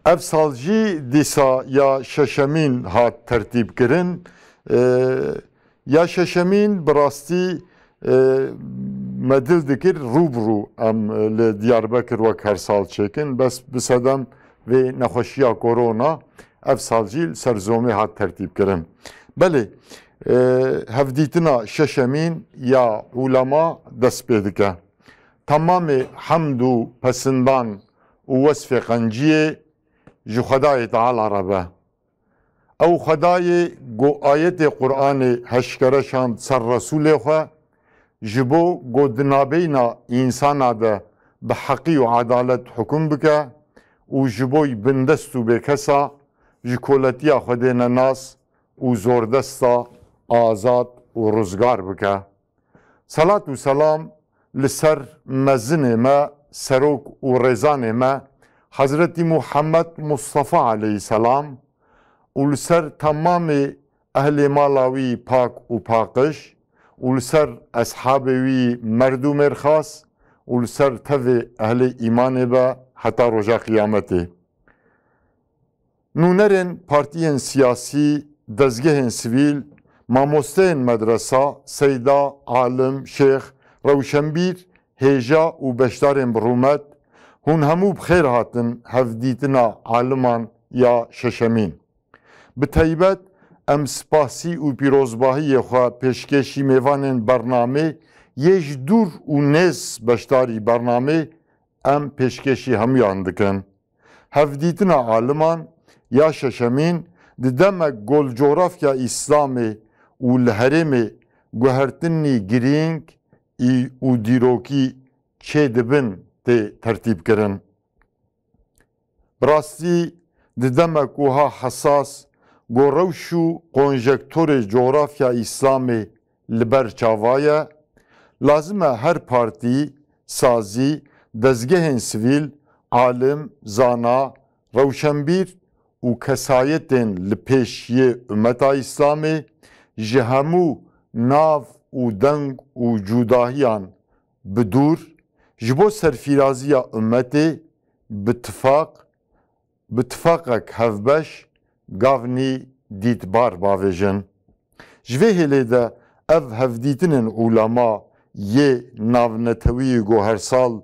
ev salcı disa ya şeşemin hat tertip kirin ya şeşemin birastî medil dikir rûbirû em li Diyarbekir wek her sal çêkin bes bi sedem vê nexweşiya korona ev salcî serzomê hat tertîb kirin. Belê hevdîtina şeşemîn ya ulema dest pê dike. Tamamê hemd û pesindan û wesfê qenciyê ji Xwedayê Teala re be. Ew Xwedayê got ayetê Qur'anê heşkere şand ser Resûlê xwe ji bo godinabeyna însana de bi heqî û edalet hukm bike û ji bo bindest û bêkesa ji koletiya Xwedê ne nas û zordesta azad û rizgar bike. Selat û selam li ser mezinê me serok û rêzanê me Hazretî Muhammed Mustafa aleyhisselam û li ser temamê ehlê mala wî pak û paqij û li ser eshabê wî merd û mêrxas û li ser tevê ehlê îmanê be heta roja qîyametê. Nûnerên partiyên siyasî, dezgehên sivîl, mamosteyên medresa, seyda, alim, şêx, rewşenbîr, hêja û beşdarên birûmet hûn hemû bi xêr hatin hevdîtina aliman ya şeşemîn. Bi taybet em spasî û pîrozbahiyê xwe pêşkêşî mêvanên bernamê yê ji dûr û nêz beşdarî bernamê em pêşkêşî hemûyan dikin. Hevdîtina aliman ya şeşemîn di demek golcoğrafya İslamê û li herêmê guhertinî girîng û dîrokî çê dibin tê tertîb kirin. Bi rastî di demek wiha hesas got rewş û konjektorê coğrafya İslamê li ber çawa ye, lazim e her partî, sazî, dezgehên sivîl, alim, zana, rewşenbîr û kesayetên li pêşiyê ummeta İslamê ji hemû nav û deng û cudahiyan bi dûr ji bo serfîraziya ummetê bi tifaqek hevbeş gavnî dîtbar bavêjin. Ji vê hêlê de ev hevdîtinên ulema yê navnetewî gohersal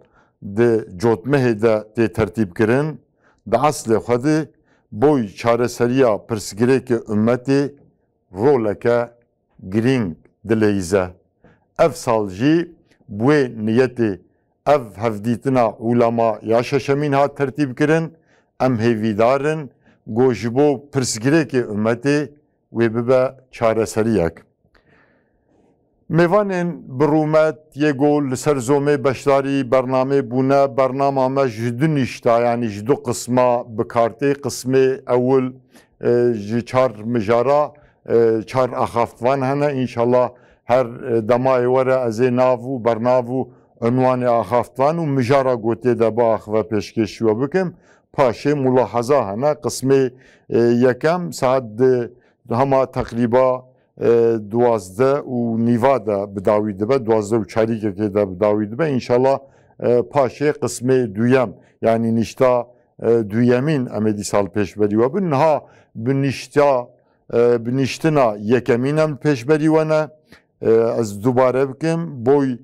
di cotmehê de tê tertîb kirin, di eslê xwe de boy çareseriya pirsgirêkê ummetê roleke girîng dileyîze. Ev sal jî bi wê niyetê ev hevdîtina ulema ya şeşemîn hat tertîb kirin, em hêvîdarin got ji bo pirsgirêkê ummetê wê bibe çareseriyek. Mêvanên birûmet yê got li ser zomê beşdarî bernamê bûne, bernama me ji du nîşta yanî ji du qisma bikartê. Qismê ewil ji çar mijara çar axaftvan hene. İnşallah her demayê were ez ê nav û bernav û unwanê axaftvan û mijara gotê de bi axive pêşkêşî we bikim. Paşê mulahaza hene. Qismê yekem saet hema teqrîba duwazde û nîva de bi dawî dibe, duwazde û çarîkekê de bi dawî dibe. İnşallah paşê qismê duyem yanî nîşta duyemîn em ê dîsal pêşberî we bin. Niha bi nîştina yekemîn em pêşberî we ne. Ez dubare bikim boy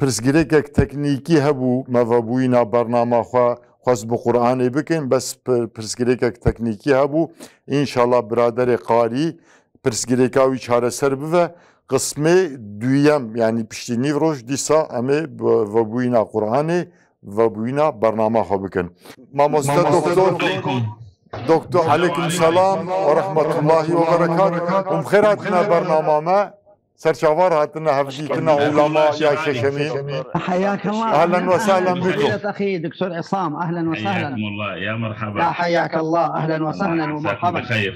pirsgirêkek teknîkî hebû me vebûyîna bernama xwe xwest bi Qur'anê bikin, bes pirsgirêkek teknîkî hebû. İnşallah biraderê qarî pirsgirêka wî çareser bive. Qismê duyem yanî piştî nîv roj dîsa em ê vebûyîna Qur'anê vebûyîna bernama xwe bikin. Mamoste Doktor aleyküm selam ve rahmetullahi ve berekat. Xêr hatine bernama me. سرچاوار هاتنا هفديتنا علماء يا ششمين. حياك الله. اهلا وسهلا بكم. اخي دكتور عصام اهلا وسهلا. حياكم الله يا مرحبا. يا حياك الله اهلا وسهلا ومرحبا. بخير.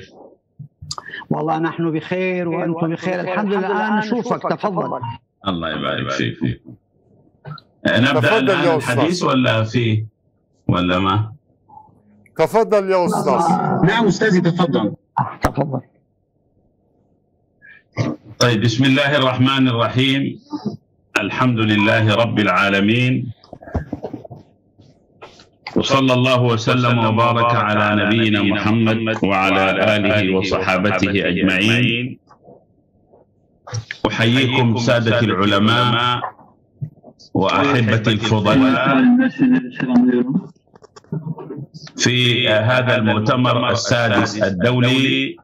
والله نحن بخير وانتم بخير الحمد لله. الان نشوفك تفضل. الله يبارك فيك. نبدا الان الحديث ولا فيه ولا ما؟ تفضل يا استاذ. نعم استاذي تفضل. تفضل. طيب بسم الله الرحمن الرحيم. الحمد لله رب العالمين وصلى الله وسلم وبارك على نبينا محمد وعلى آله وصحابته أجمعين. أحييكم سادة العلماء وأحبتي الفضلاء في هذا المؤتمر السادس الدولي.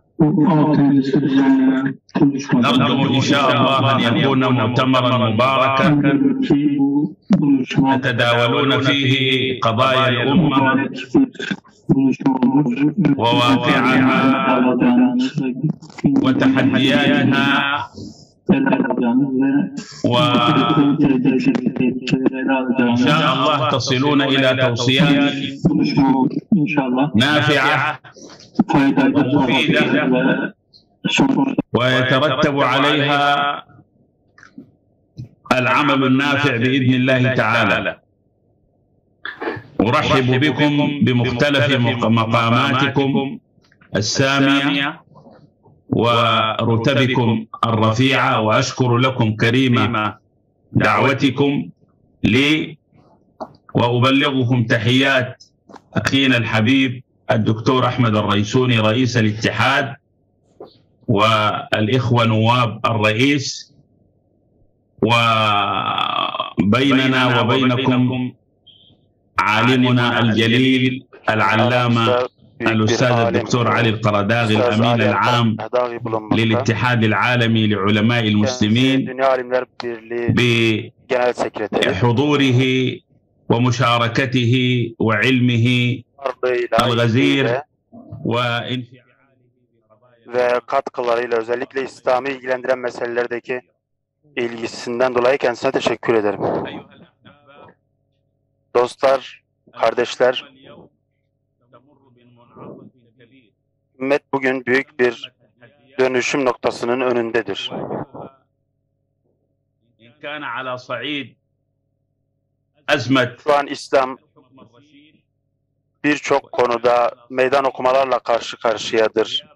نرجو إن شاء الله أن يكون مؤتمرا مباركا نتداولون فيه قضايا الأمة وواقعها وتحدياتها، وإن شاء الله تصلون إلى توصيات نافعة ومفيدة ويترتب عليها العمل النافع بإذن الله تعالى. أرحب بكم بمختلف مقاماتكم السامية ورتبكم الرفيعة، وأشكر لكم كريم دعوتكم لي، وأبلغكم تحيات أخينا الحبيب الدكتور أحمد الريسوني رئيس الاتحاد، والإخوة نواب الرئيس، وبيننا وبينكم عالمنا الجليل العلامة الأستاذ الدكتور علي القرداغي الأمين العام للاتحاد العالمي لعلماء المسلمين، بحضوره ومشاركته وعلمه الغزير ve katkılarıyla özellikle İslam'ı ilgilendiren meselelerdeki ilgisinden dolayı kendisine teşekkür ederim. Dostlar, kardeşler, ümmet bugün büyük bir dönüşüm noktasının önündedir. Şu an İslam birçok konuda meydan okumalarla karşı karşıyadır.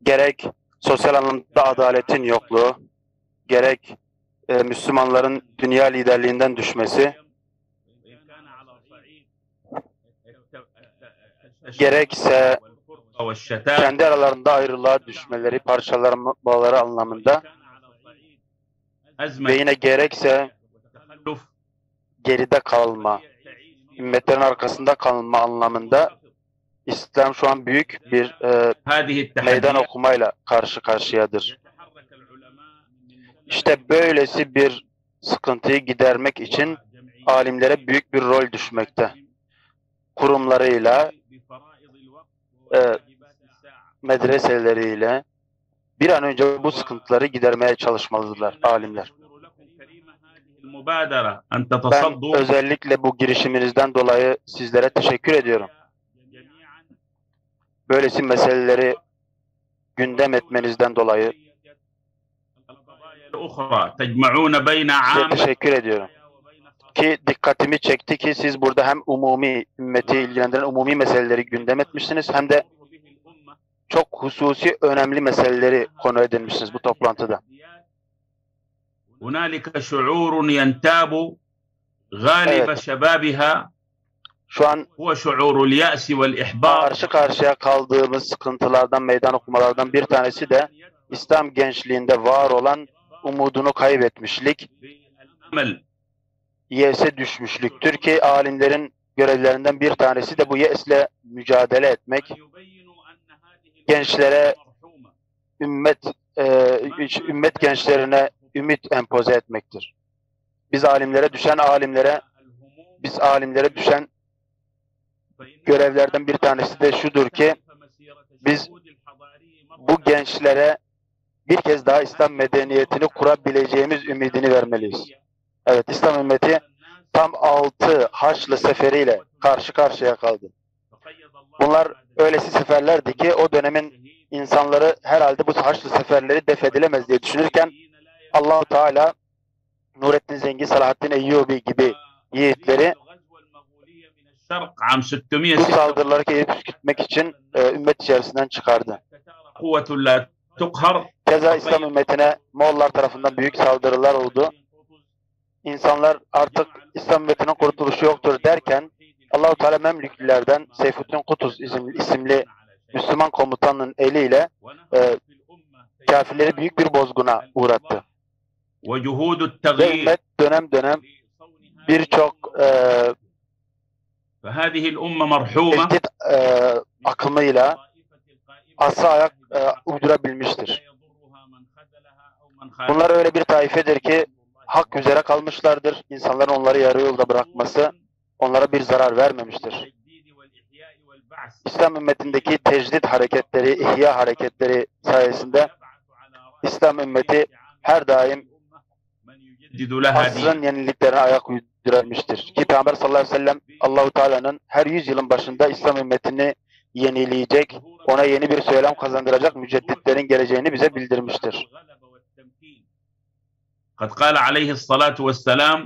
Gerek sosyal anlamda adaletin yokluğu, gerek Müslümanların dünya liderliğinden düşmesi, gerekse kendi aralarında ayrılığa düşmeleri, parçalanmaları anlamında ve yine gerekse geride kalma, ümmetlerin arkasında kalma anlamında İslam şu an büyük bir meydan okumayla karşı karşıyadır. İşte böylesi bir sıkıntıyı gidermek için alimlere büyük bir rol düşmekte. Kurumlarıyla, medreseleriyle bir an önce bu sıkıntıları gidermeye çalışmalıdırlar alimler. Ben özellikle bu girişiminizden dolayı sizlere teşekkür ediyorum. Böylesi meseleleri gündem etmenizden dolayı size teşekkür ediyorum. Ki dikkatimi çekti ki siz burada hem umumi, ümmeti ilgilendiren umumi meseleleri gündem etmişsiniz, hem de çok hususi, önemli meseleleri konu edinmişsiniz bu toplantıda. Evet. Şu an karşı karşıya kaldığımız sıkıntılardan, meydan okumalardan bir tanesi de İslam gençliğinde var olan umudunu kaybetmişlik, yese düşmüşlüktür ki alimlerin görevlerinden bir tanesi de bu yesle mücadele etmek, gençlere, ümmet gençlerine ümit empoze etmektir. Biz alimlere düşen görevlerden bir tanesi de şudur ki biz bu gençlere bir kez daha İslam medeniyetini kurabileceğimiz ümidini vermeliyiz. Evet, İslam ümmeti tam 6 Haçlı seferiyle karşı karşıya kaldı. Bunlar öylesi seferlerdi ki o dönemin insanları herhalde bu Haçlı seferleri def edilemez diye düşünürken Allah-u Teala Nurettin Zengi, Salahaddin Eyyubi gibi yiğitleri bu saldırıları gitmek için ümmet içerisinden çıkardı. Keza İslam ümmetine Moğollar tarafından büyük saldırılar oldu. İnsanlar artık İslam ümmetinin kurtuluşu yoktur derken Allah-u Teala Memlüklülerden Seyfuddin Kutuz isimli Müslüman komutanın eliyle kafirleri büyük bir bozguna uğrattı. Ve ümmet dönem dönem birçok tehdit akımıyla asla ayak uydurabilmiştir. Bunlar öyle bir taifedir ki hak üzere kalmışlardır. İnsanların onları yarı yolda bırakması onlara bir zarar vermemiştir. İslam ümmetindeki tecdit hareketleri, ihya hareketleri sayesinde İslam ümmeti her daim asrın yeniliklerine ayak uydurabilmiştir. Ki Peygamber sallallahu aleyhi ve sellem Allah-u Teala'nın her 100 yılın başında İslam ümmetini yenileyecek, ona yeni bir söylem kazandıracak mücedditlerin geleceğini bize bildirmiştir.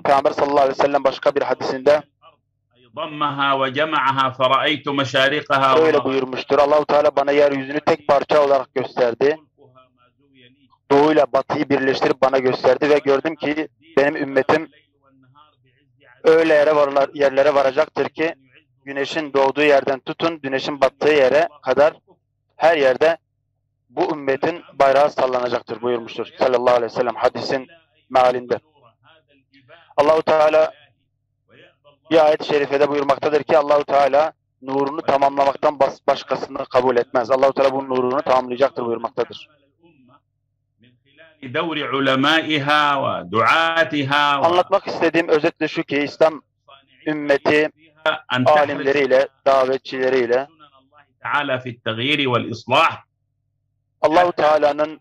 Peygamber sallallahu aleyhi ve sellem başka bir hadisinde öyle buyurmuştur. Allah-u Teala bana yeryüzünü tek parça olarak gösterdi. Doğuyla batıyı birleştirip bana gösterdi ve gördüm ki benim ümmetim öyle yerlere varacaktır ki güneşin doğduğu yerden tutun güneşin battığı yere kadar her yerde bu ümmetin bayrağı sallanacaktır buyurmuştur sallallahu aleyhi ve sellem hadisin mealinde. Allah-u Teala bir ayet-i şerifede buyurmaktadır ki Allah-u Teala nurunu tamamlamaktan başkasını kabul etmez. Allah-u Teala bu nurunu tamamlayacaktır buyurmaktadır. Anlatmak istediğim özetle şu ki İslam ümmeti alimleriyle, davetçileriyle Allah-u Teala'nın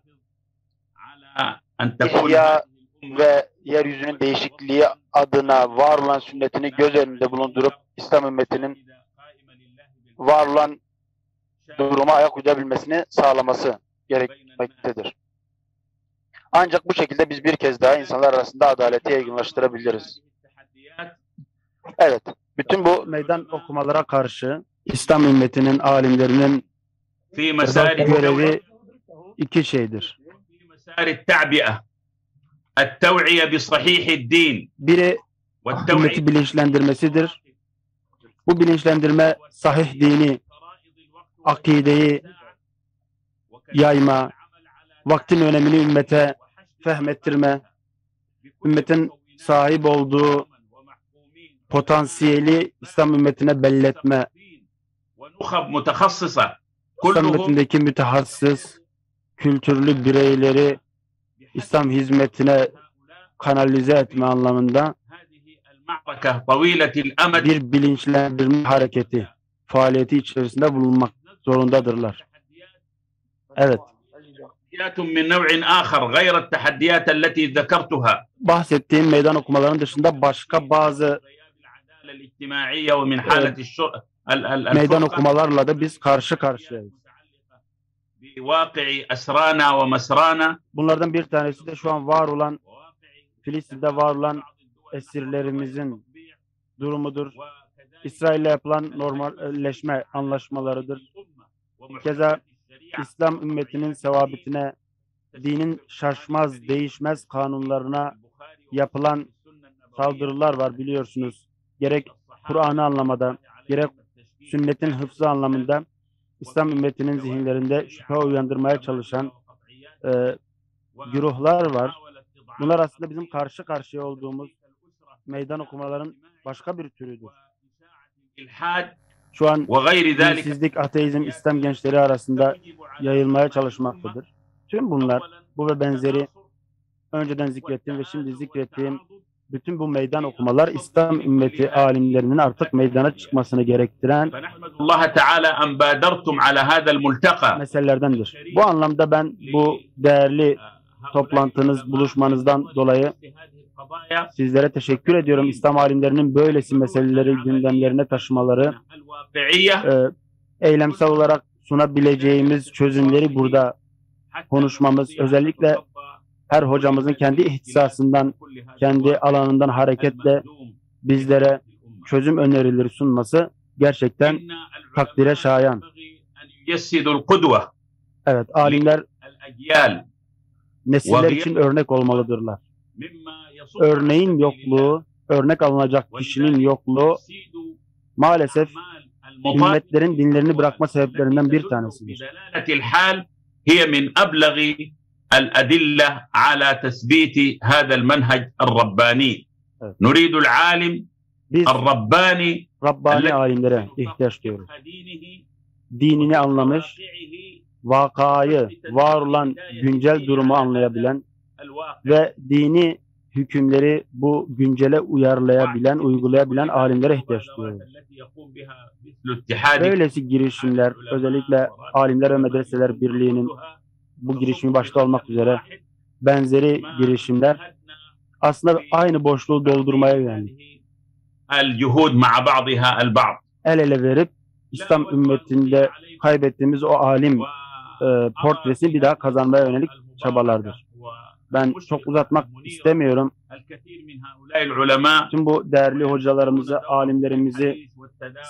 ihya ve yeryüzünün değişikliği adına var olan sünnetini göz önünde bulundurup İslam ümmetinin var olan duruma ayak uydurabilmesini sağlaması gerekmektedir. Ancak bu şekilde biz bir kez daha insanlar arasında adaleti yaygınlaştırabiliriz. Evet, bütün bu meydan okumalara karşı İslam ümmetinin, alimlerinin görevi iki şeydir. Biri ümmeti bilinçlendirmesidir. Bu bilinçlendirme sahih dini, akideyi yayma, vaktin önemini ümmete fehmettirme, ümmetin sahip olduğu potansiyeli İslam ümmetine belletme, İslam ümmetindeki mütehassıs, kültürlü bireyleri İslam hizmetine kanalize etme anlamında bir bilinçlendirme hareketi, faaliyeti içerisinde bulunmak zorundadırlar. Evet. Bahsettiğim meydan okumaların dışında başka bazı meydan okumalarla da biz karşı karşıyayız. Bunlardan bir tanesi de şu an var olan, Filistin'de var olan esirlerimizin durumudur. İsrail'le yapılan normalleşme anlaşmalarıdır. Keza İslam ümmetinin sevabetine, dinin şaşmaz, değişmez kanunlarına yapılan saldırılar var biliyorsunuz. Gerek Kur'an'ı anlamada, gerek sünnetin hıfzı anlamında İslam ümmetinin zihinlerinde şüphe uyandırmaya çalışan güruhlar var. Bunlar aslında bizim karşı karşıya olduğumuz meydan okumaların başka bir türüdür. Şu an dinsizlik, ateizm, İslam gençleri arasında yayılmaya çalışmaktadır. Tüm bunlar, bu ve benzeri önceden zikrettiğim ve şimdi zikrettiğim bütün bu meydan okumalar İslam ümmeti alimlerinin artık meydana çıkmasını gerektiren meselelerdendir. Bu anlamda ben bu değerli toplantınız, buluşmanızdan dolayı sizlere teşekkür ediyorum. İslam alimlerinin böylesi meseleleri gündemlerine taşımaları, eylemsel olarak sunabileceğimiz çözümleri burada konuşmamız, özellikle her hocamızın kendi ihtisasından, kendi alanından hareketle bizlere çözüm önerileri sunması gerçekten takdire şayan. Evet, alimler nesiller için örnek olmalıdırlar. Örneğin yokluğu, örnek alınacak kişinin yokluğu maalesef ümmetlerin dinlerini bırakma sebeplerinden bir tanesidir. هي من أبلغ الأدلة على تثبيت هذا المنهج الرباني. نريد العالم الرباني Rabbani alimlere ihtiyaç duyuyoruz. Dinini anlamış, vakayı, var olan güncel durumu anlayabilen ve dini hükümleri bu güncele uyarlayabilen, uygulayabilen alimlere ihtiyaç duyuyoruz. Böylesi girişimler, özellikle Alimler ve Medreseler Birliği'nin bu girişimi başta olmak üzere benzeri girişimler aslında aynı boşluğu doldurmaya yönelik. El ele verip İslam ümmetinde kaybettiğimiz o alim portresini bir daha kazanmaya yönelik çabalardır. Ben çok uzatmak istemiyorum. Tüm bu değerli hocalarımızı, alimlerimizi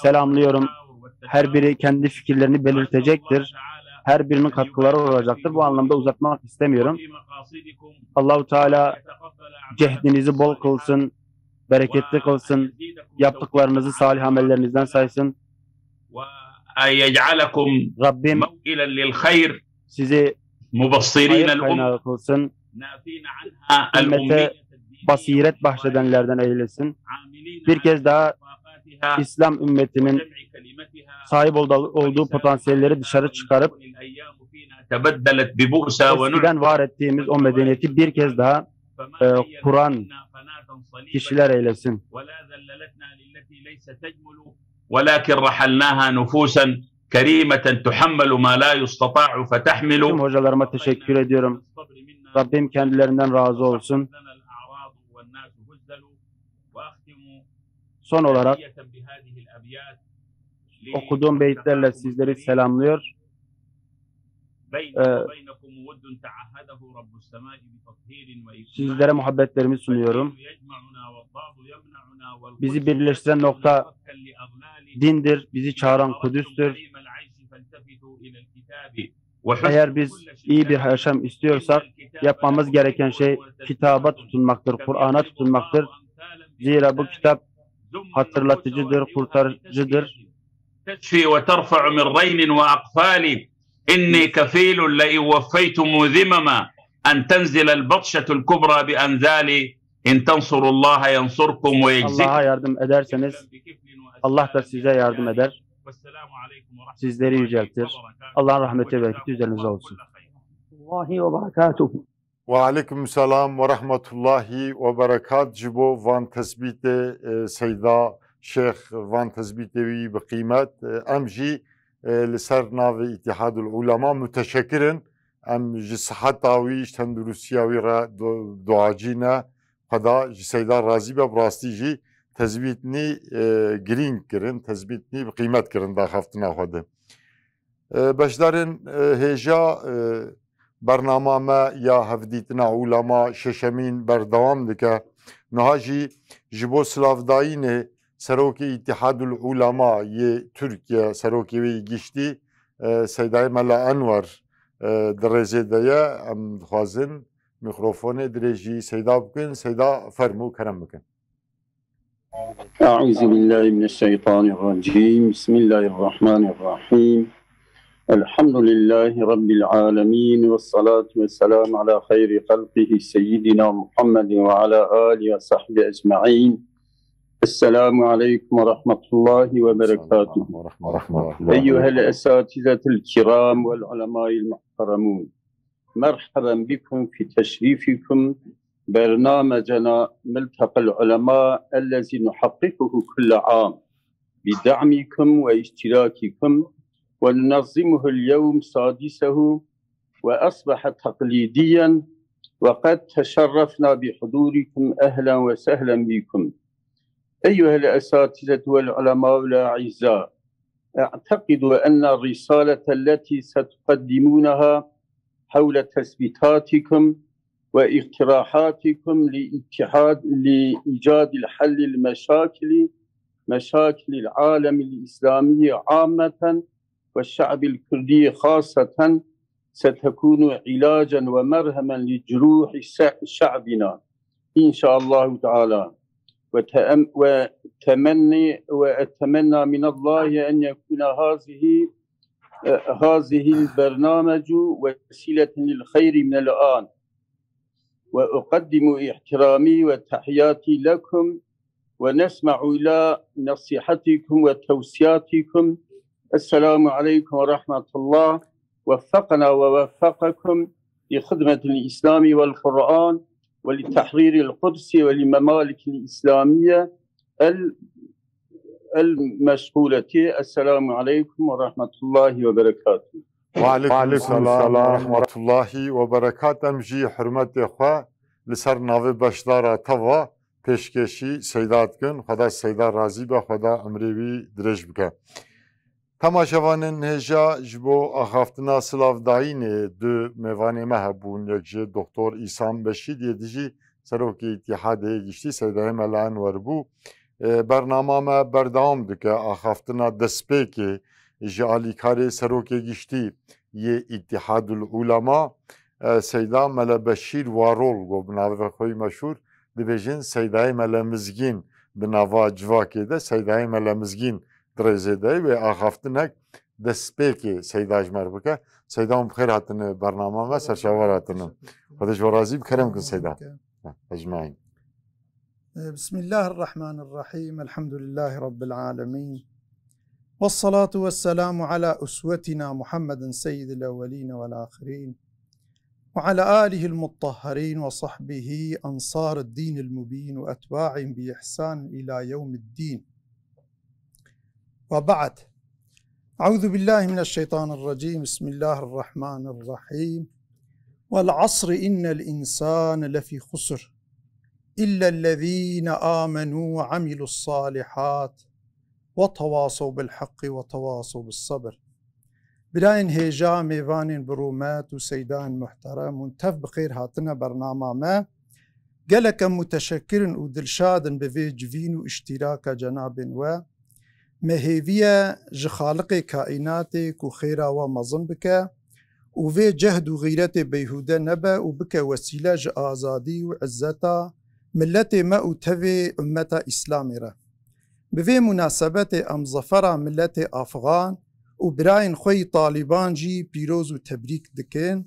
selamlıyorum. Her biri kendi fikirlerini belirtecektir. Her birinin katkıları olacaktır. Bu anlamda uzatmak istemiyorum. Allah-u Teala cehdinizi bol kılsın, bereketli kılsın, yaptıklarınızı salih amellerinizden saysın. Rabbim sizi hayır kaynağı kılsın, ümmete basiret bahşedenlerden eylesin. Bir kez daha İslam ümmetinin sahip olduğu potansiyelleri dışarı çıkarıp eskiden var ettiğimiz o medeniyeti bir kez daha kuran kişiler eylesin. ولكن رحلناها نفوسا كريمة تحمل ما لا يستطاع فتحمل. Tüm hocalarıma teşekkür ediyorum. Rabbim kendilerinden razı olsun. Son olarak okuduğum beyitlerle sizleri selamlıyor. Sizlere muhabbetlerimi sunuyorum. Bizi birleştiren nokta dindir, bizi çağıran Kudüs'tür. Eğer biz iyi bir yaşam istiyorsak yapmamız gereken şey kitaba tutunmaktır, Kur'an'a tutunmaktır. Zira bu kitap hatırlatıcıdır, kurtarıcıdır. تشفي وترفع من رين وأقفال إني كفيل لئن وفيتم ذمما أن تنزل البطشة الكبرى بأنزالي إن تنصروا الله ينصركم ويجزيكم. Allah'a yardım ederseniz Allah da size yardım eder. Sizleri yüceltir. Allah'ın rahmeti ve bereketi üzerinize olsun. Allahi ve berekatuhu. Ve aleyküm selam ve rahmetullahi ve berekat. Jibo van tespite Seyda Şeyh van tespitevi bi kıymet. Em jî li ser navê İttihadul Ulema müteşekkirin. Em ji siheta wî ji tendurustiya wî re duacîne. Xweda ji Seyda razî be, bi rastî jî tezbîtnî girîng kirin, tezbîtnî bi kıymet kirin daxeftina xwe de. Beşdarên hêja bernama me ya hevdîtina ulema şeşemîn berdewam dike. Niha jî ji bo silavdayînê Serokê İttihadul Ulema yê Türkiye serokê wê giştî Seydayê Mela Enwer di rêzê de ye. Em dixwazin mikrofonê dirêjî Seyda bikin. Seyda fermû kerem bikin. Euzubillahimineşşeytanirracim. Bismillahirrahmanirrahim. Elhamdülillahi Rabbil alemin. Vessalatu vesselamu ala hayri halqihi seyyidina Muhammedin ve ala alihi ve sahbihi ecma'in. Esselamu aleyküm ve rahmetullahi ve berekatuhu. Eyyuhel esatizetil kiram vel ulemâil muhteramun. Merhaben bikum fi teşrifikum برنامجنا ملتقى العلماء الذي نحققه كل عام بدعمكم واشتراككم وننظمه اليوم سادسه وأصبح تقليديا وقد تشرفنا بحضوركم أهلا وسهلا بكم أيها الأساتذة والعلماء الأعزاء. أعتقد أن الرسالة التي ستقدمونها حول تثبيتاتكم واقتراحاتكم لإيجاد الحل مشاكل العالم الإسلامي عامة والشعب الكردي خاصة ستكون علاجا ومرهما لجروح شعبنا إن شاء الله تعالى. وأتمنى من الله أن يكون هذه البرنامج وسيلة للخير من الآن. وأقدم احترامي وتحياتي لكم ونسمع إلى نصيحتكم وتوصياتكم. السلام عليكم ورحمة الله. وفقنا ووفقكم لخدمة الإسلام والقرآن ولتحرير القدس وللممالك الإسلامية المشغولة. السلام عليكم ورحمة الله وبركاته. وعليكم السلام ورحمة الله وبركاته. مجي حرمت إخوة لسر ناوي بشدارة توا پیشکشی سیدات کن. خدا سیدار راضی با خدا امریوی درج بکه. تماشاوانن هجا جبو آخافتنا سلاوداین دو میوانی مهبون یکجه دکتر ایسام بشید یدیجی سروکی اتحاده گشتی سیدای ملان وربو برنامه ما بردام دکه آخافتنا دسپیکی جالی کاری سروکی گشتی یه اتحاد العلماء سیدا ملا بشیر وارول گو بناوه خوی مشهور دبیجن سیدای ملا مزگین بناوا جواکی ده سیدای ملا مزگین درزده و آخافتنک دسپیکی سیداج مربوکه. سیدام بخیر هاتن برنامه ما سرشاور هاتن. خودش ورازی بکرم کن سیدا اجمعین. بسم الله الرحمن الرحيم. الحمد لله رب العالمين والصلاة والسلام على أسوتنا محمد سيد الأولين والآخرين وعلى آله المطهرين وصحبه أنصار الدين المبين وأتباعهم بإحسان إلى يوم الدين. وبعد، أعوذ بالله من الشيطان الرجيم. بسم الله الرحمن الرحيم. والعصر إن الإنسان لفي خسر إلا الذين آمنوا وعملوا الصالحات وتواصوا بالحق وتواصوا بالصبر. براين هيجا ميوان برومات وسيدان محترم منتف بخير هاتنا برنامج ما قالك متشكر ودلشاد بفي جفين واشتراك جناب و مهيفية جخالق كائناتك وخيرا ومظن بك وفي جهد وغيرة بيهودة نبا وبك وسيلة آزادي وعزتا ملتي ما أتفي أمة إسلامية. بفي مناسبة أم ظفرة ملتي أفغان وبراين خوي طالبان جي بيروز وتبريك دكين.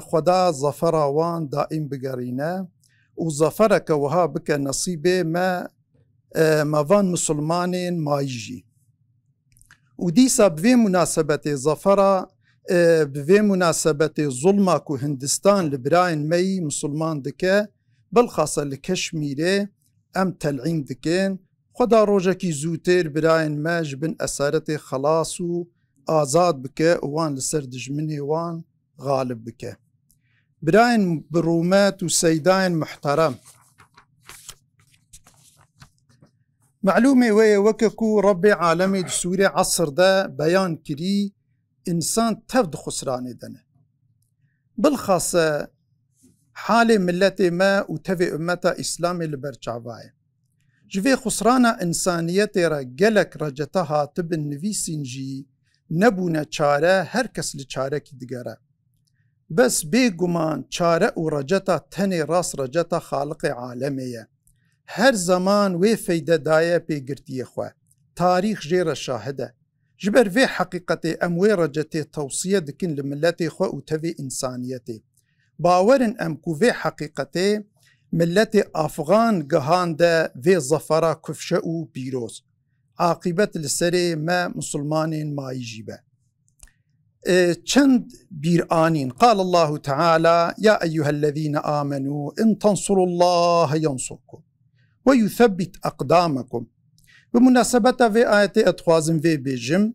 خدا ظفرة وان دائم بقرينا وظفرك وها بك نصيبه ما مافان مسلمانين ما يجي. وديسا بفي مناسبة ظفرة بفي مناسبة ظلمة كو هندستان لبراين مي مسلمان دكا بالخاصة لكشميري أم تلعين دكين. خدا روجكي زوتير براين ماج بن أسارتي خلاصو آزاد بكا وان لسردج مني وان غالب بكا. براين برومات وسيدان محترم معلومة وككو ربي عالمي دسوري عصر دا بيان كري إنسان تفد خسراني دنا بالخاصة حالي ملتي ما وتفي أمتا إسلامي لبرچاواي جوي خسرانا إنسانيتي را جلك رجتها تبن نفيسين جي نبونا چاره هر کس لچاره کی دگره بس بيگمان چاره و رجتا تني راس رجتا خالق عالمية هر زمان وی فیده دایه پیگرتی خواه تاریخ جیر شاهده جبر وی حقیقتی ام وی رجتی توصیه دکن لملتی خواه و توی انسانیتی باورن ام کو وی حقیقتی ملت افغان گهانده وی ظفره کفشه و پیروز عاقبت لسری ما مسلمانین ما يجيبه. چند بيرآنين قال الله تعالى يا أيها الذين آمنوا إن تنصروا الله ينصركم ويثبت أقدامكم. بمناسبة في آيات أتخوازم في بيجم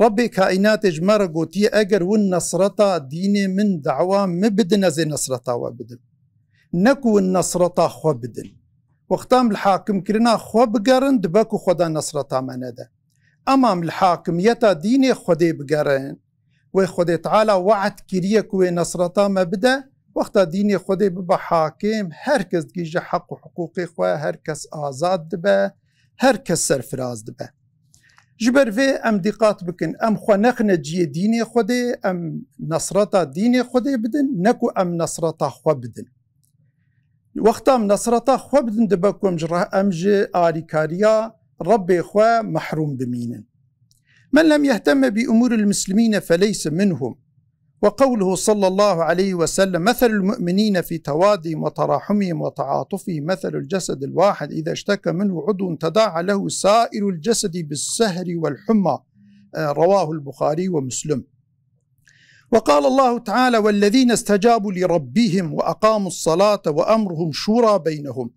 ربي كائنات جمرة قوتي أجر والنصرة دين من دعوة مبدنا زي نصرة وبدن نكو النصرة خو بدن وقتام الحاكم كرنا خو بقرن دباكو خدا نصرة منده أمام الحاكم يتا ديني خدي بقرن وخدي تعالى وعد كريك ونصرة مبدأ وقت ديني خدي ببا حاكم هركز جيجا حق وحقوقي خواه هركز آزاد دبا هركز سرفراز دبا جبر في أم دقات بكن أم خو نخنا جي ديني خدي أم نصرة ديني خدي بدن نكو أم نصرة خو بدن وقتا نصرتا خو بدن دبکم جرا امج آریکاریا رب خو محروم بمين من لم يهتم بأمور المسلمين فليس منهم وقوله صلى الله عليه وسلم مثل المؤمنين في توادهم وتراحمهم وتعاطفهم مثل الجسد الواحد إذا اشتكى منه عضو تداعى له سائر الجسد بالسهر والحمى رواه البخاري ومسلم. وقال الله تعالى والذين استجابوا لربهم وأقاموا الصلاة وأمرهم شورى بينهم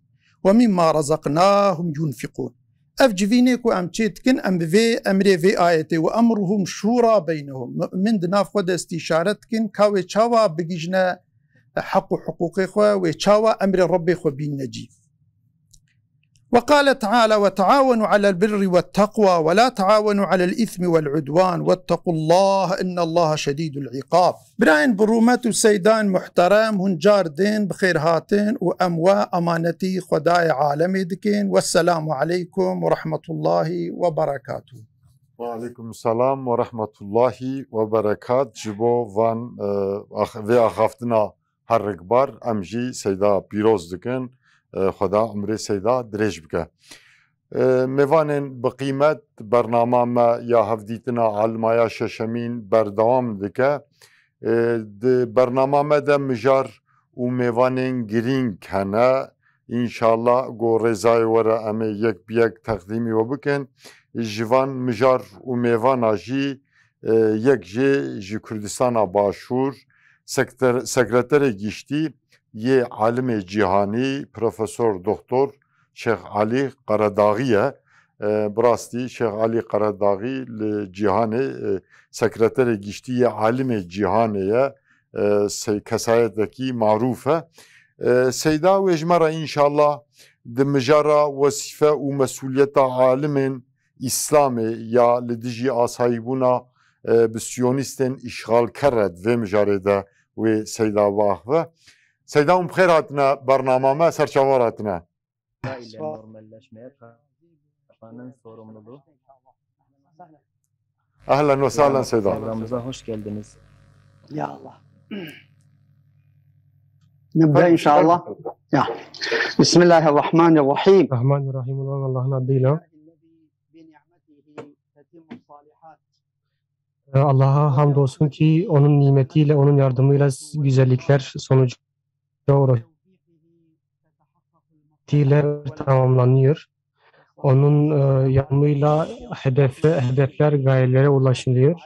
ومما رزقناهم ينفقون. أفجفينيكو أم تشيتكن أم في أمري في آيتي وأمرهم شورى بينهم من دناف خود استشارتكن كاوي تشاوا بجيجنا حق حقوقي خوا وتشاوا أمر ربي خو بين نجيب. وقال تعالى وتعاونوا على البر والتقوى ولا تعاونوا على الإثم والعدوان واتقوا الله إن الله شديد العقاب. براين برومات وسيدان محترم هنجار دين بخير هاتين وأموا أمانتي خداي عالمي دكين والسلام عليكم ورحمة الله وبركاته. وعليكم السلام ورحمة الله وبركاته. جبو وان في أخافتنا هرقبار أمجي سيدا بيروز دكين خدا عمر سيدا دريج بك ميوانن بقيمة برنامج ما يا هفديتنا علمايا ششمين بردوام دك برنامج ما ده مجار وميوانن جرين كنا إن شاء الله جو رزاي ورا أمي يك بيك تقديمي وبكن جوان مجار وميوانا جي يك جي كردستان باشور سكرتر جيشتي ये आलम जिहानी professor doctor Sheikh Ali Karadağı'ya براستی शेख Ali Karadağ'ı cihane sekreteri geçtiği alim cihaniye kesayetdeki marufe seyda ve ecmara inşallah demjara vasife ve mesuliyeta alimin İslami ya lidiji asayibuna bisyonisten işgal kerred ve mjarede ve seyda vahve سيداهم بخير هاتنا برنامج ما سرچاوار هاتنا. أهلا وسهلا سيدا. Programımıza hoş geldiniz. يا الله. نبدأ إن شاء الله. يا. بسم الله الرحمن الرحيم. الرحمن الرحيم Allah'ın adıyla. Allah'a hamdolsun ki onun nimetiyle, onun yardımıyla güzellikler sonucu ile tamamlanıyor. Onun yardımıyla hedefler, gayelere ulaşılıyor.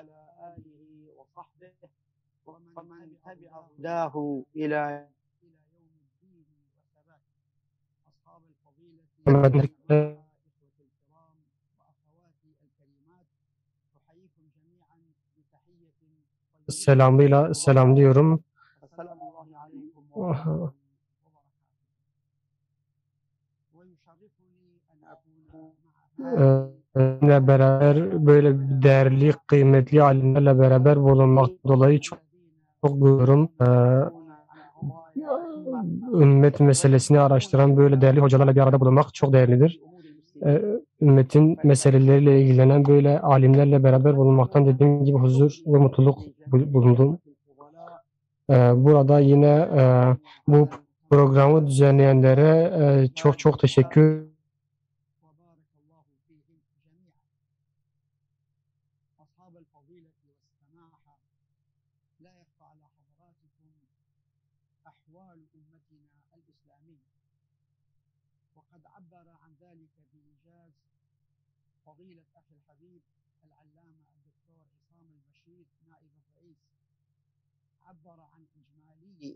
Selamıyla selamlıyorum. Beraber böyle değerli, kıymetli alimlerle beraber bulunmak dolayı çok gururum. Ümmet meselesini araştıran böyle değerli hocalarla bir arada bulunmak çok değerlidir. Ümmetin meseleleriyle ilgilenen böyle alimlerle beraber bulunmaktan dediğim gibi huzur ve mutluluk bulundum. Burada yine bu programı düzenleyenlere çok teşekkür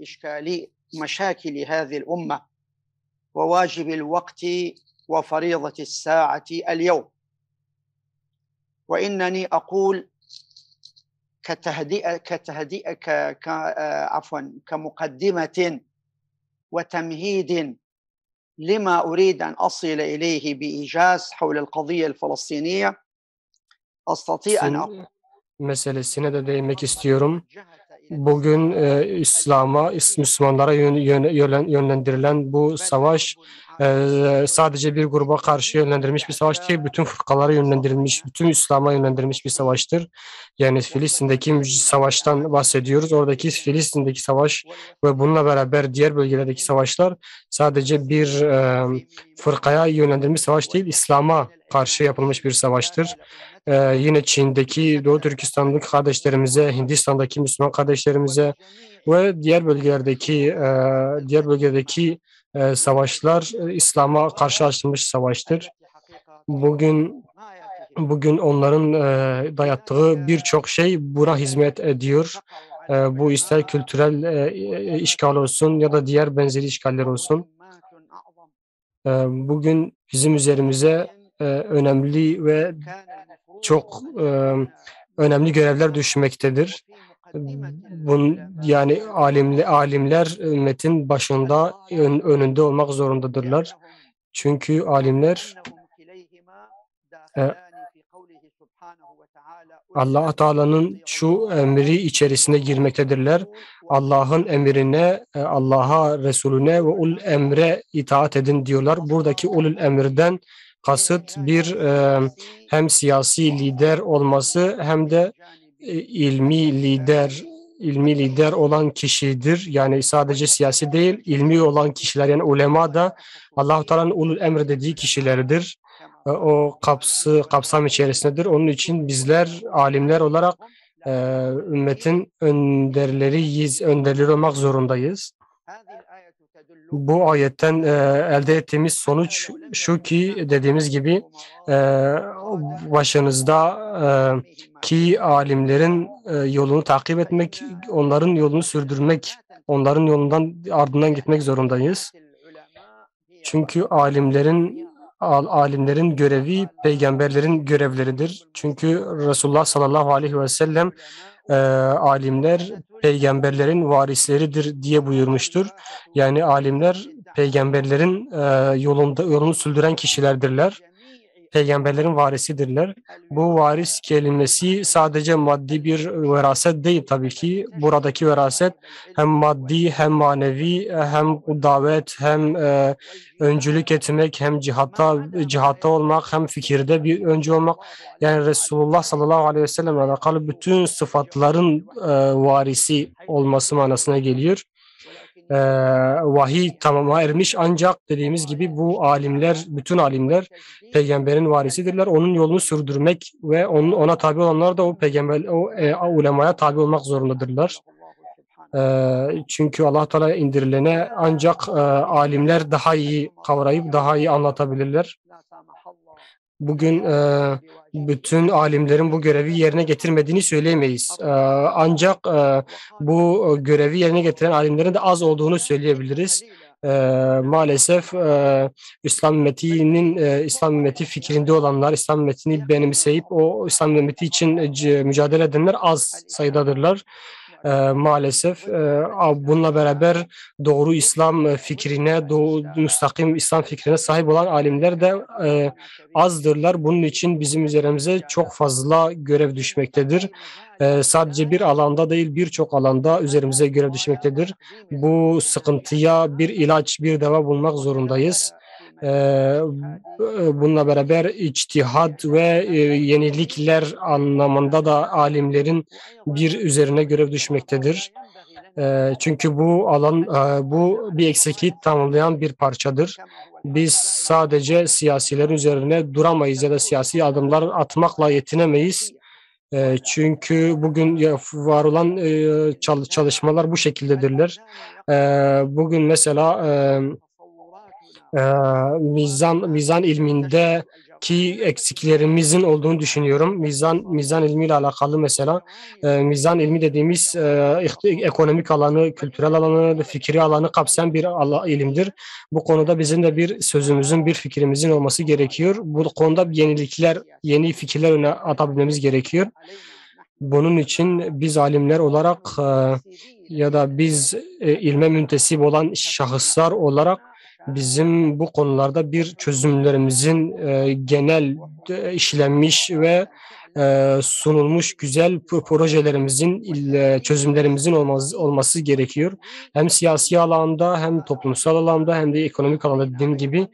إشكال مشاكل هذه الأمة وواجب الوقت وفريضة الساعة اليوم وإنني أقول كمقدمة وتمهيد لما أريد أن أصل إليه بإيجاز حول القضية الفلسطينية أستطيع أن أقول meselesine de değinmek istiyorum. Bugün İslam'a, Müslümanlara yönlendirilen bu savaş sadece bir gruba karşı yönlendirilmiş bir savaş değil, bütün fırkalara yönlendirilmiş, bütün İslam'a yönlendirilmiş bir savaştır. Yani Filistin'deki savaştan bahsediyoruz. Oradaki Filistin'deki savaş ve bununla beraber diğer bölgelerdeki savaşlar sadece bir fırkaya yönlendirilmiş savaş değil, İslam'a karşı yapılmış bir savaştır. Yine Çin'deki Doğu Türkistan'daki kardeşlerimize, Hindistan'daki Müslüman kardeşlerimize ve diğer bölgelerdeki savaşlar İslam'a karşı açılmış savaştır. Bugün onların dayattığı birçok şey buna hizmet ediyor. Bu ister kültürel işgal olsun ya da diğer benzeri işgaller olsun. Bugün bizim üzerimize önemli ve çok önemli görevler düşmektedir. Yani alimler ümmetin başında, önünde olmak zorundadırlar. Çünkü alimler Allah Teala'nın şu emri içerisine girmektedirler. Allah'ın emrine, Allah'a, Resulüne ve ul emre itaat edin diyorlar. Buradaki ulul emirden kasıt bir hem siyasi lider olması hem de ilmi lider olan kişidir. Yani sadece siyasi değil, ilmi olan kişiler, yani ulema da Allah-u Teala'nın ulul emr dediği kişilerdir. O kapsam içerisindedir. Onun için bizler alimler olarak ümmetin önderleri olmak zorundayız. Bu ayetten elde ettiğimiz sonuç şu ki, dediğimiz gibi başınızda ki alimlerin yolunu takip etmek, onların yolunu sürdürmek, onların yolundan ardından gitmek zorundayız. Çünkü alimlerin görevi peygamberlerin görevleridir. Çünkü Resulullah sallallahu aleyhi ve sellem alimler peygamberlerin varisleridir diye buyurmuştur. Yani alimler peygamberlerin yolunu sürdüren kişilerdirler. Peygamberlerin varisidirler. Bu varis kelimesi sadece maddi bir veraset değil tabii ki. Buradaki veraset hem maddi hem manevi hem davet hem öncülük etmek hem cihatta olmak hem fikirde bir öncü olmak. Yani Resulullah sallallahu aleyhi ve sellem'le alakalı bütün sıfatların varisi olması manasına geliyor. Vahiy tamama ermiş, ancak dediğimiz gibi bu alimler, bütün alimler peygamberin varisidirler. Onun yolunu sürdürmek ve ona tabi olanlar da o ulemaya tabi olmak zorundadırlar. Çünkü Allah Teala indirilene ancak alimler daha iyi kavrayıp daha iyi anlatabilirler. Bugün bütün alimlerin bu görevi yerine getirmediğini söyleyemeyiz. Ancak bu görevi yerine getiren alimlerin de az olduğunu söyleyebiliriz. Maalesef İslam ümmeti fikrinde olanlar, İslam ümmetini benimseyip o İslam ümmeti için mücadele edenler az sayıdadırlar. Maalesef bununla beraber doğru İslam fikrine, müstakim İslam fikrine sahip olan alimler de azdırlar. Bunun için bizim üzerimize çok fazla görev düşmektedir. Sadece bir alanda değil, birçok alanda üzerimize görev düşmektedir. Bu sıkıntıya bir ilaç, bir deva bulmak zorundayız. Bununla beraber içtihat ve yenilikler anlamında da alimlerin bir üzerine görev düşmektedir. Çünkü bu bir eksikliği tamamlayan bir parçadır. Biz sadece siyasilerin üzerine duramayız ya da siyasi adımlar atmakla yetinemeyiz. Çünkü bugün var olan çalışmalar bu şekildedirler. Bugün mesela mizan ilmindeki eksiklerimizin olduğunu düşünüyorum. Mizan ilmiyle alakalı mesela mizan ilmi dediğimiz ekonomik alanı, kültürel alanı, fikri alanı kapsayan bir ilimdir. Bu konuda bizim de bir sözümüzün, bir fikrimizin olması gerekiyor. Bu konuda yeni fikirler öne atabilmemiz gerekiyor. Bunun için biz alimler olarak ya da biz ilme müntesip olan şahıslar olarak bizim bu konularda bir çözümlerimizin genel işlenmiş ve sunulmuş güzel projelerimizin, çözümlerimizin olması gerekiyor. Hem siyasi alanda hem toplumsal alanda hem de ekonomik alanda dediğim gibi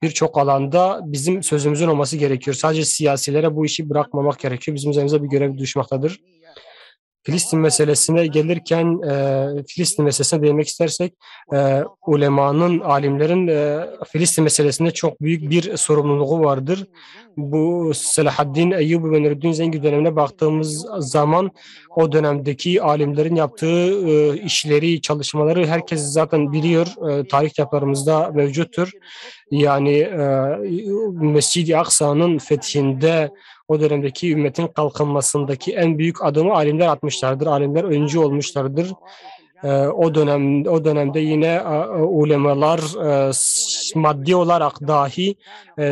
birçok alanda bizim sözümüzün olması gerekiyor. Sadece siyasilere bu işi bırakmamak gerekiyor. Bizim üzerimize bir görev düşmektedir. Filistin meselesine gelirken, Filistin meselesine değinmek istersek, ulemanın, alimlerin Filistin meselesinde çok büyük bir sorumluluğu vardır. Bu Selahaddin Eyyubi ve Nuruddin Zengi dönemine baktığımız zaman o dönemdeki alimlerin yaptığı işleri, çalışmaları herkes zaten biliyor. Tarih kitaplarımızda mevcuttur. Yani Mescid-i Aksa'nın fethinde, o dönemdeki ümmetin kalkınmasındaki en büyük adımı alimler atmışlardır. Alimler öncü olmuşlardır. O dönemde yine ulemalar maddi olarak dahi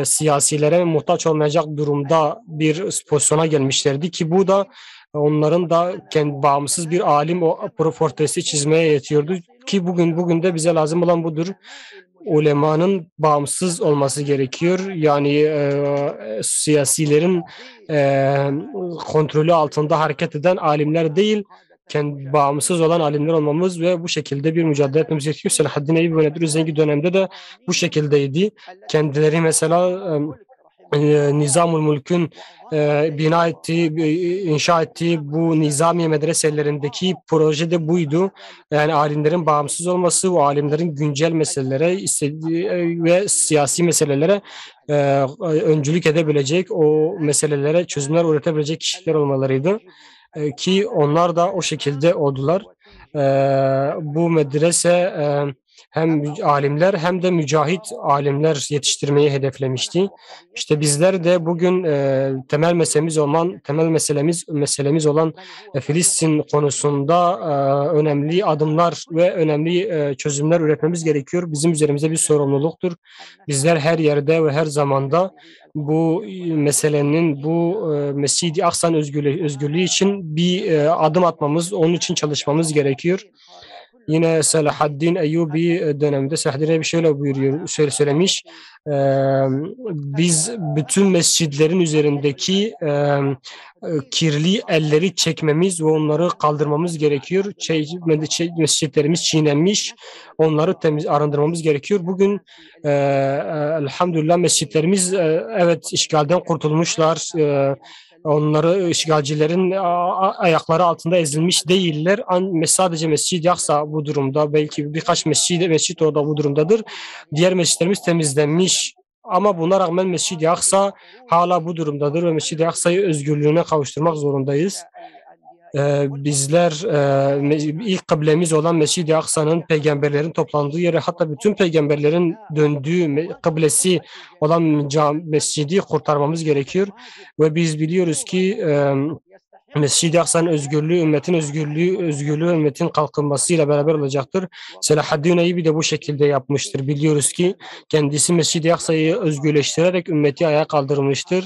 siyasilere muhtaç olmayacak durumda bir pozisyona gelmişlerdi ki bu da onların da kendi bağımsız bir alim portresi çizmeye yetiyordu ki bugün de bize lazım olan budur. Ulemanın bağımsız olması gerekiyor. Yani siyasilerin kontrolü altında hareket eden alimler değil, kendi bağımsız olan alimler olmamız ve bu şekilde bir mücadele etmemiz gerekiyor. Selahaddin Eyyubi ve Nuruddin Zengi dönemde de bu şekildeydi. Kendileri mesela Nizamul Mulk'ün inşa ettiği bu nizamiye medreselerindeki proje de buydu. Yani alimlerin bağımsız olması, o alimlerin güncel meselelere ve siyasi meselelere öncülük edebilecek, o meselelere çözümler üretebilecek kişiler olmalarıydı. Ki onlar da o şekilde oldular. Bu medrese hem alimler hem de mücahit alimler yetiştirmeyi hedeflemişti. İşte bizler de bugün temel meselemiz olan Filistin konusunda önemli adımlar ve önemli çözümler üretmemiz gerekiyor. Bizim üzerimizde bir sorumluluktur. Bizler her yerde ve her zamanda bu meselenin, bu Mescid-i Aksa'nın özgürlüğü için bir adım atmamız, onun için çalışmamız gerekiyor. Yine Selahaddin Eyyubi döneminde Selahaddin Eyyubi şöyle buyuruyor, söylemiş. Biz bütün mescitlerin üzerindeki kirli elleri çekmemiz ve onları kaldırmamız gerekiyor. Mescitlerimiz çiğnenmiş, onları arındırmamız gerekiyor. Bugün elhamdülillah mescitlerimiz evet işgalden kurtulmuşlar. Onları işgalcilerin ayakları altında ezilmiş değiller. Sadece Mescid-i Aksa bu durumda. Belki birkaç mescit orada bu durumdadır. Diğer mescitlerimiz temizlenmiş. Ama buna rağmen Mescid-i Aksa hala bu durumdadır ve Mescid-i Aksa'yı özgürlüğüne kavuşturmak zorundayız. Bizler ilk kıblemiz olan Mescid-i Aksa'nın peygamberlerin toplandığı yere, hatta bütün peygamberlerin döndüğü kıblesi olan mescidi kurtarmamız gerekiyor. Ve biz biliyoruz ki Mescid-i Aksa'nın özgürlüğü, ümmetin özgürlüğü ümmetin kalkınmasıyla beraber olacaktır. Selahaddin Eyyubi de bu şekilde yapmıştır. Biliyoruz ki kendisi Mescid-i Aksa'yı özgürleştirerek ümmeti ayağa kaldırmıştır.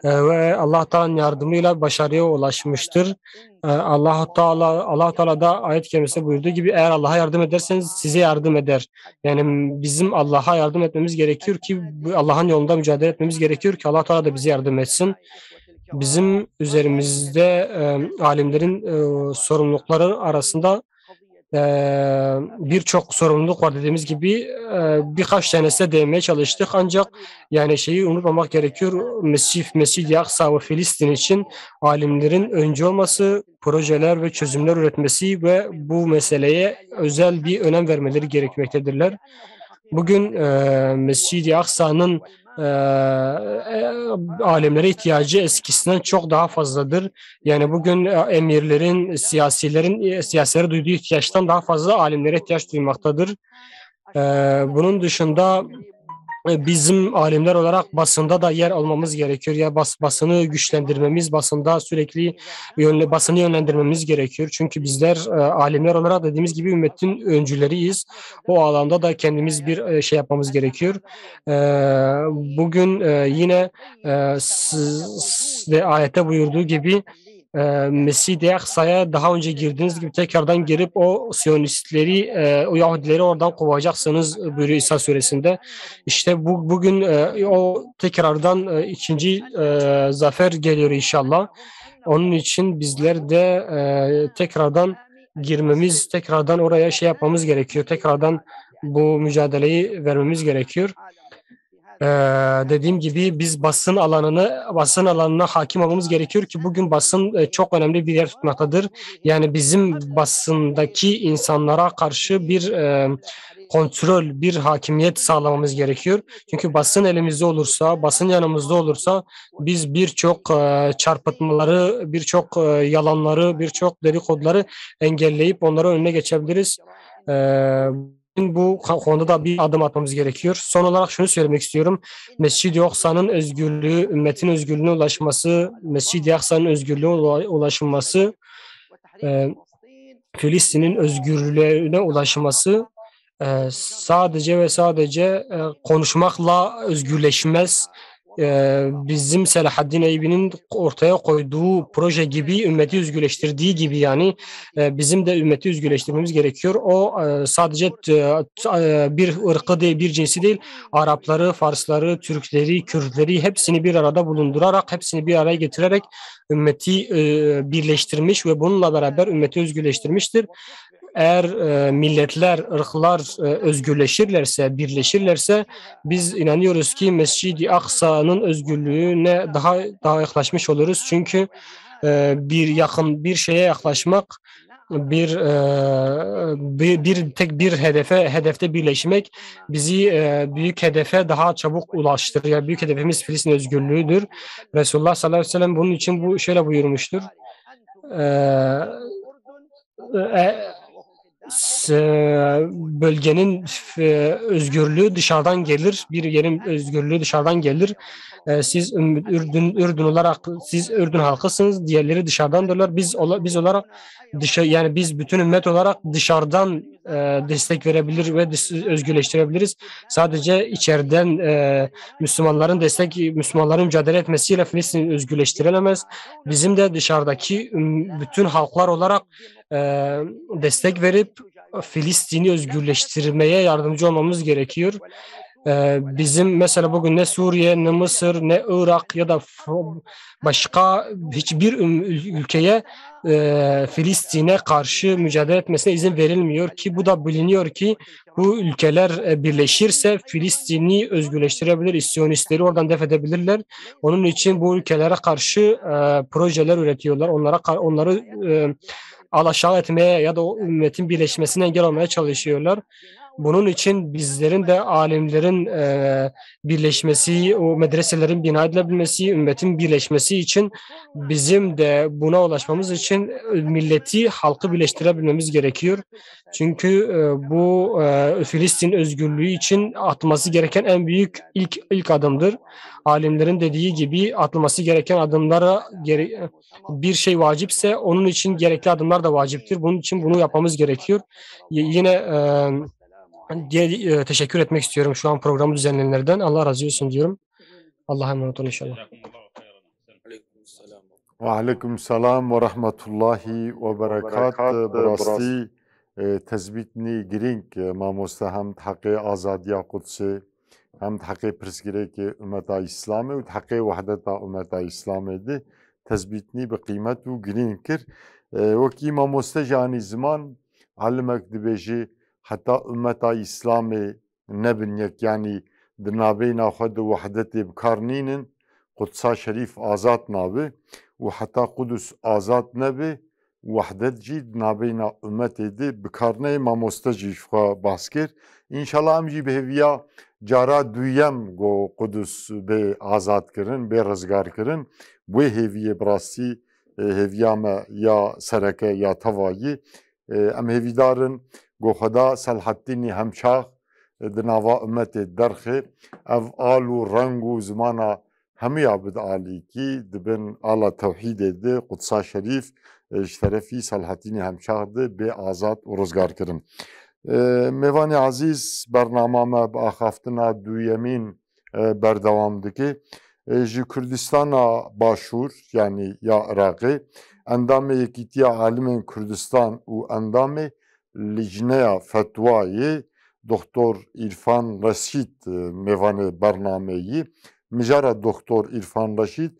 Ve Allah Teala'nın yardımıyla başarıya ulaşmıştır. Allah Teala da ayet-i kerimesinde buyurduğu gibi eğer Allah'a yardım ederseniz size yardım eder. Yani bizim Allah'a yardım etmemiz gerekiyor ki Allah'ın yolunda mücadele etmemiz gerekiyor ki Allah Teala da bize yardım etsin. Bizim üzerimizde alimlerin sorumlulukları arasında birçok sorumluluk var dediğimiz gibi birkaç tanesine değinmeye çalıştık ancak yani şeyi unutmamak gerekiyor. Mescid-i Aksa ve Filistin için alimlerin öncü olması, projeler ve çözümler üretmesi ve bu meseleye özel bir önem vermeleri gerekmektedirler. Bugün Mescid-i Aksa'nın alimlere ihtiyacı eskisinden çok daha fazladır. Yani bugün emirlerin, siyasilere duyduğu ihtiyaçtan daha fazla alimlere ihtiyaç duymaktadır. Bunun dışında bizim alimler olarak basında da yer almamız gerekiyor. Ya basını güçlendirmemiz, basında sürekli basını yönlendirmemiz gerekiyor. Çünkü bizler alimler olarak dediğimiz gibi ümmetin öncüleriyiz. O alanda da kendimiz bir şey yapmamız gerekiyor. Bugün yine ayette buyurduğu gibi Mescid-i Aksa'ya daha önce girdiğiniz gibi tekrardan girip o Siyonistleri, o Yahudileri oradan kovacaksınız buyuruyor İsa suresinde. İşte bugün o tekrardan ikinci zafer geliyor inşallah. Onun için bizler de tekrardan girmemiz, tekrardan oraya şey yapmamız gerekiyor. Tekrardan bu mücadeleyi vermemiz gerekiyor. Dediğim gibi biz basın alanına hakim olmamız gerekiyor ki bugün basın çok önemli bir yer tutmaktadır. Yani bizim basındaki insanlara karşı bir kontrol, bir hakimiyet sağlamamız gerekiyor. Çünkü basın elimizde olursa, basın yanımızda olursa biz birçok çarpıtmaları, birçok yalanları, birçok dedikoduları engelleyip onları önüne geçebiliriz. Bu konuda da bir adım atmamız gerekiyor. Son olarak şunu söylemek istiyorum. Mescid-i Aksa'nın özgürlüğü, ümmetin özgürlüğüne ulaşması, Mescid-i Aksa'nın özgürlüğüne ulaşılması, Filistin'in özgürlüğüne ulaşması sadece ve sadece konuşmakla özgürleşmez. Bizim Selahaddin Eyyubi'nin ortaya koyduğu proje gibi, ümmeti özgürleştirdiği gibi yani bizim de ümmeti özgürleştirmemiz gerekiyor. O sadece bir ırkı değil, bir cinsi değil, Arapları, Farsları, Türkleri, Kürtleri hepsini bir arada bulundurarak, hepsini bir araya getirerek ümmeti birleştirmiş ve bununla beraber ümmeti özgürleştirmiştir. Eğer milletler, ırklar özgürleşirlerse, birleşirlerse biz inanıyoruz ki Mescid-i Aksa'nın özgürlüğüne daha yaklaşmış oluruz. Çünkü bir şeye yaklaşmak, tek bir hedefte birleşmek bizi büyük hedefe daha çabuk ulaştırır. Yani büyük hedefimiz Filistin özgürlüğüdür. Resulullah sallallahu aleyhi ve sellem bunun için şöyle buyurmuştur. Bölgenin özgürlüğü dışarıdan gelir, bir yerin özgürlüğü dışarıdan gelir. Siz Ürdün olarak, siz Ürdün halkısınız, diğerleri dışarıdandırlar. Biz olarak yani biz bütün ümmet olarak dışarıdan destek verebilir ve özgürleştirebiliriz. Sadece içeriden Müslümanların mücadele etmesiyle Filistin özgürleştirilemez. Bizim de dışarıdaki bütün halklar olarak destek verip Filistin'i özgürleştirmeye yardımcı olmamız gerekiyor. Bizim mesela bugün ne Suriye, ne Mısır, ne Irak ya da başka hiçbir ülkeye Filistin'e karşı mücadele etmesine izin verilmiyor ki bu da biliniyor ki bu ülkeler birleşirse Filistin'i özgürleştirebilir, İsyonistleri oradan def edebilirler. Onun için bu ülkelere karşı projeler üretiyorlar. Onları alaşağı etmeye ya da o ümmetin birleşmesine engel olmaya çalışıyorlar. Bunun için bizlerin de alimlerin birleşmesi, o medreselerin bina edilebilmesi, ümmetin birleşmesi için bizim de buna ulaşmamız için milleti, halkı birleştirebilmemiz gerekiyor. Çünkü bu Filistin özgürlüğü için atması gereken en büyük ilk adımdır. Alimlerin dediği gibi atılması gereken adımlara bir şey vacipse onun için gerekli adımlar da vaciptir. Bunun için bunu yapmamız gerekiyor. Yine teşekkür etmek istiyorum şu an programı düzenleyenlerden. Allah razı olsun diyorum. Allah'a emanet olun inşallah. Ve aleyküm selam ve rahmetullahi ve berekat. Burası tezbitni giring mamosta hem hakkı azadiya kutsi hem hakkı pirsgireki ümmeta İslam'ı ve hakkı vahdeta ümmeta İslam'ı tezbitni bi kıymet ve giring kir. Vaki mamosta jani zaman alimek dibeji hatta ümmeta İslam'ı nebinyek yani dinabeyna xwed vahdeti bkarninin Kudsa Şerif azat nabi ve hatta Kudüs azat nabi vahdet cid nabeyna ümmet edi bikarne mamosta jişfa baskir. İnşallah amci beheviya cara duyem go Kudüs be azat kirin, be rızgar kirin. Bu heviye brasi heviyame ya sereke ya tavayı em hevidarın go xweda Selahaddinî Hemşah di nava ümmetê derxê ev al û reng û zimana hemiya bidalî kî dibin ala tewhîdê de Kudsa Şerîf ji terefî Selahaddinî Hemşah de bê azad û rizgar kirin. Mêvanê ezîz bernama me bi axaftina duyemîn berdewam dike. ji Kurdistana başûr yani ya Iraqê endamê Yekîtiya Alîmên Kurdistan û endamê Lijneya Fetwayê Doktor İrfan Reşîd mêvanê bernameyî mijara Doktor İrfan Reşîd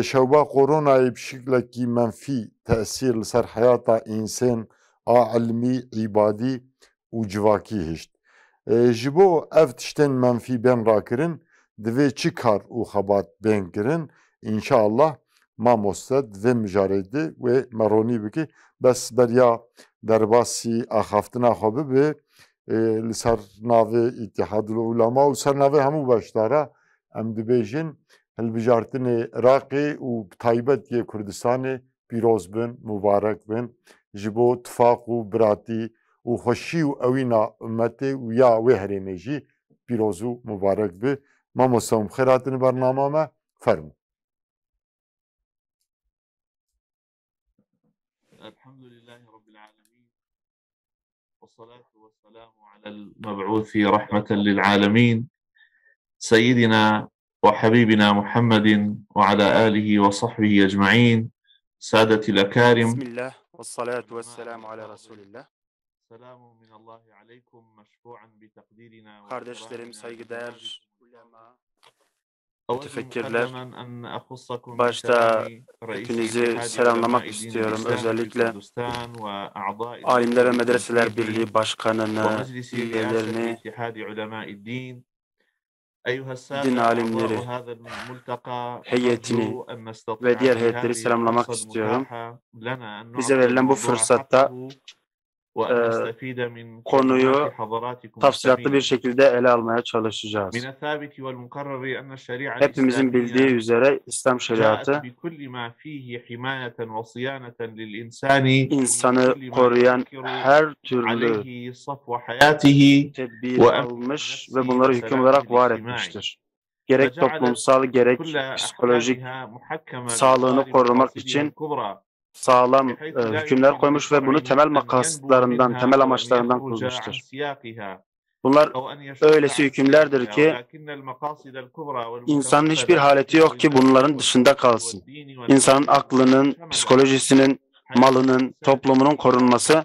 şewba koronayê bi şeklekî menfî tesîr li ser heyata însan a ilmî, îbadî û civakî hişt. Ji bo ev tiştên menfî bên rakirin divê çi kar û xebat bên kirin înşallah mamoste divê mijarê de wê meronî bike bes beriya derbasî axaftina xwe bibe li ser navê İttihadul Ulema û ser navê hemû beşdara em dibêjin hilbijartinê Iraqê û bi taybet yê Kurdistanê pîroz bin, mübarek bin ji bo tifaq û biratî û xweşî û ewîna ummetê û ya wê herêmê jî pîroz û mübarek bi. Mamoste em xêr hatine bernama me fermû. Elhamdülillahi Rabbil alemin. Vessalatu vesselamu alel meb'ûthi rahmeten lil alemin. Seyyidina ve Habibina Muhammedin ve ala alihi ve sahbihi ecma'in. Saadetil ekârim. Bismillah ve salatu ve selamu ala Resulillah. Selamun minallahi aleykum meşfu'an bi takdirina. Kardeşlerim, saygıdeğer ulema, mütefekkirler, başta hepinizi selamlamak istiyorum. Özellikle Alimler ve Medreseler Birliği Başkanı'nı, üyelerini, din alimleri, heyetini ve diğer heyetleri selamlamak istiyorum. Bize verilen bu fırsatta konuyu tafsilatlı bir şekilde ele almaya çalışacağız. Hepimizin bildiği üzere İslam şeriatı insanı koruyan her türlü tedbir almış ve bunları hüküm olarak var etmiştir. Gerek toplumsal gerek psikolojik sağlığını korumak için sağlam hükümler koymuş ve bunu temel makaslarından, temel amaçlarından kurmuştur. Bunlar öylesi hükümlerdir ki insanın hiçbir haleti yok ki bunların dışında kalsın. İnsanın aklının, psikolojisinin, malının, toplumunun korunması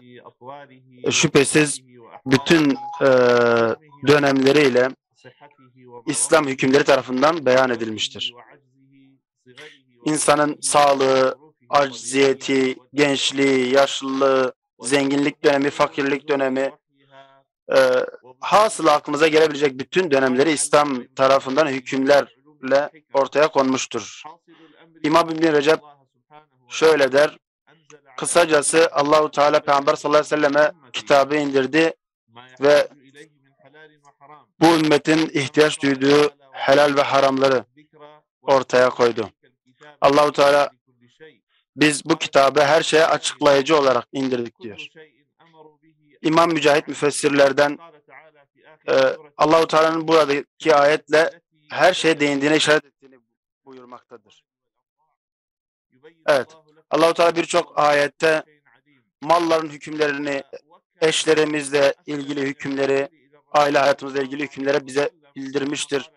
şüphesiz bütün dönemleriyle İslam hükümleri tarafından beyan edilmiştir. İnsanın sağlığı, acziyeti, gençliği, yaşlılığı, zenginlik dönemi, fakirlik dönemi, hasılı aklımıza gelebilecek bütün dönemleri İslam tarafından hükümlerle ortaya konmuştur. İmam İbn Recep şöyle der, kısacası Allahu Teala Peygamber sallallahu aleyhi ve selleme kitabı indirdi ve bu ümmetin ihtiyaç duyduğu helal ve haramları ortaya koydu. Allahu Teala biz bu kitabı her şeye açıklayıcı olarak indirdik diyor. İmam Mücahit müfessirlerden Allahu Teala'nın buradaki ayetle her şeye değindiğine işaret ettiğini buyurmaktadır. Evet. Allahu Teala birçok ayette malların hükümlerini, eşlerimizle ilgili hükümleri, aile hayatımızla ilgili hükümleri bize bildirmiştir.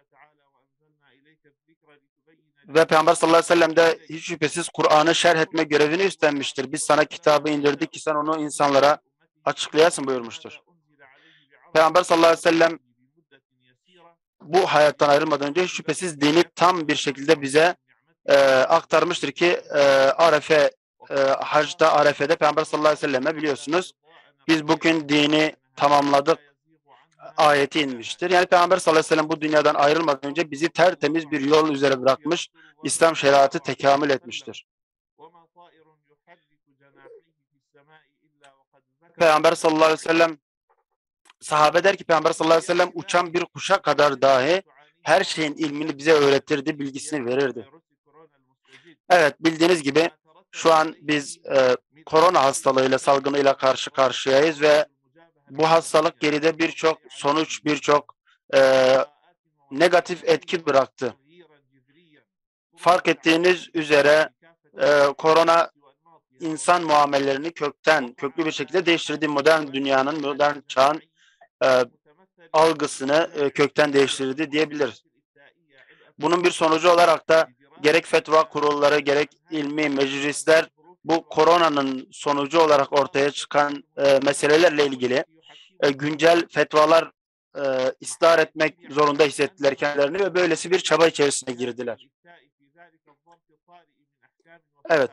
Ve Peygamber sallallahu aleyhi ve sellem de hiç şüphesiz Kur'an'ı şerh etme görevini üstlenmiştir. Biz sana kitabı indirdik ki sen onu insanlara açıklayasın buyurmuştur. Peygamber sallallahu aleyhi ve sellem bu hayattan ayrılmadan önce hiç şüphesiz dini tam bir şekilde bize aktarmıştır ki Arefe, Hac'da Arefe'de Peygamber sallallahu aleyhi ve selleme biliyorsunuz biz bugün dini tamamladık ayeti inmiştir. Yani Peygamber sallallahu aleyhi ve sellem bu dünyadan ayrılmadan önce bizi tertemiz bir yol üzere bırakmış, İslam şeriatı tekamül etmiştir. Peygamber sallallahu aleyhi ve sellem, sahabe der ki Peygamber sallallahu aleyhi ve sellem uçan bir kuşa kadar dahi her şeyin ilmini bize öğretirdi, bilgisini verirdi. Evet, bildiğiniz gibi şu an biz korona hastalığıyla, salgınıyla karşı karşıyayız ve bu hastalık geride birçok sonuç, birçok negatif etki bıraktı. Fark ettiğiniz üzere korona insan muamelelerini köklü bir şekilde değiştirdi. Modern dünyanın, modern çağın algısını kökten değiştirdi diyebiliriz. Bunun bir sonucu olarak da gerek fetva kurulları gerek ilmi meclisler bu koronanın sonucu olarak ortaya çıkan meselelerle ilgili güncel fetvalar isdar etmek zorunda hissettiler kendilerini ve böylesi bir çaba içerisine girdiler. Evet.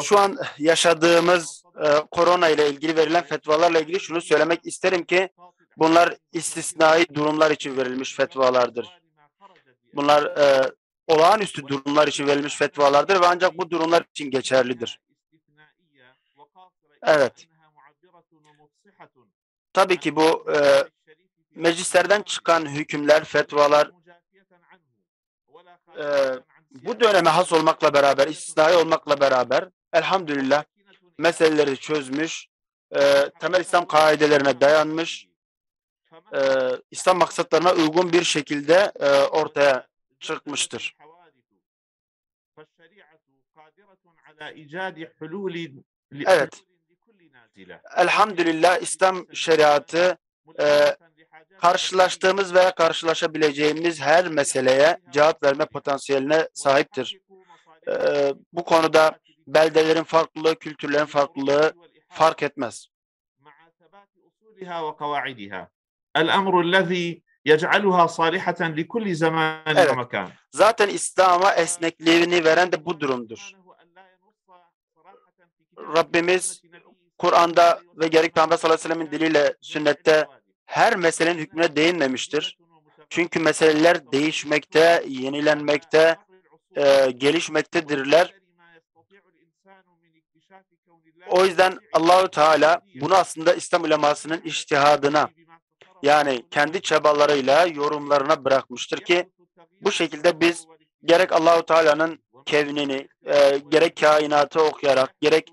Şu an yaşadığımız korona ile ilgili verilen fetvalarla ilgili şunu söylemek isterim ki bunlar istisnai durumlar için verilmiş fetvalardır. Bunlar olağanüstü durumlar için verilmiş fetvalardır ve ancak bu durumlar için geçerlidir. Evet. Tabii ki bu meclislerden çıkan hükümler, fetvalar bu döneme has olmakla beraber, istisnai olmakla beraber elhamdülillah meseleleri çözmüş, temel İslam kaidelerine dayanmış, İslam maksatlarına uygun bir şekilde ortaya çıkmıştır. Evet. Elhamdülillah İslam şeriatı karşılaştığımız veya karşılaşabileceğimiz her meseleye cevap verme potansiyeline sahiptir. Bu konuda beldelerin farklılığı, kültürlerin farklılığı fark etmez. Evet. Zaten İslam'a esnekliğini veren de bu durumdur. Rabbimiz Kur'an'da ve gerek Peygamber sallallahu aleyhi ve sellem'in diliyle sünnette her meselenin hükmüne değinmemiştir. Çünkü meseleler değişmekte, yenilenmekte, gelişmektedirler. O yüzden Allahu Teala bunu aslında İslam ulemasının içtihadına, yani kendi çabalarıyla, yorumlarına bırakmıştır ki bu şekilde biz gerek Allahu Teala'nın kevnini, gerek kainatı okuyarak, gerek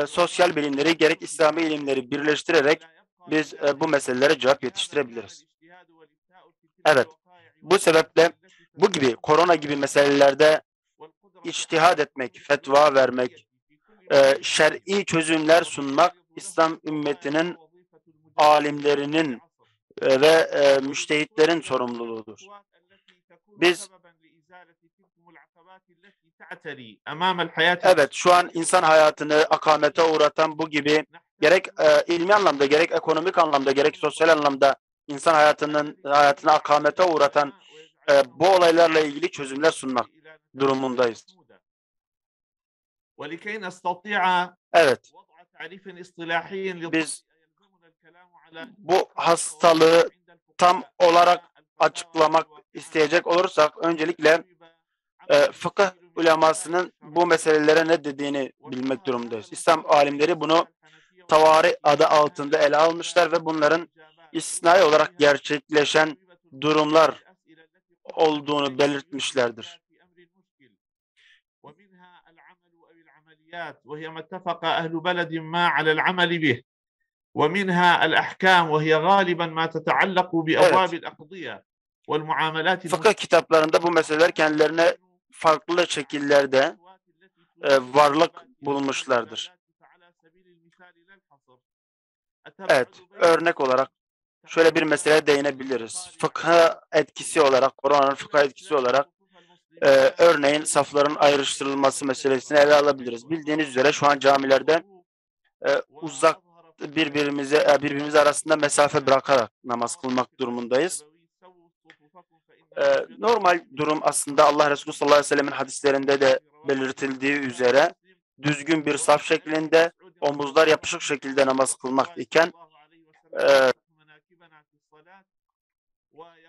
sosyal bilimleri, gerek İslami ilimleri birleştirerek biz bu meselelere cevap yetiştirebiliriz. Evet. Bu sebeple bu gibi, korona gibi meselelerde içtihad etmek, fetva vermek, şer'i çözümler sunmak İslam ümmetinin, alimlerinin ve müştehitlerin sorumluluğudur. Biz evet, şu an insan hayatını akamete uğratan bu gibi gerek ilmi anlamda, gerek ekonomik anlamda, gerek sosyal anlamda insan hayatını akamete uğratan bu olaylarla ilgili çözümler sunmak durumundayız. Evet. Biz bu hastalığı tam olarak açıklamak isteyecek olursak öncelikle fıkıh ulemasının bu meselelere ne dediğini bilmek durumundayız. İslam alimleri bunu tavari adı altında ele almışlar ve bunların istisnai olarak gerçekleşen durumlar olduğunu belirtmişlerdir. وهي ما اتفق أهل بلد ما على العمل به ومنها الأحكام وهي غالبا ما تتعلق بأبواب الأقضية والمعاملات. Fıkıh kitaplarında bu meseleler kendilerine farklı şekillerde varlık bulmuşlardır. Evet, örnek olarak şöyle bir meseleye değinebiliriz. Fıkıh etkisi olarak, koronanın fıkıh etkisi olarak örneğin safların ayrıştırılması meselesini ele alabiliriz. Bildiğiniz üzere şu an camilerde uzak birbirimiz arasında mesafe bırakarak namaz kılmak durumundayız. Normal durum aslında Allah Resulü sallallahu aleyhi ve sellemin hadislerinde de belirtildiği üzere düzgün bir saf şeklinde, omuzlar yapışık şekilde namaz kılmak iken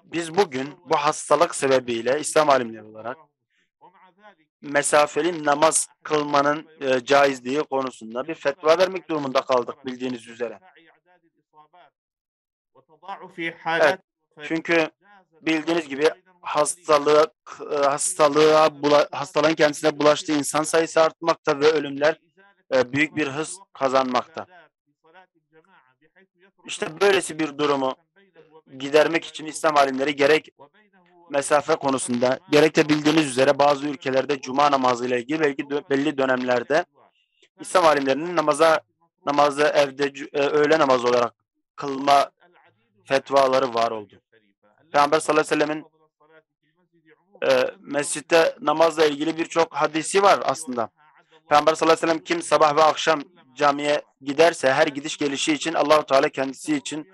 biz bugün bu hastalık sebebiyle İslam alimleri olarak mesafeli namaz kılmanın caizliği konusunda bir fetva vermek durumunda kaldık bildiğiniz üzere. Evet, çünkü bildiğiniz gibi hastalığın kendisine bulaştığı insan sayısı artmakta ve ölümler büyük bir hız kazanmakta. İşte böylesi bir durumu gidermek için İslam alimleri gerek mesafe konusunda, gerek de bildiğiniz üzere bazı ülkelerde cuma namazı ile ilgili belli dönemlerde İslam alimlerinin namazı evde öğle namazı olarak kılma fetvaları var oldu. Peygamber sallallahu aleyhi ve sellemin mescitte namazla ilgili birçok hadisi var aslında. Peygamber sallallahu aleyhi ve sellem kim sabah ve akşam camiye giderse her gidiş gelişi için Allah-u Teala kendisi için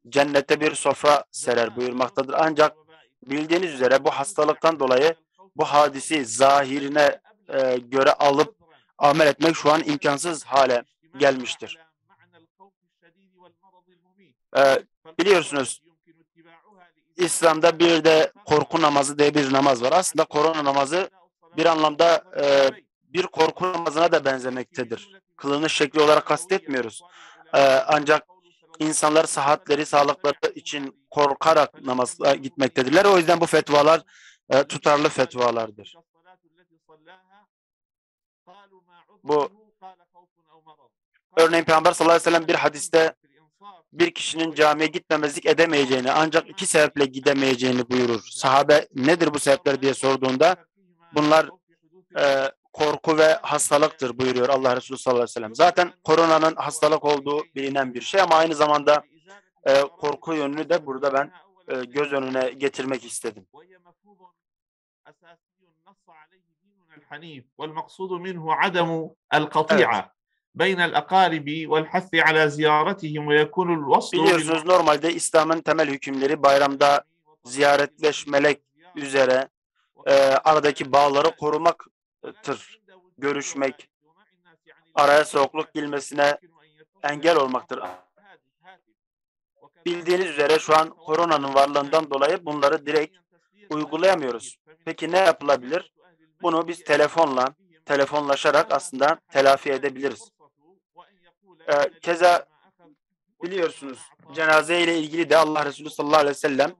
cennette bir sofra serer buyurmaktadır. Ancak bildiğiniz üzere bu hastalıktan dolayı bu hadisi zahirine göre alıp amel etmek şu an imkansız hale gelmiştir. Biliyorsunuz İslam'da bir de korku namazı diye bir namaz var. Aslında korona namazı bir anlamda bir korku namazına da benzemektedir. Kılınış şekli olarak kastetmiyoruz. Ancak insanlar sıhhatleri, sağlıkları için korkarak namaza gitmektedirler. O yüzden bu fetvalar tutarlı fetvalardır. Bu örneğin Peygamber sallallahu aleyhi ve sellem bir hadiste bir kişinin camiye gitmemezlik edemeyeceğini ancak iki sebeple gidemeyeceğini buyurur. Sahabe nedir bu sebepler diye sorduğunda bunlar korku ve hastalıktır buyuruyor Allah Resulü sallallahu aleyhi ve sellem. Zaten koronanın hastalık olduğu bilinen bir şey ama aynı zamanda korku yönünü de burada ben göz önüne getirmek istedim. Biliyorsunuz normalde İslam'ın temel hükümleri bayramda ziyaretleşmek üzere aradaki bağları korumaktır. Görüşmek, araya soğukluk girmesine engel olmaktır. Bildiğiniz üzere şu an koronanın varlığından dolayı bunları direkt uygulayamıyoruz. Peki ne yapılabilir? Bunu biz telefonlaşarak aslında telafi edebiliriz. Keza biliyorsunuz cenaze ile ilgili de Allah Resulü sallallahu aleyhi ve sellem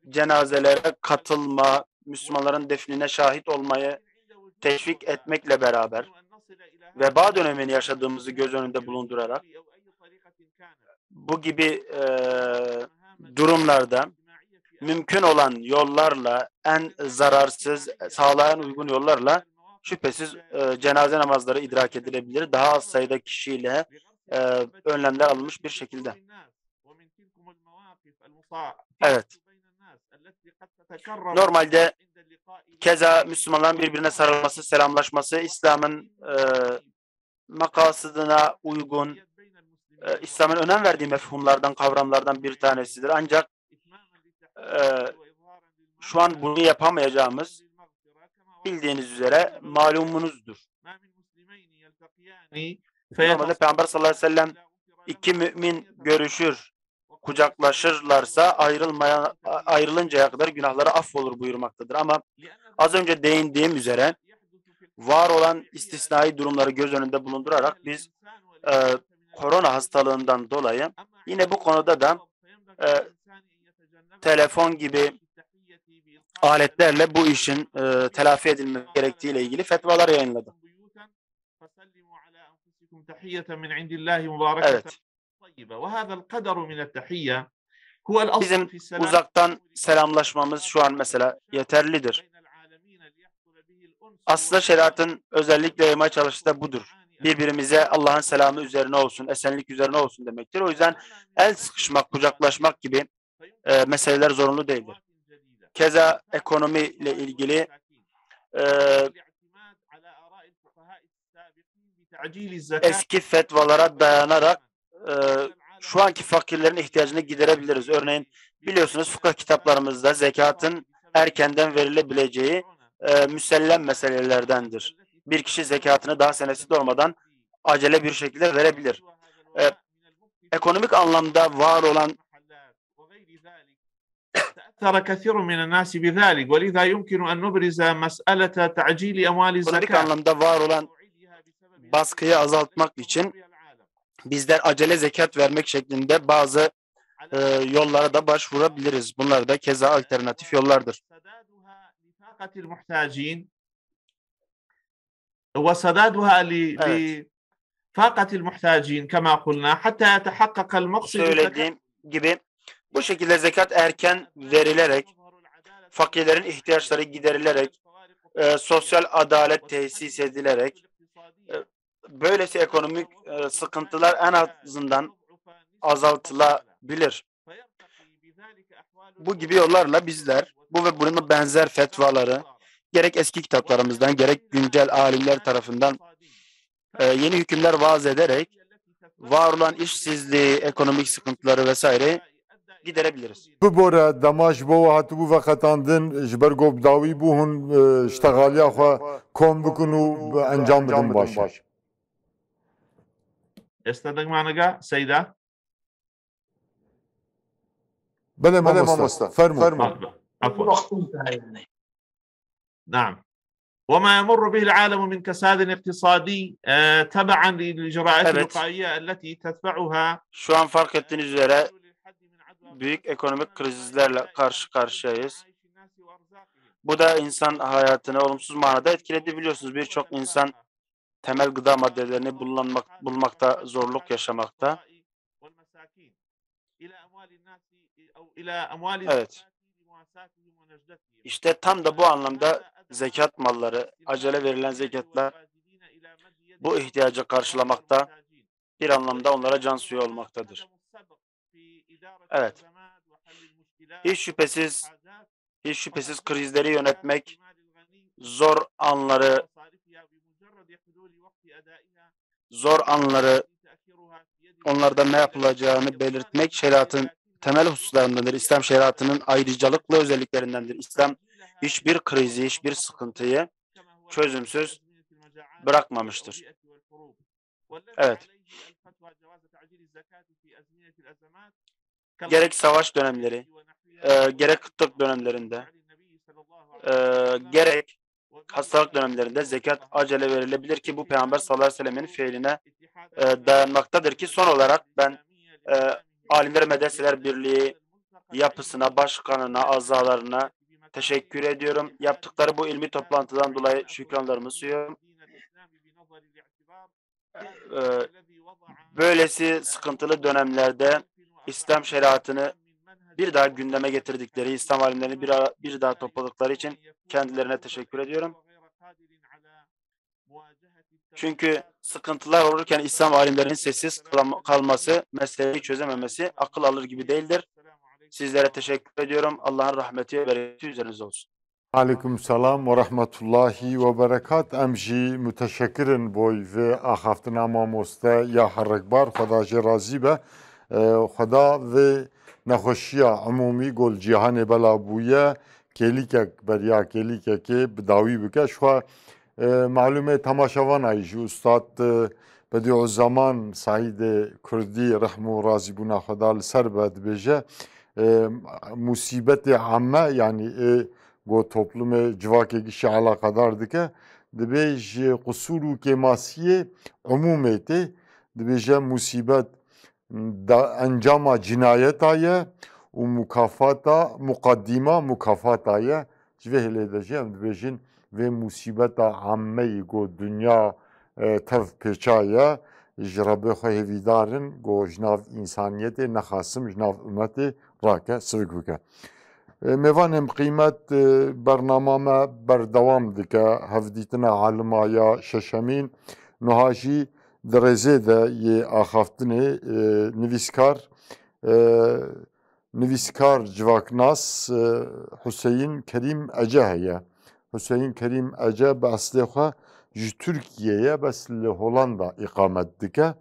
cenazelere katılma, Müslümanların defnine şahit olmayı teşvik etmekle beraber veba dönemini yaşadığımızı göz önünde bulundurarak bu gibi durumlarda mümkün olan yollarla en zararsız, sağlığa en uygun yollarla şüphesiz cenaze namazları idrak edilebilir. Daha az sayıda kişiyle önlemler alınmış bir şekilde. Evet. Normalde keza Müslümanların birbirine sarılması, selamlaşması İslam'ın makasıdına uygun, İslam'ın önem verdiği mefhumlardan, kavramlardan bir tanesidir. Ancak şu an bunu yapamayacağımız bildiğiniz üzere malumunuzdur. Normalde Peygamber sallallahu aleyhi ve sellem iki mümin görüşür, kucaklaşırlarsa ayrılıncaya kadar günahları affolur buyurmaktadır. Ama az önce değindiğim üzere var olan istisnai durumları göz önünde bulundurarak biz korona hastalığından dolayı yine bu konuda da telefon gibi aletlerle bu işin telafi edilmesi gerektiğiyle ilgili fetvalar yayınladı. Evet. Bizim uzaktan selamlaşmamız şu an mesela yeterlidir. Aslında şeriatın özellikle yaymaya çalıştığı da budur. Birbirimize Allah'ın selamı üzerine olsun, esenlik üzerine olsun demektir. O yüzden el sıkışmak, kucaklaşmak gibi meseleler zorunlu değildir. Keza ekonomiyle ilgili eski fetvalara dayanarak şu anki fakirlerin ihtiyacını giderebiliriz. Örneğin biliyorsunuz fıkıh kitaplarımızda zekatın erkenden verilebileceği müsellem meselelerdendir. Bir kişi zekatını daha senesi dolmadan acele bir şekilde verebilir. Ekonomik anlamda var olan ekonomik anlamda var olan baskıyı azaltmak için bizler acele zekat vermek şeklinde bazı yollara da başvurabiliriz. Bunlar da keza alternatif yollardır. Söylediğim gibi bu şekilde zekat erken verilerek, fakirlerin ihtiyaçları giderilerek, sosyal adalet tesis edilerek, böylesi ekonomik sıkıntılar en azından azaltılabilir. bu gibi yollarla bizler bu ve buna benzer fetvaları gerek eski kitaplarımızdan gerek güncel alimler tarafından yeni hükümler vaaz ederek var olan işsizliği, ekonomik sıkıntıları vesaire giderebiliriz. Bibore damaj bo hatibu ve katandın ji ber gobdawî bû hûn iştegaliya xwe kom bikin û encam bidin baş. استاذ مانجا سيدة بله مامۆستا فرمو. عفوا نعم وما يمر به العالم من كساد اقتصادي تبعا للإجراءات الوقائية التي تتبعها. Şu an fark ettiğiniz üzere büyük ekonomik krizlerle karşı karşıyayız. Bu da insan hayatını olumsuz manada etkiledi. Biliyorsunuz birçok insan temel gıda maddelerini bulmakta zorluk yaşamakta. Evet. İşte tam da bu anlamda zekat malları, acele verilen zekatlar bu ihtiyacı karşılamakta, bir anlamda onlara can suyu olmaktadır. Evet. Hiç şüphesiz krizleri yönetmek, zor anları onlarda ne yapılacağını belirtmek şeriatın temel hususlarındandır. İslam şeriatının ayrıcalıklı özelliklerindendir. İslam hiçbir krizi, hiçbir sıkıntıyı çözümsüz bırakmamıştır. Evet. Gerek savaş dönemleri, gerek kıtlık dönemlerinde, gerek hastalık dönemlerinde zekat acele verilebilir ki bu Peygamber sallallahu aleyhi ve sellemin fiiline dayanmaktadır ki son olarak ben Alimler Medreseler Birliği yapısına, başkanına, azalarına teşekkür ediyorum. Yaptıkları bu ilmi toplantıdan dolayı şükranlarımı sunuyorum. Böylesi sıkıntılı dönemlerde İslam şeriatını bir daha gündeme getirdikleri, İslam alimlerini bir daha topladıkları için kendilerine teşekkür ediyorum. Çünkü sıkıntılar olurken İslam alimlerinin sessiz kalması, meseleyi çözememesi akıl alır gibi değildir. Sizlere teşekkür ediyorum. Allah'ın rahmeti ve bereketi üzerinize olsun. Aleyküm selam ve rahmetullahi ve berekat. Em jî müteşekkirin boy ve axaftina mamoste ya herrekbar. Xweda jê razî be. Xweda ve nexweşiya umumî gol cîhanê bela bûye kêlîkek beriya kêlîkekê bi dawî bike. Şwa معلومه تماشاوانای جو استاد بدیع الزمان سعید کردی رحم و راضی بونا خدا لسر بد بجه musibet عامه yani bu toplum civake kişi alakadar dike dibej kusuru kemasiye umumiyeti dibeje musibet da encama cinayet aye u mukafata mukaddima mukafat aye cvehle diyeceğim dibejin ve musibeta ammeyi go dünya tev peçaya jrabe xevidarın go jnav insaniyeti naxasım jnav ümmeti rake sırgıke. Mevanem kıymet bernamame berdevam dike hevditine almaya şeşemin nuhaji dereze de ye axaftine nivîskar civaknas Hüseyin Kerim Ece heye. Hüseyin Kerim Ece bi eslê xwe ji Tirkiyeyê bes li Hollanda îqamet dike.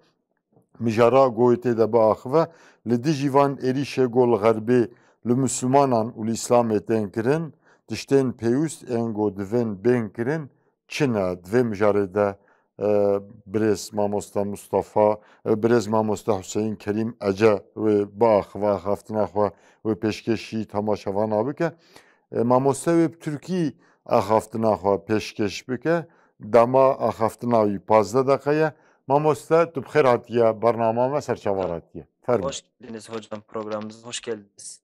Mijara goyetê de biaxive li dijî van êrişê gol xerbê li Müslümanan û li İslamê tên kirin, tiştên pêwîst ên got divên bên kirin çi ne? Divê mijarê de birêz mamosta Mustafa, birêz mamosta Hüseyin Kerim Ece wê biaxive axaftina xwe wê pêşkêşî temaşevana bike. Mamosta wê bi Tirkî axaftina xwe pêşkêş bike, dema axaftina wî 15 dakikaya. Mamosta tu bixêr hatiye bernamame serçavar hatiye. Hoş geldiniz hocam, programımıza hoş geldiniz.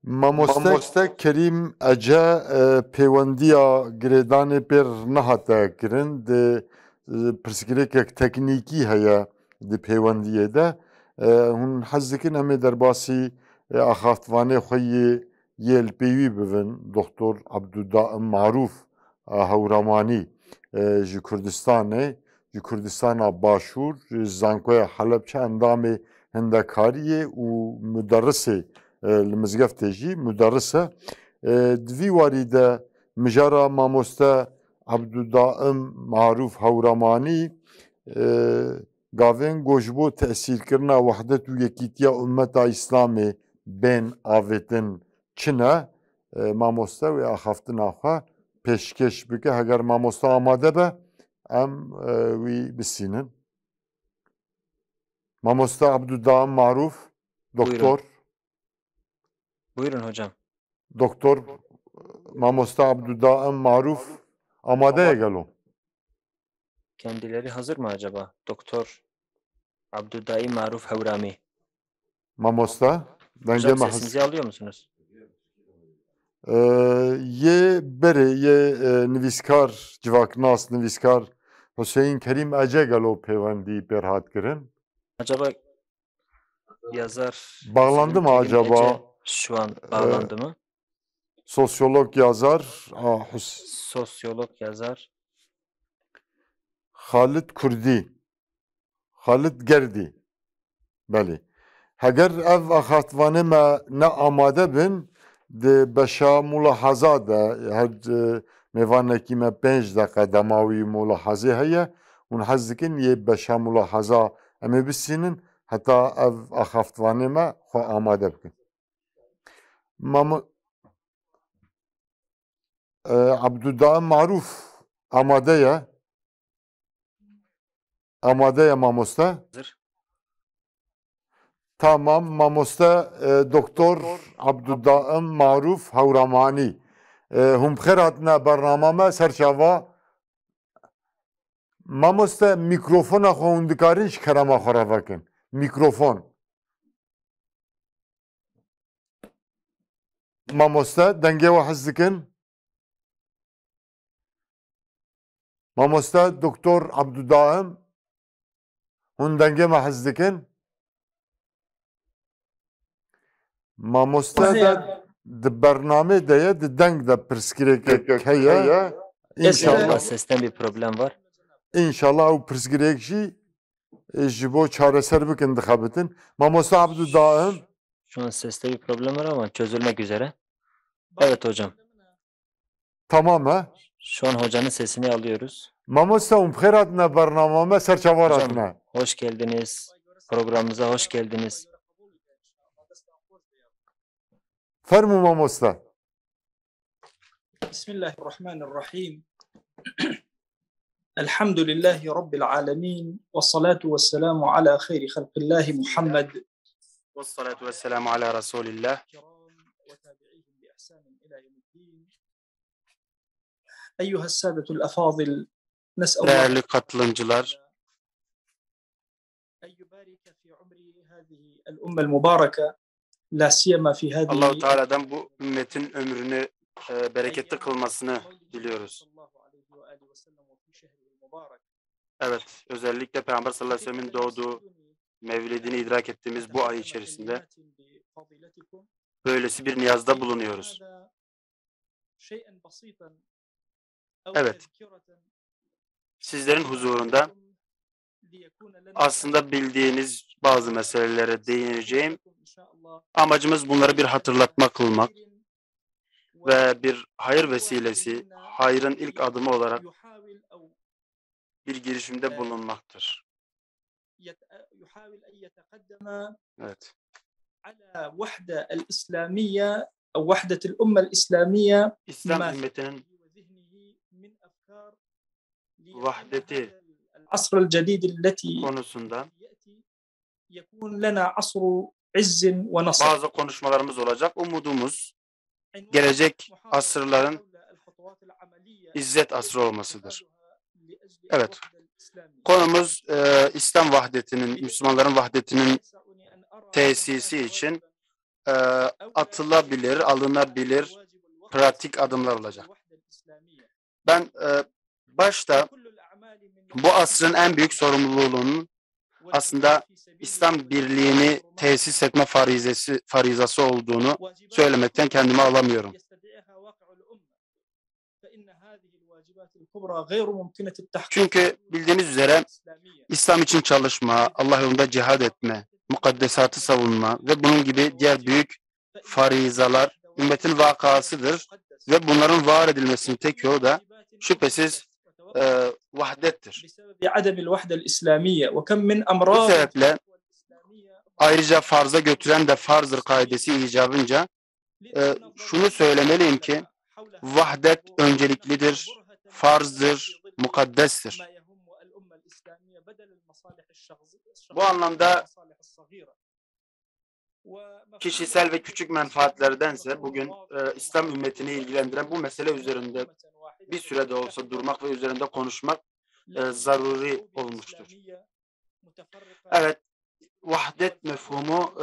Mamoste Kerim Ece peywendiya girêdanê pêr nehate kirin di pirsgirêkek teknîkî heye di peywendiyê de hûn hez dikin em ê derbasî axaftvanê xwe yê li pêwî bibin Doktor Abdûdaim Marûf Hewramanî ji Kurdistanê ji Kurdistana Başûr ji Zankoya Helepçe endamê hindekariyê û müderrisê li mizgeftê jî müderris e. Divî warî de mijara mamoste Abdûdaim Marûf Hewramanî gavên got ji bo tesîrkirina wehdet û yekîtiya ummeta Îslamê bên avêtin çi ne? Mamoste wê axaftina xwe pêşkeş bike. Heger mamoste amade be em wî bisînin. Mamoste Abdûdaim Marûf, doktor. Buyurun hocam. Doktor Mamoste Abdûdaim Marûf amadeye gelo. Kendileri hazır mı acaba? Doktor Abdûdaim Marûf Hewrami. Mamoste. Hocam sesimizi alıyor musunuz? Yê berê yê nivîskar civaknas nivîskar Hüseyin Kerim Ece gelo pêwendî pêrhat kirin. Acaba yazar Bağlandı mı acaba? Ece şu an bağlandı mı? Sosyolog yazar Sosyolog yazar Halit Kurdi. Halit Gerdi. Belî. Heger ev axatvanê me ne amade bin di beşa mulahaza de her mêvanekî me 5 deqe dema wî mulahazê heye hûn hez dikin yê beşa mulahaza em ê bisînin heta ev axaftvanê me xwe amade bikin. Abdûdaim Marûf amade ye. Amade ye mamoste. hazır. Tamam, mamoste Doktor Abdûdaim Marûf Hewramanî. Hûn bixêr hatine bernama me serçava. Mamoste mikrofona xwe hûn dikarin ji kerema xwe re vekin. Mikrofon. Mamoste dengê we hez dikin. Mamoste Doktor Abdûdaim hûn dengê me hez dikin. Mamoste de di bernamê de ye di deng de pirsgirêkek heye. İnşallah. Sesten bir problem var. İnşallah ew pirsgirêk jî ji bo çareser bikin dixebitin. Mamoste Abdûdaim. Şu an seste bir problem var ama çözülmek üzere. Evet hocam. Tamam ha? Şu an hocanın sesini alıyoruz. Mamoste hûn bixêr hatine bernama me serçavar Hocam hatine. hoş geldiniz. Programımıza hoş geldiniz. Fermû mamoste. Bismillahirrahmanirrahim. Elhamdülillahi Rabbil alemin. Ve salatu ve selamu ala khayri halqillahi Muhammed. Ve salatu ve selamu ala Resulillah. Eyyühessâdetul efâzil. Değerli katılımcılar, el-ummel mübareke. La siyema fi hadi. Allah-u Teala'dan bu ümmetin ömrünü bereketli kılmasını diliyoruz. Evet, özellikle Peygamber sallallahu aleyhi ve sellem'in doğduğu mevlidini idrak ettiğimiz bu ay içerisinde böylesi bir niyazda bulunuyoruz. Evet, sizlerin huzurunda aslında bildiğiniz bazı meselelere değineceğim. Amacımız bunları bir hatırlatma kılmak ve bir hayır vesilesi, hayrın ilk adımı olarak bir girişimde bulunmaktır. Evet. İslam ümmetinin vahdeti konusunda bazı konuşmalarımız olacak. Umudumuz gelecek asırların izzet asrı olmasıdır. Evet. Konumuz İslam vahdetinin, Müslümanların vahdetinin tesisi için atılabilir, alınabilir pratik adımlar olacak. Ben başta bu asrın en büyük sorumluluğunun aslında İslam birliğini tesis etme farizası olduğunu söylemekten kendimi alamıyorum. Çünkü bildiğiniz üzere İslam için çalışma, Allah yolunda cihad etme, mukaddesatı savunma ve bunun gibi diğer büyük farizalar ümmetin vakasıdır ve bunların var edilmesinin tek yolu da şüphesiz vahdettir. Bu sebeple ayrıca farza götüren de farzdır kaidesi icabınca şunu söylemeliyim ki vahdet önceliklidir, farzdır, mukaddestir. Bu anlamda kişisel ve küçük menfaatlerdense bugün İslam ümmetini ilgilendiren bu mesele üzerinde bir sürede olsa durmak ve üzerinde konuşmak zaruri olmuştur. Evet, vahdet mefhumu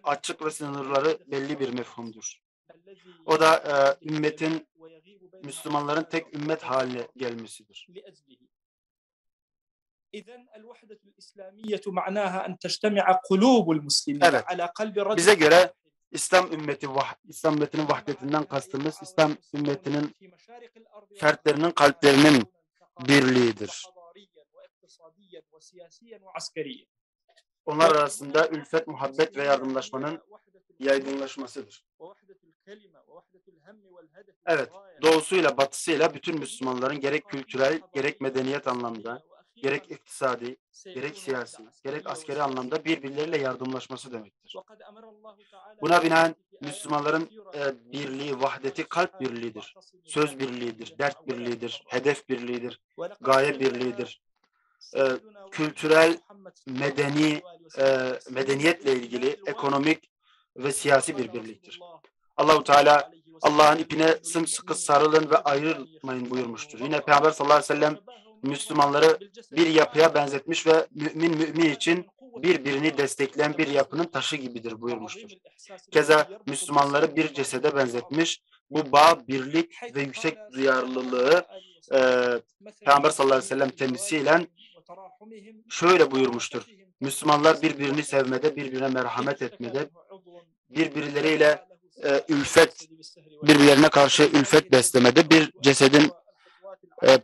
açık ve sınırları belli bir mefhumdur. O da ümmetin, Müslümanların tek ümmet haline gelmesidir. Evet, bize göre İslam ümmetinin vahdetinden kastımız İslam ümmetinin fertlerinin kalplerinin birliğidir. Onlar arasında ülfet, muhabbet ve yardımlaşmanın yaygınlaşmasıdır. Evet, doğusuyla batısıyla bütün Müslümanların gerek kültürel, gerek medeniyet anlamda, gerek iktisadi, gerek siyasi, gerek askeri anlamda birbirleriyle yardımlaşması demektir. Buna binaen Müslümanların birliği, vahdeti kalp birliğidir, söz birliğidir, dert birliğidir, hedef birliğidir, gaye birliğidir. Kültürel, medeniyetle ilgili ekonomik ve siyasi bir birliktir. Allah-u Teala Allah'ın ipine sımsıkı sarılın ve ayrılmayın buyurmuştur. Yine Peygamber sallallahu aleyhi ve sellem Müslümanları bir yapıya benzetmiş ve mümin için birbirini destekleyen bir yapının taşı gibidir buyurmuştur. Keza Müslümanları bir cesede benzetmiş. Bu bağ, birlik ve yüksek duyarlılığı Peygamber sallallahu aleyhi ve sellem temsilen şöyle buyurmuştur. Müslümanlar birbirini sevmede, birbirine merhamet etmede, birbirleriyle birbirlerine karşı ülfet beslemede bir cesedin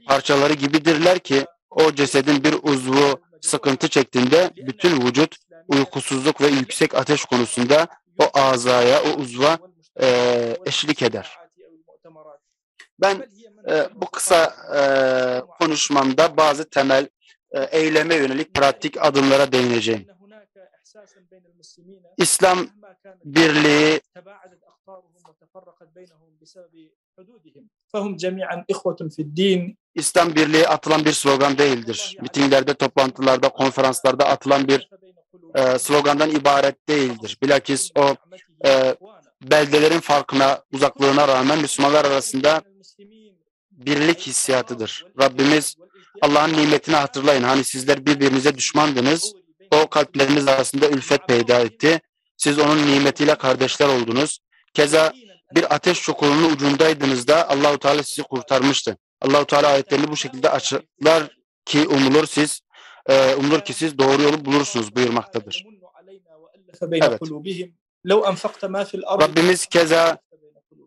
parçaları gibidirler ki o cesedin bir uzvu sıkıntı çektiğinde bütün vücut uykusuzluk ve yüksek ateş konusunda o azaya, o uzva eşlik eder. Ben bu kısa konuşmamda bazı temel eyleme yönelik pratik adımlara değineceğim. İslam birliği İslam birliği atılan bir slogan değildir. Mitinglerde, toplantılarda, konferanslarda atılan bir slogandan ibaret değildir. Bilakis o beldelerin farkına, uzaklığına rağmen Müslümanlar arasında birlik hissiyatıdır. Rabbimiz Allah'ın nimetini hatırlayın. Hani sizler birbirinize düşmandınız. O kalpleriniz arasında ülfet peyda etti. Siz onun nimetiyle kardeşler oldunuz. Keza bir ateş çukurunun ucundaydınız da Allah-u Teala sizi kurtarmıştı. Allah-u Teala ayetlerini bu şekilde açıklar ki umulur ki siz doğru yolu bulursunuz buyurmaktadır. Evet. Rabbimiz keza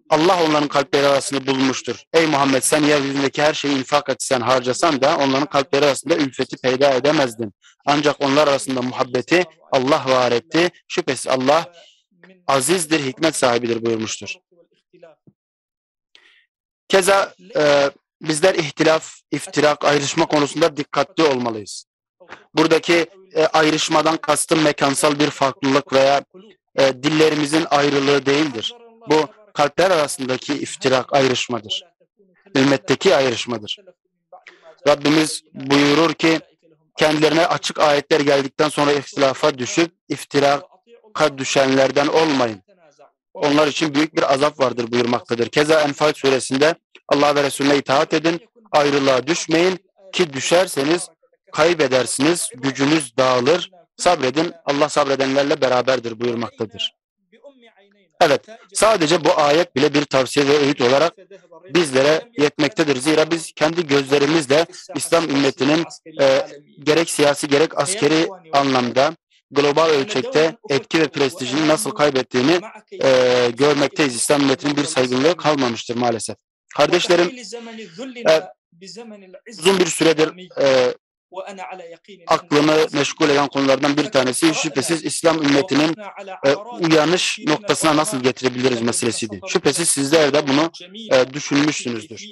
Allah onların kalpleri arasında bulmuştur. Ey Muhammed sen yeryüzündeki her şeyi infak etsen, harcasan da onların kalpleri arasında ülfeti peyda edemezdin. Ancak onlar arasında muhabbeti Allah var etti. Şüphesiz Allah azizdir, hikmet sahibidir buyurmuştur. Keza bizler ihtilaf, iftirak, ayrışma konusunda dikkatli olmalıyız. Buradaki ayrışmadan kastım mekansal bir farklılık veya dillerimizin ayrılığı değildir. Bu kalpler arasındaki iftirak, ayrışmadır. Ümmetteki ayrışmadır. Rabbimiz buyurur ki kendilerine açık ayetler geldikten sonra ihtilafa düşüp iftiraka düşenlerden olmayın. Onlar için büyük bir azap vardır buyurmaktadır. Keza Enfal suresinde Allah ve Resulüne itaat edin, ayrılığa düşmeyin ki düşerseniz kaybedersiniz, gücünüz dağılır, sabredin, Allah sabredenlerle beraberdir buyurmaktadır. Evet, sadece bu ayet bile bir tavsiye ve öğüt olarak bizlere yetmektedir. Zira biz kendi gözlerimizle İslam ümmetinin gerek siyasi gerek askeri anlamda global ölçekte etki ve prestijini nasıl kaybettiğini görmekteyiz. İslam ümmetinin bir saygınlığı kalmamıştır maalesef. Kardeşlerim, uzun bir süredir aklımı meşgul eden konulardan bir tanesi şüphesiz İslam ümmetinin uyanış noktasına nasıl getirebiliriz meselesiydi. Şüphesiz sizler de bunu düşünmüşsünüzdür.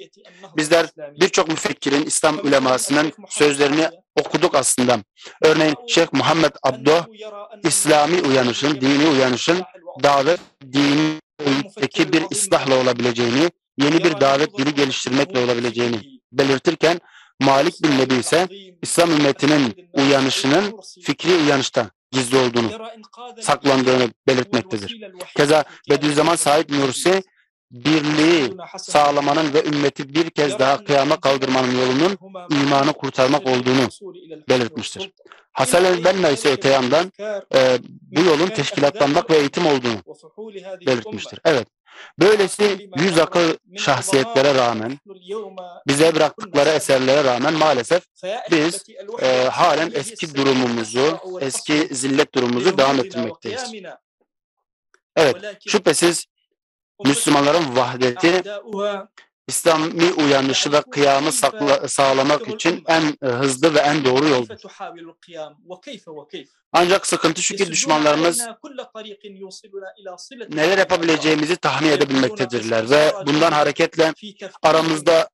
Bizler birçok müfekkirin, İslam ulemasının sözlerini okuduk aslında. Örneğin Şeyh Muhammed Abdo, İslami uyanışın, dini uyanışın davet, dindeki bir ıslahla olabileceğini, yeni bir davet dili geliştirmekle olabileceğini belirtirken, Malik bin Nebi ise İslam ümmetinin uyanışının fikri uyanışta gizli olduğunu, saklandığını belirtmektedir. Keza Bediüzzaman Said Nursi, birliği sağlamanın ve ümmeti bir kez daha kıyama kaldırmanın yolunun imanı kurtarmak olduğunu belirtmiştir. Hasan el-Benna ise öte yandan bu yolun teşkilatlanmak ve eğitim olduğunu belirtmiştir. Evet, böylesi yüz akıl şahsiyetlere rağmen, bize bıraktıkları eserlere rağmen maalesef biz halen eski durumumuzu, eski zillet durumumuzu devam ettirmekteyiz. Evet, şüphesiz Müslümanların vahdeti, İslami uyanışı ve kıyamı sağlamak için en hızlı ve en doğru yoldur. Ancak sıkıntı şu ki düşmanlarımız neler yapabileceğimizi tahmin edebilmektedirler ve bundan hareketle aramızda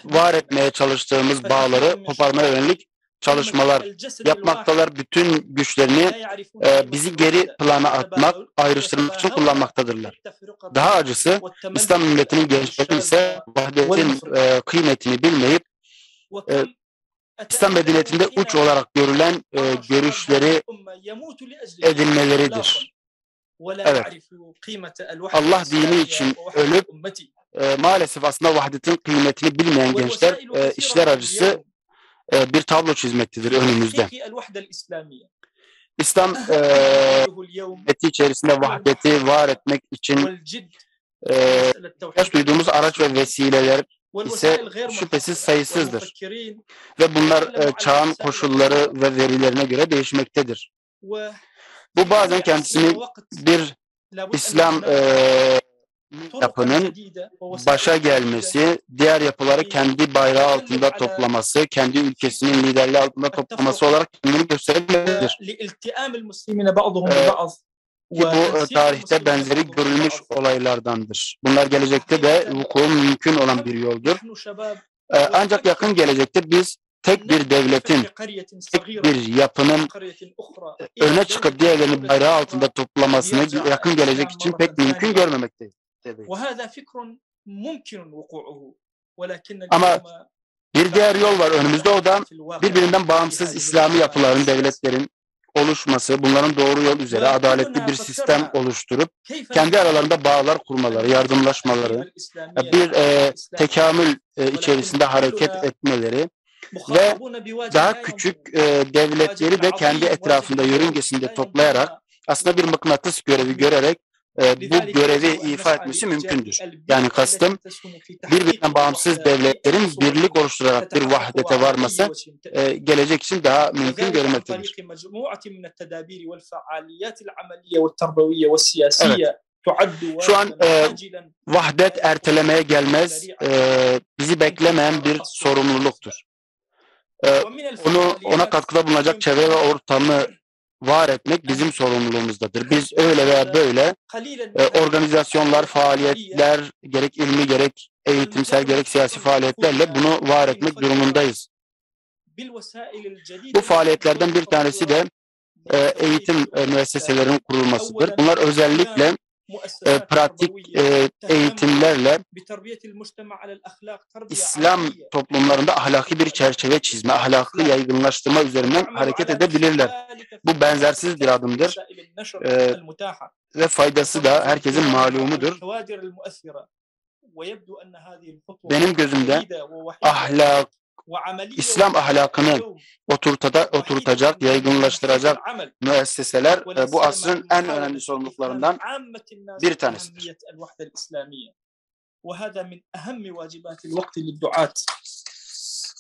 var etmeye çalıştığımız bağları koparmaya yönelik çalışmalar yapmaktalar. Bütün güçlerini bizi geri plana atmak, ayrıştırmak için kullanmaktadırlar. Daha acısı İslam milletinin gençleri ise vahdetin kıymetini bilmeyip İslam medeniyetinde uç olarak görülen görüşleri edinmeleridir. Evet. Allah dini için ölüp maalesef aslında vahdetin kıymetini bilmeyen gençler işler acısı bir tablo çizmektedir önümüzde. İslam ümmeti içerisinde vahdeti var etmek için ihtiyaç duyduğumuz araç ve vesileler ise şüphesiz sayısızdır. Ve bunlar çağın koşulları ve verilerine göre değişmektedir. Bu bazen kendisini bir İslam yapının başa gelmesi, diğer yapıları kendi bayrağı altında toplaması, kendi ülkesinin liderliği altında toplaması olarak kendini gösterebilir. Bu tarihte benzeri görülmüş olaylardandır. Bunlar gelecekte de vuku mümkün olan bir yoldur. Ancak yakın gelecekte biz tek bir devletin, tek bir yapının öne çıkıp diğerlerini bayrağı altında toplamasını yakın gelecek için pek mümkün görmemekteyiz. Ama bir diğer yol var önümüzde, o da birbirinden bağımsız İslami yapıların, devletlerin oluşması, bunların doğru yol üzere adaletli bir sistem oluşturup kendi aralarında bağlar kurmaları, yardımlaşmaları, bir tekamül içerisinde hareket etmeleri ve daha küçük devletleri de kendi etrafında, yörüngesinde toplayarak aslında bir mıknatıs görevi görerek bu görevi ifa etmesi mümkündür. Yani kastım birbirinden bağımsız devletlerin birlik oluşturarak bir vahdete varması gelecek için daha mümkün görülmektedir. Evet. Şu an vahdet ertelemeye gelmez, bizi beklemeyen bir sorumluluktur. Ona katkıda bulunacak çevre ve ortamı var etmek bizim sorumluluğumuzdadır. Biz öyle veya böyle organizasyonlar, faaliyetler, gerek ilmi, gerek eğitimsel, gerek siyasi faaliyetlerle bunu var etmek durumundayız. Bu faaliyetlerden bir tanesi de eğitim müesseselerinin kurulmasıdır. Bunlar özellikle pratik eğitimlerle İslam toplumlarında ahlaki bir çerçeve çizme, ahlakı yaygınlaştırma üzerinden hareket edebilirler. Bu benzersiz bir adımdır ve faydası da herkesin malumudur. Benim gözümde ahlak, İslam ahlakını oturtacak, yaygınlaştıracak müesseseler bu asrın en önemli sorumluluklarından bir tanesidir.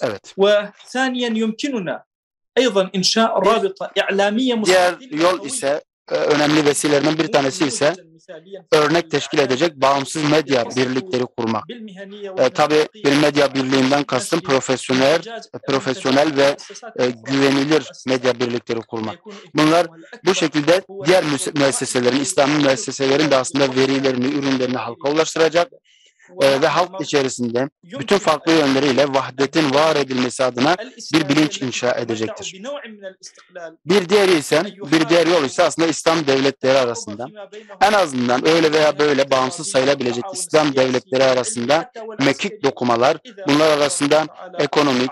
Evet. Diğer yol ise önemli vesilelerinden bir tanesi ise örnek teşkil edecek bağımsız medya birlikleri kurmak. Tabii bir medya birliğinden kastım profesyonel ve güvenilir medya birlikleri kurmak. Bunlar bu şekilde diğer müesseselerin, İslami müesseselerin de aslında verilerini, ürünlerini halka ulaştıracak ve halk içerisinde bütün farklı yönleriyle vahdetin var edilmesi adına bir bilinç inşa edecektir. Bir diğer yol ise aslında İslam devletleri arasında en azından öyle veya böyle bağımsız sayılabilecek İslam devletleri arasında mekik dokumalar, bunlar arasında ekonomik,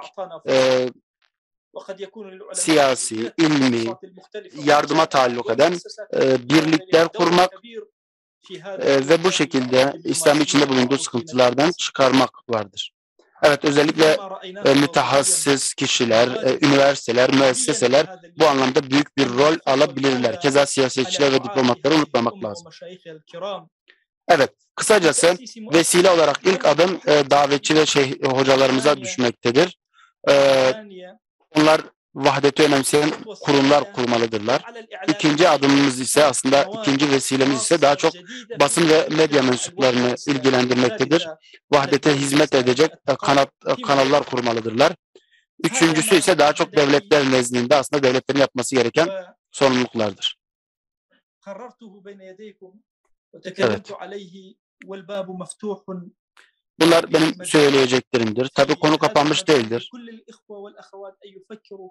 siyasi, ilmi, yardıma taalluk eden birlikler kurmak ve bu şekilde İslam içinde bulunduğu sıkıntılardan çıkarmak vardır. Evet, özellikle mütehassıs kişiler, üniversiteler, müesseseler bu anlamda büyük bir rol alabilirler. Keza siyasetçiler ve diplomatları unutmamak lazım. Evet, kısacası vesile olarak ilk adım davetçi ve hocalarımıza düşmektedir. Onlar vahdeti önemseyen kurumlar kurmalıdırlar. İkinci adımımız ise aslında ikinci vesilemiz ise daha çok basın ve medya mensuplarını ilgilendirmektedir. Vahdete hizmet edecek kanallar kurmalıdırlar. Üçüncüsü ise daha çok devletler nezdinde aslında devletlerin yapması gereken sorumluluklardır. Evet. Bunlar benim söyleyeceklerimdir. Tabii konu kapanmış değildir.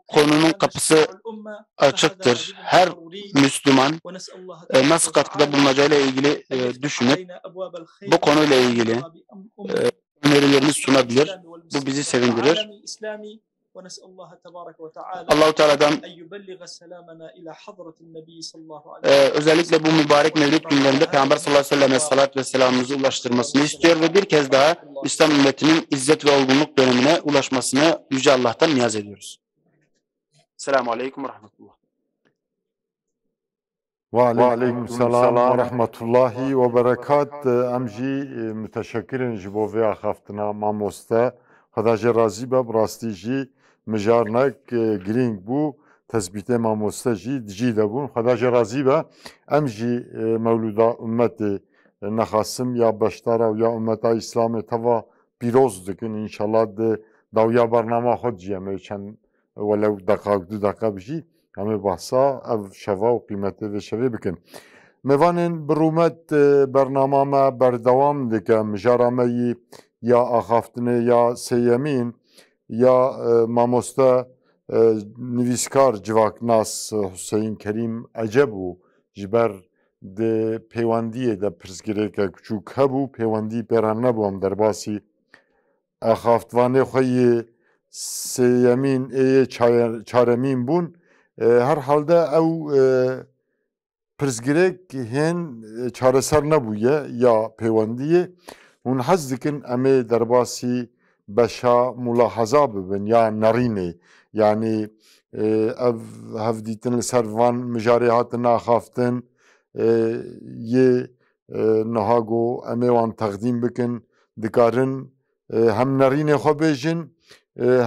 Konunun kapısı açıktır. Her Müslüman nasıl katkıda bulunacağıyla ilgili düşünüp bu konuyla ilgili önerilerini sunabilir. Bu bizi sevindirir. Allah-u Teala'dan özellikle bu mübarek mevlid günlerinde Peygamber sallallahu aleyhi ve selleme salat ve selamımızı ulaştırmasını istiyor ve bir kez daha İslam ümmetinin izzet ve olgunluk dönemine ulaşmasını Yüce Allah'tan niyaz ediyoruz. Selamun Aleyküm ve Rahmetullah. Ve aleyküm selam ve rahmetullahi ve berekat. Emji müteşekkirin ji bo vê axaftina mamoste. Xweda jê razî be bi rastî jî mijarnek girîng bû tespîtê mamoste jî dijî de bûn. Xweda jê razî be. Em jî mewlûda ummetê nexasim ya beşdara û ya ummeta İslamê teva pîroz dikin înşallah di dawiya bernama xwe cî em ê çend welew deqak du deqa bijî em ê behsa ev şeva û qîmetê vê şevê bikin. Mêvanên bi rûmet bernama me berdewam dike mijara me yî ya axaftinê ya sêyemîn ya mamoste nivîskar civaknas Hüseyin Kerîm Ecebû ji ber di pêwendiyê de pirsgirêke küçûk hebû pêwendî pêran nebû em derbasî axaftvanê xwe yê sêyemîn ê çaremîn bûn herhalde ew pirsgirêk hên çareser nebûye ya pêwendiyê hûn hez dikin em ê derbasî beşa mulaheza bibin ya nerînê yanî ev hevdîtin li ser van mijarê hatin axaftin yê niha got em ê wan teqdîm bikin dikarin hem nerînê xwe bêjin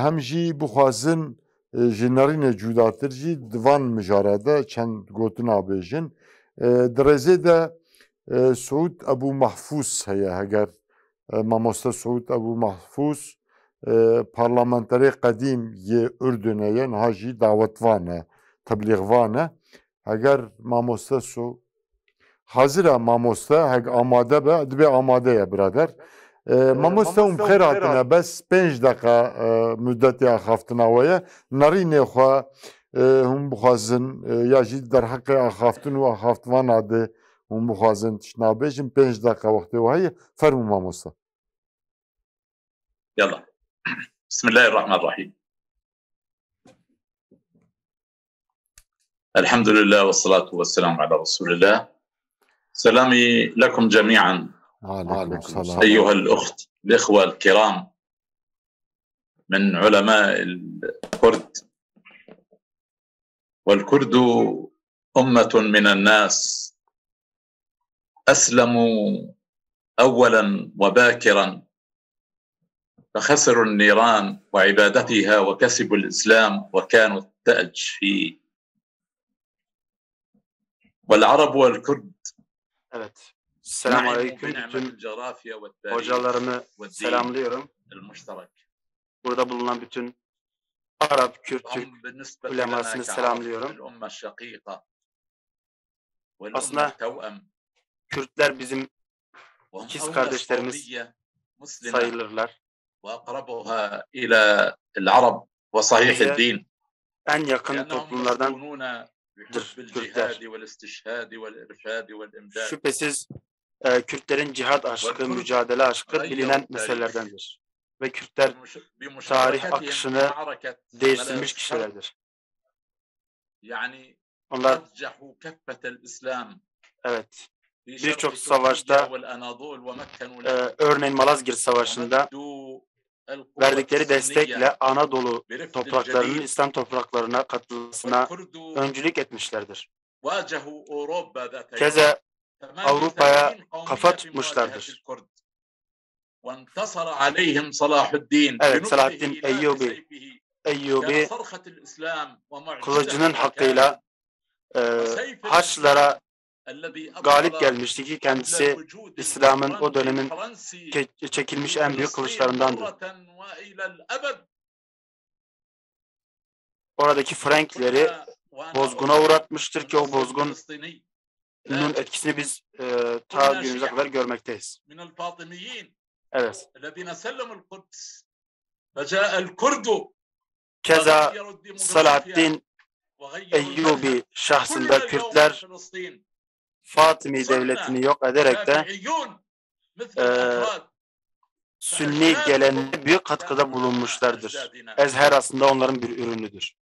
hem jî bixwazin ji nerînê cudatir jî di van mijara de çend gotina bêjin. Di rêzê de Suud Ebû Mahfûz heye heger mamoste Suud Ebû Mahfûz parlamenterê qedîm yê Ürdünê ye niha jî dawetvan e teblîğvan e heger mamoste hazir e mamoste heg amade be dibe amade ye birader. Mamoste hûn bixêr hatine bes 5 deqa müddetê axaftina we ye nerînê xwe hûn bixwazin ya jî derheqê axaftin û axaftvana de hûn bixwazin tişna bêjin 5 deqa wextê we heye fermû mamoste. Yallah. Bismillahirrahmanirrahim. Elhamdülillah ve salatu ve selamu ala Resulillah. Selami lekum cemi'an. أيها الأخت الإخوة الكرام من علماء الكرد والكرد أمة من الناس أسلموا أولا وباكرا فخسروا النيران وعبادتها وكسبوا الإسلام وكانوا التاج في والعرب والكرد Evet. Selamünaleyküm. بنعمة Bütün الجغرافيا والتاريخ hocalarımı والدين selamlıyorum. المشترك. Burada bulunan bütün Arap, Kürt, Türk هم بالنسبة لنا ulemasını كعرب selamlıyorum. الأمة الشقيقة والأمة Aslında التوأم Kürtler bizim وهم ikiz أولى kardeşlerimiz قومية مسلمة sayılırlar. وأقربها إلى العرب وصحيح Bize الدين en yakın لأنهم toplumlardandır مسكونون بحب Kürtler. الجهاد والاستشهاد والإرشاد والإمداد. Şüphesiz Kürtlerin cihad aşkı, mücadele aşkı bilinen meselelerdendir. Ve Kürtler tarih akışını değiştirmiş kişilerdir. يعني Onlar رجحوا كفة الإسلام evet في birçok شرق savaşta تركيا والأناضول ومكنوا له örneğin Malazgirt Savaşı'nda ومدوا القوة verdikleri destekle السنية Anadolu برفد topraklarının الجديد İslam topraklarına katılmasına والكرد öncülük etmişlerdir. واجهوا أوروبا ذات يوم Keza Avrupa'ya 38 قومية kafa في tutmuşlardır. مواجهة الكرد وانتصر عليهم صلاح الدين Evet, بنبله Selahaddin إلى Eyyubi, سيفه كان Eyyubi صرخة الإسلام kılıcının ومعجزة hakkıyla وسيف Haçlılara الذي galip أبطل gelmişti ki قبل kendisi الوجود İslam'ın o dönemin الفرنسي çekilmiş في en büyük فلسطين kılıçlarındandı. مرة وإلى الأبد. Oradaki Frankleri bozguna uğratmıştır ki o bozgunun etkisini biz ta günümüze kadar görmekteyiz. من الفاطميين Evet. الذين سلموا القدس فجاء الكرد Keza وغيروا الديموغرافيا Selahaddin وغيروا Eyyubi المذهب. şahsında كلنا اليوم في Kürtler فلسطين Fatımi devletini yok ederek de شافعيون مثل الأكراد. Sünni geleneğe büyük katkıda bulunmuşlardır. Ezher aslında onların bir ürünüdür.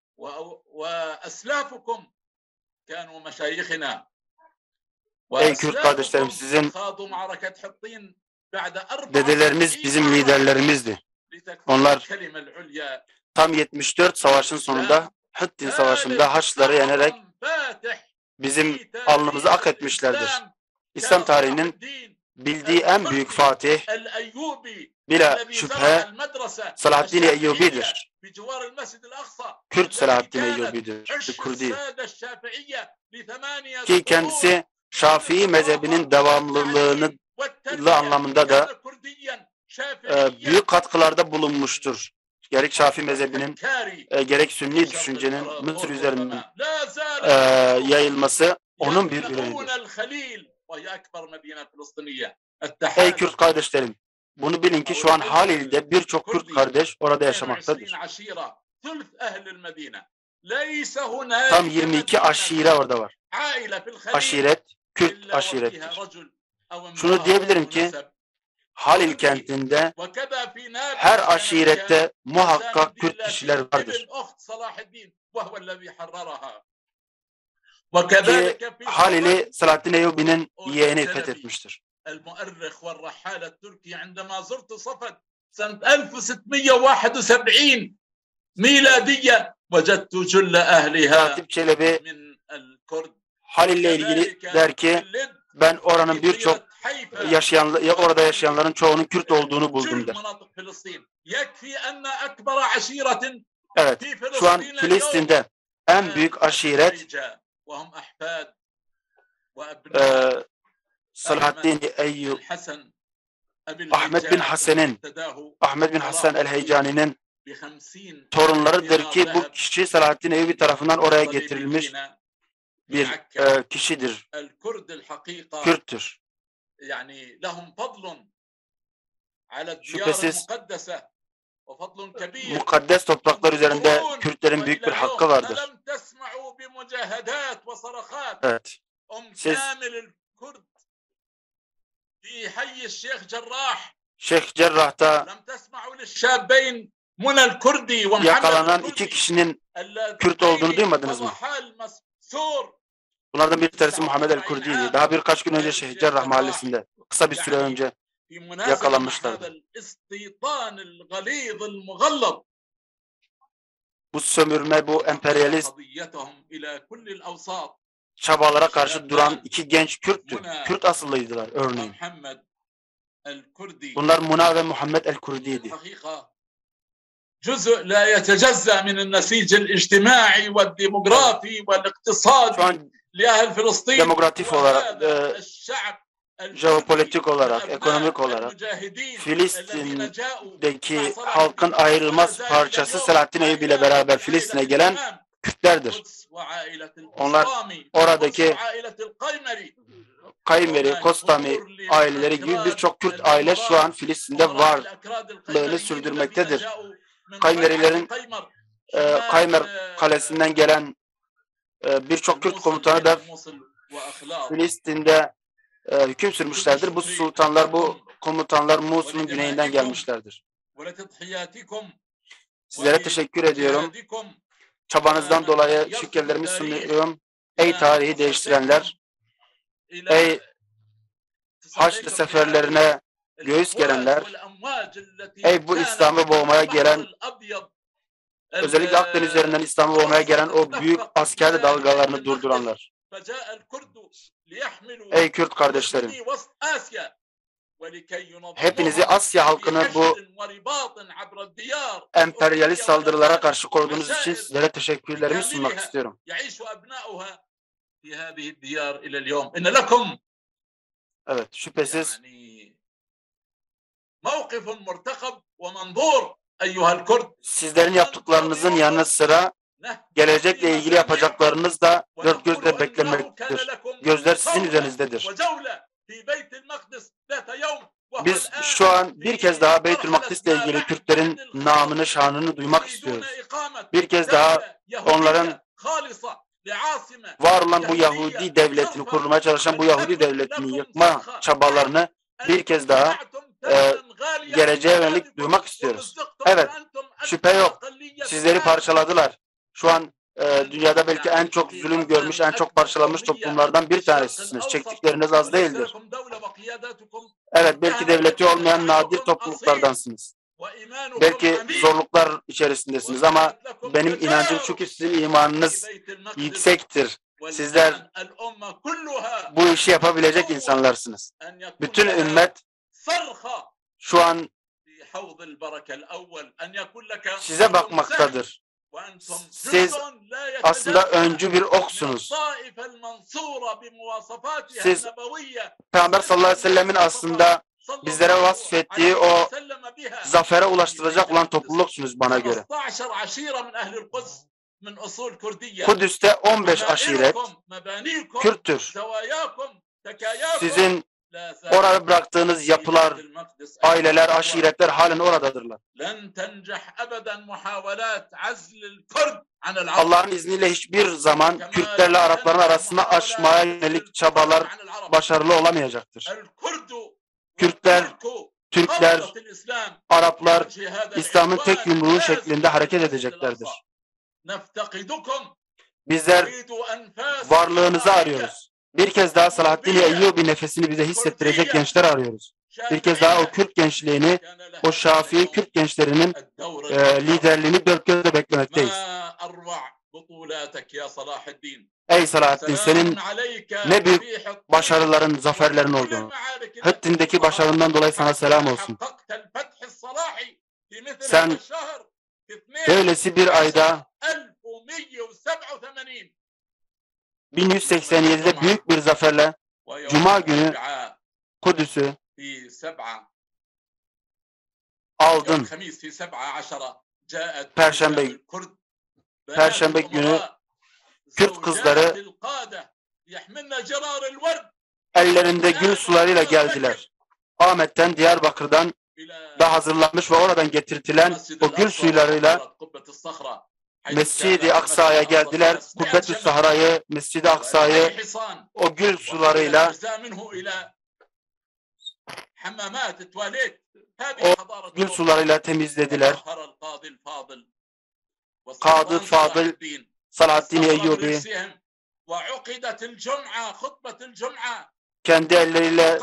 وأسلافكم كانوا مشايخنا. Ey Kürt kardeşlerim, sizin dedeleriniz bizim liderlerimizdi. Onlar tam 74 savaşın sonunda Hıttin Savaşı'nda Haçlıları yenerek bizim alnımızı ak etmişlerdir. İslam tarihinin bildiği en büyük fatih bila şüphe Selahaddin Eyyubi'dir. Kürt Selahaddin Eyyubi'dir. Kürdi. Ki kendisi Şafii mezhebinin devamlılığını anlamında da büyük katkılarda bulunmuştur. Gerek Şafii mezhebinin gerek Sünni düşüncenin Mısır üzerinden yayılması onun bir ürünüdür. Ey Kürt kardeşlerim, bunu bilin ki şu an Halil'de birçok Kürt kardeş orada yaşamaktadır. Tam 22 aşire orada var. Aşiret, Kürt aşirettir. Şunu diyebilirim ki Halil kentinde her aşirette muhakkak Kürt kişiler vardır. Ki Halil'i Selahaddin Eyyubi'nin yeğeni fethetmiştir. المؤرخ والرحالة التركي عندما زرت صفد سنة 1671 ميلادية وجدت جل أهلها من الكرد. Halil'le ilgili der ki ben oranın birçok orada yaşayanların çoğunun Kürt olduğunu buldum der. Evet, şu an Filistin'de en büyük aşiret Selahaddin Eyyub, Ahmet bin Hasan el-Heycani'nin torunlarıdır ki bu kişi Selahaddin Eyyubi tarafından oraya getirilmiş bir kişidir. Kürttür. Şüphesiz mukaddes topraklar üzerinde Kürtlerin büyük bir hakkı vardır. Evet. Siz Şeyh Cerrah'ta yakalanan iki kişinin Kürt olduğunu duymadınız mı? Bunlardan bir tanesi Muhammed el-Kurdi'ydi. Daha birkaç gün önce Şeyh Cerrah mahallesinde kısa bir süre önce yakalanmışlardı. Bu sömürme, bu emperyalist çabalara karşı duran iki genç Kürttü. Kürt asıllıydılar örneğin. Bunlar Muna ve Muhammed el-Kurdi'ydi. جزء لا يتجزأ من النسيج الاجتماعي والديموغرافي والاقتصادي demokratik olarak, jeopolitik olarak, ekonomik olarak Filistin'deki halkın ayrılmaz parçası Selahattin Eyyubi ile beraber Filistin'e gelen Kürtlerdir. Onlar oradaki Kaymeri, Kostami aileleri gibi birçok Kürt aile şu an Filistin'de varlığını sürdürmektedir. Kaymerilerin Kaymer Kalesi'nden gelen birçok Kürt komutanı da Filistin'de hüküm sürmüşlerdir. Bu sultanlar, bu komutanlar Musul'un güneyinden gelmişlerdir. Sizlere teşekkür ediyorum. Çabanızdan dolayı şükürlerimi sunuyorum. Ey tarihi değiştirenler, ey Haçlı seferlerine göğüs gerenler, ey bu İslam'ı boğmaya gelen, özellikle Akdeniz üzerinden İslam'ı boğmaya gelen o büyük asker dalgalarını durduranlar. Ey Kürt kardeşlerim, hepinizi Asya halkını bu emperyalist saldırılara karşı koruduğunuz için sizlere teşekkürlerimi sunmak istiyorum. Evet, şüphesiz sizlerin yaptıklarınızın yanı sıra gelecekle ilgili yapacaklarınız da dört gözle beklemektedir. Gözler sizin üzerinizdedir. Biz şu an bir kez daha Beytül Makdis'le ilgili Kürtlerin namını, şanını duymak istiyoruz. Bir kez daha onların var olan bu Yahudi devletini, kurulmaya çalışan bu Yahudi devletini yıkma çabalarını bir kez daha geleceğe yönelik duymak istiyoruz. Evet, şüphe yok. Sizleri parçaladılar. Şu an dünyada belki en çok zulüm görmüş, en çok parçalanmış toplumlardan bir tanesisiniz. Çektikleriniz az değildir. Evet, belki devleti olmayan nadir topluluklardansınız. Belki zorluklar içerisindesiniz ama benim inancım şu ki sizin imanınız yüksektir. Sizler bu işi yapabilecek insanlarsınız. Bütün ümmet şu an size bakmaktadır. Siz aslında öncü bir oksunuz. Siz Peygamber sallallahu aleyhi ve sellemin aslında bizlere vasfettiği o zafere ulaştıracak olan topluluksunuz bana göre. Kudüs'te 15 aşiret Kürttür. Sizin orada bıraktığınız yapılar, aileler, aşiretler halen oradadırlar. Allah'ın izniyle hiçbir zaman Kürtlerle Arapların arasını aşmaya yönelik çabalar başarılı olamayacaktır. Kürtler, Türkler, Araplar İslam'ın tek yumruğu şeklinde hareket edeceklerdir. Bizler varlığınızı arıyoruz. Bir kez daha Selahattin Eyyubi nefesini bize hissettirecek gençler arıyoruz. Bir kez daha o Kürt gençliğini, o Şafii Kürt gençlerinin liderliğini dört gözle beklemekteyiz. Ey Salahaddin, senin ne büyük başarıların, zaferlerin olduğunu. Hıttin'deki başarından dolayı sana selam olsun. Sen böylesi bir ayda 1187'de büyük bir zaferle Cuma günü Kudüs'ü aldın. Perşembe günü Kürt kızları ellerinde gül sularıyla geldiler. Ahmet'ten, Diyarbakır'dan da hazırlanmış ve oradan getirtilen o gül sularıyla Mescid-i Aksa'ya geldiler. Kubbetü Sahra'yı, Mescid-i Aksa'yı o gül sularıyla o gül sularıyla temizlediler. Kadı Fadıl Selahattin Eyyubi kendi elleriyle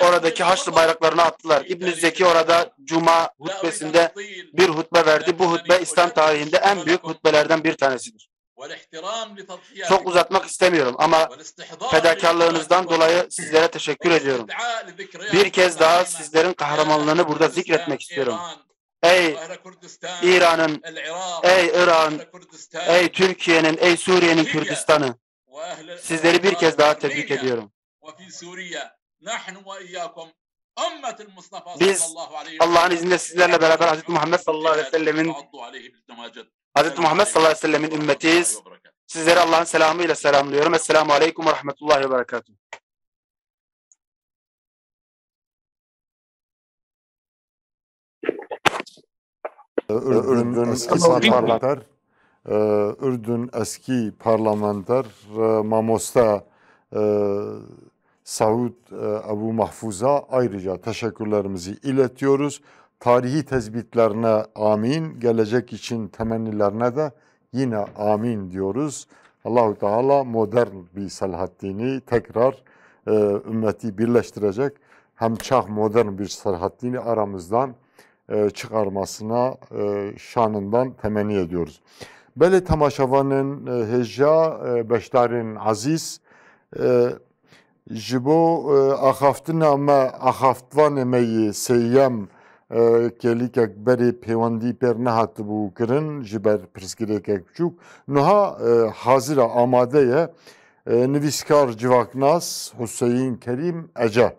oradaki Haçlı bayraklarını attılar. İbn-i Zeki orada Cuma hutbesinde bir hutbe verdi. Bu hutbe İslam tarihinde en büyük hutbelerden bir tanesidir. Çok uzatmak istemiyorum ama fedakarlığınızdan dolayı sizlere teşekkür ediyorum. Bir kez daha sizlerin kahramanlığını burada zikretmek istiyorum. ey İran'ın, ey İran, ey Türkiye'nin, ey Suriye'nin Kürdistan'ı, sizleri bir kez daha tebrik ediyorum. Biz Allah'ın izniyle sizlerle beraber Hz. Muhammed sallallahu aleyhi ve sellemin ümmetiyiz. Sizleri Allah'ın selamıyla selamlıyorum. Esselamu aleyküm ve rahmetullahi ve berekatuhu. Ürdün eski parlamenter, Ürdün eski parlamenter Mamosta Saud Ebu Mahfuz'a ayrıca teşekkürlerimizi iletiyoruz. Tarihi tezbitlerine amin, gelecek için temennilerine de yine amin diyoruz. Allahu Teala modern bir Selahaddin'i tekrar ümmeti birleştirecek, hem çağ modern bir Selahaddin'i aramızdan çıkarmasına şanından temenni ediyoruz. Böyle temaşavanın heja beştarin aziz jibo axaftina me axaftvan emeyi seyyem kelik ekberi peyvandi per nehatibû kirin jiber pirsgirêkek biçûk niha hazira amadeye nivîskar civaknas Hüseyin Kerim Ece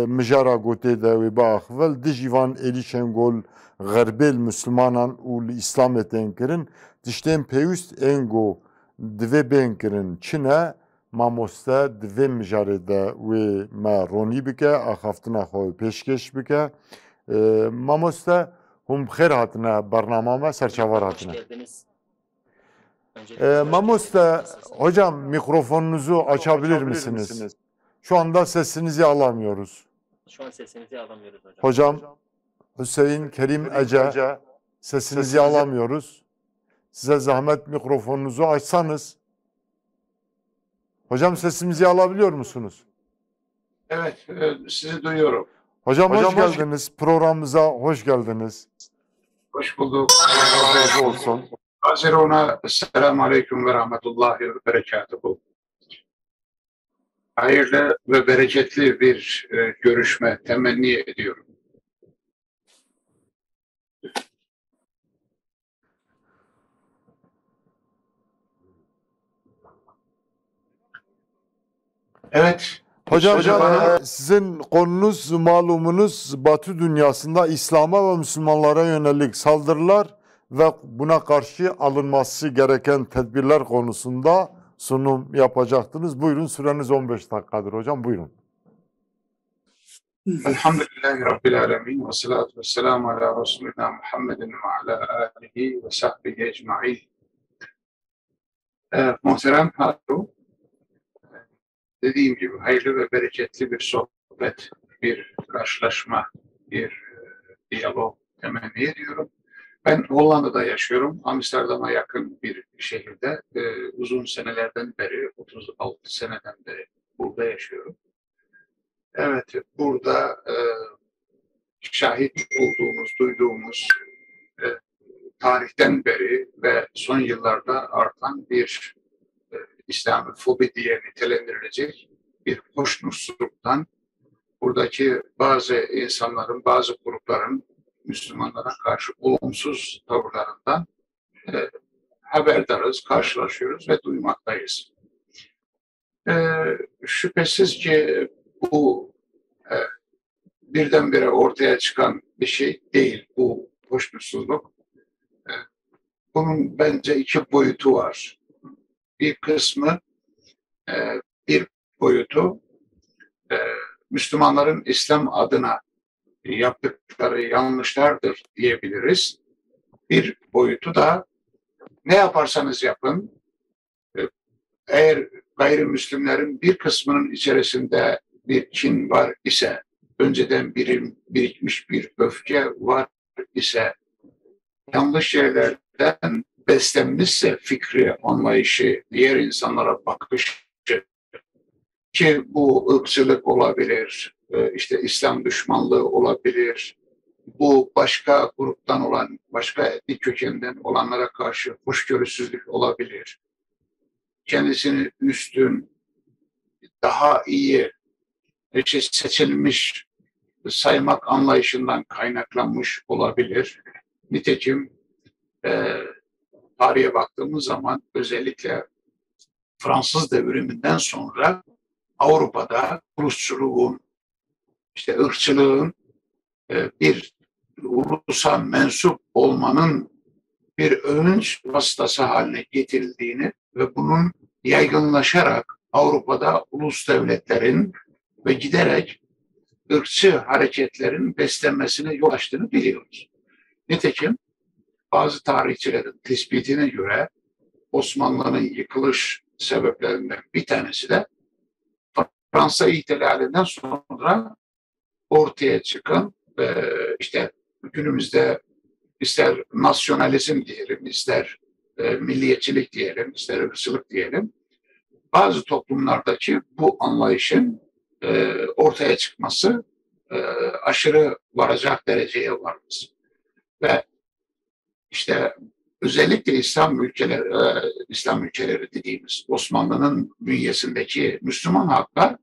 mijara gotê de wê biaxivel di jîvan êrîşên gol Xerbêl Müslümanan û li İslamê tên kirin tiştên pêwîst ên got divê bên kirin çi ne mamoste divê mijarê de wê me ronî bike axaftina xwe pêşkeş bike mamoste hûn bixêr hatine bernama me serçavar hatine. Mamoste hocam mikrofonunuzu açabilir misiniz? Şu anda sesinizi alamıyoruz. Şu an sesinizi alamıyoruz hocam. Hocam Hüseyin Kerim Ece sesinizi alamıyoruz. Size zahmet mikrofonunuzu açsanız. Hocam sesimizi alabiliyor musunuz? Evet, sizi duyuyorum. Hocam hoş geldiniz. Programımıza hoş geldiniz. Hoş bulduk. Allah razı olsun. Haziruna selamun aleyküm ve rahmetullahi ve berekatuhu. Hayırlı ve bereketli bir görüşme temenni ediyorum. Evet. Hocam sizin konunuz, malumunuz Batı dünyasında İslam'a ve Müslümanlara yönelik saldırılar ve buna karşı alınması gereken tedbirler konusunda sunum yapacaktınız. Buyurun, süreniz 15 dakikadır hocam, buyurun. Elhamdülillahi Rabbil Alemin ve salatu ve selamu ala Resulina Muhammedin ve ala alihi ve sahbihi ecma'in. Muhterem Harun, dediğim gibi hayırlı ve bereketli bir sohbet, bir karşılaşma, bir diyalog temenni ediyorum. Ben Hollanda'da yaşıyorum. Amsterdam'a yakın bir şehirde uzun senelerden beri, 36 seneden beri burada yaşıyorum. Evet, burada şahit olduğumuz, duyduğumuz tarihten beri ve son yıllarda artan bir İslamofobi diye nitelendirilecek bir hoşnutsuzluktan, buradaki bazı insanların, bazı grupların Müslümanlara karşı olumsuz tavırlarından haberdarız, karşılaşıyoruz ve duymaktayız. Şüphesiz ki bu birdenbire ortaya çıkan bir şey değil, bu hoşnutsuzluk. Bunun bence iki boyutu var. Bir kısmı, bir boyutu Müslümanların İslam adına yaptıkları yanlışlardır diyebiliriz. Bir boyutu da ne yaparsanız yapın, eğer gayrimüslimlerin bir kısmının içerisinde bir kin var ise, önceden birikmiş bir öfke var ise, yanlış şeylerden beslenmişse fikri, anlayışı, diğer insanlara bakışı, ki bu ırkçılık olabilir, işte İslam düşmanlığı olabilir, bu başka gruptan olan, başka etnik kökenden olanlara karşı hoşgörüsüzlük olabilir. Kendisini üstün, daha iyi, seçilmiş saymak anlayışından kaynaklanmış olabilir. Nitekim tarihe baktığımız zaman özellikle Fransız devriminden sonra Avrupa'da ulusçuluğun, işte ırkçılığın bir ulusa mensup olmanın bir övünç vasıtası haline getirildiğini ve bunun yaygınlaşarak Avrupa'da ulus devletlerin ve giderek ırkçı hareketlerin beslenmesine yol açtığını biliyoruz. Nitekim bazı tarihçilerin tespitine göre Osmanlı'nın yıkılış sebeplerinden bir tanesi de Fransa ihtilalinden sonra ortaya çıkan işte günümüzde ister nasyonalizm diyelim, ister milliyetçilik diyelim, ister ırkçılık diyelim, bazı toplumlardaki bu anlayışın ortaya çıkması aşırı varacak dereceye varmış. Ve işte özellikle İslam ülkeleri dediğimiz Osmanlı'nın bünyesindeki Müslüman halklar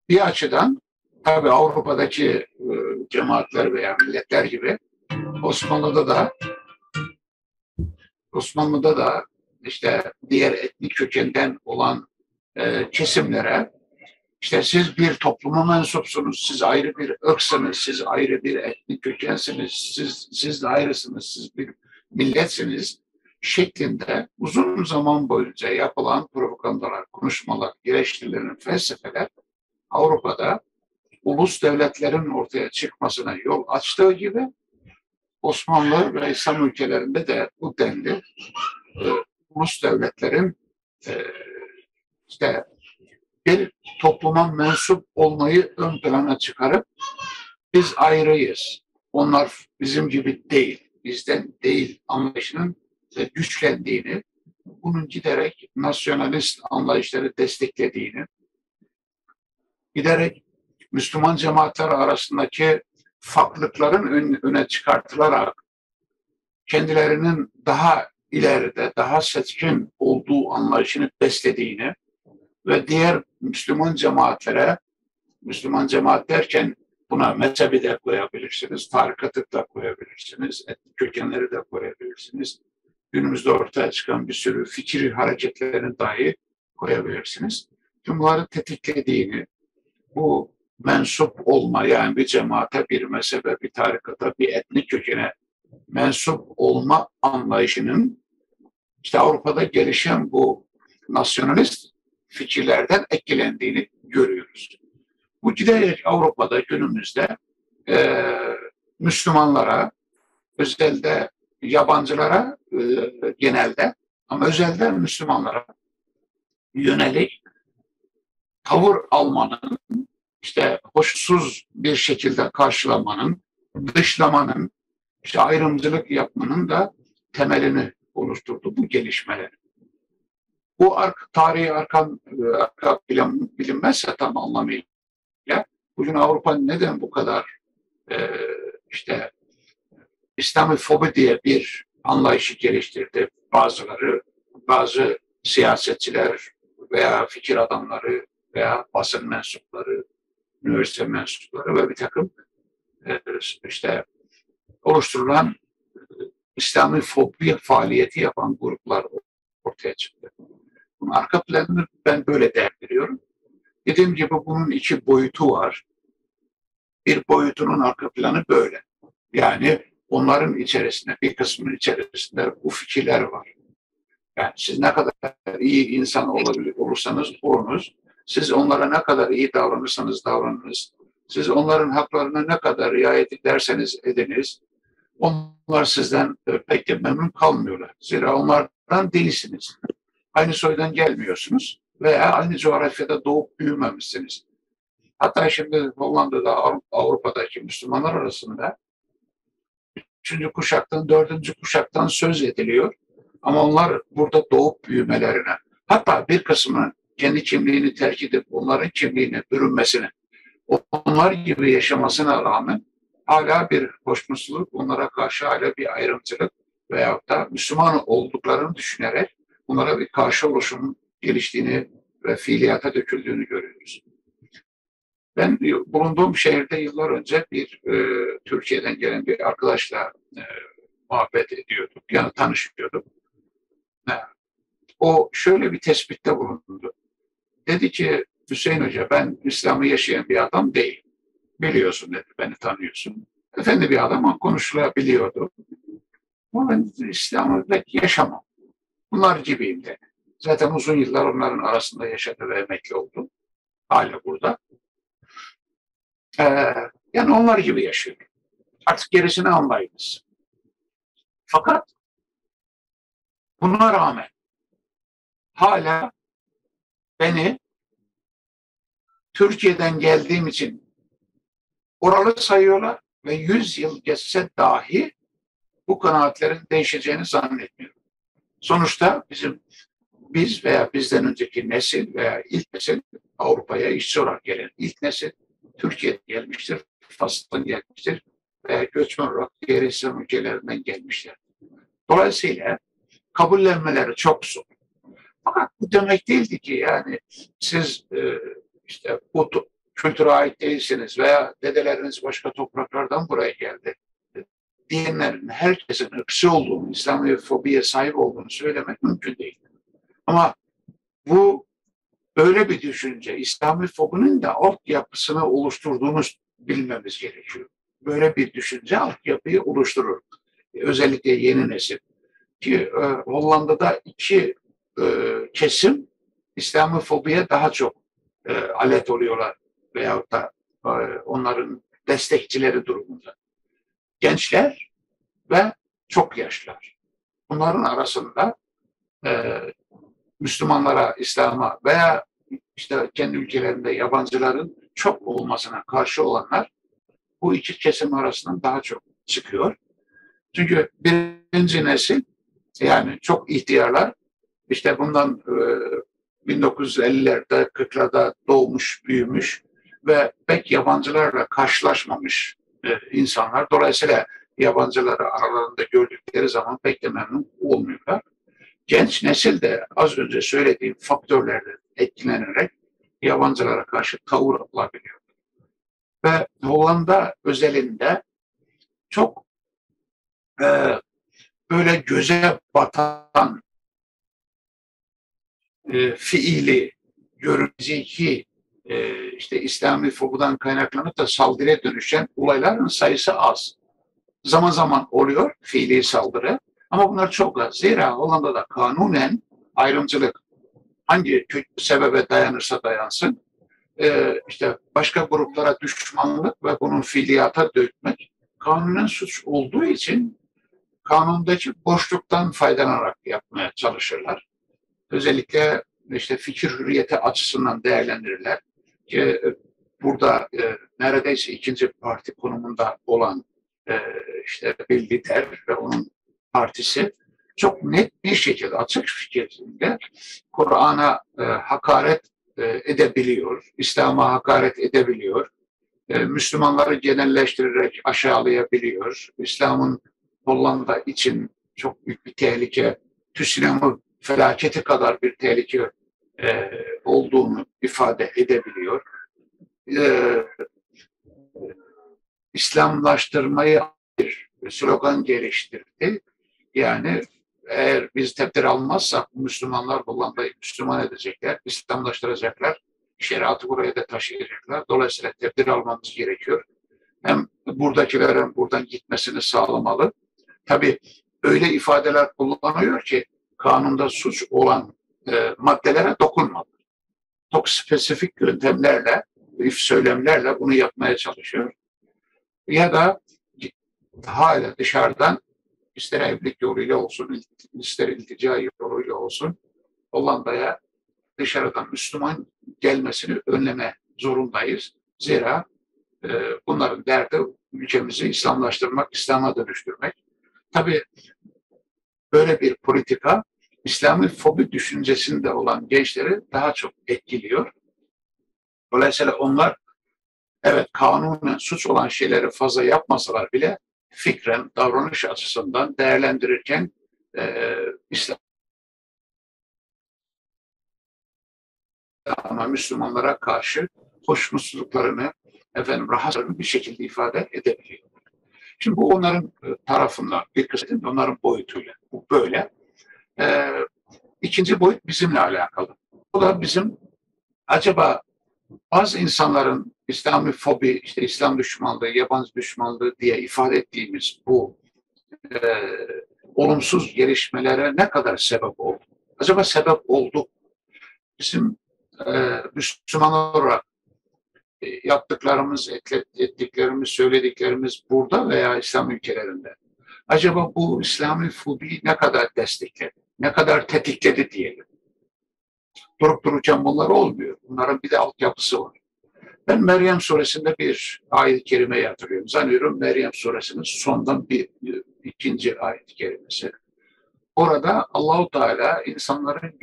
bir açıdan tabii Avrupa'daki cemaatler veya milletler gibi Osmanlı'da da işte diğer etnik kökenden olan kesimlere işte siz bir topluma mensupsunuz, siz ayrı bir ırksınız, siz ayrı bir etnik kökensiniz, siz de ayrısınız, siz bir milletsiniz şeklinde uzun zaman boyunca yapılan propagandalar, konuşmalar, eleştirilerin felsefeler Avrupa'da ulus devletlerin ortaya çıkmasına yol açtığı gibi Osmanlı ve İslam ülkelerinde de bu denli ulus devletlerin işte bir topluma mensup olmayı ön plana çıkarıp biz ayrıyız, onlar bizim gibi değil, bizden değil anlayışının güçlendiğini, bunun giderek nasyonalist anlayışları desteklediğini, giderek Müslüman cemaatler arasındaki farklılıkların öne çıkartılarak kendilerinin daha ileride, daha seçkin olduğu anlayışını beslediğini ve diğer Müslüman cemaatlere, Müslüman cemaat derken buna mezhebi de koyabilirsiniz, tarikatı da koyabilirsiniz, etnik kökenleri de koyabilirsiniz. Günümüzde ortaya çıkan bir sürü fikri hareketlerini dahi koyabilirsiniz. Tüm bunları tetiklediğini, bu mensup olma, yani bir cemaate, bir mezhebe, bir tarikata, bir etnik kökene mensup olma anlayışının işte Avrupa'da gelişen bu nasyonalist fikirlerden etkilendiğini görüyoruz. Bu giderek Avrupa'da günümüzde Müslümanlara, özelde yabancılara genelde ama özelde Müslümanlara yönelik tavır almanın, işte hoşsuz bir şekilde karşılamanın, dışlamanın, işte ayrımcılık yapmanın da temelini oluşturdu bu gelişmeler. Bu tarihi arka bilinmezse tam anlamıyla bugün Avrupa neden bu kadar işte İslamofobi diye bir anlayışı geliştirdi? Bazı siyasetçiler veya fikir adamları veya basın mensupları, üniversite mensupları ve bir takım işte oluşturulan İslamofobi faaliyeti yapan gruplar ortaya çıktı. Bunun arka planını ben böyle değerlendiriyorum. Dediğim gibi bunun iki boyutu var. Bir boyutunun arka planı böyle. Yani onların içerisinde, bir kısmının içerisinde bu fikirler var. Yani siz ne kadar iyi insan olursanız olunuz, siz onlara ne kadar iyi davranırsanız davranınız, siz onların haklarına ne kadar riayet ederseniz ediniz, onlar sizden pek de memnun kalmıyorlar. Zira onlardan değilsiniz. Aynı soydan gelmiyorsunuz veya aynı coğrafyada doğup büyümemişsiniz. Hatta şimdi Hollanda'da, Avrupa'daki Müslümanlar arasında 3. kuşaktan, 4. kuşaktan söz ediliyor. Ama onlar burada doğup büyümelerine, hatta bir kısmının kendi kimliğini terk edip onların kimliğine bürünmesine, onlar gibi yaşamasına rağmen hala bir hoşnutsuzluk, onlara karşı hala bir ayrımcılık veyahut da Müslüman olduklarını düşünerek onlara bir karşı oluşumun geliştiğini ve fiiliyata döküldüğünü görüyoruz. Ben bulunduğum şehirde yıllar önce bir Türkiye'den gelen bir arkadaşla muhabbet ediyorduk. Yani tanışıyorduk. O şöyle bir tespitte bulundu. Dedi ki Hüseyin Hoca, ben İslam'ı yaşayan bir adam değilim. Biliyorsun dedi, beni tanıyorsun. Efendi bir adam ama konuşulabiliyordu. Ama ben İslam'ı pek yaşamam. Bunlar gibiyim dedi. Zaten uzun yıllar onların arasında yaşadı ve emekli oldu. Hala burada. Yani onlar gibi yaşıyor. Artık gerisini anlayınız. Fakat buna rağmen hala beni Türkiye'den geldiğim için oralı sayıyorlar ve 100 yıl geçse dahi bu kanaatlerin değişeceğini zannetmiyorum. Sonuçta biz veya bizden önceki nesil veya ilk nesil Avrupa'ya işçi olarak gelen ilk nesil Türkiye'ye gelmiştir, Fas'tan gelmiştir veya göçmen olarak diğer İslam ülkelerinden gelmişler. Dolayısıyla kabullenmeleri çok zor. Fakat bu demek değildi ki yani siz işte bu kültüre ait değilsiniz veya dedeleriniz başka topraklardan buraya geldi diyenlerin herkesin ırkçı olduğunu, İslamofobiye sahip olduğunu söylemek mümkün değil. Ama bu böyle bir düşünce, İslamofobinin de altyapısını oluşturduğunu bilmemiz gerekiyor. Böyle bir düşünce altyapıyı oluşturur. Özellikle yeni nesil. Ki Hollanda'da iki kesim İslamofobiye daha çok alet oluyorlar veyahut da onların destekçileri durumunda. Gençler ve çok yaşlılar. Bunların arasında Müslümanlara, İslam'a veya işte kendi ülkelerinde yabancıların çok olmasına karşı olanlar bu iki kesim arasından daha çok çıkıyor. Çünkü birinci nesil yani çok ihtiyarlar işte bundan 1950'lerde 40'larda doğmuş, büyümüş ve pek yabancılarla karşılaşmamış insanlar. Dolayısıyla yabancıları aralarında gördükleri zaman pek de memnun olmuyorlar. Genç nesil de az önce söylediğim faktörlerden etkilenerek yabancılara karşı tavır alabiliyor. Ve Hollanda özelinde çok böyle göze batan fiili, görüntüdeki işte İslami fobudan kaynaklanıp da saldırıya dönüşen olayların sayısı az. Zaman zaman oluyor fiili saldırı ama bunlar çok az. Zira Hollanda'da kanunen ayrımcılık hangi sebebe dayanırsa dayansın işte başka gruplara düşmanlık ve bunun fiiliyata dökmek kanunen suç olduğu için kanundaki boşluktan faydalanarak yapmaya çalışırlar. Özellikle işte fikir hürriyeti açısından değerlendirirler. Burada neredeyse ikinci parti konumunda olan işte bir lider ve onun partisi çok net bir şekilde açık şekilde Kur'an'a hakaret edebiliyor, İslam'a hakaret edebiliyor, Müslümanları genelleştirerek aşağılayabiliyor. İslam'ın Hollanda için çok büyük bir tehlike, tsunami felaketi kadar bir tehlike olduğunu ifade edebiliyor. İslamlaştırmayı bir slogan geliştirdi. Yani eğer biz tedbir almazsak Müslümanlar Hollanda'yı Müslüman edecekler, İslamlaştıracaklar, şeriatı buraya da taşıyacaklar. Dolayısıyla tedbir almamız gerekiyor. Hem buradakilerin buradan gitmesini sağlamalı. Tabii öyle ifadeler kullanıyor ki kanunda suç olan maddelere dokunmadı. Çok spesifik yöntemlerle, söylemlerle bunu yapmaya çalışıyor. Ya da hala dışarıdan ister evlilik yoluyla olsun, ister iltica yoluyla olsun Hollanda'ya dışarıdan Müslüman gelmesini önleme zorundayız. Zira bunların derdi ülkemizi İslamlaştırmak, İslam'a dönüştürmek. Tabii böyle bir politika İslami fobi düşüncesinde olan gençleri daha çok etkiliyor. Dolayısıyla onlar evet kanunen suç olan şeyleri fazla yapmasalar bile fikren, davranış açısından değerlendirirken İslam'a, Müslümanlara karşı hoşnutsuzluklarını, rahatsızlıklarını bir şekilde ifade edebiliyor. Şimdi bu onların tarafından, bir kısmı onların boyutuyla. Bu böyle. İkinci boyut bizimle alakalı. Bu da bizim acaba bazı insanların İslami fobi, işte İslam düşmanlığı, yabancı düşmanlığı diye ifade ettiğimiz bu olumsuz gelişmelere ne kadar sebep oldu? Acaba sebep oldu? Bizim Müslüman olarak yaptıklarımız, ettiklerimiz, söylediklerimiz burada veya İslam ülkelerinde. Acaba bu İslami fobiyi ne kadar destekledi, ne kadar tetikledi diyelim. Durup dururken bunlar olmuyor. Bunların bir de altyapısı var. Ben Meryem suresinde bir ayet-i kerimeyi hatırlıyorum. Zannediyorum Meryem suresinin sondan ikinci ayet-i kerimesi. Orada Allahu Teala insanların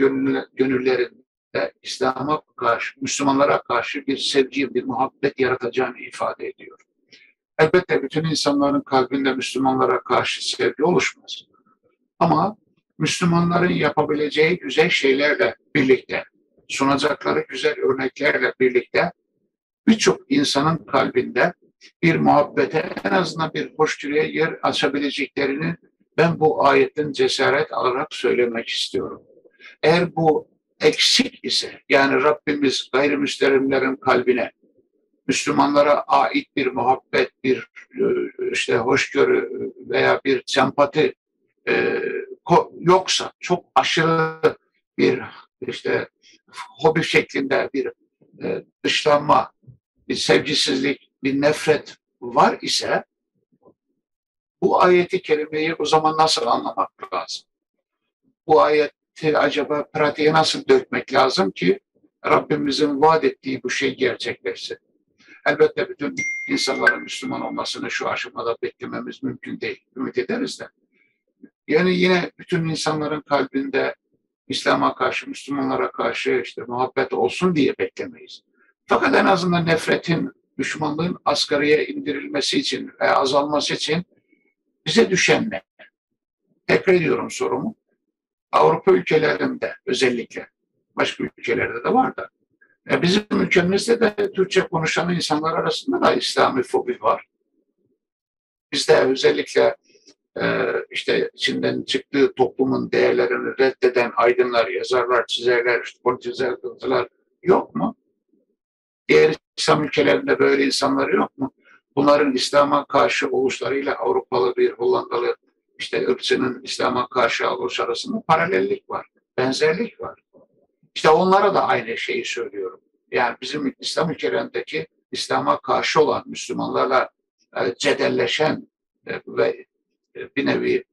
gönüllerinde İslam'a karşı, Müslümanlara karşı bir sevgi, bir muhabbet yaratacağını ifade ediyor. Elbette bütün insanların kalbinde Müslümanlara karşı sevgi oluşmaz. Ama Müslümanların yapabileceği güzel şeylerle birlikte, sunacakları güzel örneklerle birlikte birçok insanın kalbinde bir muhabbete, en azından bir hoşgörüye yer açabileceklerini ben bu ayetten cesaret alarak söylemek istiyorum. Eğer bu eksik ise, yani Rabbimiz gayrimüslimlerin kalbine, Müslümanlara ait bir muhabbet, bir işte hoşgörü veya bir sempati yoksa, çok aşırı bir işte hobi şeklinde bir dışlanma, bir sevgisizlik, bir nefret var ise bu ayeti kerimeyi o zaman nasıl anlamak lazım? Bu ayeti acaba pratiğe nasıl dökmek lazım ki Rabbimizin vaat ettiği bu şey gerçekleşsin? Elbette bütün insanların Müslüman olmasını şu aşamada beklememiz mümkün değil. Ümit ederiz de. Yani yine bütün insanların kalbinde İslam'a karşı, Müslümanlara karşı işte muhabbet olsun diye beklemeyiz. Fakat en azından nefretin, düşmanlığın asgariye indirilmesi için ve azalması için bize düşen ne? Tekrar ediyorum sorumu. Avrupa ülkelerinde özellikle, başka ülkelerde de var da, bizim ülkemizde de Türkçe konuşan insanlar arasında da İslami fobi var. Bizde özellikle işte içinden çıktığı toplumun değerlerini reddeden aydınlar, yazarlar, çizerler, işte politikacılar yok mu? Diğer İslam ülkelerinde böyle insanlar yok mu? Bunların İslam'a karşı oluşlarıyla Avrupalı bir Hollandalı işte ırkçının İslam'a karşı oluş arasında paralellik var, benzerlik var. İşte onlara da aynı şeyi söylüyorum. Yani bizim İslam ülkelerindeki İslam'a karşı olan Müslümanlarla cedelleşen ve bir nevi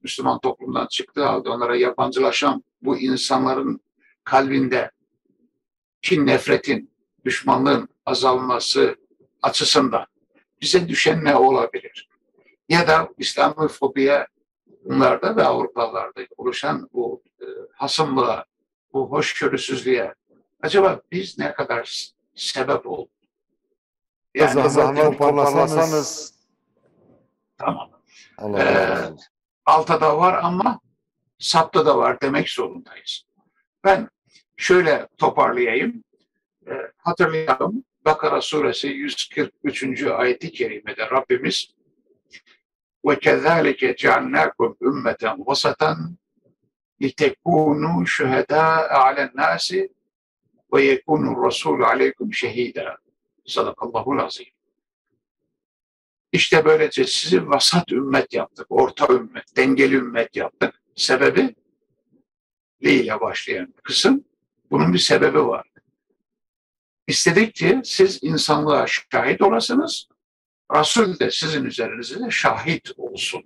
Müslüman toplumdan çıktığı halde onlara yabancılaşan bu insanların kalbinde kin, nefretin, düşmanlığın azalması açısından bize düşen ne olabilir? Ya da İslamofobiye bunlarda ve Avrupalılarda oluşan bu hasımlığa, bu hoşgörüsüzlüğe acaba biz ne kadar sebep olduk? Yani zahmet toplasanız. Tamam. Altta da var ama sapta da var demek zorundayız. Ben şöyle toparlayayım. Hatırlayalım. Bakara suresi 143. ayeti kerimede Rabbimiz وَكَذَٰلِكَ جَعَلْنَاكُمْ اُمَّةً وَسَطًا لِتَكُونُوا شُهَدَاءَ عَلَى النَّاسِ وَيَكُونُ الرَّسُولُ عَلَيْكُمْ شَهِيدًا. Sadakallahul azim. İşte böylece sizi vasat ümmet yaptık, orta ümmet, dengeli ümmet yaptık. Sebebi li ile başlayan kısım, bunun bir sebebi var. İstedik ki siz insanlığa şahit olasınız, Resul de sizin üzerinizde şahit olsun.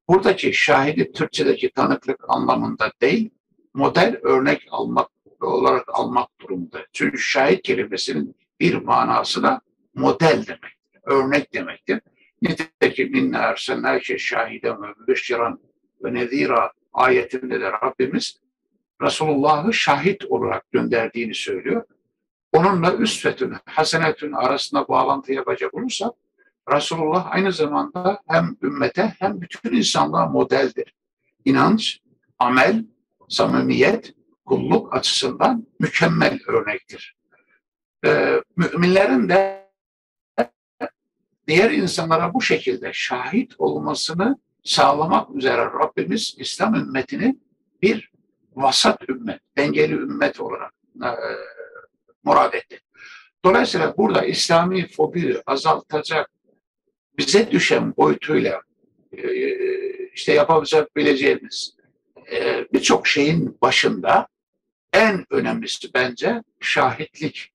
Buradaki şahidi Türkçedeki tanıklık anlamında değil, model örnek olarak almak durumunda. Çünkü şahit kelimesinin bir manası da model demek, örnek demektir. Nitekim inna erselnâke şahiden ve mübeşşiran ve nezîrâ ayetinde de Rabbimiz Resulullah'ı şahit olarak gönderdiğini söylüyor. Onunla üsvetün, hasenetün arasında bağlantı yapacak olursak Resulullah aynı zamanda hem ümmete hem bütün insanlığa modeldir. İnanç, amel, samimiyet, kulluk açısından mükemmel örnektir. müminlerin de diğer insanlara bu şekilde şahit olmasını sağlamak üzere Rabbimiz İslam ümmetini bir vasat ümmet, dengeli ümmet olarak murad etti. Dolayısıyla burada İslami fobiyi azaltacak bize düşen boyutuyla işte yapabileceğimiz birçok şeyin başında en önemlisi bence şahitlik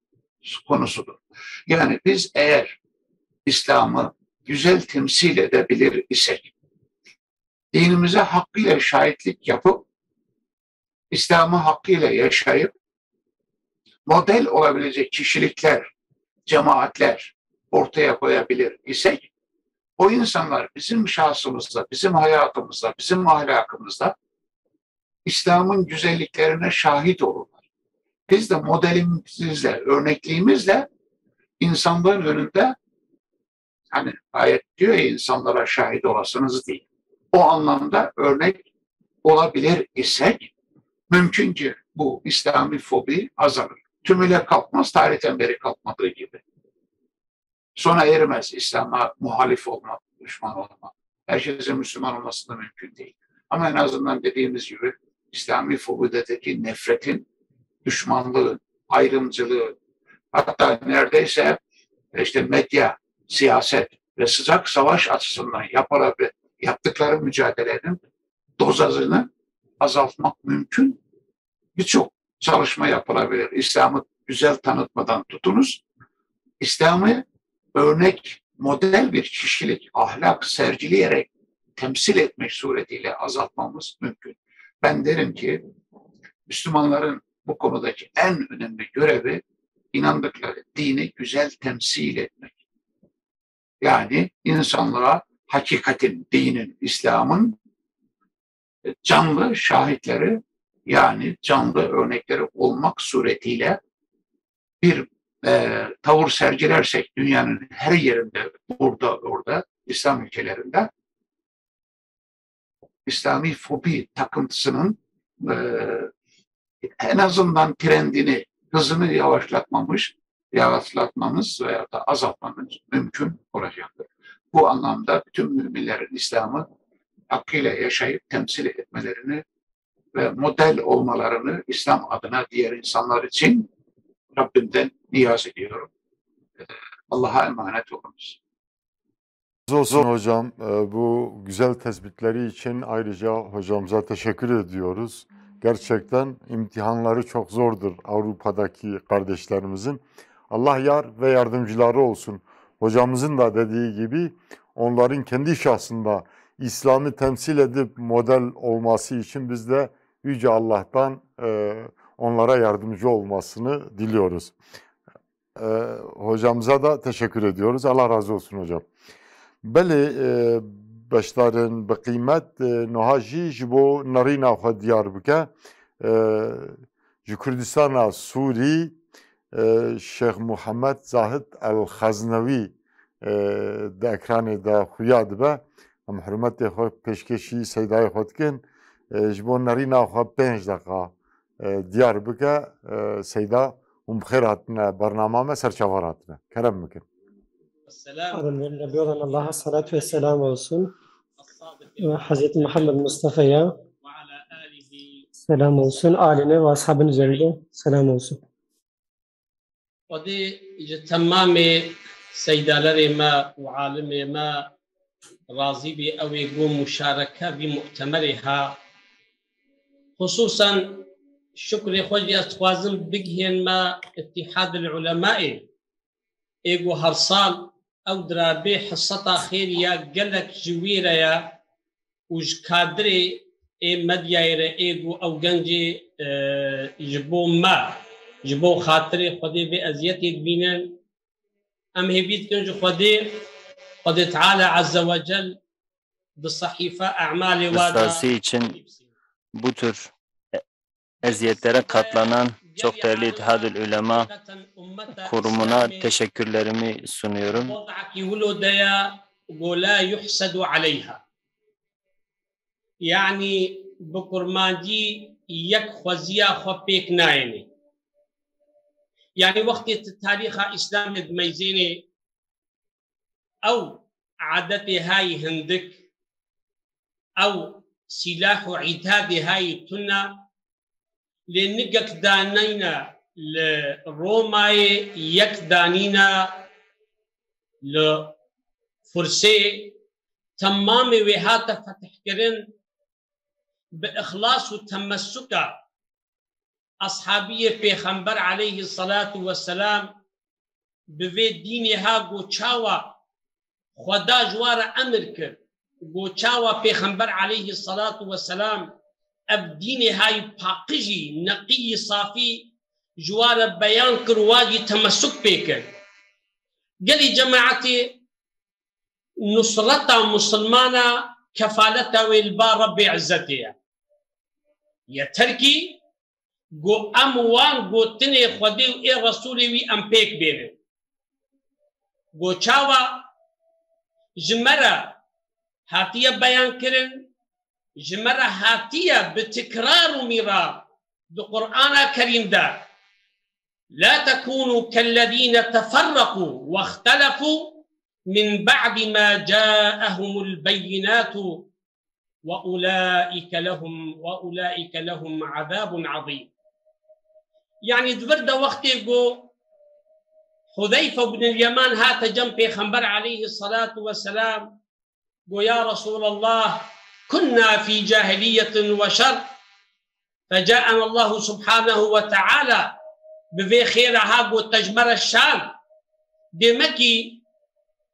konusudur. Yani biz eğer İslam'ı güzel temsil edebilir isek, dinimize hakkıyla şahitlik yapıp, İslam'ı hakkıyla yaşayıp, model olabilecek kişilikler, cemaatler ortaya koyabilir isek, o insanlar bizim şahsımızda, bizim hayatımızda, bizim ahlakımızda İslam'ın güzelliklerine şahit olurlar. Biz de modelimizle, örnekliğimizle insanların önünde, hani ayet diyor ya, insanlara şahit olasınız diye. O anlamda örnek olabilir isek mümkün ki bu İslami fobi azalır. Tümüyle kalkmaz, tarihten beri kalkmadığı gibi. Sona ermez İslam'a muhalif olmak, düşman olmak. Herkesin Müslüman olması da mümkün değil. Ama en azından dediğimiz gibi İslami fobideki nefretin, düşmanlığı, ayrımcılığı, hatta neredeyse işte medya, siyaset ve sıcak savaş açısından yaptıkları mücadelenin dozajını azaltmak mümkün. Birçok çalışma yapılabilir. İslam'ı güzel tanıtmadan tutunuz, İslam'ı örnek, model bir kişilik, ahlak sergileyerek temsil etmek suretiyle azaltmamız mümkün. Ben derim ki Müslümanların bu konudaki en önemli görevi inandıkları dini güzel temsil etmek. Yani insanlığa hakikatin, dinin, İslam'ın canlı şahitleri, yani canlı örnekleri olmak suretiyle bir tavır sergilersek dünyanın her yerinde, burada, orada, İslam ülkelerinde İslami fobi takıntısının en azından trendini, hızını yavaşlatmamız veya da azaltmamız mümkün olacaktır. Bu anlamda bütün müminlerin İslam'ı hakkıyla yaşayıp temsil etmelerini ve model olmalarını İslam adına diğer insanlar için Rabbimden niyaz ediyorum. Allah'a emanet olunuz. Razı olsun hocam. Bu güzel tespitleri için ayrıca hocamıza teşekkür ediyoruz. Gerçekten imtihanları çok zordur Avrupa'daki kardeşlerimizin. Allah yar ve yardımcıları olsun. Hocamızın da dediği gibi onların kendi şahsında İslam'ı temsil edip model olması için biz de Yüce Allah'tan onlara yardımcı olmasını diliyoruz. Hocamıza da teşekkür ediyoruz. Allah razı olsun hocam. Beli beşlerin bi kıymet noha jî ji bo nerîna xwe diyar bike ji Kurdistana Sûrî Şeyh Muhammed Zahid El-Xaznewî di ekranê de xuya dibe em hürmetê xwe pêşkêşî seydayê xwe dikin ji bo nerîna xwe 5 deqa diyar bike seyda hûn bi xêr hatine bername me serçavar hatine kerem bikin. Nebiyodan Allah'a salatu ve selam olsun. Ve Hazreti Muhammed Mustafa'ya selam olsun. Aline ve ashabın üzerinde selam olsun. ودي تمامي سيدالري ما وعالمي ما راضي بي أو يقوم مشاركة بمؤتمرها خصوصا شكري خوجي أتوازن بجهن ما اتحاد العلماء إيجو هرصال أو درابي حصتا خيريا قلك جويريا وج كادري إي مديايرة إيجو أو جنجي يجبو ما جبو خاطري خدي بأزيتي بينن أم هبيت كنجو خدي قد تعالى عز وجل بالصحيفة أعمالي Rızası için bu tür eziyetlere katlanan çok değerli İttihadül Ulema kurumuna teşekkürlerimi sunuyorum. Yani bu kurmancı yak khwaziya khwa pek nayeni. يعني وقت التاريخ إسلام دميزيني أو عادتي هاي هندك أو سلاح عتاد هاي تنا لنقك دانينا لروماي يك دانينا لفرسي تمام وهات فتح كرن بإخلاص وتمسك أصحابية پیغمبر عليه الصلاة والسلام بوی دینی ها گوچاوا خدا جوار امر کرد گوچاوا پیغمبر عليه الصلاة والسلام اب دینی های پاقجی نقی صافی جوار بیان کر واجی تمسک پیکر قلی جماعتي نصرتا مسلمانا كفالتا والبا رب عزتها يا تركي جو اموان جو تني خدي اي رسولي وي ام بيك بينه جو چاوا جمرة هاتية بيان كرن جمرة هاتية بتكرار ومرار بقرآن كريم دا لا تكونوا كالذين تفرقوا واختلفوا من بعد ما جاءهم البينات وأولئك لهم عذاب عظيم. يعني دبرد وقت يقول حذيفة بن اليمان هات جنب پیغمبر عليه الصلاة والسلام قال يا رسول الله كنا في جاهلية وشر فجاءنا الله سبحانه وتعالى بفي خيرها قال تجمر الشام دمكي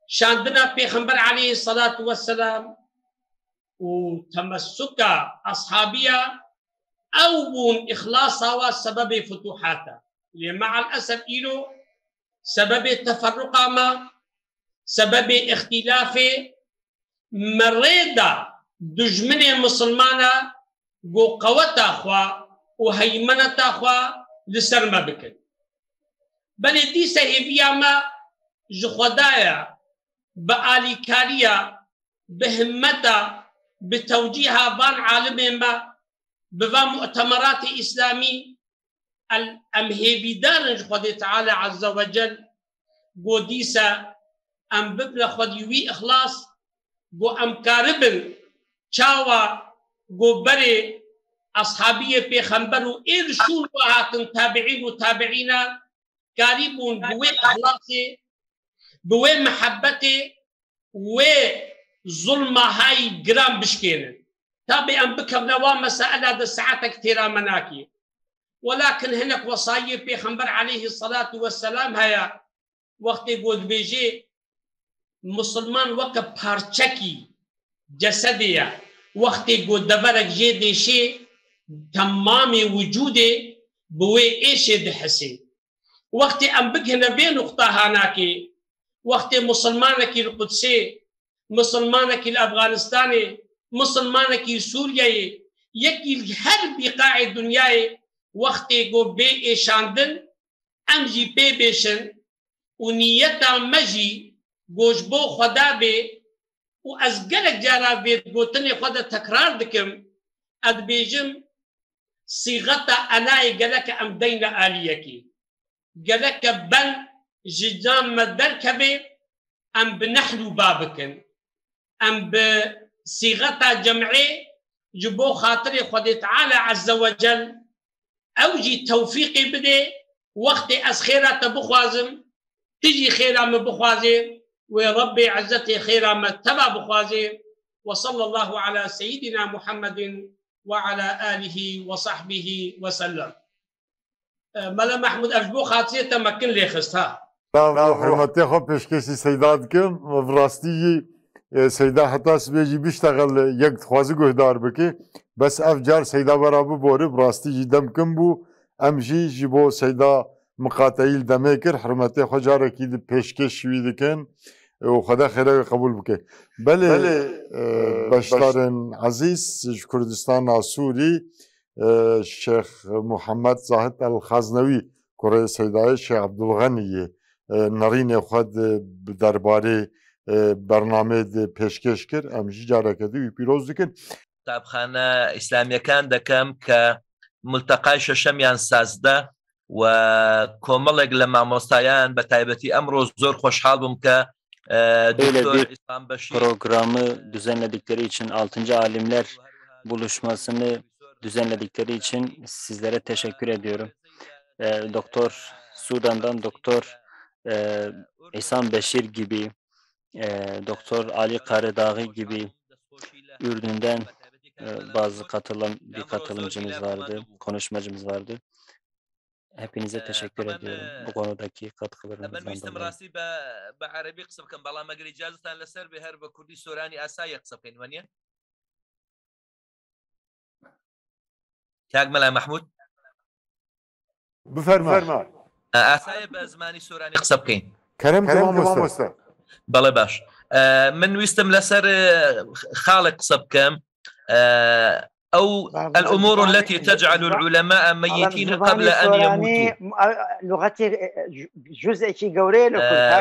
شاندنا پیغمبر عليه الصلاة والسلام وتمسك أصحابية أو بون إخلاصها وسبب فتوحاتها مع الأسف إلو سبب تفرقا ما سبب اختلاف مريدة دجمن مسلمانا قو قوتا أخوة وهيمنة أخوة لسرما بكن بل دي سهبية ما جخدايا بآلي كاريا بهمتا بتوجيها بان عالم ما بفا مؤتمرات إسلامي الأمهيبيدان خدي تعالى عز وجل قو ديسا أم ببلا خديوي إخلاص قو أم كاربن شاوا قو بري أصحابية بيخنبرو إرشون وهاتن تابعين وتابعين كاريبون بوي إخلاصي بوي محبتي وظلمة هاي جرام بشكينن تابعا بكم نوا مسألة دا ساعتك تيرا مناكي ولكن هناك وصايا بيغمبر عليه الصلاة والسلام هيا وقت يقول بيجي مسلمان وقت بارچكي جسدية وقت يقول دبرك جي شيء تمام وجوده بوي ايش دحسي وقت ام بكنا بين نقطة هناكي وقت مسلمانك القدسي مسلمانك الافغانستاني مسلمانك سوريا يكي هر بقاع الدنيا وقت يقول بي ايشاندن امجي بي بيشن ونيتا مجي گوشبو خدا بي وازقلك جارا بيت قوتني خدا تكرار دكم اد بيجم صيغتا اناي قالك ام دين آليكي قالك بل جدام مدركبي ام بنحلو بابكن ام بصيغتا جمعي جبو خاطري خدي تعالى عز وجل اوجي توفيقي بدي وقت از خيرات بخوازم تجي خيرا من بخوازي وربي عزتي خيرا ما تبع بخوازي وصلى الله على سيدنا محمد وعلى آله وصحبه وسلم ملا محمود أفجبو خاطري تمكن لي خستها حرمتي خو بشكسي سيداتكم براستي سيدا حتى سبيجي بيشتغل يك خوازي گهدار بكي بس افجار سيدا برابو بوري براستي جدمكم بو امجي جبو سيدا مقاتيل دميكر حرمتي خو جاركي دي بيشكش شوي دكن وخدا خير قبول بكي بلي بشتارن عزيز كردستان سوري الشيخ محمد زاهد الخزنوي كوري سيداي الشيخ عبد الغني نرين خد درباري برنامه پیشکش کرد امجی جارکدی پیروز دکن کتابخانه اسلامی کان دکم که ملتقای ششمیان سازده و کۆمەڵێک لە مامۆستایان بە تایبەتی ئەمڕۆ زۆر خۆشحاڵ بووم کە programı düzenledikleri için 6. Alimler buluşmasını düzenledikleri için sizlere teşekkür ediyorum. Doktor Sudan'dan Doktor İhsan Beşir gibi, Doktor Ali Karadağ gibi, Ürdün'den bazı katılımcımız vardı, konuşmacımız vardı. Hepinize teşekkür ediyorum bu konudaki katkılarınızdan dolayı. کاک محمود بفرما ئاسایە بە زمانی سۆرانی قسە بکەین کەرەم مامۆستا بەڵێ باش من ویستم لەسەر خاڵێک قسە بکەم أو الأمور التي تجعل العلماء ميتين قبل أن يموتوا لغتي جزء كي قوري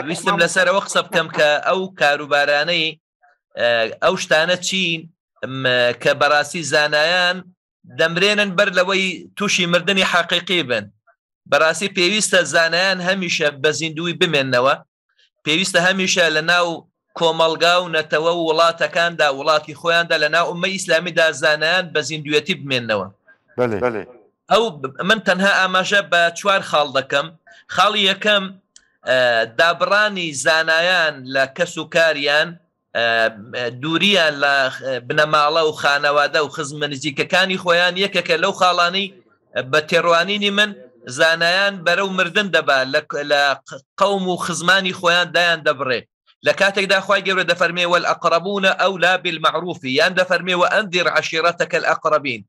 ويستم لسر وقصب كم أو كاروباراني أو شتانتشين كبراسي زانايان دمرين بر لوي توشي مردني حقيقي بن براسي بيويستا زانايان هميشة بزندوي بمنوا بيويستا هميشة لناو کۆمەڵگا و نەتەوە و وڵاتەکاندا وڵاتی خۆیاندا لە ناو ئوممەی ئیسلامیدا زانایان بە زیندویەتی بمێننەوە ئەو من تەنها ئاماژە بە 4 خاڵ دەکەم. خاڵی یەکەم دابڕانی زانایان لە کەس و کاریان، دووریان لە بنەماڵە و خانەوادە و خزمە نزیکەکانی خۆیان یەکێکە لەو خاڵانی بە تێڕوانینی من زانایان بەرەو مردن دەبا لە قەوم و خزمانی خۆیان دایان دەبڕێ. لكاتك دا خواهي قبل دا فرمي والأقربون أولى بالمعروف يان دا فرمي وأنذر عشيرتك الأقربين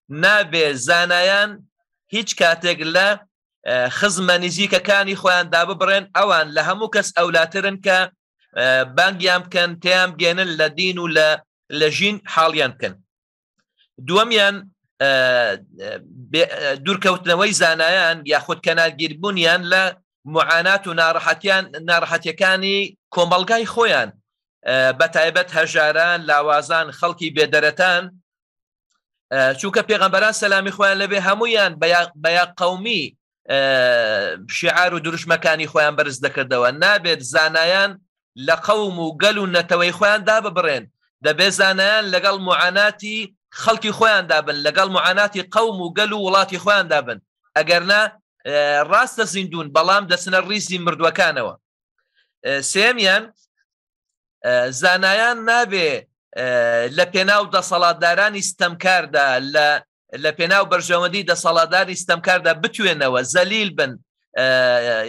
نابي زانايان هيج كاتك لا خزمة نزيك كاني خوان دا ببرين أوان لهموكس أولاترن كا بانج يمكن تيام جينن لدين ولا لجين حال يمكن دواميان دور كوتنوي زانايان ياخد كانال جيربونيان لا معاناة و ناڕەحەتیەکانی کۆمەڵگای خۆیان بەتایبەت هەژاران، لاوازان، خەڵکی بێدەرەتان، چونکە پێغەمبەران سەلامی خۆیان لەبێ هەمویان بەیا قەومی شیعار و دروشمەکانی خۆیان بەرز دەکردەوە. نابێت زانایان لە قەوم و گەل و نەتەوەی خۆیان داببڕێن، دەبێت زانایان لەگەڵ معاناتی خەڵکی خۆیان دابن، لەگەڵ معاناتی قەوم و گەل و وڵاتی خۆیان دابن. ئەگەرنا ڕاستە زیندون بەڵام دەچنە ڕیزی مردووەکانەوە. سێمیان زانایان نابێ لە پێناو دەسەڵاتدارانی ستەمکاردا لە پێناو بەرژەوەندی دەسەڵاتداری ستەمکاردا بتوێنەوە زەلیل بن،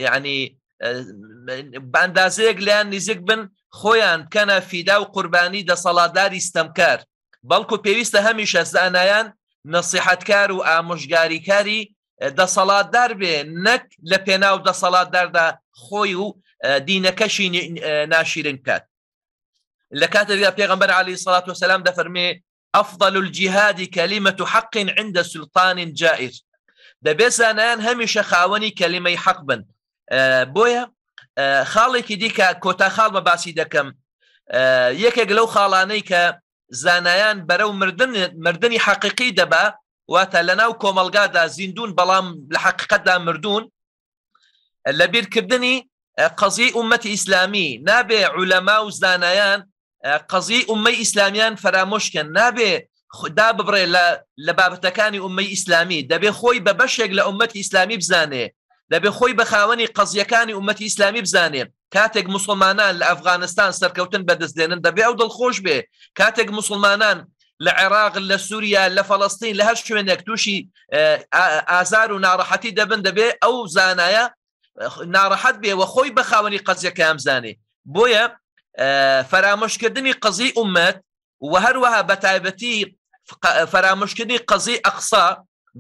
یعنی بەندازەیەک لیان نزیک بن خۆیان بکەنە فیدا و قوربانی دەسەڵاتداری ستەمکار، بەڵکو پێویستە هەمیشە زانایان نەسیحەتکار و ئامۆژگاریکاری دەسەڵاتدار بێ، نەک لە پێناو دەسەڵاتداردا خۆی و دینەکەشی ناشیرن بکات. لە کاتێکدا پێغەمبەر عەلەیهی سەڵات وەسەلام دەفەرمێ ئەفضل الجیهاد کەلیمەة حەق عند سلطان جائر. دەبێت زانایان هەمیشە خاوەنی کەلیمەی حەق بن. بۆیە خاڵێکی دیکە کۆتا خاڵ بە باسی دەکەم، یەکێک لەو خاڵانەی کە زانایان بەرەو مردنی حەقیقی دەبا، واتە لەناو کۆمەڵگادا زیندون بەڵام لە حەقیقەتدا مردوون، لە بیرکردنی قەزیی ئومەتی ئیسلامی نابێ عولەما و زانایان قەزیی ئومەی ئیسلامیان فرامۆشکەن، نابێ دا ببڕێ لە بابەتەکانی ئومەی ئیسلامی، دەبێ خۆی بە بەشێک لە ئومەتی ئیسلامی بزانێ، دەبێ خۆی بە خاوەنی قەزیەکانی ئومەتی ئیسلامی بزانێ. کاتێک موسڵمانان لە ئەفغانستان سەرکەوتن بەدەستێنن دەبێ ئەو دڵخۆش بێ، کاتێک موسڵمانان لە عێراق، لە سووریا، لە فەڵەستین، لە هەر شوێنێک تووشی ئازار و ناڕەحەتی دەبن، دەبێ ئەو زانایە ناڕەحەت بێ و خۆی بە خاوەنی قەزیەکەیان بزانێ. بۆیە فرامۆشکردنی قەزیی ئومەت و هەروەها بە تایبەتی فرامۆشکردنی قەزیی ئەقسا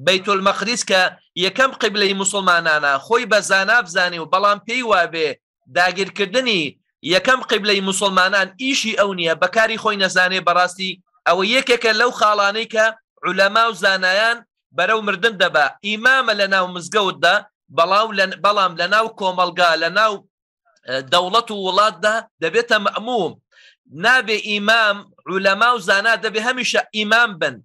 بەیت المەقدس کە یەکەم قیبلەی موسڵمانانە، خۆی بە زانا بزانێ و بەڵام پێی وابێ داگیرکردنی یەکەم قیبلەی موسڵمانان ئیشی ئەو نییە، بەکاری خۆی نەزانێ. بەڕاستی ئەوە یەکێکە لەو خاڵانەی کە عولەما و زانایان بەرەو مردن دەبا. ئیمامە لە ناو مزگەوتدا، بەڵام لە ناو کۆمەڵگا، لە ناو دەوڵەت و وڵاتدا دەبێتە مەئموم. نابێ ئیمام، عولەما و زانا دەبێ هەمیشە ئیمام بن،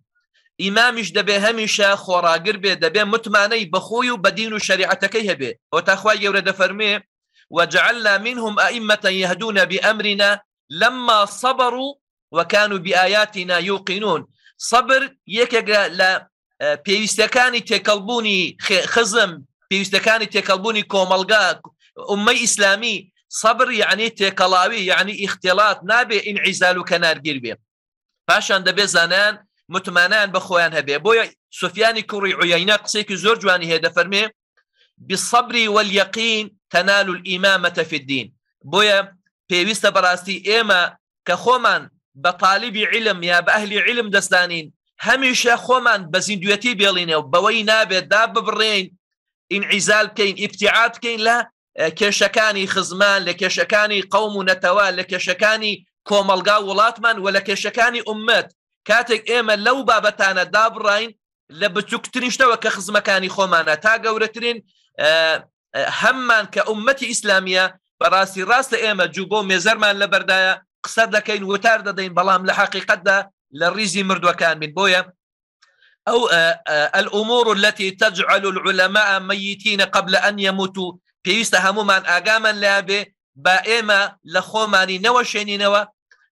ئیمامیش دەبێ هەمیشە خۆراگر بێ، دەبێ متمانەی بەخۆی و بەدین و شریعەتەکەی هەبێ. ئەو تاخوای گەورە دەفەرمێ وجعلنا منهم أئمة يهدون بأمرنا لما صبروا وكانوا بآياتنا يوقنون. صبر يكيك لا بيستكاني تكلبوني خزم، بيستكاني تكلبوني كوملغا أمي إسلامي. صبر يعني تكلاوي، يعني اختلاط نابي انعزال وكنار قربي. باشان دبي زانان متمانان بخوان هبي. بويا سفياني كوري عيينة قسيك زور جواني هيدا فرمي بالصبر واليقين تنال الإمامة في الدين. بويا بيويست براستي إيما كخومان بطالب علم يا بأهل علم دستانين هميشه خومان بزندويتي بيلينه وبوي نابه داب برين انعزال كين ابتعاد كين لا كشكاني خزمان لكشكاني قوم نتوال لكشكاني كوملغا ولاتمان ولا كشكاني أمت كاتك إيما لو بابتانا دابرين لبتكترينشتوا كخزمكاني خومانا تا قورترين همان كأمتي إسلامية براسي راس إيما جوبو ميزرمان لبردايا قصد لكين وتار دين بلام لحقيقة دا للريزي مردو كان من بويا أو الأمور التي تجعل العلماء ميتين قبل أن يموتوا بيستهموا من آقاما لابي بائما لخوماني نوشيني نوا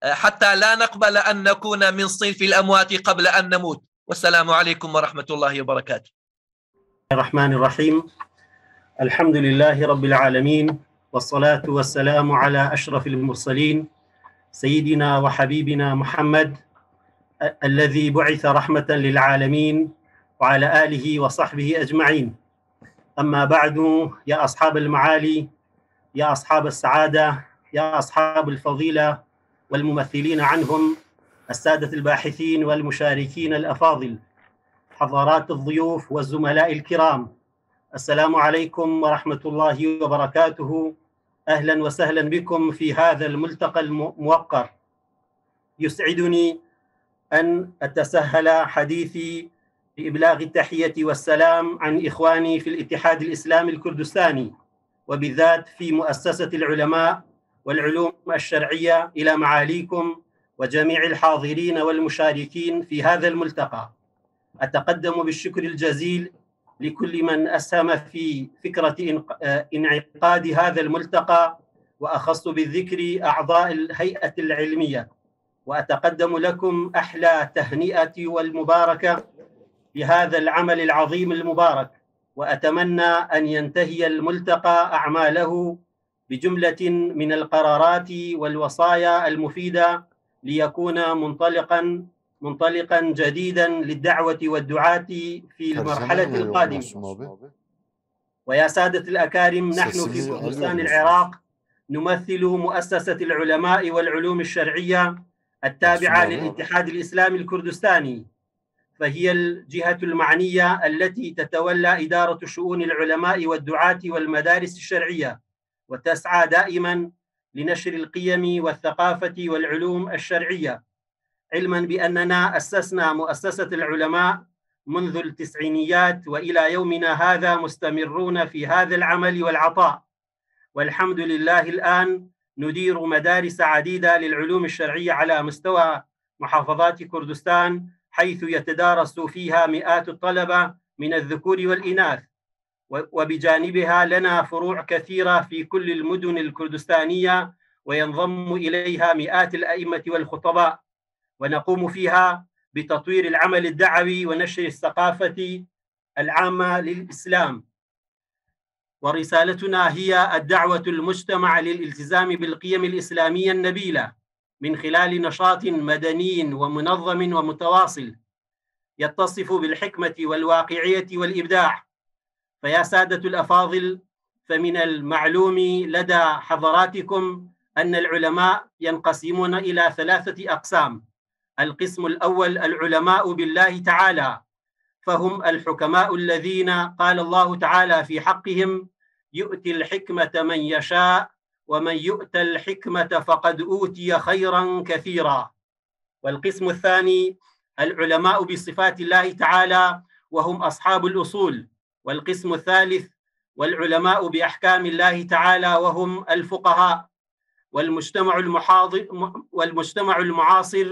حتى لا نقبل أن نكون من صنف الأموات قبل أن نموت. والسلام عليكم ورحمة الله وبركاته. الرحمن الرحيم. الحمد لله رب العالمين، والصلاة والسلام على أشرف المرسلين سيدنا وحبيبنا محمد الذي بعث رحمة للعالمين وعلى آله وصحبه أجمعين. أما بعد، يا أصحاب المعالي، يا أصحاب السعادة، يا أصحاب الفضيلة والممثلين عنهم، السادة الباحثين والمشاركين الأفاضل، حضرات الضيوف والزملاء الكرام، السلام عليكم ورحمة الله وبركاته. أهلا وسهلا بكم في هذا الملتقى الموقر. يسعدني أن أتسهل حديثي بإبلاغ التحية والسلام عن إخواني في الاتحاد الإسلامي الكردستاني، وبالذات في مؤسسة العلماء والعلوم الشرعية، إلى معاليكم وجميع الحاضرين والمشاركين في هذا الملتقى. أتقدم بالشكر الجزيل لكل من أسهم في فكرة انعقاد هذا الملتقى، وأخص بالذكر أعضاء الهيئة العلمية، وأتقدم لكم أحلى تهنئة والمباركة لهذا العمل العظيم المبارك، وأتمنى أن ينتهي الملتقى أعماله بجملة من القرارات والوصايا المفيدة ليكون منطلقا جديدا للدعوة والدعاة في المرحلة القادمة. ويا سادة الأكارم، نحن في كردستان العراق نمثل مؤسسة العلماء والعلوم الشرعية التابعة للاتحاد الإسلامي الكردستاني، فهي الجهة المعنية التي تتولى إدارة شؤون العلماء والدعاة والمدارس الشرعية، وتسعى دائما لنشر القيم والثقافة والعلوم الشرعية، علما بأننا أسسنا مؤسسة العلماء منذ التسعينيات وإلى يومنا هذا مستمرون في هذا العمل والعطاء. والحمد لله الآن ندير مدارس عديدة للعلوم الشرعية على مستوى محافظات كردستان، حيث يتدارس فيها مئات الطلبة من الذكور والإناث، وبجانبها لنا فروع كثيرة في كل المدن الكردستانية، وينضم إليها مئات الأئمة والخطباء، ونقوم فيها بتطوير العمل الدعوي ونشر الثقافة العامة للإسلام. ورسالتنا هي الدعوة المجتمع للالتزام بالقيم الإسلامية النبيلة من خلال نشاط مدني ومنظم ومتواصل يتصف بالحكمة والواقعية والإبداع. فيا سادة الأفاضل، فمن المعلوم لدى حضراتكم أن العلماء ينقسمون إلى 3 أقسام. القسم الأول العلماء بالله تعالى، فهم الحكماء الذين قال الله تعالى في حقهم: يؤتي الحكمة من يشاء ومن يؤت الحكمة فقد أوتي خيرا كثيرا. والقسم الثاني العلماء بصفات الله تعالى، وهم أصحاب الأصول. والقسم الثالث والعلماء بأحكام الله تعالى، وهم الفقهاء. والمجتمع المعاصر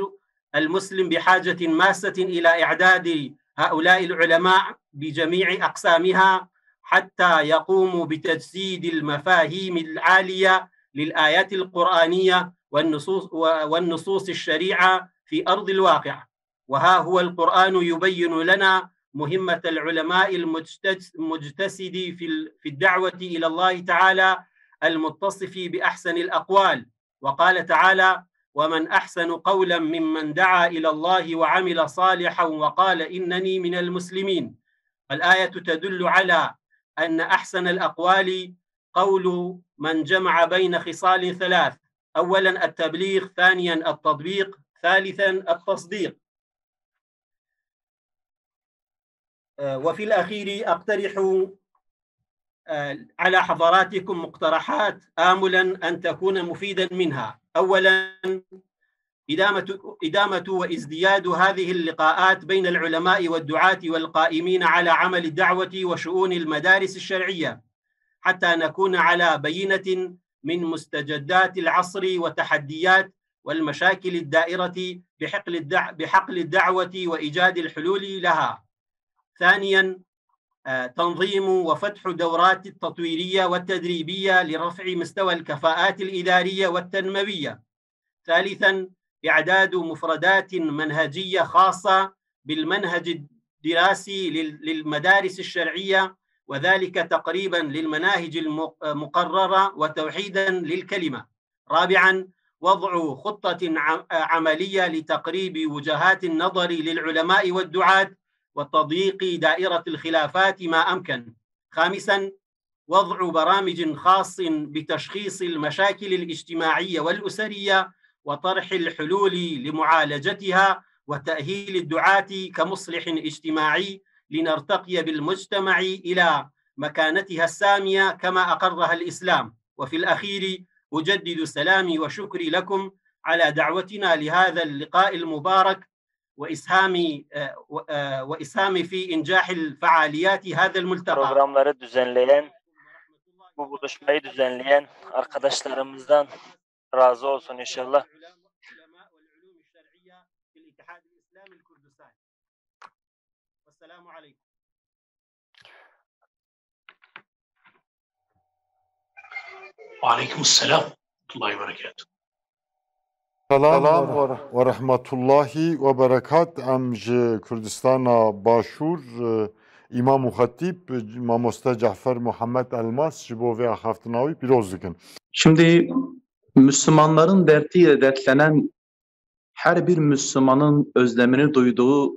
المسلم بحاجة ماسة إلى إعداد هؤلاء العلماء بجميع أقسامها حتى يقوموا بتجسيد المفاهيم العالية للآيات القرآنية والنصوص الشريعة في أرض الواقع. وها هو القرآن يبين لنا مهمة العلماء المجتسد في الدعوة إلى الله تعالى المتصف بأحسن الأقوال. وقال تعالى: ومن أحسن قولا ممن دعا إلى الله وعمل صالحا وقال إنني من المسلمين. الآية تدل على أن أحسن الأقوال قول من جمع بين خصال ثلاث: أولا التبليغ، ثانيا التطبيق، ثالثا التصديق. وفي الأخير أقترح على حضراتكم مقترحات آملا أن تكون مفيدا منها. أولا إدامة وازدياد هذه اللقاءات بين العلماء والدعاة والقائمين على عمل الدعوة وشؤون المدارس الشرعية حتى نكون على بينة من مستجدات العصر وتحديات والمشاكل الدائرة بحقل الدعوة وإيجاد الحلول لها. ثانيا تنظيم وفتح دورات التطويرية والتدريبية لرفع مستوى الكفاءات الإدارية والتنموية. ثالثا إعداد مفردات منهجية خاصة بالمنهج الدراسي للمدارس الشرعية، وذلك تقريبا للمناهج المقررة وتوحيدا للكلمة. رابعا وضع خطة عملية لتقريب وجهات النظر للعلماء والدعاة وتضييق دائرة الخلافات ما أمكن. خامسا وضع برامج خاص بتشخيص المشاكل الاجتماعية والأسرية وطرح الحلول لمعالجتها وتأهيل الدعاة كمصلح اجتماعي لنرتقي بالمجتمع إلى مكانتها السامية كما أقرها الإسلام. وفي الأخير أجدد سلامي وشكري لكم على دعوتنا لهذا اللقاء المبارك وإسهامي في إنجاح الفعاليات هذا الملتقى. Programları düzenleyen, bu buluşmayı düzenleyen arkadaşlarımızdan razı olsun inşallah. وعليكم السلام ورحمة الله وبركاته. Salam ve rahmetullahi ve berekat. Em ji Kurdistana Başûr İmam û Xetîb Mamoste Cafer Muhammed Elmas ji bo vê axaftinawî pîroz dikin. Şimdi Müslümanların derdiyle dertlenen her bir Müslümanın özlemini duyduğu,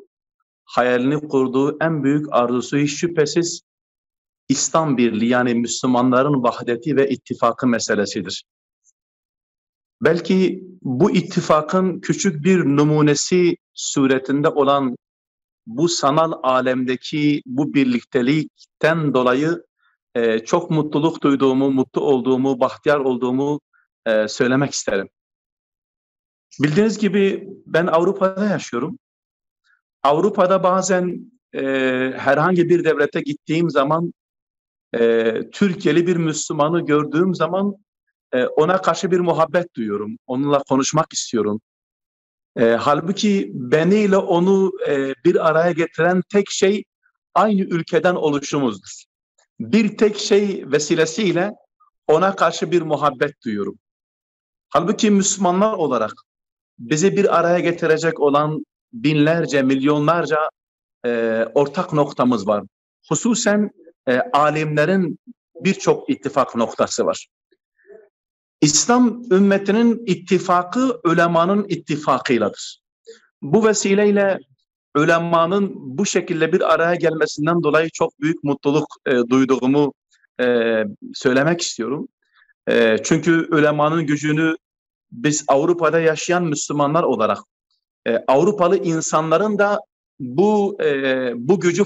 hayalini kurduğu en büyük arzusu hiç şüphesiz İslam birliği, yani Müslümanların vahdeti ve ittifakı meselesidir. Belki bu ittifakın küçük bir numunesi suretinde olan bu sanal alemdeki bu birliktelikten dolayı çok mutluluk duyduğumu, mutlu olduğumu, bahtiyar olduğumu söylemek isterim. Bildiğiniz gibi ben Avrupa'da yaşıyorum. Avrupa'da bazen herhangi bir devlete gittiğim zaman Türkiye'li bir Müslümanı gördüğüm zaman ona karşı bir muhabbet duyuyorum. Onunla konuşmak istiyorum. Halbuki beniyle onu bir araya getiren tek şey aynı ülkeden oluşumuzdur. Bir tek şey vesilesiyle ona karşı bir muhabbet duyuyorum. Halbuki Müslümanlar olarak bizi bir araya getirecek olan binlerce, milyonlarca ortak noktamız var. Hususen alimlerin birçok ittifak noktası var. İslam ümmetinin ittifakı ulemanın ittifakıyladır. Bu vesileyle ulemanın bu şekilde bir araya gelmesinden dolayı çok büyük mutluluk duyduğumu söylemek istiyorum. Çünkü ulemanın gücünü biz Avrupa'da yaşayan Müslümanlar olarak Avrupalı insanların da bu gücü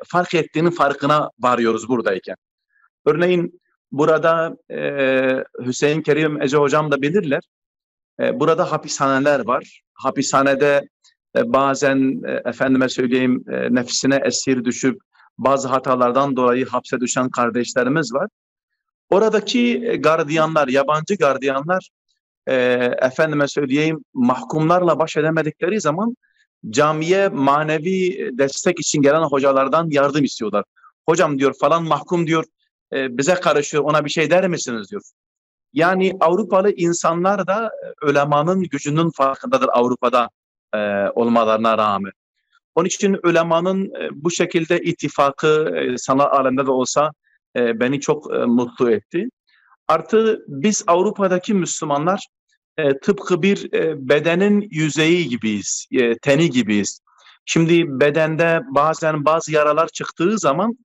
fark ettiğinin farkına varıyoruz buradayken. Örneğin burada Hüseyin Kerim Ece hocam da bilirler. Burada hapishaneler var. Hapishanede bazen efendime söyleyeyim nefsine esir düşüp bazı hatalardan dolayı hapse düşen kardeşlerimiz var. Oradaki gardiyanlar, yabancı gardiyanlar efendime söyleyeyim mahkumlarla baş edemedikleri zaman camiye manevi destek için gelen hocalardan yardım istiyorlar. Hocam diyor falan mahkum diyor bize karışıyor, ona bir şey der misiniz diyor. Yani Avrupalı insanlar da ulemanın gücünün farkındadır Avrupa'da olmalarına rağmen. Onun için ulemanın bu şekilde ittifakı sanal alemde de olsa beni çok mutlu etti. Artı biz Avrupa'daki Müslümanlar tıpkı bir bedenin yüzeyi gibiyiz, teni gibiyiz. Şimdi bedende bazen bazı yaralar çıktığı zaman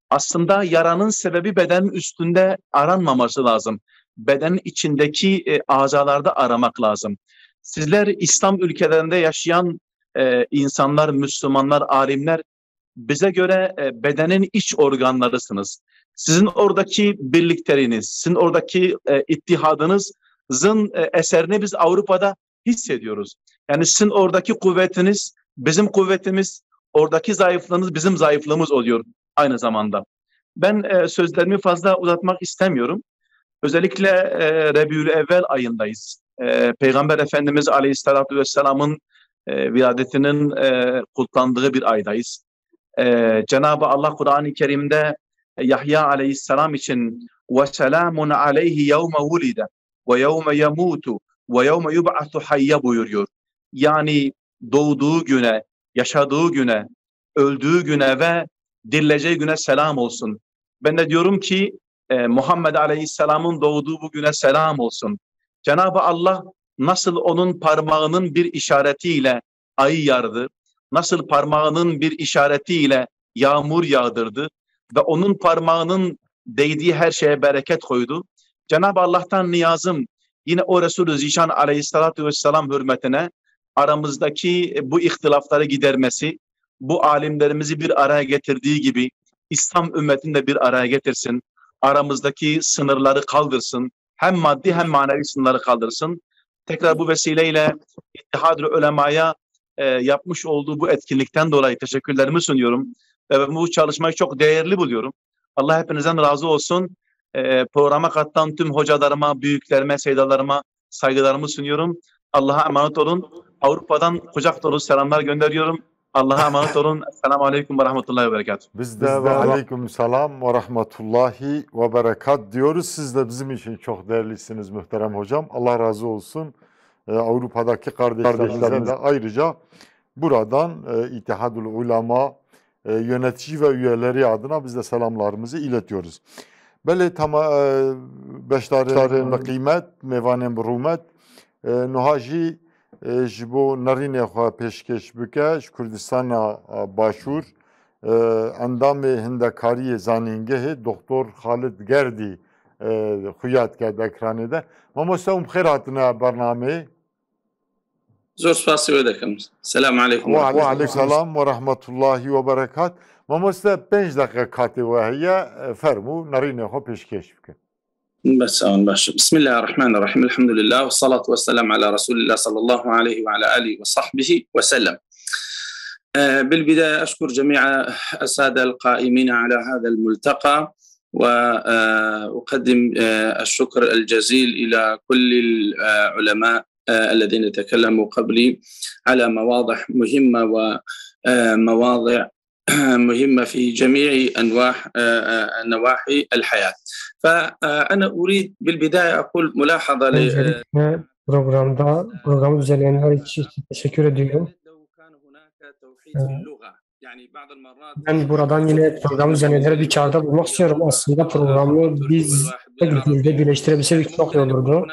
aslında yaranın sebebi bedenin üstünde aranmaması lazım. Bedenin içindeki azalarda aramak lazım. Sizler İslam ülkelerinde yaşayan insanlar, Müslümanlar, alimler bize göre bedenin iç organlarısınız. Sizin oradaki birlikleriniz, sizin oradaki ittihadınızın eserini biz Avrupa'da hissediyoruz. Yani sizin oradaki kuvvetiniz, bizim kuvvetimiz, oradaki zayıflığınız bizim zayıflığımız oluyor aynı zamanda. Ben sözlerimi fazla uzatmak istemiyorum. Özellikle Rebiülevvel ayındayız. Peygamber Efendimiz Aleyhisselatü Vesselam'ın viladetinin kutlandığı bir aydayız. Cenab-ı Allah Kur'an-ı Kerim'de Yahya Aleyhisselam için وَسَلَامٌ عَلَيْهِ يَوْمَ وُلِدَ وَيَوْمَ يَمُوتُ وَيَوْمَ يُبْعَثُ حَيَّ buyuruyor. Yani doğduğu güne, yaşadığı güne, öldüğü güne ve dirileceği güne selam olsun. Ben de diyorum ki Muhammed Aleyhisselam'ın doğduğu bu güne selam olsun. Cenab-ı Allah nasıl onun parmağının bir işaretiyle ayı yardı, nasıl parmağının bir işaretiyle yağmur yağdırdı ve onun parmağının değdiği her şeye bereket koydu. Cenab-ı Allah'tan niyazım yine o Resulü Zişan Aleyhisselatü Vesselam hürmetine aramızdaki bu ihtilafları gidermesi, bu alimlerimizi bir araya getirdiği gibi İslam ümmetini de bir araya getirsin, aramızdaki sınırları kaldırsın, hem maddi hem manevi sınırları kaldırsın. Tekrar bu vesileyle İttihad-ı Ulema'ya yapmış olduğu bu etkinlikten dolayı teşekkürlerimi sunuyorum. Ve bu çalışmayı çok değerli buluyorum. Allah hepinizden razı olsun. Programa katılan tüm hocalarıma, büyüklerime, seydalarıma saygılarımı sunuyorum. Allah'a emanet olun. Avrupa'dan kucak dolu selamlar gönderiyorum. Allah'a emanet olun. Esselamu Aleyküm ve Rahmetullahi ve Berekatuhu. Biz de ve aleyküm selam ve rahmetullahi ve berekat diyoruz. Siz de bizim için çok değerlisiniz muhterem hocam. Allah razı olsun. Avrupa'daki kardeşlerimize de ayrıca buradan İttihadül Ulema yönetici ve üyeleri adına biz de selamlarımızı iletiyoruz. Böyle beşlerin kıymet, mevanen burumet, nuhaji ji bo nerinê xwe pêşkêş bike ji Kurdistana Başûr endamê hindekariyê zanîngehê Doktor Xalid Gerdî xuyat kerd ekranê de. Mamoste em xêr hatine bernameyê. Zor spasî wê dikim. Selamun aleyküm. Ve aleykümselam ve rahmetullahi ve berekat. Mamoste 5 dakika katê we heye fermû nerinê xwe pêşkêş bike. بس باش بسم الله الرحمن الرحيم الحمد لله والصلاة والسلام على رسول الله صلى الله عليه وعلى آله وصحبه وسلم. بالبداية أشكر جميع السادة القائمين على هذا الملتقى وأقدم الشكر الجزيل إلى كل العلماء الذين تكلموا قبلي على مواضع مهمة ومواضع مهمة في جميع نواحي الحياة. فأنا أريد بالبداية أقول ملاحظة programı düzenleyenler için teşekkür ediyorum. Ben buradan yine programı düzenleyenlere bir çağrıda bulmak istiyorum. Aslında programı biz tek dilde birleştirebilsek çok iyi olurdu.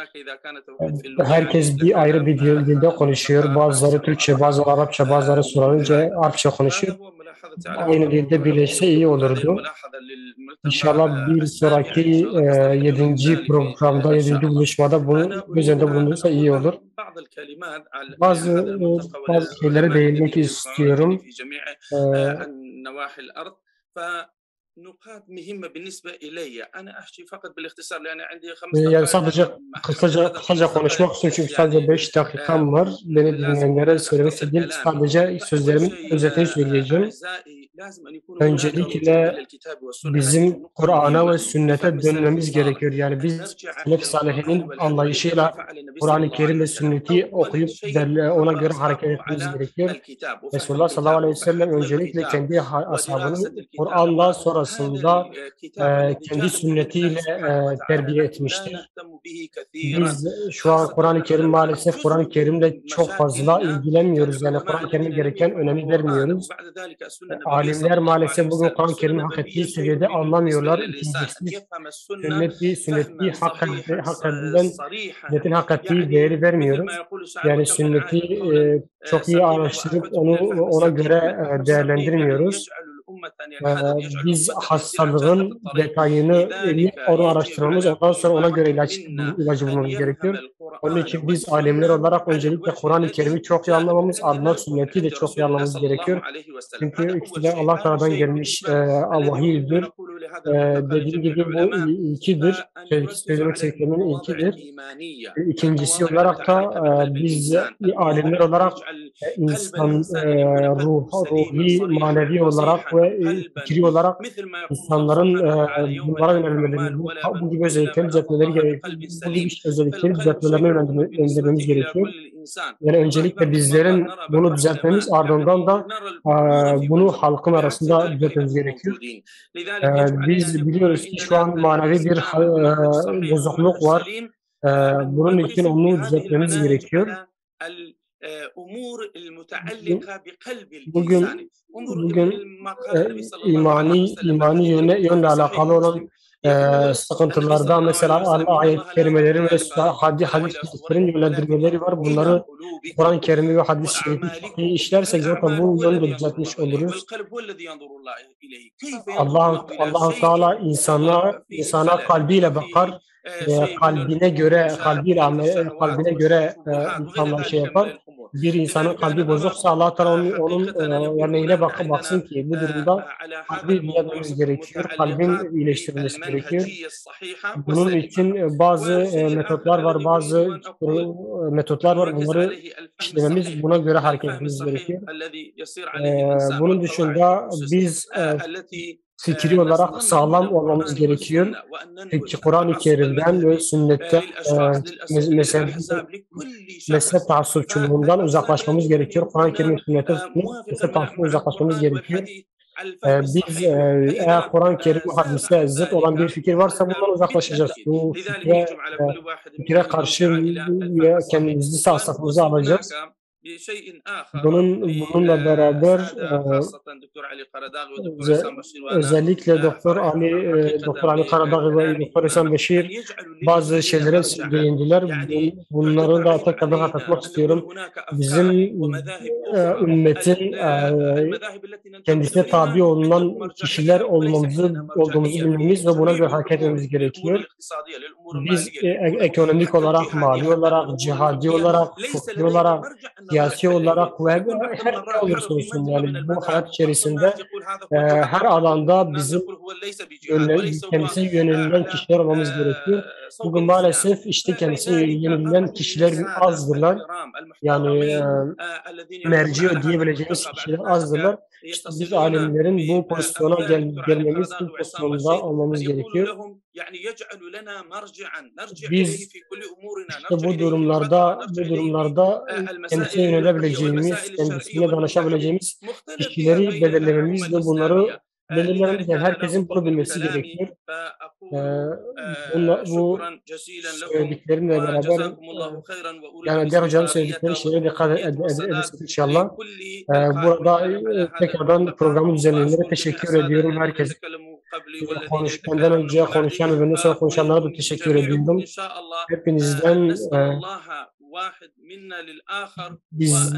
Herkes bir ayrı bir dilde konuşuyor. Bazıları Türkçe, bazıları Arapça, bazıları Suriyece, Arapça konuşuyor. Aynı dilde birleşse iyi olurdu. İnşallah bir sonraki 7. programda, 7. buluşmada bunu üzerinde bulunursa iyi olur. Bazı şeylere değinmek istiyorum. نقاط مهمة بالنسبة إلي. أنا أحكي فقط بالاختصار لأن عندي 5 Yani دقائق. sadece kısaca konuşmak istiyorum çünkü sadece 5 dakikam var. Beni dinleyenlere söylemek istediğim sadece sözlerimin özetini söyleyeceğim. Öncelikle bizim Kur'an'a ve sünnete dönmemiz gerekiyor. Yani biz Selef Salihinin anlayışıyla Kur'an-ı Kerim ve sünneti okuyup ona göre hareket etmemiz gerekiyor. Resulullah sallallahu aleyhi ve sellem öncelikle kendi ashabını Kur'an'la sonrasında kendi sünnetiyle terbiye etmiştir. Biz şu an Kur'an-ı Kerim maalesef Kur'an-ı Kerim'le çok fazla ilgilenmiyoruz. Yani Kur'an-ı Kerim'e gereken önemi vermiyoruz. Alimler maalesef bugün Kur'an-ı Kerim'i hak ettiği seviyede anlamıyorlar. İkincisi sünneti sünnetin hak ettiği değeri vermiyoruz. Yani sünneti çok iyi araştırıp ona göre değerlendirmiyoruz. Biz hastalığın detayını onu araştırmamız, ondan sonra ona göre ilacı bulmamız gerekiyor. Onun için biz alimler olarak öncelikle Kur'an-ı Kerim'i çok iyi anlamamız, ardından sünneti de çok iyi anlamamız gerekiyor. Çünkü ikisi de Allah Teala'dan gelmiş vahiydir. Dediğim gibi bu ilkidir. Söylemek istediklerimin ilkidir. İkincisi olarak da biz alimler olarak insan ruhi, manevi olarak ve fikri olarak insanların bunlara yönelmelerini, bu gibi özellikleri düzeltmeleri gerekiyor. Bu gibi özellikleri düzeltmelerine yönelmemiz gerekiyor. Yani öncelikle bizlerin bunu düzeltmemiz, ardından da bunu halkın arasında düzeltmemiz gerekiyor. Biz biliyoruz ki şu an manevi bir bozukluk var. Bunun için onu düzeltmemiz gerekiyor. Bugün imani yönle alakalı olan sıkıntılarda mesela ayet-i kerimelerin ve hadis-lerin yönlendirmeleri var. Bunları Kur'an-ı Kerim'i ve hadis-i şerifi çok iyi işlersek zaten bu yönü de düzeltmiş oluruz. Allah-u Teala insana kalbiyle bakar. Kalbine göre insanlar şey yapar. Bir insanın kalbi bozuksa Allah Teala onun örneğine baksın ki bu durumda kalbi düzeltmemiz gerekiyor. Kalbin iyileştirilmesi gerekiyor. Bunun için bazı metotlar var. Bunları işlememiz, buna göre hareket etmemiz gerekiyor. Bunun dışında biz fikri olarak sağlam olmamız gerekiyor. Peki Kur'an-ı Kerim'den ve sünnetten mezhep taassupçuluğundan uzaklaşmamız gerekiyor. Kur'an-ı Kerim ve sünnetten mezhep taassupçuluğundan uzaklaşmamız gerekiyor. Biz eğer Kur'an-ı Kerim hadise zıt olan bir fikir varsa bundan uzaklaşacağız. Bu fikre karşı kendimizi safımıza alacağız. Bununla beraber özellikle Doktor Ali Karadağ ve Doktor İhsan Beşir bazı şeylere değindiler. Bunları da tekrardan hatırlatmak istiyorum. Bizim ümmetin kendisine tabi olunan kişiler olduğumuzu bilmemiz ve buna göre hareket etmemiz gerekiyor. Biz ekonomik olarak, mali olarak, cihadi olarak, fıkhi olarak, siyasi olarak ve her ne olursa olsun yani bu hayat içerisinde her alanda bizim kendisine yönelilen kişiler olmamız gerekiyor. Bugün maalesef işte kendisine yönelilen kişiler azdırlar. Yani merci diyebileceğimiz kişiler azdırlar. İşte biz alimlerin bu pozisyona gelmemiz, bu pozisyonda olmamız gerekiyor. Biz işte bu durumlarda kendisine yönelebileceğimiz, kendisine danışabileceğimiz kişileri belirlememiz ve bunları belirlememiz, yani herkesin bunu bilmesi gerekiyor. Bu söylediklerimle beraber yani diğer hocam söyledikleri şeylere dikkat ederiz inşallah. Burada tekrardan programı düzenleyenlere teşekkür ediyorum. Herkese benden önce konuşan ve benden sonra konuşanlara da teşekkür ediyorum. Hepinizden biz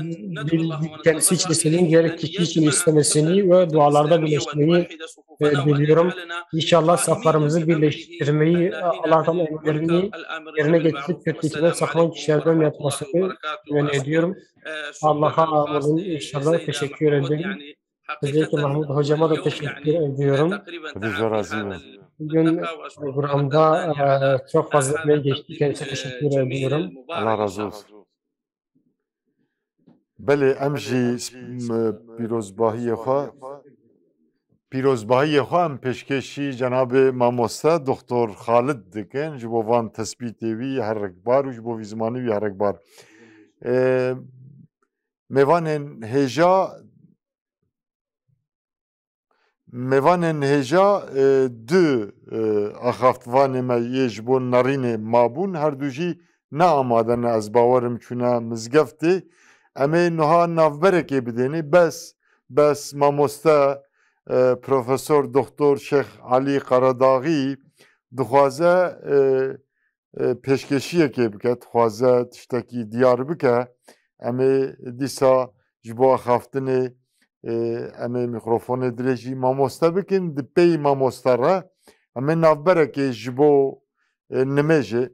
kendisi için istediğin gerek kişi için istemesini ve dualarda birleşmeyi diliyorum. İnşallah saflarımızı birleştirmeyi, Allah'tan emirlerini yerine getirip kötülükten sakınan kişilerden yapmasını ediyorum. Allah'a inşallah teşekkür ederim. Özellikle Mahmut hocama da teşekkür ediyorum. Rica razıyım. Bugün programda çok fazla emeği geçti. Kendisine teşekkür ediyorum. Allah razı olsun. Beli em jî pîrozbahiyê xwe em pêşkêşî Cenab-ı Mamoste Doktor Xalid dikin ji bo van tespîtê wî herrekbar û ji bo vî zimanî wî herrekbar. Mêvanên hêja du axaftvanê me yê ji bo nerînê mabûn her du jî neamade ne ez bawerim çûne mizgeftê em ê niha navberekê bidênê bes mamoste Profesör Doktor Şeyh Ali Qaradaxî dixwaze pêşkêşiyekê bike, dixwaze tiştekî diyar bike em ê dîsa ji bo axaftinê em ê mîkrofonê dilê jî mamoste bikin di peyî mamoste re em ê navberekê ji bo nimêjê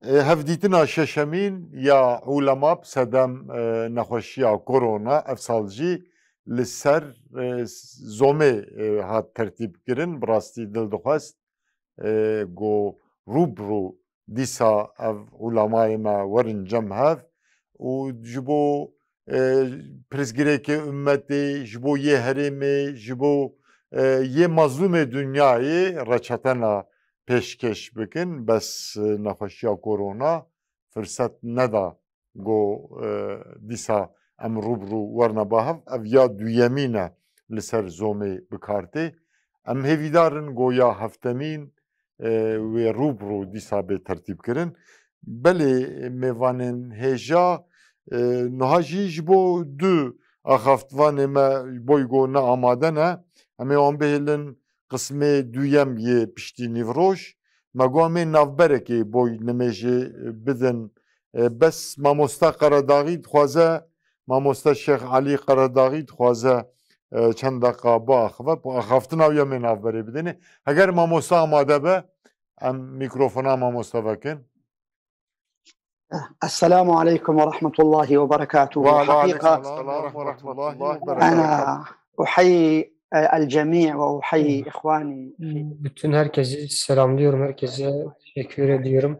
hevdîtina şeşemîn ya ulema sedem nexweşiya korona ev sal jî li ser zomê hat tertîb kirin bi rastî dil dixwest got rûbirû dîsa ev ulemayê me werin cem hev û ji bo pirsgirêkê ummetê ji bo yê herêmê ji bo yê mazlûmê dunyayê reçetena pêşkêş bikin bes nexweşiya korona firset neda got dîsa em rûbirû werne bahev ev ya duyemîn e li ser zomê bikartê em hêvîdarin got ya heftemîn wê rûbirû dîsa bê tertîb kirin belê mêvanên hêja niha jî ji bo du axaftvanê me boy got neamade ne em ê wan bihêlin qismê duyem yê piştî nîvroj me got em ê navberekê boy nimêjê bidin bes mamoste Qaradaxî dixwaze mamoste Şeyh Ali Qaradaxî dixwaze çend deqa biaxive bu axaftina wî em ê navberê bidênê heger mamoste amade be em mîkrofona mamoste vekin. السلام عليكم ورحمة الله وبركاته. وعليكم حقيقة السلام ورحمة الله وبركاته. أنا أحيي الجميع وأحيي إخواني. Bütün herkesi selamlıyorum, herkese teşekkür ediyorum.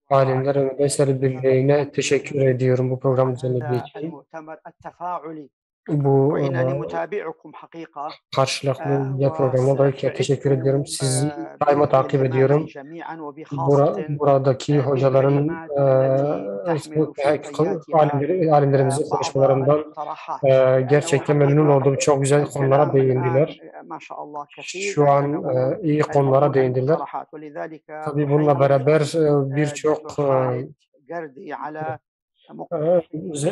Alimler ve Beşer Birliği'ne teşekkür ediyorum bu program düzenlediği için. Bu karşılıklı programına dolayı teşekkür ediyorum. Sizi daima takip ediyorum. Buradaki hocaların alimlerimizin konuşmalarından gerçekten memnun oldum. Çok güzel konulara değindiler. Şu an iyi konulara değindiler. Tabii bununla beraber birçok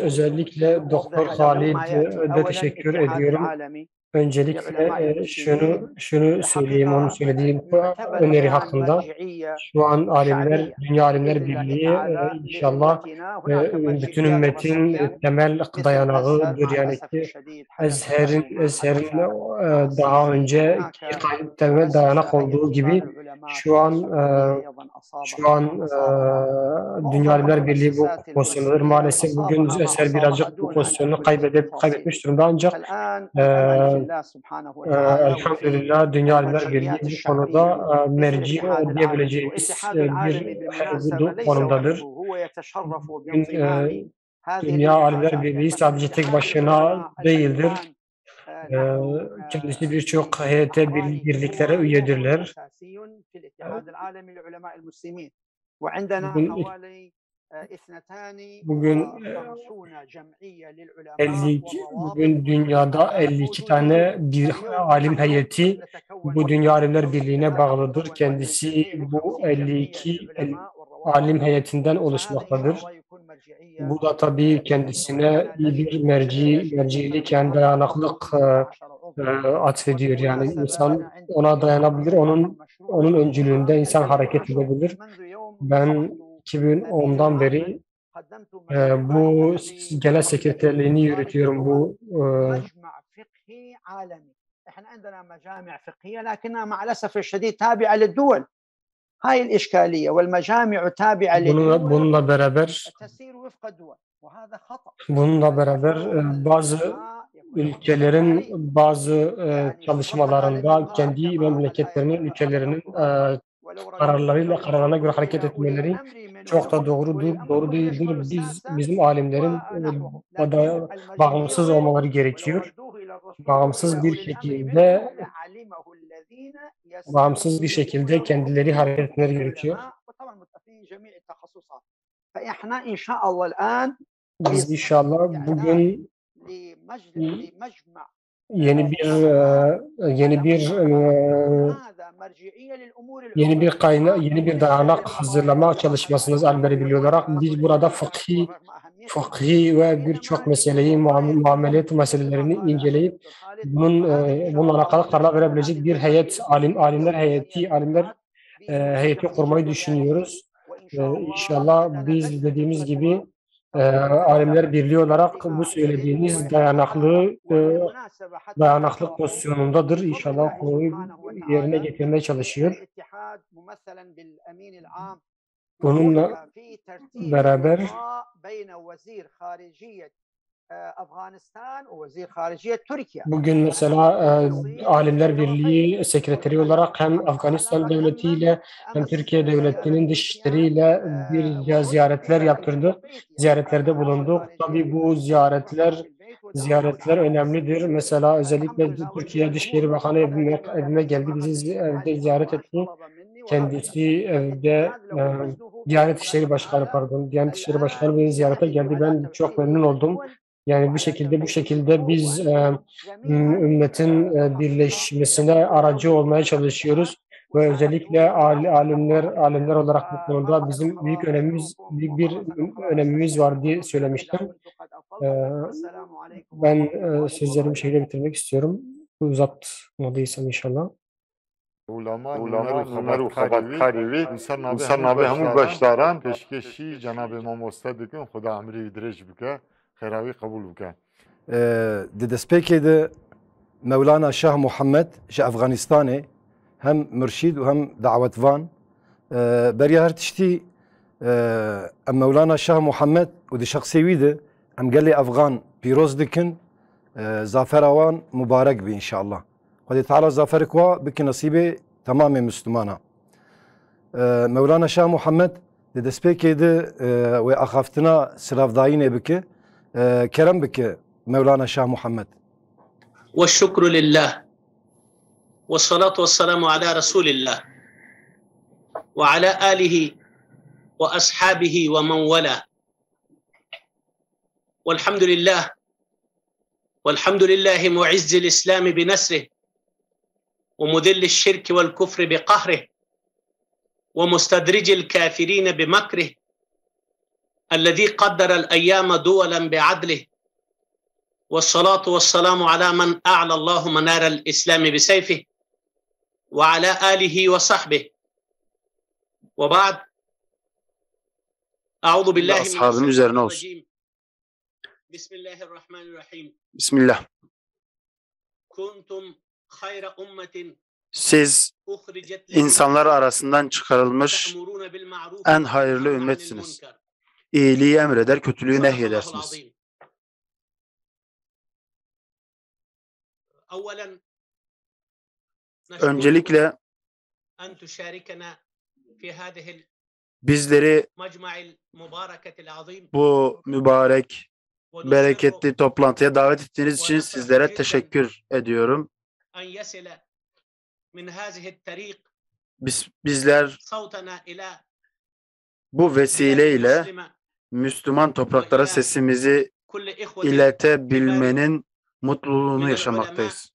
özellikle Doktor Halid'e teşekkür ediyorum. Öncelikle şunu söyleyeyim, onun söylediği öneri hakkında. Şu an Dünya Alimler Birliği inşallah bütün ümmetin temel dayanağıdır. Yani ki Ezher'in daha önce temel dayanak olduğu gibi şu an Dünya Alimler Birliği bu pozisyondadır. Maalesef bugün Ezher birazcık bu pozisyonunu kaybetmiş durumda ancak elhamdülillah Dünya Alimler Birliği bu konuda merci diyebileceğimiz bir konumdadır. Dünya Alimler Birliği sadece tek başına değildir. Kendisi birçok heyete birliklere üyedirler. Bugün dünyada 52 tane bir alim heyeti bu Dünya Alimler Birliği'ne bağlıdır. Kendisi bu 52 alim heyetinden oluşmaktadır. Bu da tabii kendisine iyi bir mercilik yani dayanaklık atfediyor. Yani insan ona dayanabilir, onun öncülüğünde insan hareket edebilir. Ben 2010'dan beri bu genel sekreterliğini yürütüyorum. Bu احنا عندنا مجامع فقهيه لكنها مع الاسف الشديد تابعه للدول. هاي الاشكاليه والمجامع تابعه للدول bununla beraber تسير وفق الدول. Bununla beraber bazı ülkelerin bazı çalışmalarında kendi memleketlerinin, ülkelerinin kararlarına göre hareket etmeleri çok da doğru değildir. Bizim alimlerin bağımsız olmaları gerekiyor. Bağımsız bir şekilde kendileri hareket etmeleri gerekiyor. Biz inşallah bugün yeni bir dayanak hazırlama çalışmasını alberibili olarak biz burada fıkhi ve birçok meseleyi, muamelet meselelerini inceleyip bununla alakalı kararlar verebilecek bir alimler heyeti kurmayı düşünüyoruz. İnşallah biz dediğimiz gibi alimler birliği olarak bu söylediğiniz dayanaklı pozisyonundadır. İnşallah konuyu yerine getirmeye çalışıyor. Bununla beraber bugün mesela Alimler Birliği sekreteri olarak hem Afganistan devletiyle hem Türkiye devletinin dışişleriyle bir ziyaretler yaptırdı. Ziyaretlerde bulunduk. Tabii bu ziyaretler önemlidir. Mesela özellikle Türkiye Dışişleri Bakanı evime geldi. Bizi evde ziyaret etti. Kendisi evde Diyanet İşleri Başkanı beni ziyarete geldi. Ben çok memnun oldum. Yani bu şekilde biz ümmetin birleşmesine aracı olmaya çalışıyoruz ve özellikle alimler olarak bu konuda bizim büyük bir önemimiz var diye söylemiştim. Ben sözlerimi şeyle bitirmek istiyorum. Uzatmadıysam inşallah. Ulema Numeru Xabatkari insan nabe hemû beşdaran peşkeşî Cenab-ı Mamoste dikin Xuda emrî dirêj bike xêrawî qebûl bike. Di destpêkê de Mevlana Şah Muhammed ji Efganistanê hem mürşîd û hem dawetvan beriya her tiştî em Mevlana Şah Muhammed û di şexsê wî de em gelê Efgan pîroz dikin zafera wan mübarek bî inşallah. Xwedê Teala zaferek wa bike nasîbê tamamê Müslümana. Mevlana Şah Muhammed di destpêkê de wê axaftina silavdayînê bike kerem bike Mevlana Şah Muhammed. والشكر لله والصلاة والسلام على رسول الله وعلى آله وأصحابه ومن والاه والحمد لله معز الإسلام بنصره ومذل الشرك والكفر بقهره ومستدرج الكافرين بمكره الذي قدر الأيام دولا بعدله والصلاة والسلام على من أعلى الله منار الإسلام بسيفه وعلى آله وصحبه وبعد أعوذ بالله من الشيطان الرجيم بسم الله الرحمن الرحيم Bismillah. كنتم خير أمة Siz insanlar arasından çıkarılmış en hayırlı ümmetsiniz. İyiliği emreder, kötülüğü nehyedersiniz. Öncelikle bizleri bu mübarek, bereketli toplantıya davet ettiğiniz için sizlere teşekkür ediyorum. Bizler bu vesileyle Müslüman topraklara sesimizi iletebilmenin mutluluğunu yaşamaktayız.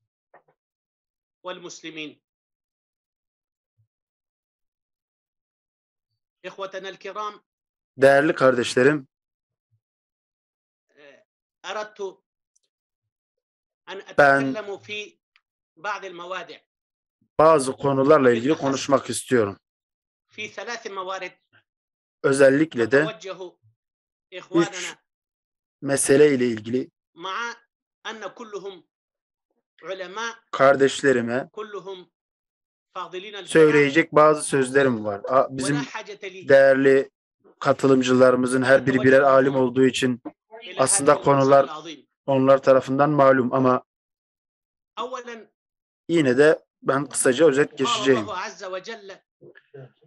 Değerli kardeşlerim, ben bazı konularla ilgili konuşmak istiyorum. Özellikle de 3 mesele ile ilgili kardeşlerime söyleyecek bazı sözlerim var. Bizim değerli katılımcılarımızın her biri birer alim olduğu için aslında konular onlar tarafından malum ama yine de ben kısaca özet geçeceğim.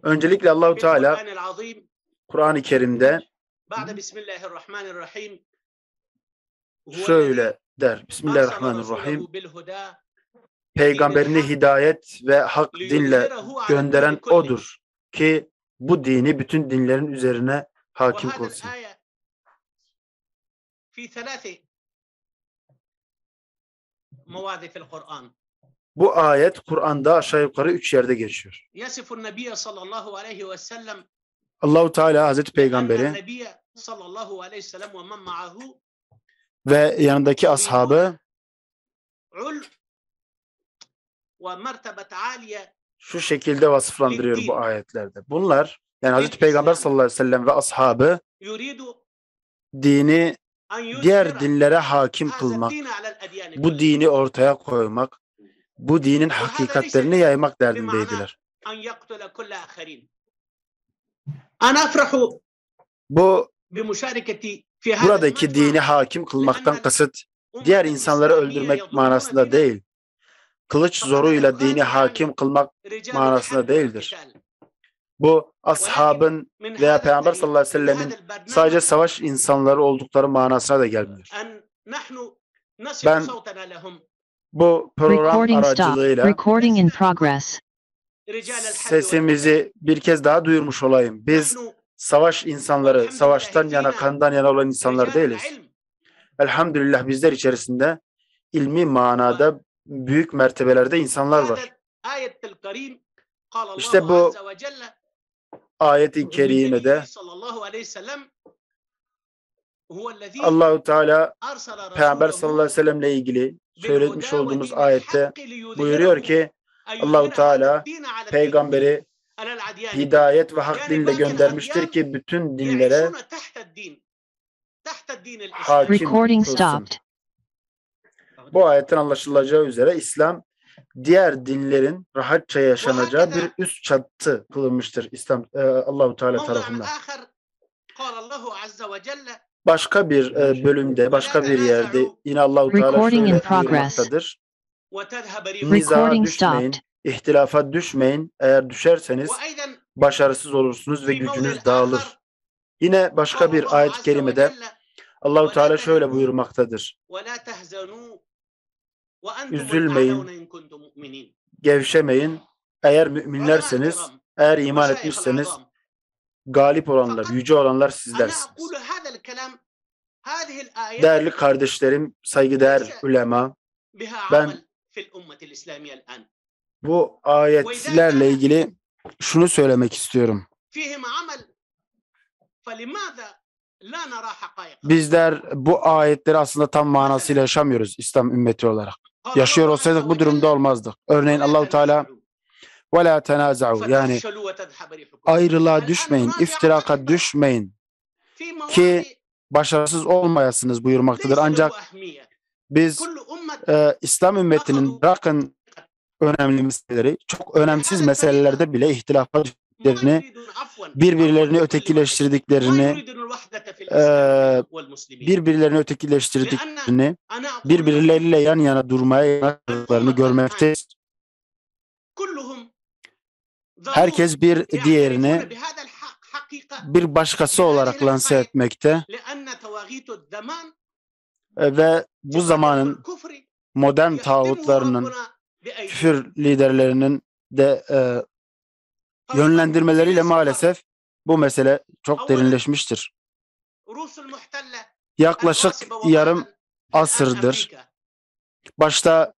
Öncelikle Allah-u Teala Kur'an-ı Kerim'de şöyle der. Bismillahirrahmanirrahim. Peygamberini hidayet ve hak dinle gönderen odur ki bu dini bütün dinlerin üzerine hakim kılsın. Bu ayet Kur'an'da aşağı yukarı 3 yerde geçiyor. Allah-u Teala Hazreti Peygamberi ve yanındaki ashabı şu şekilde vasıflandırıyor bu ayetlerde. Bunlar yani Hazreti Peygamber sallallahu aleyhi ve sellem ve ashabı dini diğer dinlere hakim kılmak, bu dini ortaya koymak, bu dinin hakikatlerini yaymak derdindeydiler. Bu buradaki dini hakim kılmaktan kasıt diğer insanları öldürmek manasında değil, kılıç zoruyla dini hakim kılmak manasında değildir. Bu ashabın veya Peygamber sallallahu aleyhi ve sellemin sadece savaş insanları oldukları manasına da gelmiyor. Ben bu program aracılığıyla sesimizi bir kez daha duyurmuş olayım. Biz savaş insanları, savaştan yana, kandan yana olan insanlar değiliz. Elhamdülillah bizler içerisinde ilmi manada büyük mertebelerde insanlar var. İşte bu ayet-i kerimede Allah-u Teala Peygamber sallallahu aleyhi ve sellemle ilgili söyletmiş olduğumuz ayette buyuruyor ki Allah-u Teala peygamberi hidayet ve hak dinle göndermiştir ki bütün dinlere hakim kılsın. Bu ayetten anlaşılacağı üzere İslam diğer dinlerin rahatça yaşanacağı bir üst çatı kılınmıştır İslam Allah-u Teala tarafından. Başka bir bölümde, başka bir yerde yine Allah-u Teala şöyle buyurmaktadır. Nizaha düşmeyin, ihtilafa düşmeyin. Eğer düşerseniz başarısız olursunuz ve gücünüz dağılır. Yine başka bir ayet-i kerimede Allah-u Teala şöyle buyurmaktadır. Üzülmeyin, gevşemeyin. Eğer müminlerseniz, eğer iman etmişseniz galip olanlar, yüce olanlar sizlersiniz. Değerli kardeşlerim, saygıdeğer ulema, ben bu ayetlerle ilgili şunu söylemek istiyorum. Bizler bu ayetleri aslında tam manasıyla yaşamıyoruz İslam ümmeti olarak. Yaşıyor olsaydık bu durumda olmazdık. Örneğin Allah-u Teala وَلَا تَنَازَعُوا yani ayrılığa düşmeyin, iftiraka düşmeyin ki başarısız olmayasınız buyurmaktadır. Ancak biz İslam ümmetinin bırakın önemli meseleleri, çok önemsiz meselelerde bile ihtilafa düştüklerini, birbirlerini ötekileştirdiklerini, birbirleriyle yan yana durmaya yanaştıklarını görmekteyiz. Herkes bir diğerini bir başkası olarak lanse etmekte ve bu zamanın modern tağutlarının, küfür liderlerinin de yönlendirmeleriyle maalesef bu mesele çok derinleşmiştir. Yaklaşık yarım asırdır başta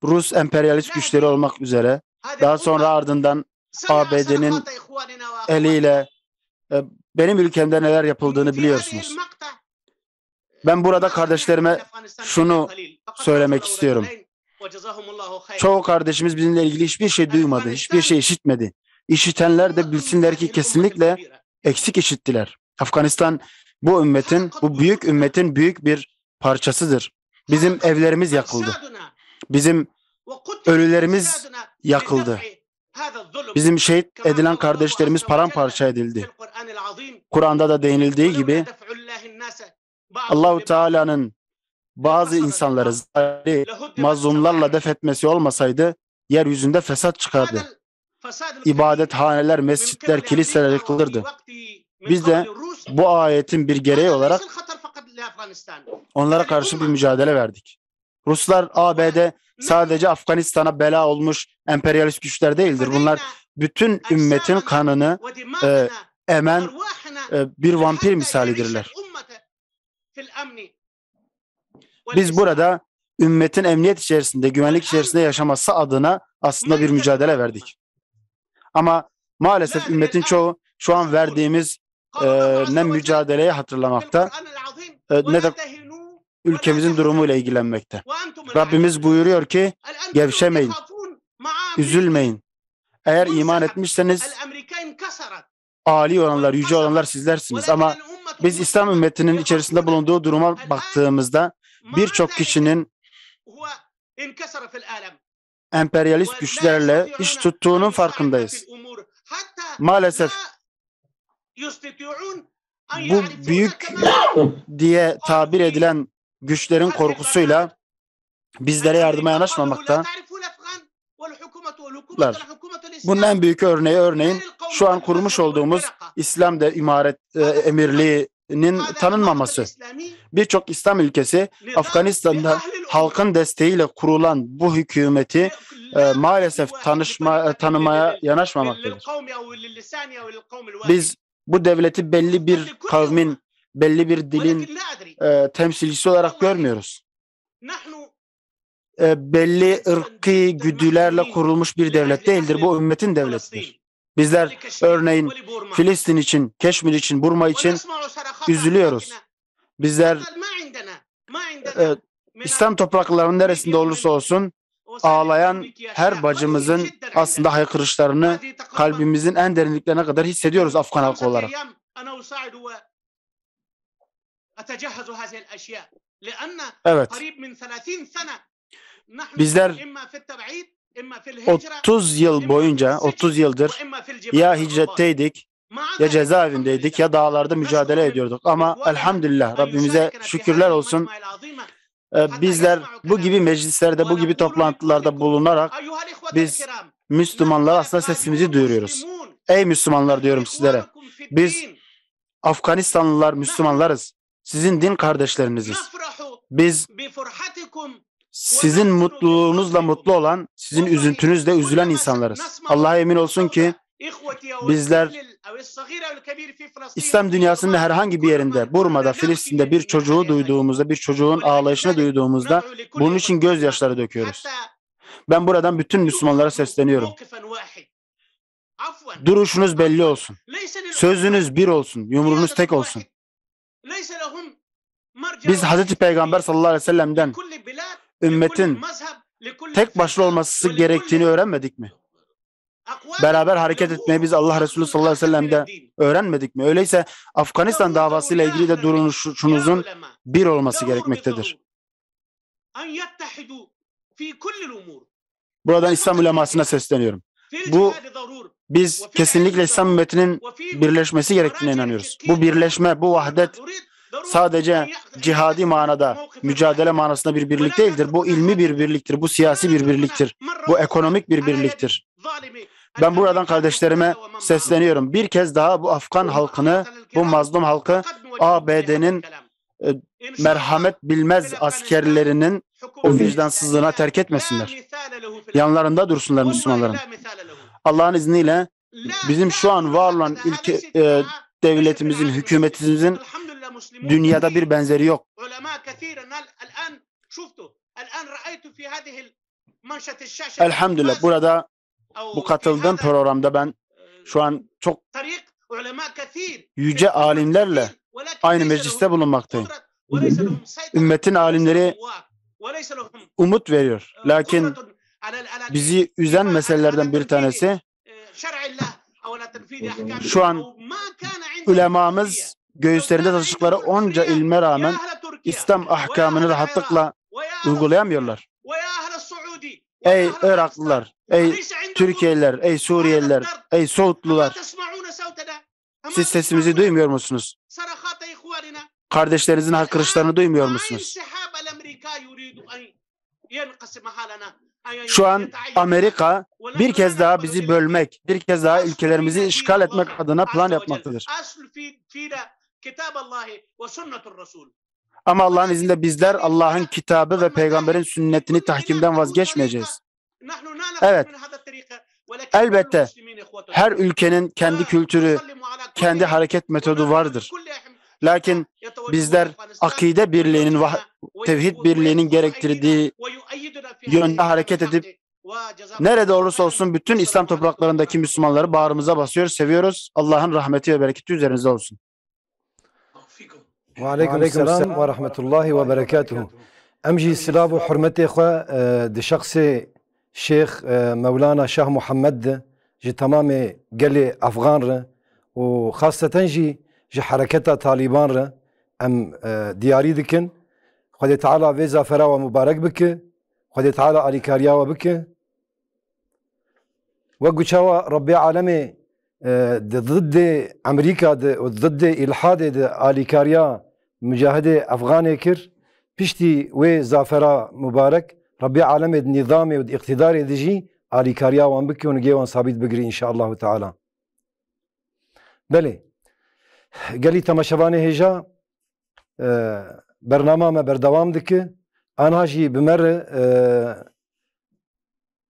Rus emperyalist güçleri olmak üzere daha sonra ardından ABD'nin eliyle benim ülkemde neler yapıldığını biliyorsunuz. Ben burada kardeşlerime şunu söylemek istiyorum. Çoğu kardeşimiz bizimle ilgili hiçbir şey duymadı, hiçbir şey işitmedi. İşitenler de bilsinler ki kesinlikle eksik işittiler. Afganistan bu ümmetin, bu büyük ümmetin büyük bir parçasıdır. Bizim evlerimiz yakıldı. Bizim ölülerimiz yakıldı. Bizim şehit edilen kardeşlerimiz paramparça edildi. Kur'an'da da değinildiği gibi Allahu Teala'nın bazı insanları mazlumlarla def etmesi olmasaydı yeryüzünde fesat çıkardı. İbadethaneler, mescitler, kiliseler yıkılırdı. Biz de bu ayetin bir gereği olarak onlara karşı bir mücadele verdik. Ruslar, ABD sadece Afganistan'a bela olmuş emperyalist güçler değildir. Bunlar bütün ümmetin kanını emen bir vampir misalidirler. Biz burada ümmetin emniyet içerisinde, güvenlik içerisinde yaşaması adına aslında bir mücadele verdik. Ama maalesef ümmetin çoğu şu an verdiğimiz ne mücadeleyi hatırlamakta ne de ülkemizin durumuyla ilgilenmekte. Rabbimiz buyuruyor ki gevşemeyin, üzülmeyin. Eğer iman etmişseniz âli olanlar, yüce olanlar sizlersiniz. Ama biz İslam ümmetinin içerisinde bulunduğu duruma baktığımızda birçok kişinin emperyalist güçlerle iş tuttuğunun farkındayız. Maalesef bu büyük diye tabir edilen güçlerin korkusuyla bizlere yardıma yanaşmamakta. Bunun en büyük örneğin şu an kurmuş olduğumuz İslam İmaret Emirliği'nin tanınmaması. Birçok İslam ülkesi Afganistan'da halkın desteğiyle kurulan bu hükümeti maalesef tanımaya yanaşmamaktadır. Biz bu devleti belli bir kavmin, belli bir dilin temsilcisi olarak görmüyoruz. Belli ırkî güdülerle kurulmuş bir devlet değildir. Bu ümmetin devletidir. Bizler örneğin Filistin için, Keşmir için, Burma için üzülüyoruz. Bizler İslam topraklarının neresinde olursa olsun ağlayan her bacımızın aslında haykırışlarını kalbimizin en derinliklerine kadar hissediyoruz Afgan halkı olarak. Evet. Bizler 30 yıl boyunca, 30 yıldır ya hicretteydik, ya cezaevindeydik, ya dağlarda mücadele ediyorduk. Ama elhamdülillah Rabbimize şükürler olsun. Bizler bu gibi meclislerde, bu gibi toplantılarda bulunarak biz Müslümanlar aslında sesimizi duyuruyoruz. Ey Müslümanlar diyorum sizlere. Biz Afganistanlılar Müslümanlarız. Sizin din kardeşleriniziz. Biz sizin mutluluğunuzla mutlu olan, sizin üzüntünüzle üzülen insanlarız. Allah'a emin olsun ki bizler İslam dünyasının herhangi bir yerinde, Burma'da, Filistin'de bir çocuğu duyduğumuzda, bir çocuğun ağlayışını duyduğumuzda bunun için gözyaşları döküyoruz. Ben buradan bütün Müslümanlara sesleniyorum. Duruşunuz belli olsun. Sözünüz bir olsun. Yumruğunuz tek olsun. Biz Hazreti Peygamber sallallahu aleyhi ve sellem'den ümmetin tek başlı olması gerektiğini öğrenmedik mi? Beraber hareket etmeyi biz Allah Resulü sallallahu aleyhi ve sellem'de öğrenmedik mi? Öyleyse Afganistan davasıyla ilgili de duruşunuzun bir olması gerekmektedir. Buradan İslam ulemasına sesleniyorum. Biz kesinlikle İslam ümmetinin birleşmesi gerektiğine inanıyoruz. Bu birleşme, bu vahdet sadece cihadi manada, mücadele manasında bir birlik değildir. Bu ilmi bir birliktir, bu siyasi bir birliktir, bu ekonomik bir birliktir. Ben buradan kardeşlerime sesleniyorum. Bir kez daha bu Afgan halkını, bu mazlum halkı ABD'nin merhamet bilmez askerlerinin o vicdansızlığına terk etmesinler. Yanlarında dursunlar Müslümanların. Allah'ın izniyle bizim şu an var olan devletimizin, hükümetimizin dünyada bir benzeri yok. Elhamdülillah burada bu katıldığım programda ben şu an çok yüce alimlerle aynı mecliste bulunmaktayım. Ümmetin alimleri umut veriyor. Lakin bizi üzen meselelerden bir tanesi şu an ulemamız göğüslerinde taşıdıkları onca ilme rağmen İslam ahkamını rahatlıkla uygulayamıyorlar. Ey Iraklılar, Ey Türkiye'liler, ey Suriyeliler, ey Suudlular. Siz sesimizi duymuyor musunuz? Kardeşlerinizin haykırışlarını duymuyor musunuz? Şu an Amerika bir kez daha bizi bölmek, bir kez daha ülkelerimizi işgal etmek adına plan yapmaktadır. Ama Allah'ın izniyle bizler Allah'ın kitabı ve peygamberin sünnetini tahkimden vazgeçmeyeceğiz. Evet, elbette her ülkenin kendi kültürü, kendi hareket metodu vardır. Lakin bizler akide birliğinin, tevhid birliğinin gerektirdiği yönde hareket edip nerede olursa olsun bütün İslam topraklarındaki Müslümanları bağrımıza basıyoruz, seviyoruz. Allah'ın rahmeti ve bereketi üzerinizde olsun. Ve aleykümselam ve rahmetullahi ve berekatuhu. Emci silahı hürmeti khwa de şahsi Şeyh Mevlana Şah Muhammed ji tamamı geli Afgan re ve hasreten ji hareketa Taliban re em diyari dikin. Xwedê Teala vê zafera we mübarek bike. Xwedê Teala alîkariya we bike. Wek guçawa Rabbê Alemê di ziddê Emerîka de û ziddê îlhadê de alîkariya mücahidê Afganê kir. Piştî wê zafera mübarek Rabbê Alemê di nîzamê û di iqtidarê de jî alîkariya wan bike û nigê wan sabît bigirî înşaallahu Teala. Belê, gelî temaşevanê hêja bername me berdewam dike. Anha jî bi me re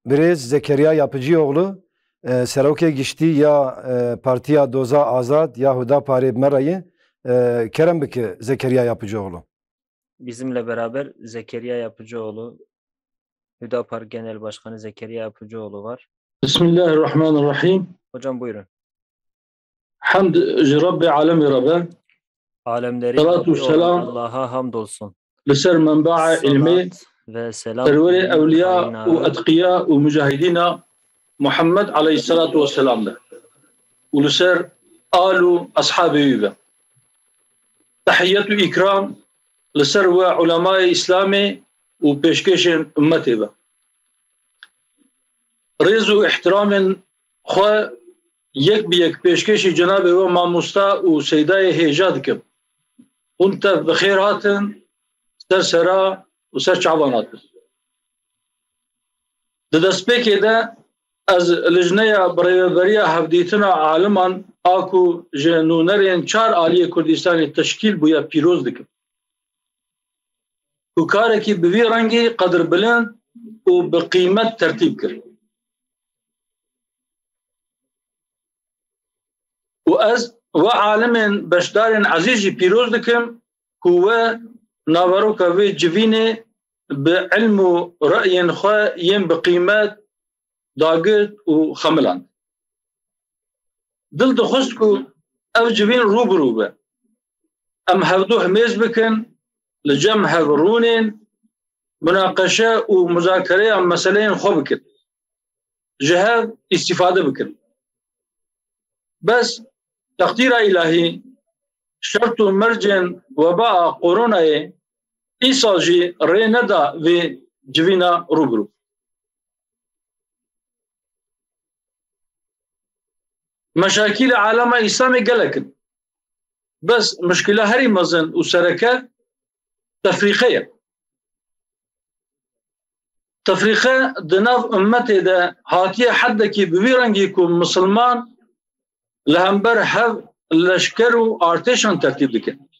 Birêz Zekeriya Yapıcıoğlu serokê giştî ya Partiya Doza Azad ya Hüdaparê bi me re ye. Kerem bike Zekeriya Yapıcıoğlu. Bizimle beraber Zekeriya Yapıcıoğlu, Hüdapar Genel Başkanı Zekeriya Yapıcıoğlu var. Bismillahirrahmanirrahim. Hocam buyurun. Hamd Rabbi alemi Rabbe. Alemlerin Allah'a hamdolsun. Liser menba'a ilmi ve selam serveri evliya ve etkiya ve mücahidina Muhammed aleyhissalatu vesselam'da. Ve liser alu ashabi yübe. Tahiyyatu ikram liser ve ulemai İslami ve peşkeşin ümmeti be. Rezu ihtiramın khwa yek bi yek peşkeşi Cenab-ı ve mamusta ve seydaya heja dikim. Unta bixêr hatin ser sera û ser çavan hatin. Di destpêkê de ez li jineya birêveberiya hevdîtina aliman a ku ji nûnerên çar aliyê Kurdistanê teşkîl bûye pîroz dikim. Ku karekî bi vî rengî qedir bilind û bi qîmet tertîb kir. û ez ve alimên beşdarên ezîz jî pîroz dikim ku we naveroka wê civînê bi ilm û reyên xwe yên bi qîmet dagir û xemiland. Dil dixwist ku ev civîn rûbirû be. Em hevdû himêz bikin li cem hevrûnên münaqeşe û müzakereya meseleyên xwe bikin. Ji hev îstîfade bikin. Bes takdîra ilahî şert û mercên weba koronayê îsal jî rê neda vê civîna rûbirû. Meşakîl alema İslamê gelekin. Bes mişkila herî mezin û sereke tefrîqe ye. Tefrîqe di nav ummetê de hatiye heddekî bi vî rengî ku Müslüman li hember hev leşker û artêşan tertîb dikin.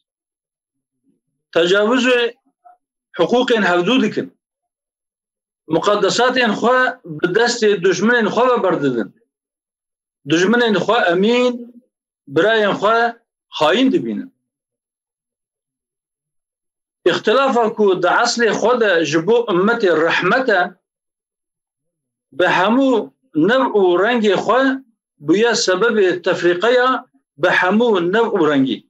Tecavüzê hukukên hevdû dikin. Muqeddesatên xwe bi destê dijminên xwe veberdidin. Dijminên xwe emîn, birayên xwe xayîn dibînin. İxtilafa ku di eslê xwe de ji bo ummetê rehmet e, bi hemû nev û rengê xwe bûye sebebê tefrîqeya bi hemû nev û rengî.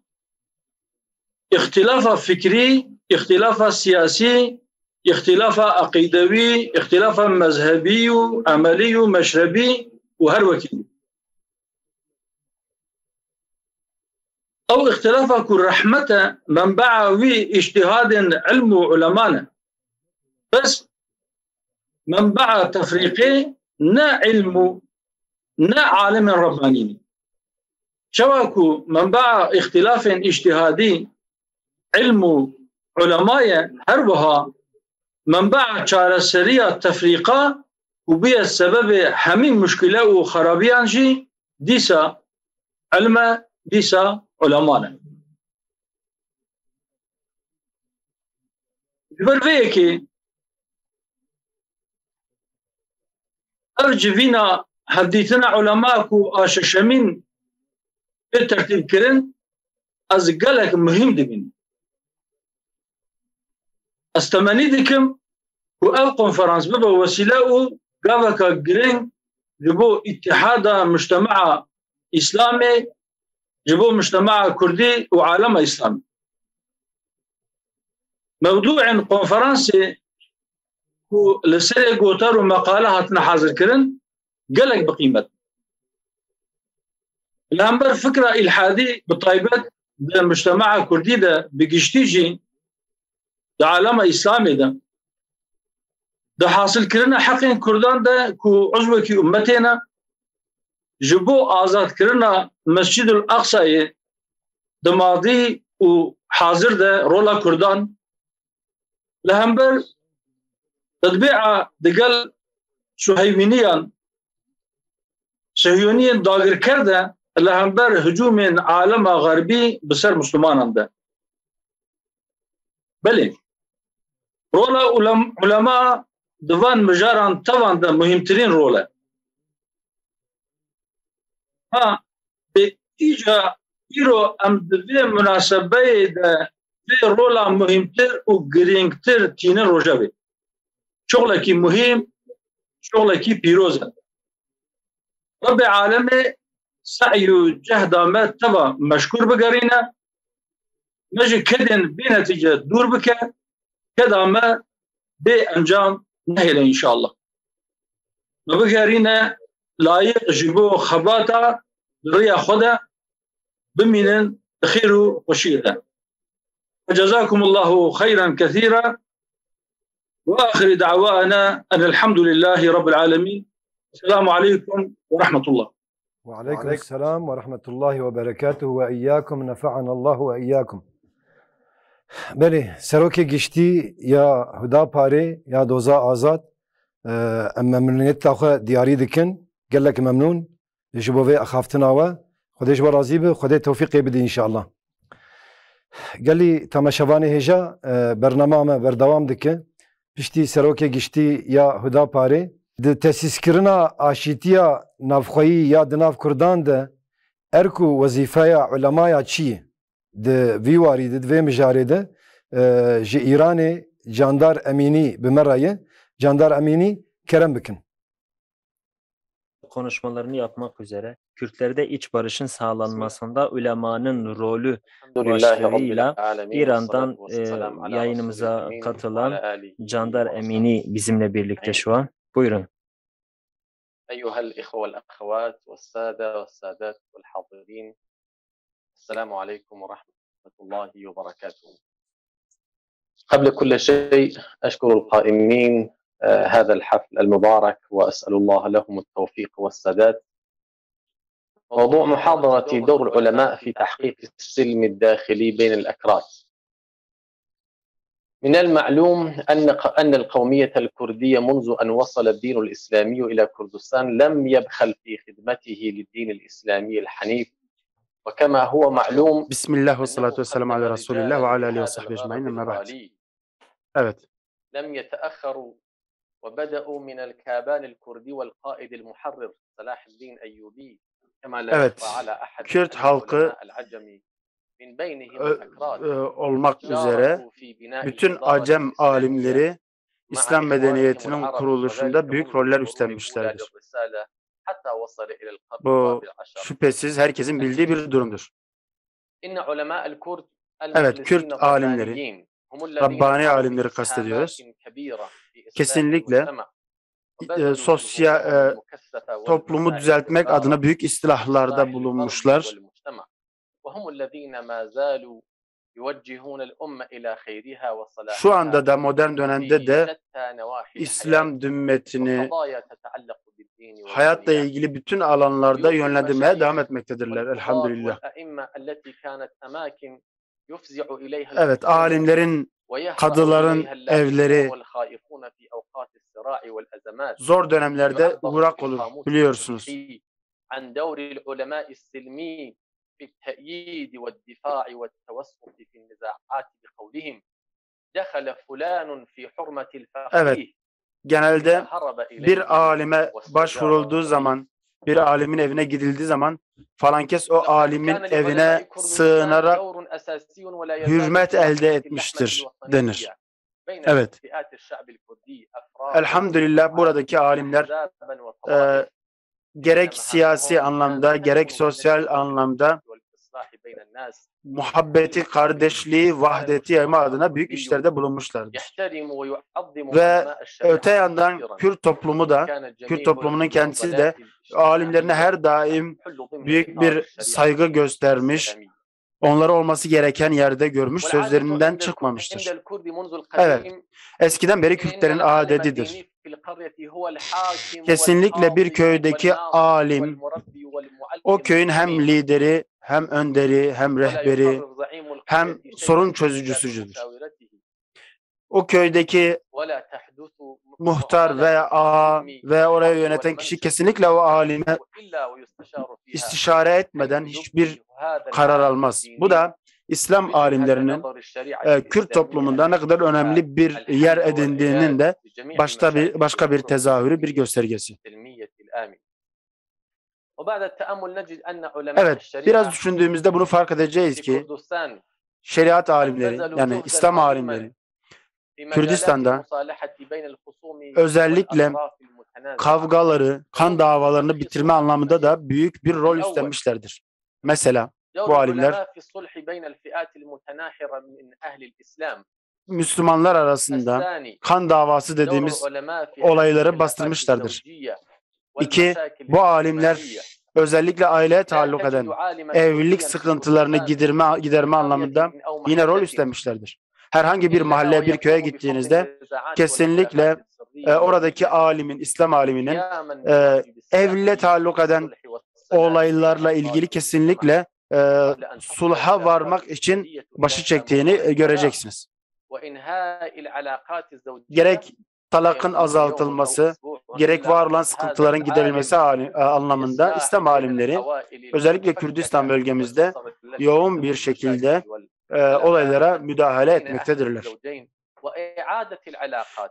İxtilafa fikrî, İxtilafa siyasî, İxtilafa aqîdewî, İxtilafa mezhebî û emelî û meşrebî û her wekî. Ew îxtilafa ku rehmet e menbe'a wî îçtihadên ilm û uleman e. Bes menbe'a tefrîqê نا علم نا عالم رباني شواكو منبع اختلاف اجتهادي علم علماء هربها منبع چارەسەریە تفريقة وبيا السبب همين مشكلة وخرابيان جي ديسا علم ديسا علماء برفيكي أرجفينا هديتنا علماءكو آششمين بالترتيب كرن از قالك مهم دبين استماني دكم وأو كونفرنس ببا وسيلة قابك قرين جبو اتحاد مجتمع إسلامي جبو مجتمع كردي وعالم إسلامي موضوع كونفرنسي لسري قوتر ومقالة هاتنا حاضر كرن قالك بقيمة الأنبر فكرة إلحادي بطيبة المجتمع كردي ده بقشتيجي ده عالم إسلامي ده حاصل كرنا حقين كردان ده كو عضوكي أمتنا جبو آزاد كرنا مسجد الأقصى ده ماضي وحاضر ده رولا كردان لهمبر تطبيع دقل شهيمينيا صهيونيا داغر كرده لهمبر هجوم عالم غربي بسر مسلمان ده بله رولا علماء دوان مجاران طبعا ده مهمترين رولا بإيجا إيرو أم دوی مناسبه ده في رولا مهمتر و گرینگتر تینه روژه شغلكي مهم شغلكي بيروزة رب عالمي سعي جهد ما تبا مشكور بقرينا نجي كدن بنتيجة دور بك كذا ما بأنجام نهيلا إن شاء الله نبقرينا لايق جيبو خباتا ريا خدا بمن خير وشيرا فجزاكم الله خيرا كثيرا وآخر دعوانا أن الحمد لله رب العالمين السلام عليكم ورحمة الله وعليكم السلام ورحمة الله وبركاته وإياكم نفعنا الله وإياكم بله سروكي گشتي يا هدا باري يا دوزا آزاد أما ممنونيت تاخو دياري دكن قال لك ممنون جبوفي أخافتناوا خديش برازي به خدي توفيقي بدي إن شاء الله قال لي تماشواني هجا برنامج بردوام دكن پشتی سروک گشتی یا هدا پاره د تاسیس کرنا آشیتیا نافخویی یا د ناف کردان ده ارکو وظیفه علماء چی د ویواری د دوی مجاره ده جی ایران جاندار امینی بمرایه جاندار amini kerem bikin. Konuşmalarını yapmak üzere Kürtlerde iç barışın sağlanmasında ulemanın rolü başlığıyla İran'dan yayınımıza katılan Candar Emini bizimle birlikte şu an. Buyurun. Eyyuhel ihve vel ahvat ve sâde ve sâdat vel hadirin. Esselamu aleyküm ve rahmetullahi ve berekatuhu. قبل كل شيء أشكر القائمين هذا الحفل المبارك وأسأل الله لهم التوفيق والسداد. موضوع محاضرتي دور العلماء في تحقيق السلم الداخلي بين الأكراد. من المعلوم أن القومية الكردية منذ أن وصل الدين الإسلامي إلى كردستان لم يبخل في خدمته للدين الإسلامي الحنيف، وكما هو معلوم بسم الله والصلاة والسلام على رسول الله وعلى آله وصحبه أجمعين أما بعد. Evet. لم يتأخروا وبدأوا من الكابان الكردي والقائد المحرر صلاح الدين أيوبي كما لا يخفى على أحد Kürt halkı olmak üzere bütün Acem alimleri İslam medeniyetinin kuruluşunda büyük roller üstlenmişlerdir. Bu şüphesiz herkesin bildiği bir durumdur. Evet, Kürt alimleri, Rabbani alimleri kastediyoruz. Kesinlikle toplumu düzeltmek adına büyük istilahlarda bulunmuşlar. Şu anda da modern dönemde de İslam ümmetini hayatla ilgili bütün alanlarda yönlendirmeye devam etmektedirler elhamdülillah. Evet, alimlerin, kadıların evleri zor dönemlerde uğrak olur biliyorsunuz. Evet, genelde bir alime başvurulduğu zaman, bir alimin evine gidildiği zaman falan kes o alimin evine sığınarak hürmet elde etmiştir denir. Evet. Elhamdülillah buradaki alimler gerek siyasi anlamda gerek sosyal anlamda muhabbeti, kardeşliği, vahdeti yayma adına büyük işlerde bulunmuşlardır. Ve öte yandan Kürt toplumu da, Kürt toplumunun kendisi de alimlerine her daim büyük bir saygı göstermiş, onları olması gereken yerde görmüş, sözlerinden çıkmamıştır. Evet, eskiden beri Kürtlerin adetidir. Kesinlikle bir köydeki alim, o köyün hem lideri, hem önderi, hem rehberi, hem sorun çözücüsüdür. O köydeki muhtar veya ağa ve orayı yöneten kişi kesinlikle o alime istişare etmeden hiçbir karar almaz. Bu da İslam alimlerinin Kürt toplumunda ne kadar önemli bir yer edindiğinin de başka bir tezahürü, bir göstergesi. Evet, biraz düşündüğümüzde bunu fark edeceğiz ki şeriat alimleri, yani İslam alimleri Kürdistan'da özellikle kavgaları, kan davalarını bitirme anlamında da büyük bir rol üstlenmişlerdir. Mesela bu alimler Müslümanlar arasında kan davası dediğimiz olayları bastırmışlardır. İki, bu alimler özellikle aileye taalluk eden evlilik sıkıntılarını giderme anlamında yine rol üstlenmişlerdir. Herhangi bir mahalleye, bir köye gittiğinizde kesinlikle oradaki alimin, İslam aliminin evliliğe taalluk eden olaylarla ilgili kesinlikle sulha varmak için başı çektiğini göreceksiniz. Gerek talakın azaltılması, gerek var olan sıkıntıların giderilmesi anlamında İslam alimleri özellikle Kürdistan bölgemizde yoğun bir şekilde olaylara müdahale etmektedirler.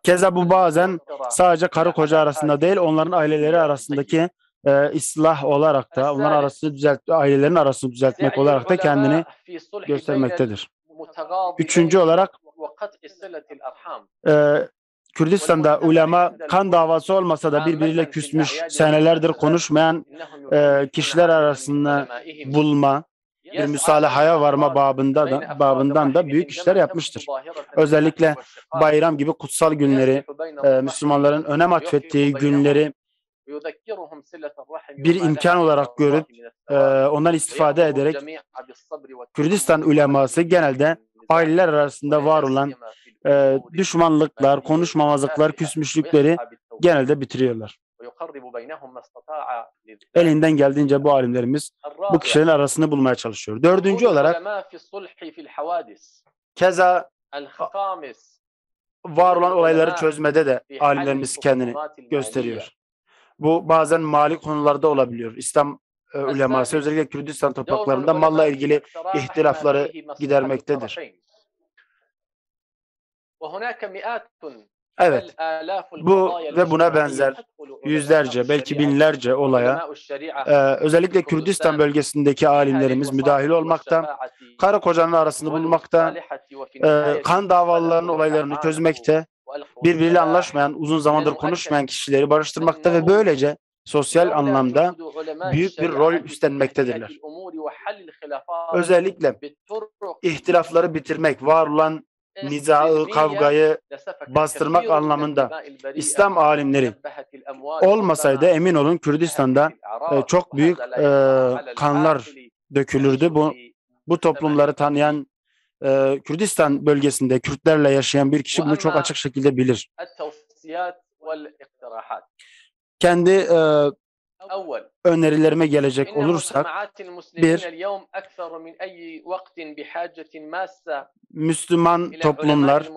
Keza bu bazen sadece karı koca arasında değil, onların aileleri arasındaki ıslah olarak da, onların arasını ailelerin arasını düzeltmek olarak da kendini göstermektedir. Üçüncü olarak Kürdistan'da ulema kan davası olmasa da birbiriyle küsmüş, senelerdir konuşmayan kişiler arasında bulma, bir müsalahaya varma babından da büyük işler yapmıştır. Özellikle bayram gibi kutsal günleri, Müslümanların önem atfettiği günleri bir imkan olarak görüp ondan istifade ederek Kürdistan uleması genelde aileler arasında var olan düşmanlıklar, konuşmamazlıklar, küsmüşlükleri genelde bitiriyorlar. Elinden geldiğince bu alimlerimiz bu kişilerin arasını bulmaya çalışıyor. Dördüncü olarak keza var olan olayları çözmede de alimlerimiz kendini gösteriyor. Bu bazen mali konularda olabiliyor. İslam uleması özellikle Kürdistan topraklarında malla ilgili ihtilafları gidermektedir. Evet, bu ve buna benzer yüzlerce, belki binlerce olaya özellikle Kürdistan bölgesindeki alimlerimiz müdahil olmakta, karı kocanın arasını bulmakta, kan davalarının olaylarını çözmekte, birbiriyle anlaşmayan, uzun zamandır konuşmayan kişileri barıştırmakta ve böylece sosyal anlamda büyük bir rol üstlenmektedirler. Özellikle ihtilafları bitirmek, var olan nizaı, kavgayı bastırmak anlamında İslam alimleri olmasaydı emin olun Kürdistan'da çok büyük kanlar dökülürdü. Bu toplumları tanıyan Kürdistan bölgesinde Kürtlerle yaşayan bir kişi bunu çok açık şekilde bilir. Kendi önerilerime gelecek olursak, bir, Müslüman toplumlar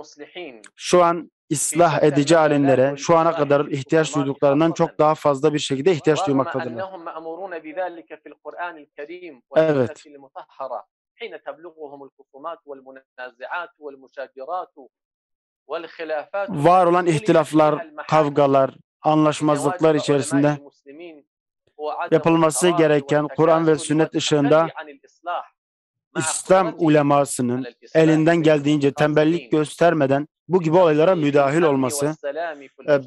şu an ıslah edici alimlere şu ana kadar ihtiyaç duyduklarından çok daha fazla bir şekilde ihtiyaç duymaktadırlar. Evet. Var olan ihtilaflar, kavgalar, anlaşmazlıklar içerisinde yapılması gereken Kur'an ve sünnet ışığında İslam ulemasının elinden geldiğince tembellik göstermeden bu gibi olaylara müdahil olması,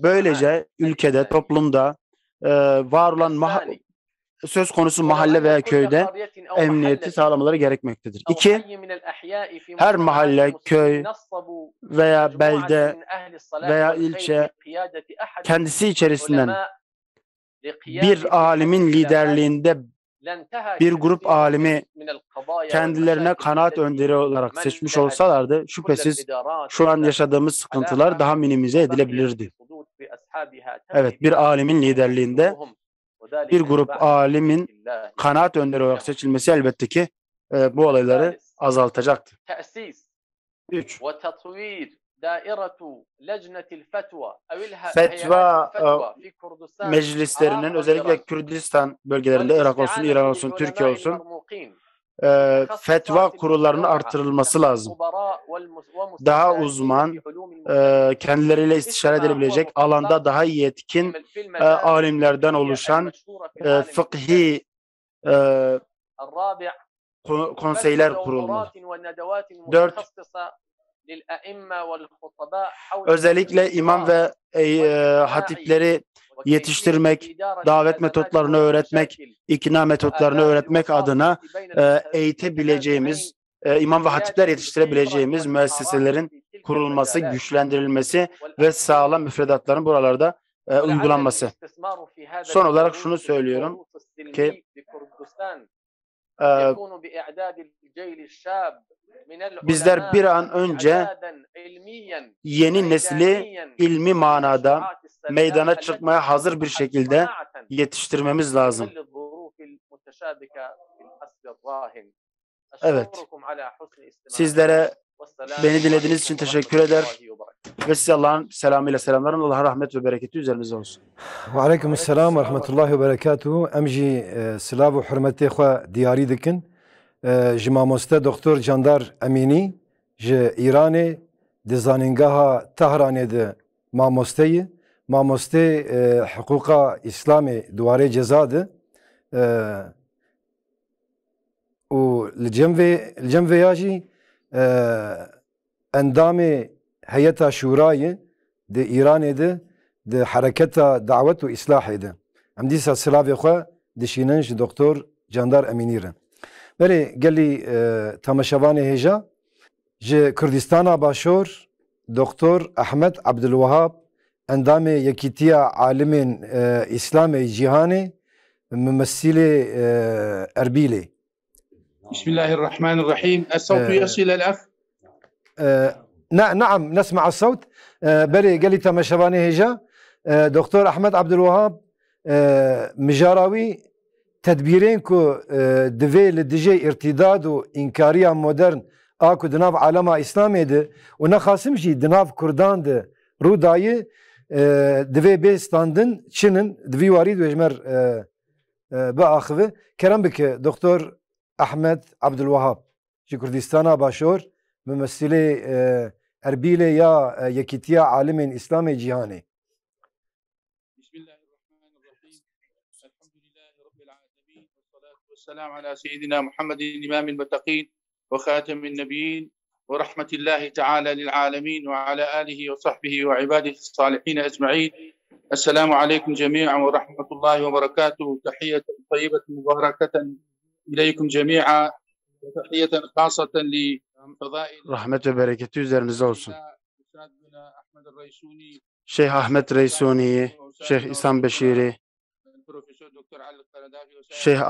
böylece ülkede, toplumda var olan söz konusu mahalle veya köyde emniyeti sağlamaları gerekmektedir. İki, her mahalle, köy veya belde veya ilçe kendisi içerisinden bir alimin liderliğinde bir grup alimi kendilerine kanaat önderi olarak seçmiş olsalardı şüphesiz şu an yaşadığımız sıkıntılar daha minimize edilebilirdi. Evet, bir alimin liderliğinde bir grup alimin kanaat önderi olarak seçilmesi elbette ki bu olayları azaltacaktır. 3. Fetva meclislerinin özellikle Kürdistan bölgelerinde, Irak olsun, İran olsun, Türkiye olsun, fetva kurullarının artırılması lazım. Daha uzman, kendileriyle istişare edilebilecek, alanda daha yetkin alimlerden oluşan fıkhi konseyler kurulmalı. 4. Özellikle imam ve hatipleri yetiştirmek, davet metotlarını öğretmek, ikna metotlarını öğretmek adına eğitebileceğimiz, imam ve hatipler yetiştirebileceğimiz müesseselerin kurulması, güçlendirilmesi ve sağlam müfredatların buralarda uygulanması. Son olarak şunu söylüyorum ki bizler bir an önce yeni nesli ilmi manada meydana çıkmaya hazır bir şekilde yetiştirmemiz lazım. Evet. Sizlere beni dinlediğiniz için teşekkür eder ve size Allah'ın selamıyla selamlarım. Allah'a rahmet ve bereketi üzerinize olsun. Ve aleykümselam ve rahmetullahi ve berekatuhu. Emji silav ve hürmeti xwe diyarî dikin. Ji mamoste Doktor Candar Emînî ji Îranê di zanîngeha Tehranê de mamosteyê, mamostê hiqûqa İslamê diwarê ceza de û li cem vêya jî endamê heyeta şûrayê di Îranê de di hereketa dawet û îslahê de. Em dîsa silavê xwe dişînin ji Doktor Candar Emînî re. Belê gelî temaşevanê hêja ji Kurdistana Başor Doktor Ahmed Abdülwehab endamê Yekîtiya Alimên İslamê Cîhanê mumessilê Erbîlê. Bismillahirrahmanirrahim. Es-savtu yasil el-af. نعم نسمع الصوت. بلي قال لي تماشباني هجا دكتور أحمد عبد الوهاب مجاراوي تدبيرين كو دفي لدجي ارتداد وإنكارية مودرن آكو دناف عالم إسلامي ده ونخاسم جي دناف كردان ده روداي دفي بيستاندن چنن دفي واريد ويجمر بآخذ كرم بك دكتور أحمد عبد الوهاب جي كردستانا باشور ممثلي أربيلي يا يكيتيا عالم إسلامي جهاني. والسلام على سيدنا محمد إمام المتقين وخاتم النبيين ورحمة الله تعالى للعالمين وعلى آله وصحبه وعباده الصالحين أجمعين. السلام عليكم جميعا ورحمة الله وبركاته. تحية طيبة مباركة إليكم جميعا وتحية خاصة لفضائل Rahmet ve bereketi üzerinize olsun. Şeyh Ahmet Reysuni'yi, Şeyh İhsan Beşiri, Şeyh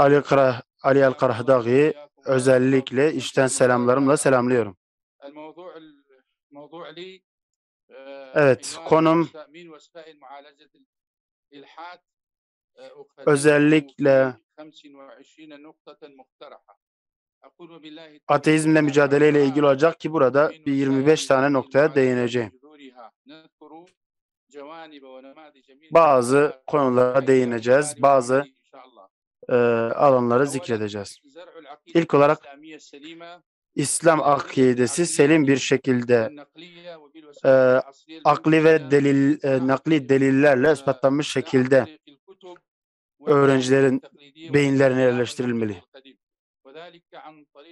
Ali El-Karahdağ'ı özellikle içten selamlarımla selamlıyorum. Evet, konum özellikle ateizmle mücadeleyle ilgili olacak ki burada bir 25 tane noktaya değineceğim. Bazı konulara değineceğiz, bazı alanları zikredeceğiz. İlk olarak İslam akidesi selim bir şekilde akli ve nakli delillerle ispatlanmış şekilde öğrencilerin beyinlerine yerleştirilmeli.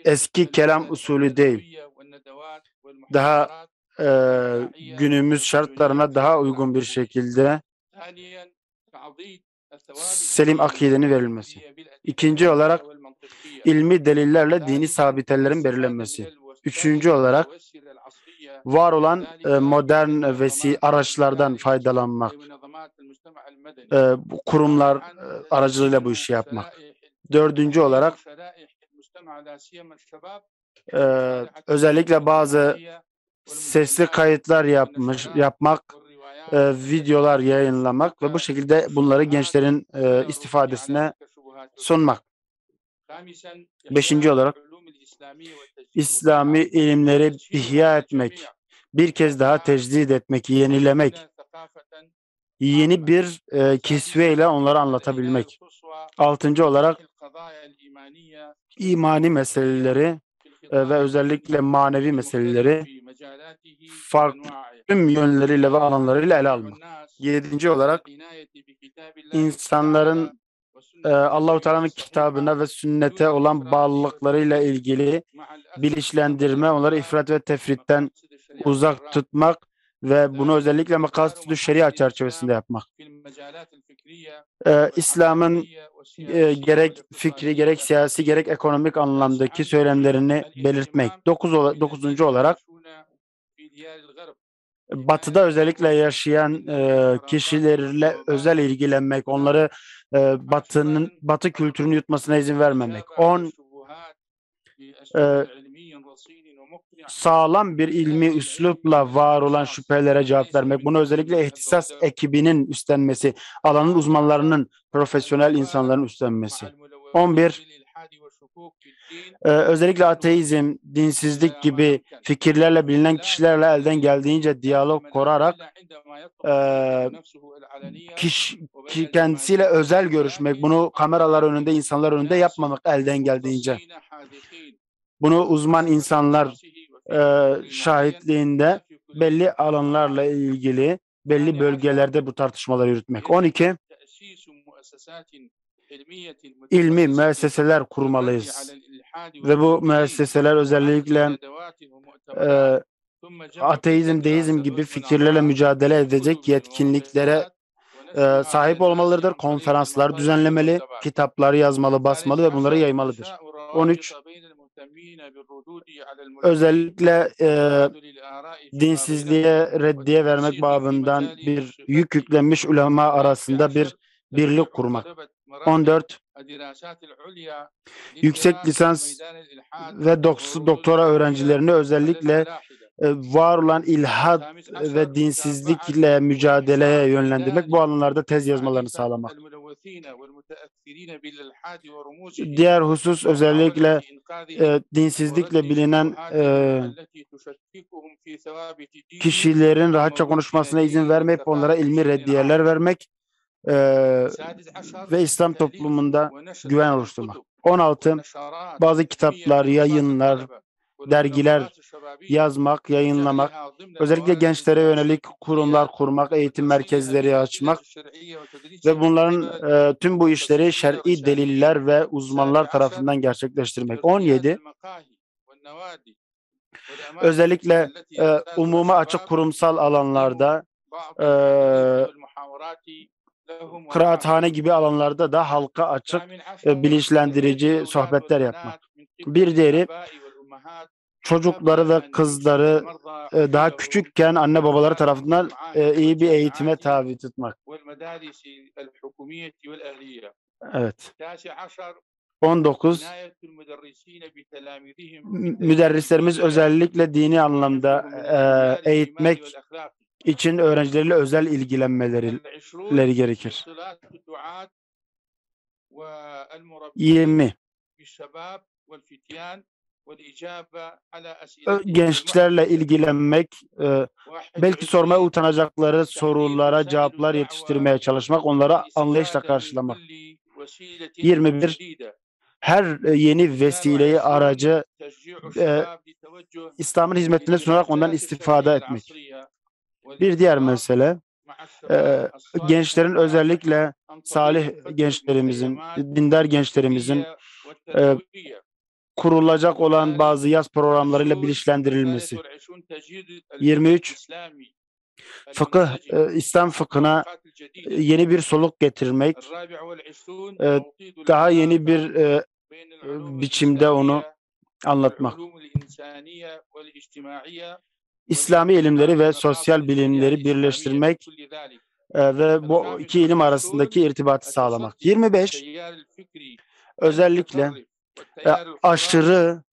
Eski kelam usulü değil, daha günümüz şartlarına daha uygun bir şekilde selim akidenin verilmesi. İkinci olarak ilmi delillerle dini sabitelerin belirlenmesi. Üçüncü olarak var olan modern araçlardan faydalanmak. Kurumlar aracılığıyla bu işi yapmak. Dördüncü olarak özellikle bazı sesli kayıtlar yapmak, videolar yayınlamak ve bu şekilde bunları gençlerin istifadesine sunmak. Beşinci olarak İslami ilimleri ihya etmek, bir kez daha tecdid etmek, yenilemek, yeni bir kisveyle onları anlatabilmek. Altıncı olarak imani meseleleri ve özellikle manevi meseleleri farklı tüm yönleriyle ve alanlarıyla ele almak. Yedinci olarak insanların Allah-u Teala'nın kitabına ve sünnete olan bağlılıklarıyla ilgili bilinçlendirme, onları ifrat ve tefritten uzak tutmak ve bunu özellikle makasıd-ı şeria çerçevesinde yapmak. İslam'ın gerek fikri, gerek siyasi, gerek ekonomik anlamdaki söylemlerini belirtmek. Dokuzuncu olarak Batı'da özellikle yaşayan kişilerle özel ilgilenmek, onları Batı kültürünü yutmasına izin vermemek. Sağlam bir ilmi üslupla var olan şüphelere cevap vermek. Bunu özellikle ihtisas ekibinin üstlenmesi, alanın uzmanlarının, profesyonel insanların üstlenmesi. 11. Özellikle ateizm, dinsizlik gibi fikirlerle bilinen kişilerle elden geldiğince diyalog kurarak kendisiyle özel görüşmek, bunu kameralar önünde, insanlar önünde yapmamak elden geldiğince. Bunu uzman insanlar şahitliğinde belli alanlarla ilgili belli bölgelerde bu tartışmaları yürütmek. 12. İlmi müesseseler kurmalıyız. Ve bu müesseseler özellikle ateizm, deizm gibi fikirlerle mücadele edecek yetkinliklere sahip olmalıdır. Konferanslar düzenlemeli, kitapları yazmalı, basmalı ve bunları yaymalıdır. 13. Özellikle dinsizliğe reddiye vermek babından bir yük yüklenmiş ulema arasında bir birlik kurmak. 14. Yüksek lisans ve doktora öğrencilerini özellikle var olan ilhad ve dinsizlikle mücadeleye yönlendirmek, bu alanlarda tez yazmalarını sağlamak. Diğer husus özellikle dinsizlikle bilinen kişilerin rahatça konuşmasına izin vermeyip onlara ilmi reddiyeler vermek ve İslam toplumunda güven oluşturmak. 16. Bazı kitaplar, yayınlar, dergiler yazmak, yayınlamak, özellikle gençlere yönelik kurumlar kurmak, eğitim merkezleri açmak ve bunların tüm bu işleri şer'i deliller ve uzmanlar tarafından gerçekleştirmek. 17. Özellikle umuma açık kurumsal alanlarda kıraathane gibi alanlarda da halka açık bilinçlendirici sohbetler yapmak. Bir diğeri çocukları ve kızları daha küçükken anne babaları tarafından iyi bir eğitime tabi tutmak. Evet. 19. Müderrislerimiz özellikle dini anlamda eğitmek için öğrencileriyle özel ilgilenmeleri gerekir. 20. Gençlerle ilgilenmek, belki sormaya utanacakları sorulara cevaplar yetiştirmeye çalışmak, onları anlayışla karşılamak. 21. Her yeni vesileyi, aracı İslam'ın hizmetine sunarak ondan istifade etmek. Bir diğer mesele, gençlerin, özellikle salih gençlerimizin, dindar gençlerimizin kurulacak olan bazı yaz programlarıyla bilinçlendirilmesi. 23. Fıkıh, İslam fıkhına yeni bir soluk getirmek, daha yeni bir biçimde onu anlatmak. İslami ilimleri ve sosyal bilimleri birleştirmek ve bu iki ilim arasındaki irtibatı sağlamak. 25. Özellikle aşırı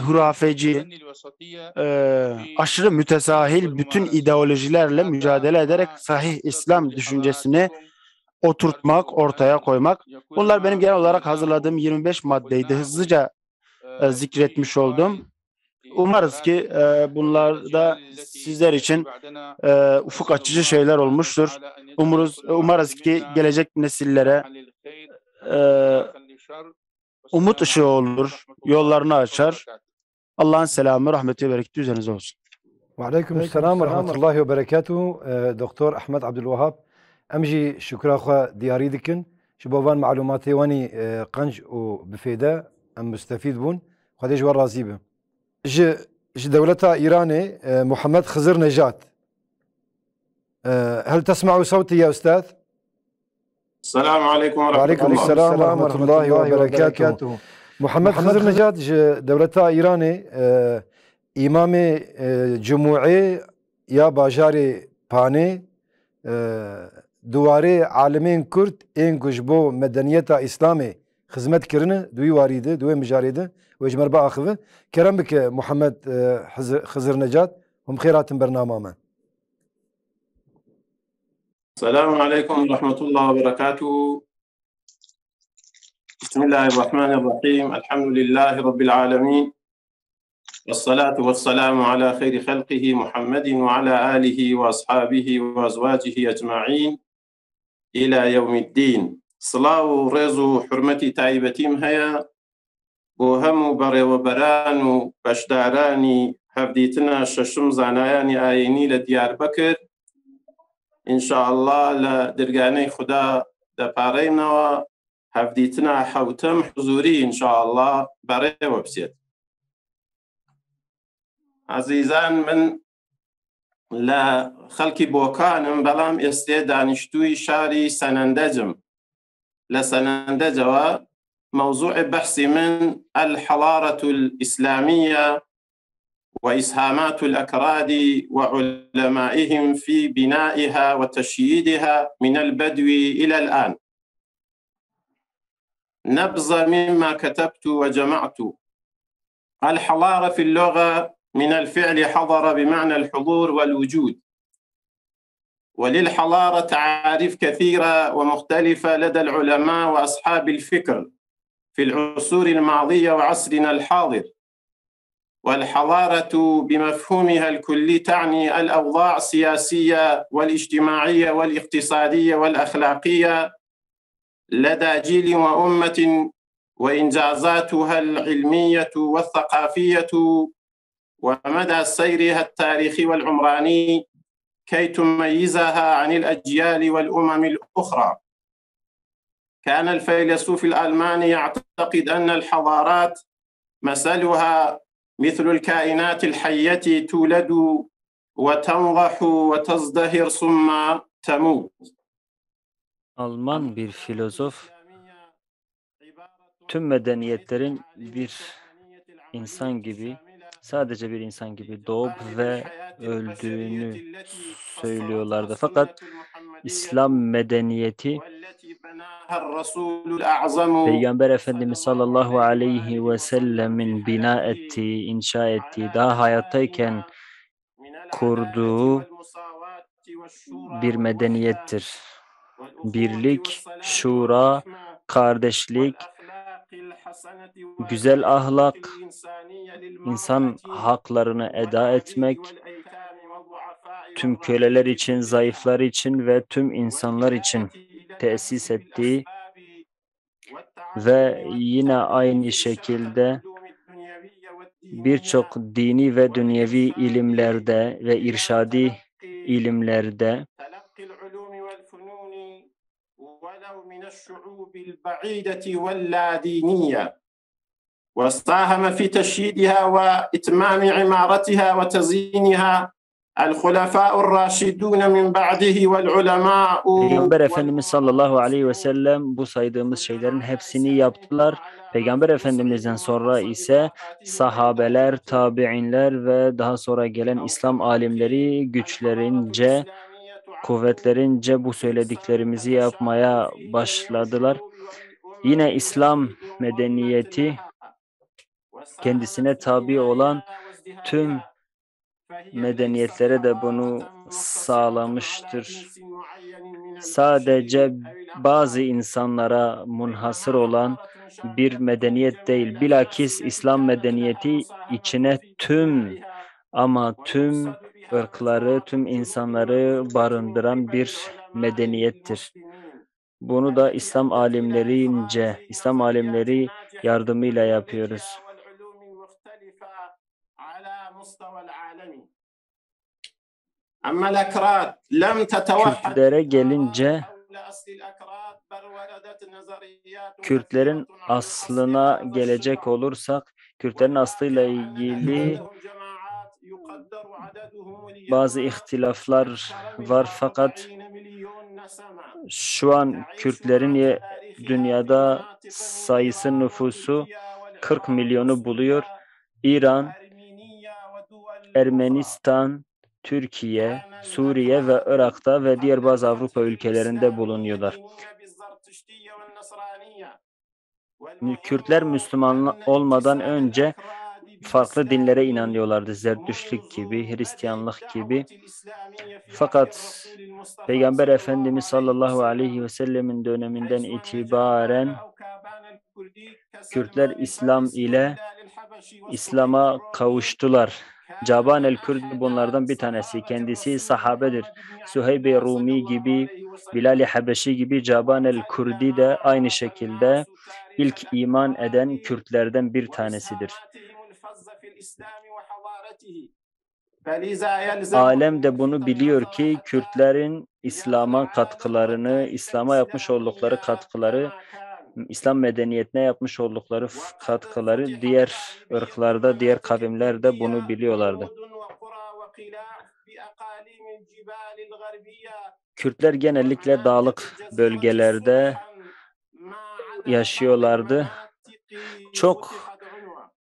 hurafeci, aşırı mütesahil bütün ideolojilerle mücadele ederek sahih İslam düşüncesini oturtmak, ortaya koymak. Bunlar benim genel olarak hazırladığım 25 maddeydi. Hızlıca zikretmiş oldum. Umarız ki bunlar da sizler için ufuk açıcı şeyler olmuştur. Umarız ki gelecek nesillere umut ışığı olur, yollarını açar. Allah'ın selamı, rahmeti ve bereketi üzerinize olsun. Ve aleykümselam ve rahmetullahi ve berekatuhu. Doktor Ahmet Abdülvahhab, emji şükra xwe diyarî dikin. Ji bo van malumatê wanî qenc û bifêde em müstefîd bûn. Xwedê ji we razî be. Ji dewleta Îranê Muhammed Xizir Nejat. Hel tesma'u sawtî ya ustad? Selamun aleyküm ve Aleyküm selam ve rahmetullahi ve berekatuhu. Muhammed Xizir Nejat ji dewleta Îranê îmamê Cumûê ya bajarê Panê duwarê alimên Kurd ên ku ji bo medeniyeta İslamê xizmet kirine duî warî de, duê mijarê de wê ji merba axive. Kerem bike Muhammed Xizir Nejat, hûn xêr hatin bernama me. Selamun aleyküm ve rahmetullahi ve berekatuhu. Bismillahirrahmanirrahim. Elhamdülillahi Rabbil alemin. Vessalatu vesselamu ala khayri halqihi Muhammedin ve ala alihi ve ashabihi ve azvacihi ecma'in ila yevmiddin. Sılavu rezu hürmeti taibetim haya bu hemu berevberan ve beşdarani hevditina şaşım zanayani ayini le Diyarbakır. İnşallah la dirgane Xuda da parayna hevditina havtem huzuri inşallah bare website. Azizan min la xalki bokanım belam este daniştuy şari senendecim. La senendecewa mevzu'i bahsi min el-halaretul İslamiyye وإسهامات الأكراد وعلمائهم في بنائها وتشييدها من البدو إلى الآن. نبذ مما كتبت وجمعت. الحضارة في اللغة من الفعل حضر بمعنى الحضور والوجود. وللحضارة تعاريف كثيرة ومختلفة لدى العلماء وأصحاب الفكر في العصور الماضية وعصرنا الحاضر. والحضارة بمفهومها الكلي تعني الأوضاع السياسية والاجتماعية والاقتصادية والأخلاقية لدى جيل وأمة وإنجازاتها العلمية والثقافية ومدى سيرها التاريخي والعمراني كي تميزها عن الأجيال والأمم الأخرى. كان الفيلسوف الألماني يعتقد أن الحضارات مثلها مثل الكائنات الحية تولد وتنضح وتزدهر ثم تموت. Alman bir filozof tüm medeniyetlerin bir insan gibi, sadece bir insan gibi doğup ve öldüğünü söylüyorlardı. Fakat İslam medeniyeti Peygamber Efendimiz sallallahu aleyhi ve sellemin bina ettiği, inşa ettiği, daha hayattayken kurduğu bir medeniyettir. Birlik, şura kardeşlik, güzel ahlak, insan haklarını eda etmek, tüm köleler için, zayıflar için ve tüm insanlar için tesis ettiği ve yine aynı şekilde birçok dini ve dünyevi ilimlerde ve irşadi ilimlerde وساهم في تشييدها وإتمام عمارتها وتزيينها الخلفاء الراشدون من بعده والعلماء. Peygamber Efendimiz sallallahu aleyhi ve sellem bu saydığımız şeylerin hepsini yaptılar. Peygamber Efendimiz'den sonra ise sahabeler, tabi'inler ve daha sonra gelen İslam alimleri güçlerince, kuvvetlerince bu söylediklerimizi yapmaya başladılar. Yine İslam medeniyeti kendisine tabi olan tüm medeniyetlere de bunu sağlamıştır. Sadece bazı insanlara munhasır olan bir medeniyet değil. Bilakis İslam medeniyeti içine tüm ırkları, tüm insanları barındıran bir medeniyettir. Bunu da İslam alimleri yardımıyla yapıyoruz. Kürtlere gelince, Kürtlerin aslına gelecek olursak, Kürtlerin aslıyla ilgili bazı ihtilaflar var fakat şu an Kürtlerin dünyada sayısı, nüfusu 40 milyonu buluyor. İran, Ermenistan, Türkiye, Suriye ve Irak'ta ve diğer bazı Avrupa ülkelerinde bulunuyorlar. Kürtler Müslüman olmadan önce farklı dinlere inanıyorlardı. Zerdüştlük gibi, Hristiyanlık gibi. Fakat Peygamber Efendimiz sallallahu aleyhi ve sellemin döneminden itibaren Kürtler İslam'a kavuştular. Caban el-Kürd bunlardan bir tanesi. Kendisi sahabedir. Süheyb-i Rumi gibi, Bilal-i Habeşi gibi Caban el-Kürdi de aynı şekilde ilk iman eden Kürtlerden bir tanesidir. Alem de bunu biliyor ki Kürtlerin İslam'a katkılarını, İslam'a yapmış oldukları katkıları, İslam medeniyetine yapmış oldukları katkıları diğer ırklarda, diğer kavimlerde bunu biliyorlardı. Kürtler genellikle dağlık bölgelerde yaşıyorlardı.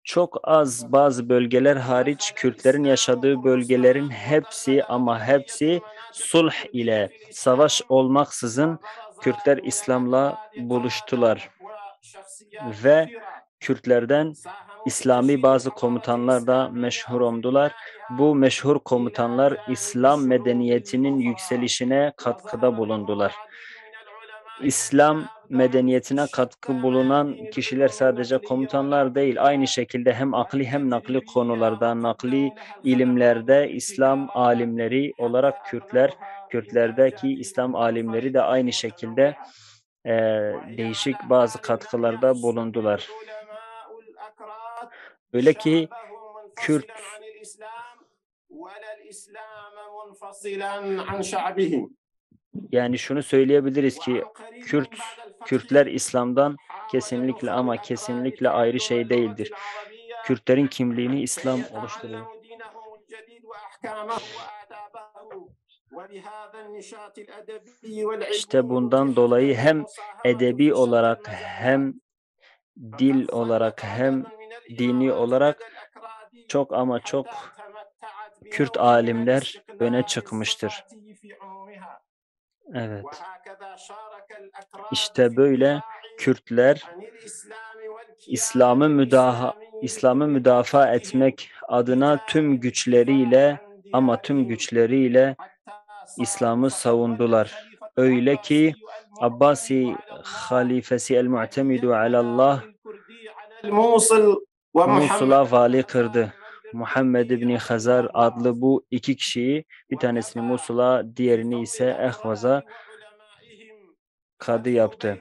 Çok az bazı bölgeler hariç Kürtlerin yaşadığı bölgelerin hepsi sulh ile, savaş olmaksızın Kürtler İslam'la buluştular. Ve Kürtlerden İslami bazı komutanlar da meşhur oldular. Bu meşhur komutanlar İslam medeniyetinin yükselişine katkıda bulundular. İslam medeniyetine katkı bulunan kişiler sadece komutanlar değil, aynı şekilde hem akli hem nakli konularda, nakli ilimlerde İslam alimleri olarak Kürtlerdeki İslam alimleri de aynı şekilde değişik bazı katkılarda bulundular. Öyle ki Kürt yani şunu söyleyebiliriz ki Kürtler İslam'dan kesinlikle ayrı şey değildir. Kürtlerin kimliğini İslam oluşturuyor. İşte bundan dolayı hem edebi olarak hem dil olarak hem dini olarak çok Kürt alimler öne çıkmıştır. Evet. İşte böyle Kürtler İslam'ı müdafaa etmek adına tüm güçleriyle İslam'ı savundular. Öyle ki Abbasi halifesi el-Mu'temidu alallah Musul'a vali kırdı. Muhammed İbni Hazar adlı bu iki kişiyi, bir tanesini Musul'a, diğerini ise Ehvaz'a kadı yaptı.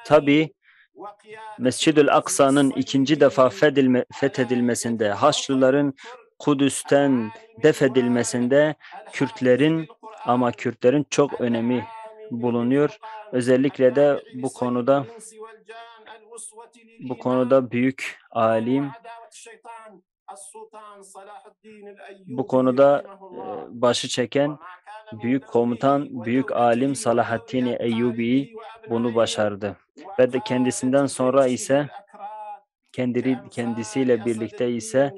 Tabi Mescid-ül Aksa'nın ikinci defa fethedilmesinde, Haçlıların Kudüs'ten defedilmesinde Kürtlerin çok önemi bulunuyor. Özellikle de bu konuda büyük alim, bu konuda başı çeken büyük komutan, büyük alim Salahaddin Eyyubi bunu başardı. Ve de kendisinden sonra ise kendisiyle birlikte ise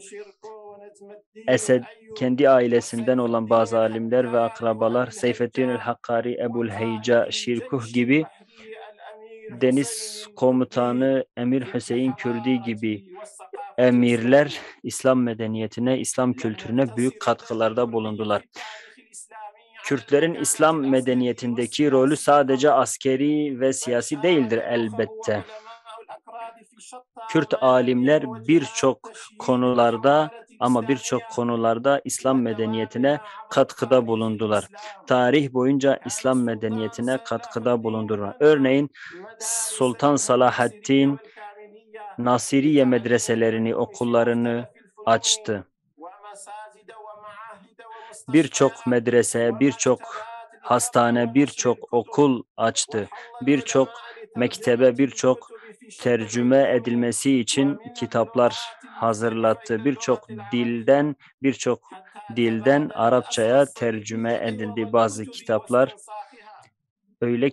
Esed, kendi ailesinden olan bazı alimler ve akrabalar, Seyfettin el-Hakkari, Ebu'l-Heyca Şirkuh gibi, deniz komutanı Emir Hüseyin Kürdi gibi emirler İslam medeniyetine, İslam kültürüne büyük katkılarda bulundular. Kürtlerin İslam medeniyetindeki rolü sadece askeri ve siyasi değildir elbette. Kürt alimler birçok konularda İslam medeniyetine katkıda bulundular. Tarih boyunca İslam medeniyetine katkıda bulundular. Örneğin Sultan Salahaddin Nasiriye medreselerini, okullarını açtı. Birçok medrese, birçok hastane, birçok okul açtı. Birçok mektebe, birçok tercüme edilmesi için kitaplar hazırlattı. Birçok dilden Arapçaya tercüme edildi bazı kitaplar. Öyle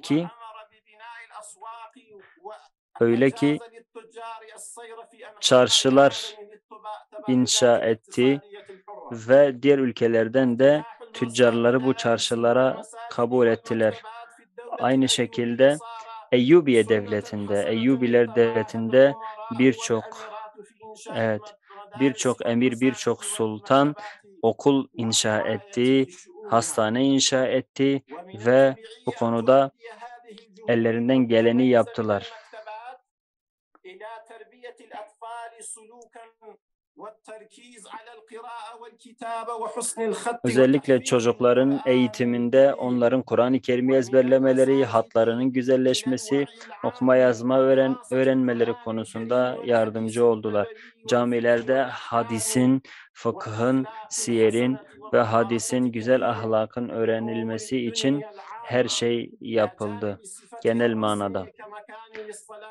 ki çarşılar inşa etti ve diğer ülkelerden de tüccarları bu çarşılara kabul ettiler. Aynı şekilde Eyyubiler devletinde birçok emir, birçok sultan okul inşa etti, hastane inşa etti ve bu konuda ellerinden geleni yaptılar. Özellikle çocukların eğitiminde onların Kur'an-ı Kerim'i ezberlemeleri, hatlarının güzelleşmesi, okuma yazma öğrenmeleri konusunda yardımcı oldular. Camilerde hadisin, fıkhın, siyerin ve hadisin, güzel ahlakın öğrenilmesi için her şey yapıldı genel manada.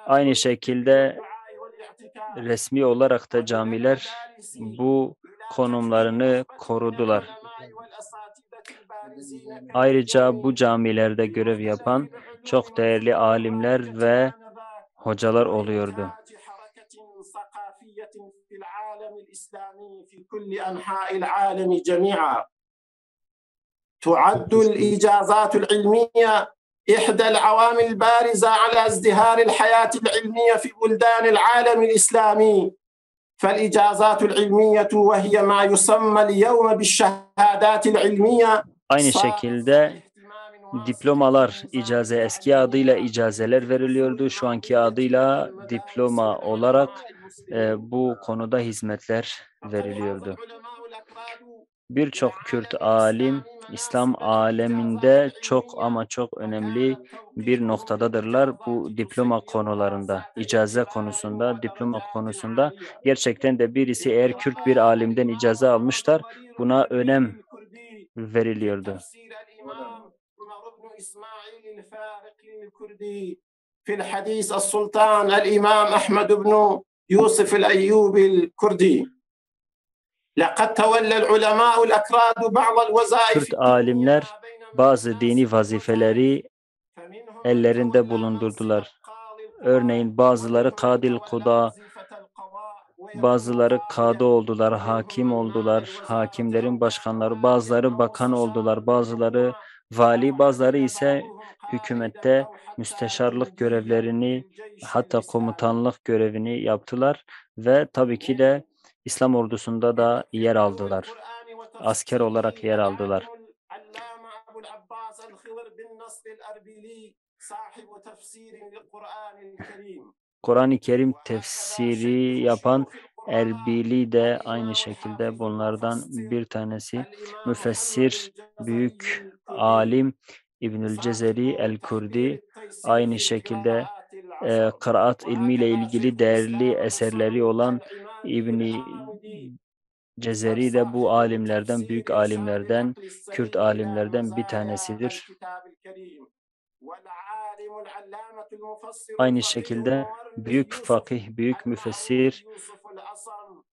Aynı şekilde resmi olarak da camiler bu konumlarını korudular. Ayrıca bu camilerde görev yapan çok değerli alimler ve hocalar oluyordu. تعد الإجازات العلمية إحدى العوامل البارزة على ازدهار الحياة العلمية في بلدان العالم الإسلامي فالإجازات العلمية وهي ما يسمى اليوم بالشهادات العلمية. Aynı şekilde diplomalar, eski adıyla icazeler veriliyordu. Şu anki adıyla diploma olarak bu konuda hizmetler veriliyordu. Birçok Kürt alim İslam aleminde çok önemli bir noktadadırlar bu diploma konularında, icaze konusunda, diploma konusunda. Gerçekten de birisi eğer Kürt bir alimden icaze almışlar, buna önem veriliyordu. في الحديث السلطان الإمام أحمد بن يوسف الأيوبي الكردي لقد تولى العلماء الأكراد بعض الوظائف. Kürt alimler bazı dini vazifeleri ellerinde bulundurdular. Örneğin bazıları kadil kuda, bazıları kadı oldular, hakim oldular, hakimlerin başkanları, bazıları bakan oldular, bazıları vali, bazıları ise hükümette müsteşarlık görevlerini, hatta komutanlık görevini yaptılar ve tabii ki de İslam ordusunda da yer aldılar. Asker olarak yer aldılar. Kur'an-ı Kerim tefsiri yapan Erbili de aynı şekilde bunlardan bir tanesi. Müfessir, büyük alim İbnül Cezeri el-Kurdi aynı şekilde kıraat ilmiyle ilgili değerli eserleri olan İbn Cezeri de bu alimlerden, büyük alimlerden, Kürt alimlerden bir tanesidir. Aynı şekilde büyük fakih, büyük müfessir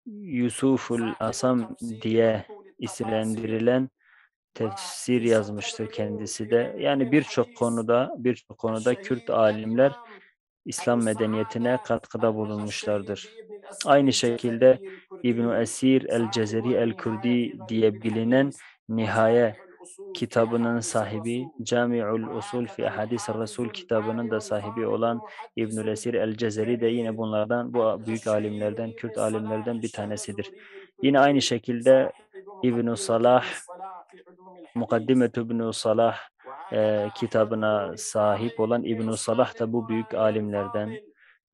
Yusuful Asam diye isimlendirilen tefsir yazmıştır kendisi de. Yani birçok konuda Kürt alimler İslam medeniyetine katkıda bulunmuşlardır. Aynı şekilde İbn-i Esir el-Cezeri el-Kurdi diye bilinen Nihaye kitabının sahibi, Cami'ul Usul fi Hadis Resul kitabının da sahibi olan İbn-i Esir el-Cezeri de yine bunlardan, bu büyük alimlerden, Kürt alimlerden bir tanesidir. Yine aynı şekilde İbn-i Salah, Mukaddimet İbn-i Salah kitabına sahip olan İbn-i Salah da bu büyük alimlerden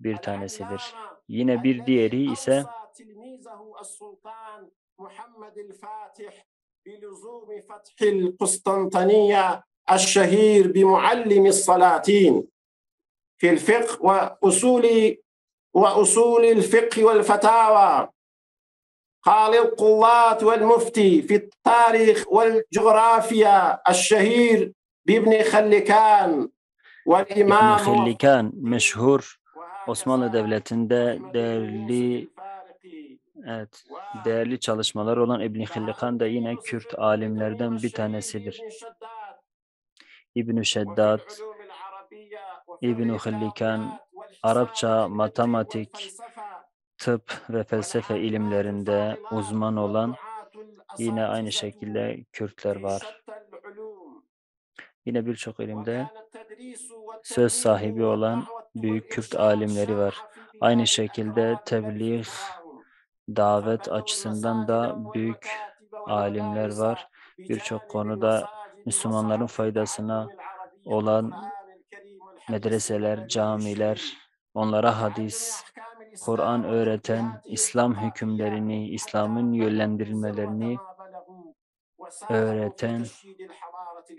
bir tanesidir. Yine bir diğeri ise القسطنطينية الشهير بمعلم السلاطين في الفقه وأصول الفقه والفتاوى قال القضاة والمفتي في التاريخ والجغرافيا الشهير بابن خلكان والإمام İbn Khillikan meşhur Osmanlı Devleti'nde değerli çalışmalar olan İbn Khillikan da yine Kürt alimlerden bir tanesidir. İbn Şeddat, İbn Khillikan Arapça, matematik, tıp ve felsefe ilimlerinde uzman olan yine aynı şekilde Kürtler var. Yine birçok ilimde söz sahibi olan büyük Kürt alimleri var. Aynı şekilde tebliğ, davet açısından da büyük alimler var. Birçok konuda Müslümanların faydasına olan medreseler, camiler, onlara hadis, Kur'an öğreten, İslam hükümlerini, İslam'ın yönlendirilmelerini öğreten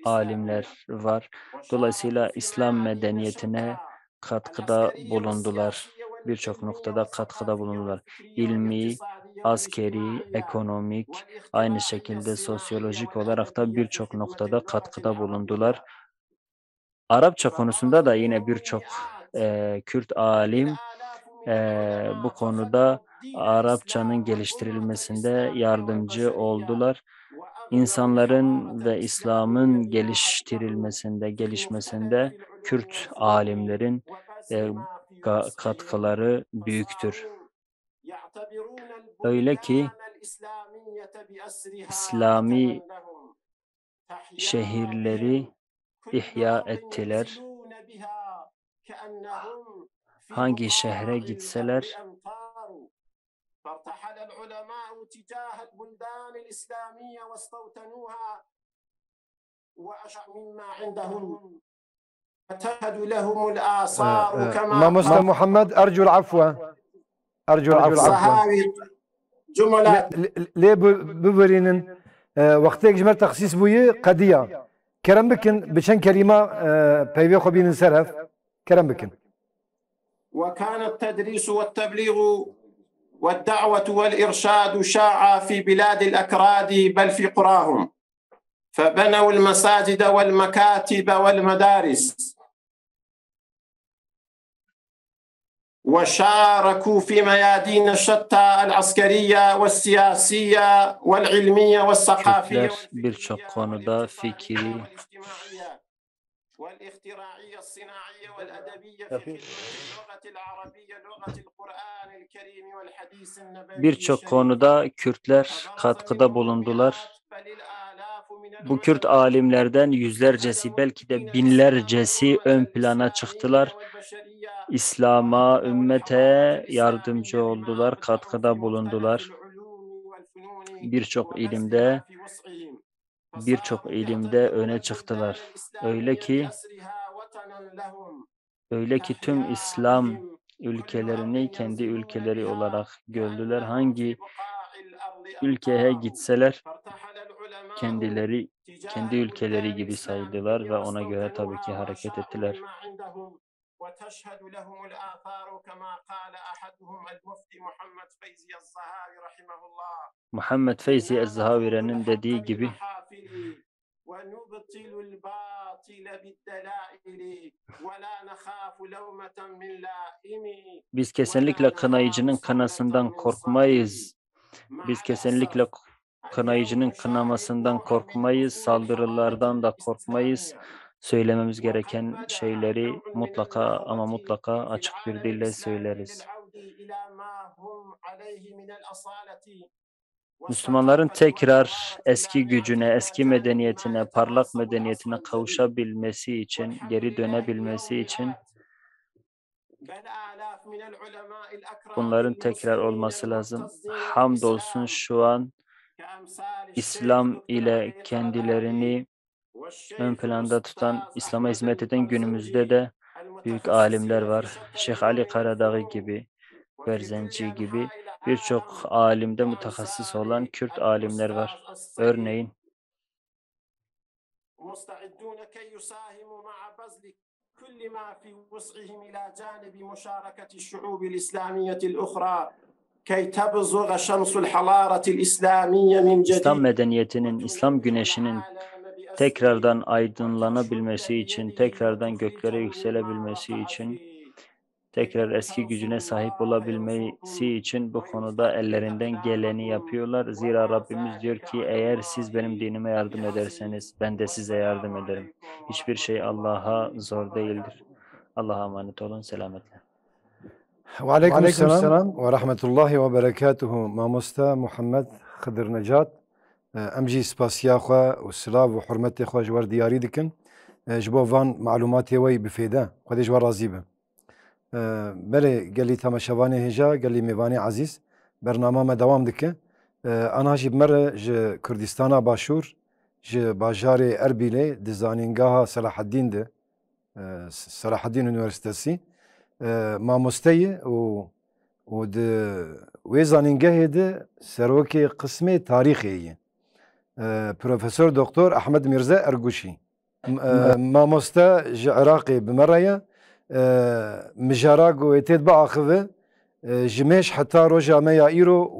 alimler var. Dolayısıyla İslam medeniyetine katkıda bulundular. Birçok noktada katkıda bulundular. İlmi, askeri, ekonomik, aynı şekilde sosyolojik olarak da birçok noktada katkıda bulundular. Arapça konusunda da yine birçok Kürt alim bu konuda Arapçanın geliştirilmesinde yardımcı oldular. İnsanların ve İslam'ın gelişmesinde Kürt alimlerin katkıları büyüktür. Öyle ki İslami şehirleri ihya ettiler. Hangi şehre gitseler ماموستا محمد أرجو العفو ليه ببرينن وقتك جمال تخصيص بوي قضية كرم بكن بشن كلمة بيبي خبين سرف كرم بكن وكان التدريس والتبليغ والدعوة والإرشاد شاع في بلاد الأكراد بل في قراهم فبنوا المساجد والمكاتب والمدارس وشاركوا في ميادين شتى العسكرية والسياسية والعلمية والثقافية birçok konuda fikri والاختراعية الصناعية والأدبية في اللغة العربية لغة القرآن الكريم والحديث النبوي birçok konuda Kürtler katkıda bulundular. Bu Kürt alimlerden yüzlercesi belki de binlercesi ön plana çıktılar. İslam'a, ümmete yardımcı oldular, katkıda bulundular. Birçok ilimde birçok ilimde öne çıktılar. Öyle ki tüm İslam ülkelerini kendi ülkeleri olarak gördüler. Hangi ülkeye gitseler kendileri kendi ülkeleri gibi saydılar ve ona göre tabii ki hareket ettiler. وتشهد لهم الآثار كما قال أحدهم المفتي محمد فيزي الزهاوي رحمه الله. Muhammed Feyzi Ez-Zahavi'nin dediği gibi ونبطل الباطل بالدلائل ولا نخاف لومة من لائم. Biz kesinlikle kınayıcının kınasından korkmayız. Biz kesinlikle kınayıcının kınamasından korkmayız. Saldırılardan da korkmayız. Söylememiz gereken şeyleri mutlaka ama mutlaka açık bir dille söyleriz. Müslümanların tekrar eski gücüne, eski medeniyetine, parlak medeniyetine kavuşabilmesi için, geri dönebilmesi için bunların tekrar olması lazım. Hamdolsun şu an İslam ile kendilerini ön planda tutan, İslam'a hizmet eden günümüzde de büyük alimler var. Şeyh Ali Karadağ gibi, Berzenci gibi birçok alimde mütehassıs olan Kürt alimler var. Örneğin İslam medeniyetinin, İslam güneşinin tekrardan aydınlanabilmesi için, tekrardan göklere yükselebilmesi için, tekrar eski gücüne sahip olabilmesi için bu konuda ellerinden geleni yapıyorlar. Zira Rabbimiz diyor ki eğer siz benim dinime yardım ederseniz ben de size yardım ederim. Hiçbir şey Allah'a zor değildir. Allah'a emanet olun. Selametle. Ve aleykümselam ve rahmetullahi ve berekatuhu. Mamosta Muhammed Xıdır Necat. Em jî spasiya xwe û silav û hurmetê xwe ji wer diyarî dikin. Ji bo van malumatê wê bifêde. Xwedê ji we razî be. Belê gelî temaşevanê hêja, gelî mêvanê ezîz. Bernama me dewam dike. Aniha jî bimere ji Kurdistana Başûr, ji bajarê Erbîlê di zanîngeha Selaheddîn de Selaheddîn Üniversitesî mamosteyê û di wê zanîngehê de serokê qismê tarîxê ye. Profesör Doktor Ahmed Mirza Erguşî. Mamoste ji Iraqê bimereye mijara goyetê biaxive ji mêj heta roja me ya îro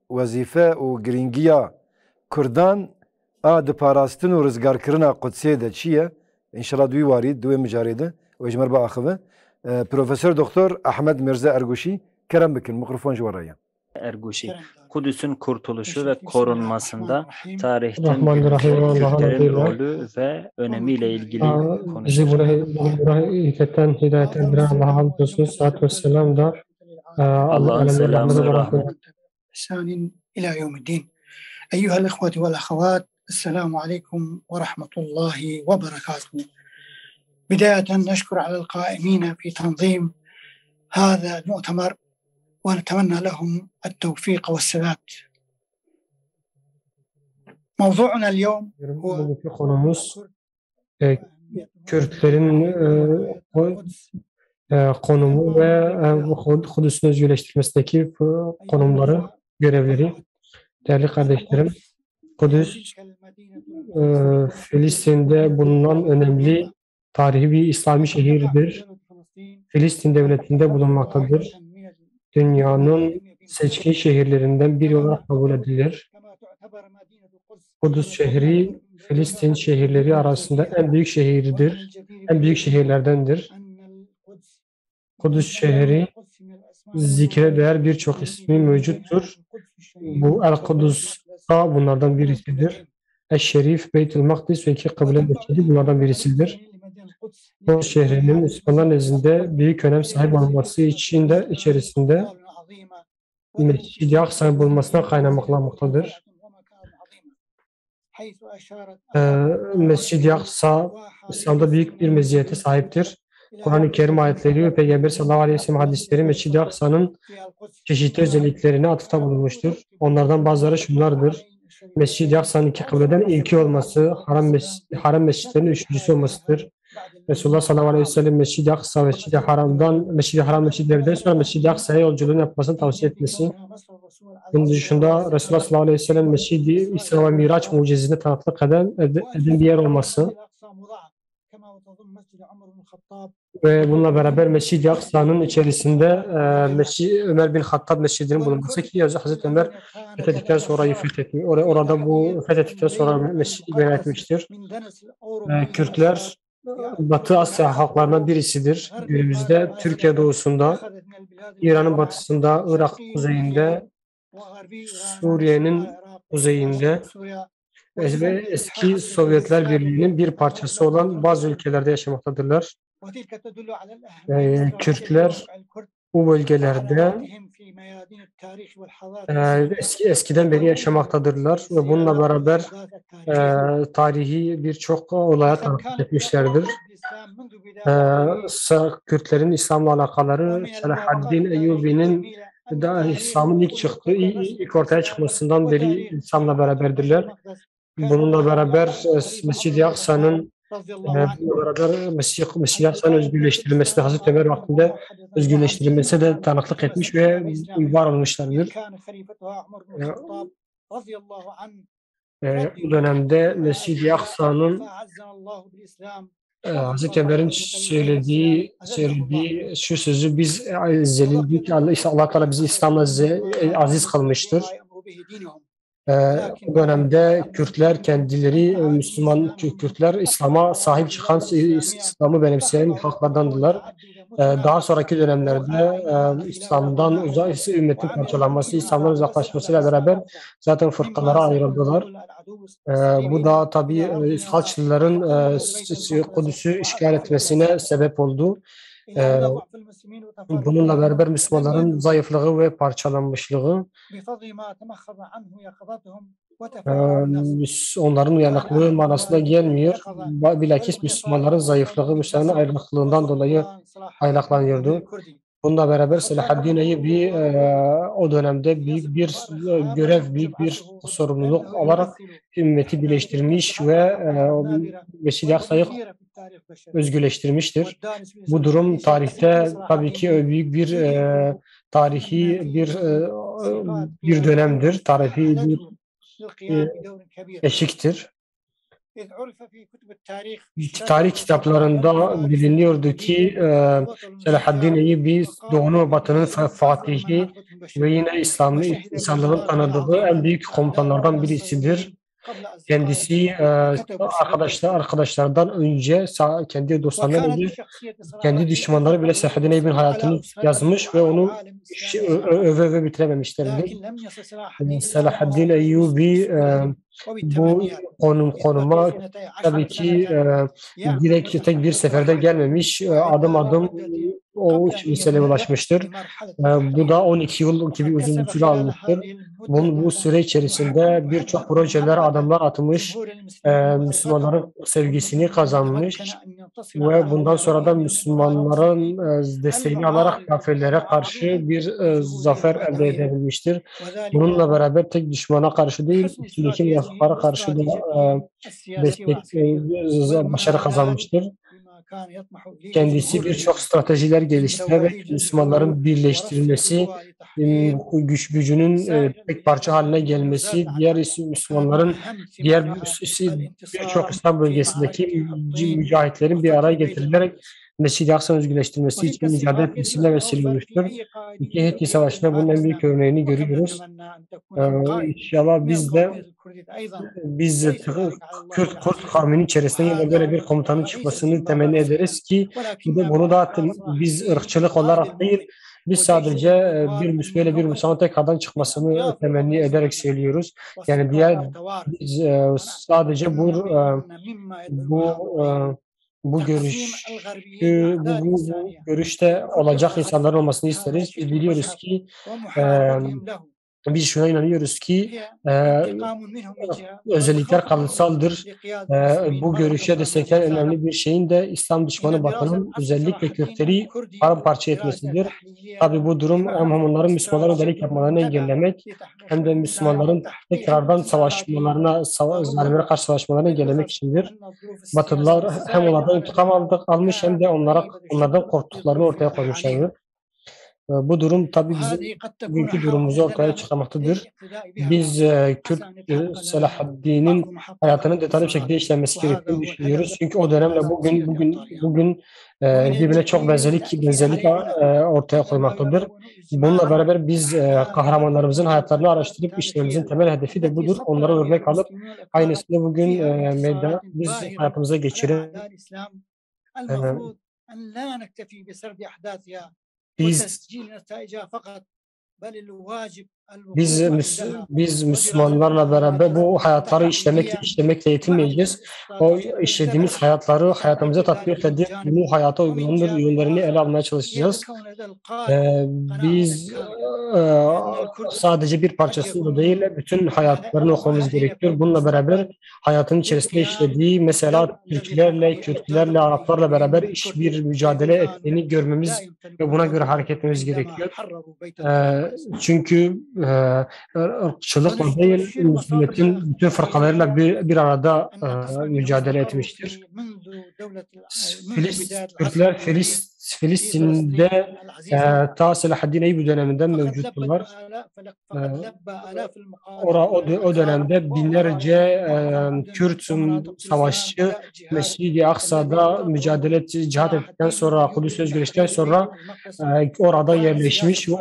wezîfe û girîngiya Kurdan a diparastin û rizgarkirina Qudsê de çi ye? İnşallah duî warî duê mijarê de wê ji me biaxive. Profesör Doktor Ahmed Mirza Erguşî kerem bikin mikrofon ji we re ye. Erguşî, Kudüs'ün kurtuluşu ve korunmasında tarihten Kürtlerin rolü ve önemiyle ilgili bizi buraya hikmetten hidayetten Allah'a hamdolsun. Salat ve selam da Allah'ın selamı ve rahmeti. إلى يوم الدين أيها الإخوة والأخوات السلام عليكم ورحمة الله وبركاته بداية نشكر على القائمين في تنظيم هذا المؤتمر ونتمنى لهم التوفيق والسداد. موضوعنا اليوم bugünkü konumuz Kürtlerin konumu ve Kudüs'ün özgürleştirmesindeki konumları, görevleri. Değerli kardeşlerim, Kudüs Filistin'de bulunan önemli tarihi bir İslami şehirdir. Filistin devletinde bulunmaktadır. Dünyanın seçkin şehirlerinden biri olarak kabul edilir. Kudüs şehri Filistin şehirleri arasında en büyük şehirdir. En büyük şehirlerdendir. Kudüs şehri zikre değer birçok ismi mevcuttur. Bu El-Kudüs da bunlardan birisidir. Eş-Şerif, Beytül Makdis ve iki kıble mescidi bunlardan birisidir. Bu şehrinin Müslümanlar nezdinde büyük önem sahip olması için de içerisinde Mescid-i Aksa'nın bulunmasına kaynaklanmaktadır. Mescid-i Aksa İslam'da büyük bir meziyete sahiptir. Kur'an-ı Kerim ayetleri ve Peygamber sallallahu aleyhi ve sellem hadisleri Mescid-i Aksa'nın çeşitli özelliklerine atıfta bulunmuştur. Onlardan bazıları şunlardır. Mescid-i Aksa'nın iki kıbleden ilki olması, haram mescitlerinin üçüncüsü olmasıdır. Resulullah sallallahu aleyhi ve sellem Mescid-i Aksa, Mescid-i Haram'dan, Mescid-i Haram mescidlerinden sonra Mescid-i Aksa'ya yolculuğunu yapmasını tavsiye etmesi. Bunun dışında Resulullah sallallahu aleyhi ve sellem Mescid-i İsra ve Miraç mucizesini tanıklık eden bir yer olması. Ve bununla beraber Mescid-i Aksa'nın içerisinde Ömer bin Hattab Mescidi'nin bulunması ki Hazreti Ömer fethettikten sonra fethetmiş. Orada bu fethettikten sonra mescidi bina etmiştir. Kürtler Batı Asya halklarından birisidir. Günümüzde Türkiye doğusunda, İran'ın batısında, Irak kuzeyinde, Suriye'nin kuzeyinde ve eski Sovyetler Birliği'nin bir parçası olan bazı ülkelerde yaşamaktadırlar. Kürtler bu bölgelerde eskiden beri yaşamaktadırlar ve bununla beraber tarihi birçok olaya tanıklık etmişlerdir. Kürtlerin İslam'la alakaları Selahaddin Eyyubi'nin İslam'ın ilk ortaya çıkmasından beri İslam'la beraberdirler. Bununla beraber Mescid-i Aksa'nın Mescid-i Aksa'nın özgürleştirilmesine Hazreti Ömer vaktinde özgürleştirilmesine de tanıklık etmiş ve var olmuşlardır. Bu dönemde Mescid-i Aksa'nın Hazreti Ömer'in söylediği şu sözü biz zelildik, Allah Teala bizi İslam'la aziz kılmıştır. Bu dönemde Kürtler kendileri Müslüman Kürtler İslam'a sahip çıkan, İslam'ı benimseyen halklardandırlar. Daha sonraki dönemlerde İslam'dan ümmetin parçalanması, İslam'dan uzaklaşmasıyla beraber zaten fırkalara ayrıldılar. Bu da tabii Haçlıların Kudüs'ü işgal etmesine sebep oldu. Bununla beraber Müslümanların zayıflığı ve parçalanmışlığı, onların uyanıklığı manasına gelmiyor. Bilakis Müslümanların zayıflığı, Müslümanların ayrılıklığından dolayı kaynaklanıyordu. Bununla beraber Selahaddin Eyyubi o dönemde büyük bir görev, büyük bir sorumluluk alarak ümmeti birleştirmiş ve Mescid-i Aksa'yı özgürleştirmiştir. Bu durum tarihte tabii ki büyük bir tarihi bir dönemdir, tarihi bir eşiktir. Tarih kitaplarında biliniyordu ki Selahaddin Eyyubi Doğu'nun ve Batı'nın fatihi ve yine İslam'ın tanıdığı en büyük komutanlardan birisidir. Kendisi arkadaşlardan önce, kendi dostlarından önce kendi düşmanları bile Selahaddin Eyyubi'nin hayatını yazmış ve onu öve bitirememişlerdi. Selahaddin Eyyubi bu konuma tabii ki direkt tek bir seferde gelmemiş, adım adım o meseleye ulaşmıştır. Bu da 12 yıl gibi uzun bir süre almıştır. Bu süre içerisinde birçok projeler, adımlar atmış, Müslümanların sevgisini kazanmış ve bundan sonra da Müslümanların desteğini alarak kafirlere karşı bir zafer elde edebilmiştir. Bununla beraber tek düşmana karşı değil, içindeki münafıklara karşı da başarı kazanmıştır. Kendisi birçok stratejiler geliştirerek Müslümanların birleştirilmesi, gücünün tek parça haline gelmesi, diğer Müslümanların birçok İslam bölgesindeki mücahitlerin bir araya getirilerek Mescid-i Aksa'nın özgürleştirilmesi için mücadele etmesine vesile olmuştur. İki Hitti Savaşı'nda bunun en büyük örneğini görüyoruz. İnşallah biz de Kürt kavminin içerisinde yine böyle bir komutanın çıkmasını temenni ederiz ki bunu da biz ırkçılık olarak değil, biz sadece böyle bir Müslüman tekrardan çıkmasını temenni ederek söylüyoruz. Yani sadece bu görüşte olacak insanların olmasını isteriz. Biz biliyoruz ki biz şuna inanıyoruz ki özellikler kalıtsaldır. Bu görüşe destekleyen önemli bir şeyin de İslam düşmanı Batı'nın özellikle Kürtleri paramparça etmesidir. Tabi bu durum hem onların Müslümanların ödelik yapmalarını engellemek hem de Müslümanların tekrardan savaşmalarına, zalimlere karşı savaşmalarını engellemek içindir. Batılılar hem onlardan intikam almış hem de onlardan korktuklarını ortaya koymuşlardır. Bu durum tabii bizim bugünkü durumumuzu ortaya çıkarmaktadır. Biz Kürt Selahaddin'in hayatının detaylı bir şekilde işlenmesi gerektiğini düşünüyoruz. Çünkü o dönemle bugün birbirine çok benzerlik ortaya koymaktadır. Bununla beraber biz kahramanlarımızın hayatlarını araştırıp işlerimizin temel hedefi de budur. Onlara örnek alıp aynısını bugün biz hayatımıza geçirelim. Biz Müslümanlarla beraber bu hayatları işlemekle yetinmeyeceğiz. O işlediğimiz hayatları hayatımıza tatbik edip bu hayata uygulanır yönlerini ele almaya çalışacağız. Biz sadece bir parçasını değil, bütün hayatlarını okumamız gerekiyor. Bununla beraber hayatın içerisinde işlediği mesela Türklerle, Kürtlerle, Araplarla beraber bir mücadele ettiğini görmemiz ve buna göre hareket etmemiz gerekiyor. Çünkü ırkçılıkla değil, Müslümanların bütün fırkalarıyla bir arada mücadele etmiştir. Kürtler Filistin'de ta Selahaddin Eyyubi döneminden mevcuttular. O dönemde binlerce Kürt savaşçı Mescid-i Aksa'da cihat ettikten sonra, Kudüs'e özgürleştikten sonra orada yerleşmiş ve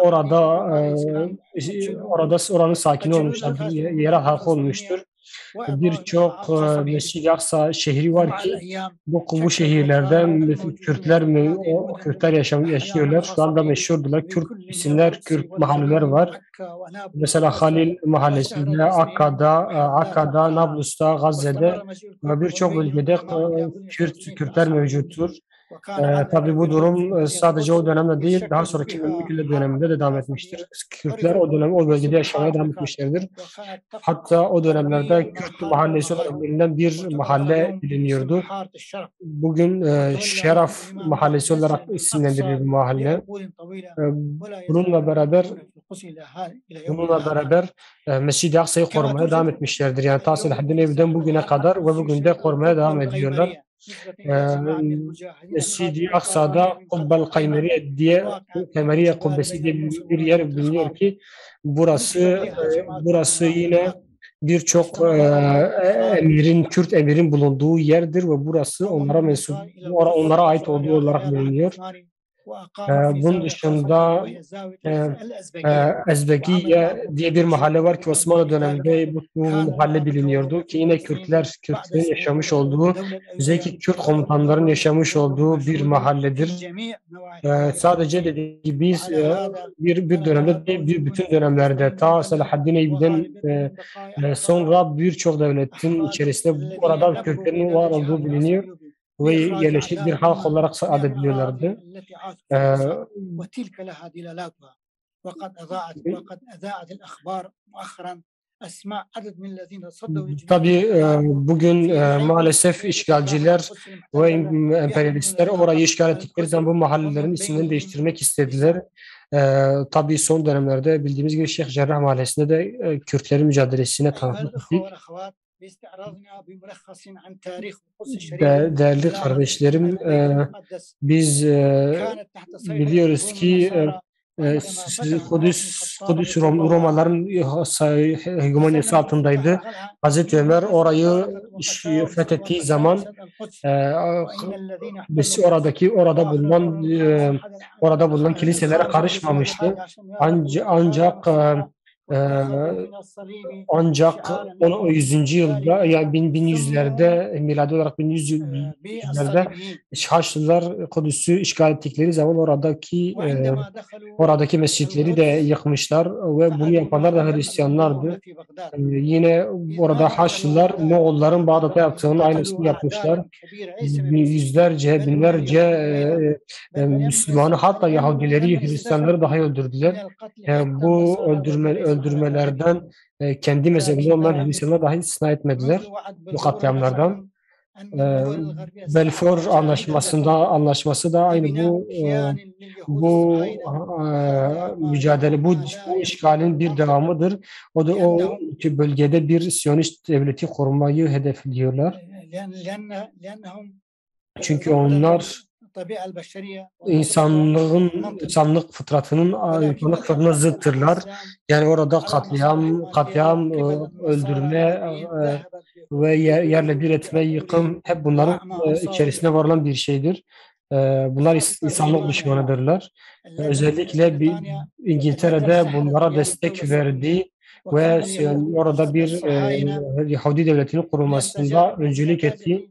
oranın sakini olmuşlardır, yere halkı olmuştur. Birçok Mescid-i Aksa şehri var ki bu şehirlerde Kürtler yaşıyorlar. Şu anda meşhurdular. Kürt isimler, Kürt mahalleler var. Mesela Halil mahallesinde, Akka'da, Nablus'ta, Gazze'de ve birçok bölgede Kürtler mevcuttur. Tabii bu durum sadece o dönemde değil, daha sonraki döneminde de devam etmiştir. Kürtler o bölgede yaşamaya devam etmişlerdir. Hatta o dönemlerde Kürt mahallesi olarak bir mahalle biliniyordu. Bugün Şeraf mahallesi olarak isimlendirilir bu mahalle. Bununla beraber Mescid-i Aksa'yı korumaya devam etmişlerdir. Yani ta Selahaddin Eyyubi'den bugüne kadar ve bugün de korumaya devam ediyorlar. Mescid-i Aksa'da Kubbel Kaymeriye Kubbesi diye bir yer biliniyor ki burası yine birçok Kürt emirin bulunduğu yerdir ve burası onlara ait olduğu olarak biliniyor. Bunun dışında Ezbekiye diye bir mahalle var ki Osmanlı döneminde bu mahalle biliniyordu ki yine Kürtlerin yaşamış olduğu, özellikle Kürt komutanların yaşamış olduğu bir mahalledir. Sadece dediğim gibi biz bir dönemde değil, bütün dönemlerde ta Selahaddin Eyyubi'den sonra birçok devletin içerisinde orada Kürtlerin var olduğu biliniyor ve yerleşik bir halk olarak adediliyorlardı. Tabii bugün maalesef işgalciler ve emperyalistler orayı işgal ettikleri zaman bu mahallelerin isimlerini değiştirmek istediler. Tabii son dönemlerde bildiğimiz gibi Şeyh Cerrah Mahallesi'nde de Kürtlerin mücadelesine tanıklık ettik. Değerli kardeşlerim, biz biliyoruz ki Kudüs Romaların hegemonyası altındaydı. Hazreti Ömer orayı fethettiği zaman orada bulunan kiliselere karışmamıştı. Ancak 100. yılda yani 1100'lerde miladi olarak 1100'lerde Haçlılar Kudüs'ü işgal ettikleri zaman oradaki mescitleri de yıkmışlar ve bunu yapanlar da Hristiyanlardı. Yine orada Haçlılar Moğolların Bağdat'a yaptığının aynısını yapmışlar. Binlerce Müslümanı hatta Yahudileri, Hristiyanları daha öldürdüler. Bu öldürmelerden kendi mezhebinde olmayan Hristiyanlar dahi istisna etmediler bu katliamlardan. Balfour anlaşması da aynı bu mücadele, bu işgalin bir devamıdır. O da o bölgede bir Siyonist devleti kurmayı hedefliyorlar. Çünkü onlar insanlık fıtratının zıttırlar. Yani orada katliam, öldürme ve yerle bir etme, yıkım hep bunların içerisine varılan bir şeydir. Bunlar insanlık düşmanıdırlar. Özellikle İngiltere'de bunlara destek verdi ve orada bir Yahudi devletinin kurulmasında öncülük etti.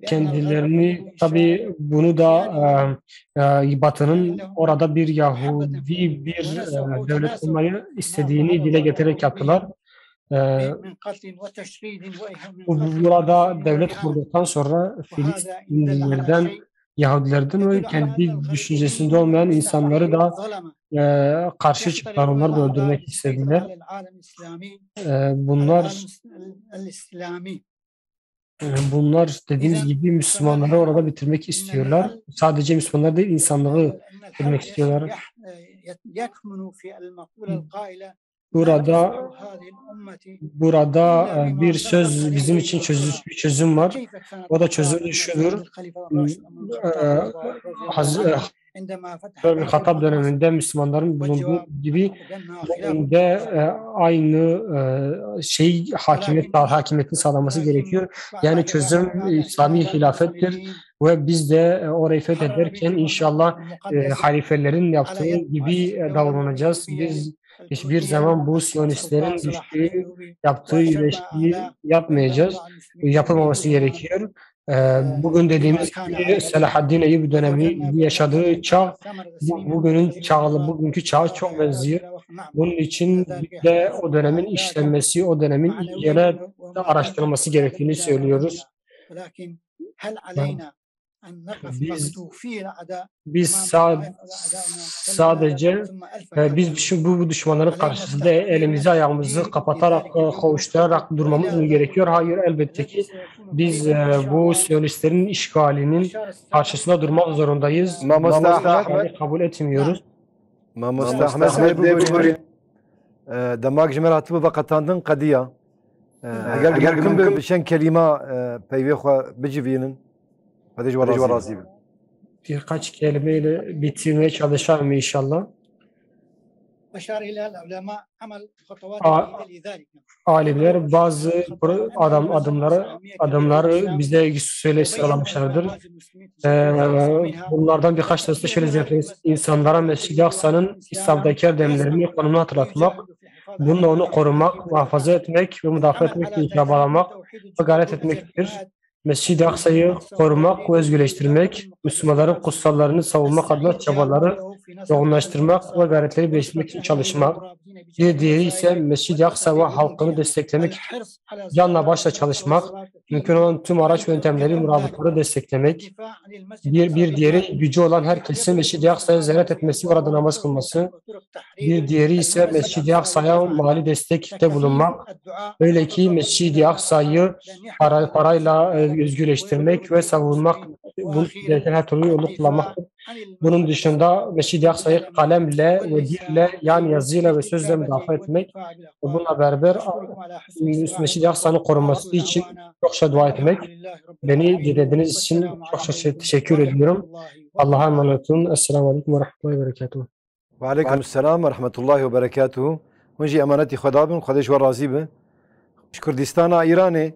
Kendilerini tabii bunu da Batı'nın orada bir Yahudi bir devlet kurmayı istediğini dile getirerek yaptılar. Burada devlet kurduktan sonra Filistinlilerden, Yahudilerden ve kendi düşüncesinde olmayan insanları da karşı çıktılar. Onları da öldürmek istediler. Bunlar dediğimiz gibi Müslümanları orada bitirmek istiyorlar. Sadece Müslümanlar değil, insanlığı bitirmek istiyorlar. Burada bir söz bizim için bir çözüm var. O da çözüm şudur. Hattab döneminde Müslümanların bulunduğu gibi bugün de aynı hakimiyetin sağlanması gerekiyor. Yani çözüm İslami hilafettir ve biz de orayı fethederken inşallah halifelerin yaptığı gibi davranacağız. Biz hiçbir zaman bu Siyonistlerin yaptığı ilişkiyi yapmayacağız. Yapılmaması gerekiyor. Bugün dediğimiz gibi Selahaddin Eyyubi dönemi yaşadığı çağ bugünkü çağa çok benziyor. Bunun için de o dönemin işlenmesi, o dönemin iyice araştırılması gerektiğini söylüyoruz. Biz sadece bu düşmanların karşısında elimizi ayağımızı kapatarak, koğuşturarak durmamız gerekiyor. Hayır, elbette ki biz bu Siyonistlerin işgalinin karşısında durmak zorundayız. Kabul etmiyoruz. Demak jimer hatibı ve katandın kadiya. Eğer mümkün bişen kelime peyve bicivinin. Birkaç kelimeyle bitirmeye çalışalım inşallah. Alimler bazı adımları bize şöyle sıralamışlardır. Bunlardan birkaç tanesi şöyle ziyafet insanlara Mescid-i Aksa'nın İslam'daki erdemlerini konumunu hatırlatmak, bununla onu korumak, muhafaza etmek ve müdafaa etmek ve çabalamak ve gayret etmektir. Mescid-i Aksa'yı korumak ve özgürleştirmek, Müslümanların kutsallarını savunmak adına çabaları yoğunlaştırmak ve gayretleri birleştirmek için çalışmak. Bir diğeri ise Mescid-i Aksa ve halkını desteklemek, canla başla çalışmak, mümkün olan tüm araç ve yöntemleri, murabıtları desteklemek. Bir diğeri gücü olan herkesin Mescid-i Aksa'ya ziyaret etmesi ve orada namaz kılması. Bir diğeri ise Mescid-i Aksa'ya mali destekte bulunmak. Öyle ki Mescid-i Aksa'yı parayla özgürleştirmek ve savunmak, bunu her türlü yolu kullanmaktır. Bunun dışında Mescid-i Aksa'yı kalemle ve dille, yani yazıyla ve sözle müdafaa etmek ve bununla beraber Mescid-i Aksa'nın korunması için çokça dua etmek. Beni dinlediğiniz için çok teşekkür ediyorum. Allah'a emanet olun. Esselamu Aleyküm ve Rahmetullahi ve Berekatuhu. Ve Aleyküm Selam ve Rahmetullahi ve Berekatuhu. Önce emaneti Xuda bin, Xudeş ve razı bin. Kürdistan'a İran'ı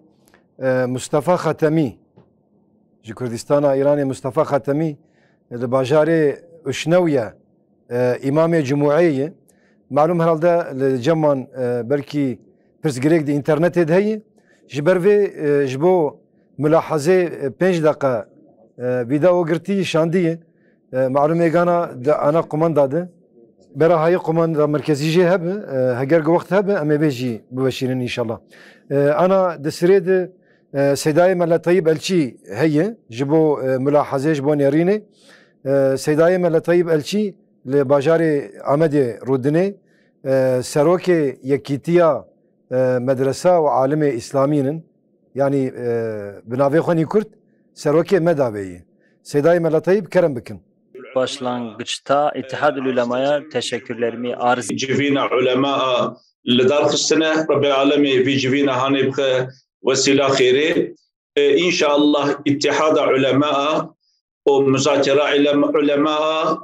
Mustafa Khatami. Kürdistan'a İran'ı Mustafa Khatami لباجاري اشنويه امام جمعيه معلوم herhalde لجمان belki persgerek de internet هي جبر في جبو ملاحظه 5 دقيقه فيديو قرتي شانديه معلوم يغانا انا قمانداده برا هاي قماند مركزي جي هب هجر وقت هب اما بيجي ببشرين ان شاء الله انا دسريد سيداي ملا طيب الشي هي جبو ملاحظه جبو نيريني سيداي ملا طيب الشي لباجاري عمدي رودني سروكي يكيتيا مدرسة وعالم إسلاميين يعني بنافي خوني كرد سروكي مدابي سيداي ملطيب كرم بكن başlangıçta İttihadül Ulema'ya teşekkürlerimi arz جيفينا علماء لدار السنة رب العالمين في جيفينا هاني بخ وسيلة خيري إن شاء الله اتحاد علماء ومذاكرة علماء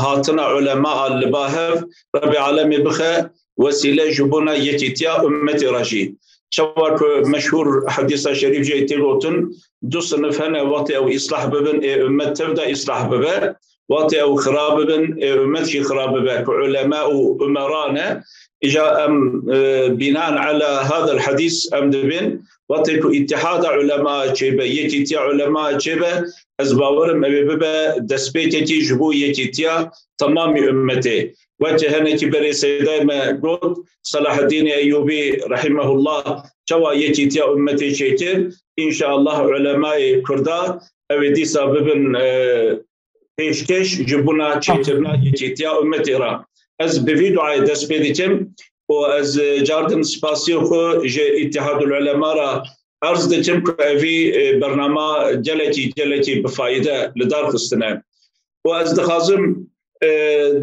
هاتنا علماء اللباهف رب العالمين بخ وسيلة جبونا يتيتيا أمتي رجي شوار مشهور حديث شريف جاي تيغوتن دو صنف هنا وقت أو إصلاح ببن أمت تبدأ إصلاح ببن وقت أو خراب ببن أمت شي خراب ببن علماء وأمرانا إجا بناء على هذا الحديث أم دبن وقت اتحاد علماء جيبه يتيتيا علماء جيبه أزباورم أبي ببا دسبيتي جبو يتيتيا تمام أمتي وجه هنا كبر سيداي ما قلت صلاح الدين أيوبي رحمه الله شوا يتيتيا أمتي شيتين إن شاء الله علماء كردا أودي سببن پیشکش جبونا چیترنا یکیتیا امتی را از بفیدو عای دست بدیتم و از جاردن سپاسیو خو جه اتحاد العلماء را عرض دتم که اوی برنامه جلتی بفایده لدار خستنه و از دخازم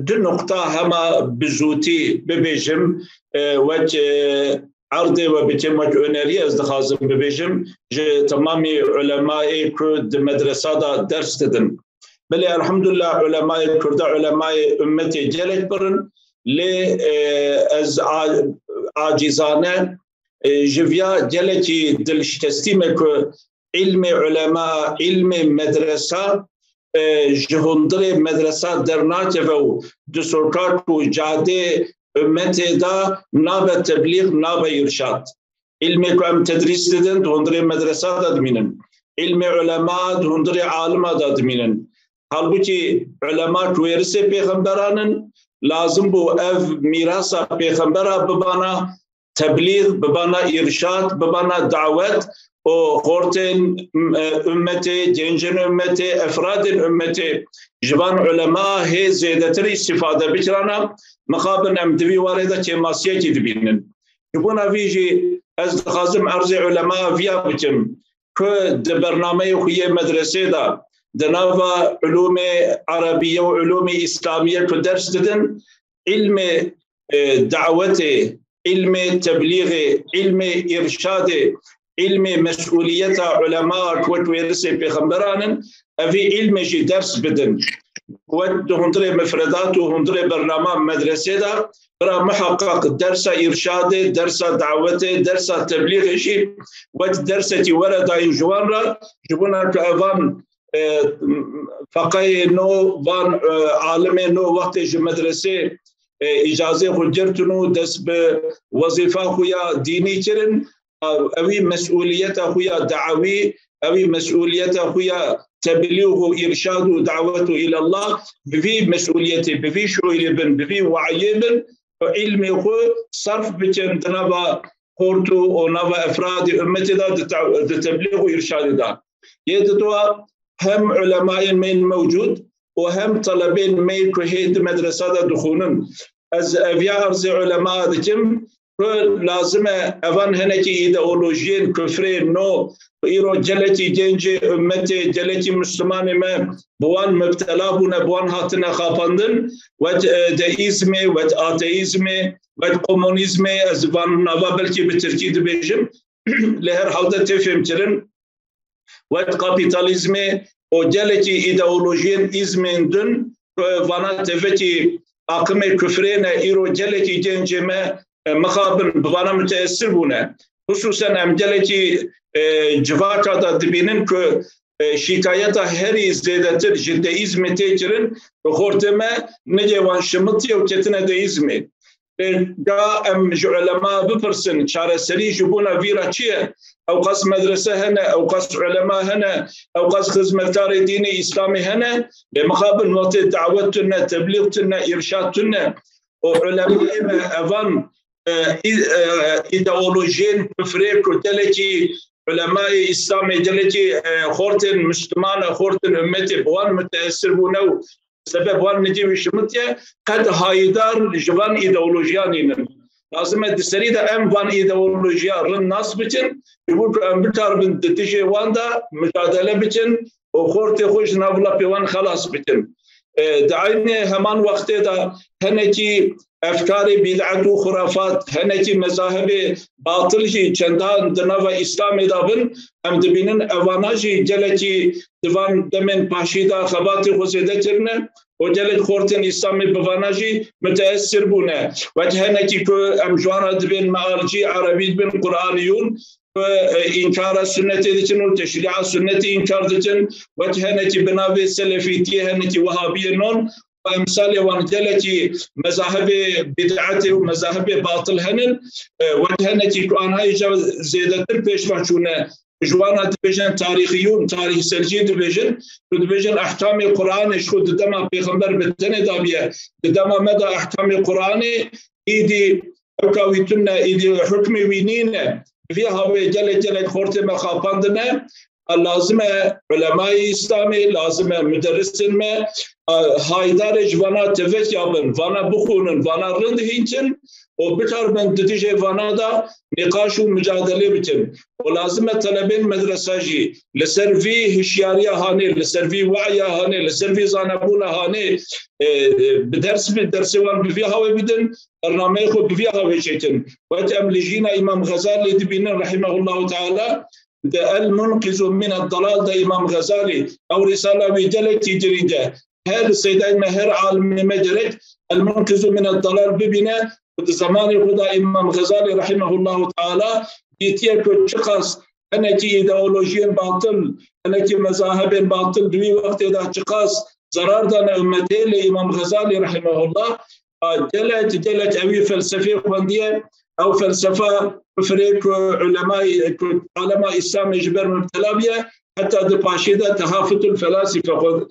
دو نقطه همه بزوتی ببیجم وجه عرضه و بتم وجه öneri از دخازم ببیجم جه تمامی علماء کرد مدرسه دا درس ددن بل الحمد لله علماء كرد علماء أمتي جلت برن لي از عاجزانه جويا جلتي دلشتستيمه كو علم علماء علم مدرسة جهندر مدرسة درناته و دسوركات و جاده أمتي دا ناب تبليغ ناب إرشاد علم كو ام تدريس ددن دهندر مدرسة دا دمينن علم علماء دهندر عالم دا دمينن halbuki ulema kuverse peygamberanın lazım bu ev mirasa peygambera bana tebliğ bana irşad bana davet o horten ümmeti gencin ümmeti efradin ümmeti jivan ulema he zedetir istifade bikrana makaben emdivi vareda kemasiye gidibinin buna viji az khazim arz ulema via bitim ku de barnameyi xuye medrese da دناوا علوم عربية وعلوم إسلامية كدرس ددن علم دعوة علم تبليغ علم إرشاد علم مسؤولية علماء وتورث بخبران في علم شي درس بدن ودهندري مفردات وهندري برنامج مدرسة دا برا محقق درس إرشاد درس دعوة درس تبليغ شي ودرس ورد جوان را جبنا كأفان فقای نو وان عالم نو وقت مدرسه اجازه خجرتنو دست به وظیفه خویا دینی چرن اوی مسئولیت خویا دعوی اوی مسئولیت خویا تبلیغ و ارشاد و دعوت الى الله بفي مسئولیت بفي شعور بن بفي وعي بن علم خو صرف بچن تنبا قرتو و نبا افراد امتی دا تبلیغ و ارشاد دا يدتوا هم علماء من موجود وهم طلبين من كهيد مدرسة دخولن از أفيا أرز علماء دكم لازم أفان هناكي إيدئولوجين كفرين نو إيرو جلتي جنجي أمتي جلتي مسلمان ما بوان مبتلابون بوان هاتنا خافندن ود دئيزمي ود آتئيزمي ود كومونيزمي از فان نوا بلكي بتركي دبيجم لهر حالة تفهم ترن ود kapitalizmi o geleki ideolojinin izmindin vana teveki akıme küfrene iro geleki genceme mekabın bana müteessir bune hususen em geleki civakada dibinin ki şikayeta heri zedetir jiddeizmi tekirin horteme nece van şımıt yev ketine deizmi ga em ulema bipirsin çareseri jibuna vira çiye أو قص مدرسة هنا أو قص علماء هنا أو قص خدمتكار ديني إسلامي هنا بمقابل وقت دعوتنا تبليغتنا إرشادنا وعلماء أفن إيديولوجين فريق وتلتي علماء إسلامي تلتي خورتن مسلمان خورتن أمتي بوان متأثر بونو سبب وان نجيب شمتيا قد هايدار جوان ايديولوجيانين لازم الدستري ده ام وان ايديولوجيا الناس بتن يقول ام بتار بنت تجي واندا مجادله بتن وخورتي خوش نافلا بيوان خلاص بتن دعيني همان وقت ده هنكي افكار بدعت وخرافات هنكي مذاهب باطل جي چندان دنوا اسلام دابن ام دبینن اواناجي جلتي ديوان دمن باشيدا خباتي خوزيدترنه وجلت خورتن اسلامي بواناجي متاثر بونه وجهنكي كو ام جوانا دبن مالجي عربي بن قرانيون إنكار السنة ديتن وتشريع السنة إنكار ديتن وجهنكي بنابي سلفيتي هنكي وهابية نون وامثال وانجلتي مذاهب بدعته ومذاهب باطل هنن وجهنكي كان هاي زيادة البيش محشونه جوانا دبيجن تاريخيون تاريخ سلجي دبيجن احكام القرآن شو دما پیغمبر بتنه دابيه دما مدى احكام القرآن ايدي اوكاويتنا ايدي حكم وينين فيها جل خورت مخافندنا لازم علماء اسلامي لازم مدرسين ما هايدار جوانا تفت يابن وانا بخونن وانا رند هينچن وبتر من نتيجه وانا دا نقاش ومجادله بتن ولازم طلبين مدرساجي لسرفي هشياريه هاني لسرفي وعيه هاني لسرفي زانبونه هاني بدرس وان بفيها وبدن برنامج خو بفيها وجيتن وتاملجينا امام غزالي دبين رحمه الله تعالى ده المنقذ من الضلال ده امام غزالي او رساله بجلت جريده هذا سيدنا مهر عالم مجرد المنقذ من الضلال ببناء زمان خدا امام غزالي رحمه الله تعالى بيتيه كشخص انكي ايديولوجيين باطل انكي مذاهب باطل دوي وقت ده شخص ضرر ده امتي لامام غزالي رحمه الله جلت اوي فلسفه خوانديه او فلسفه فريق علماء اسلام جبر مبتلابيه حتى دباشيده تهافت الفلاسفه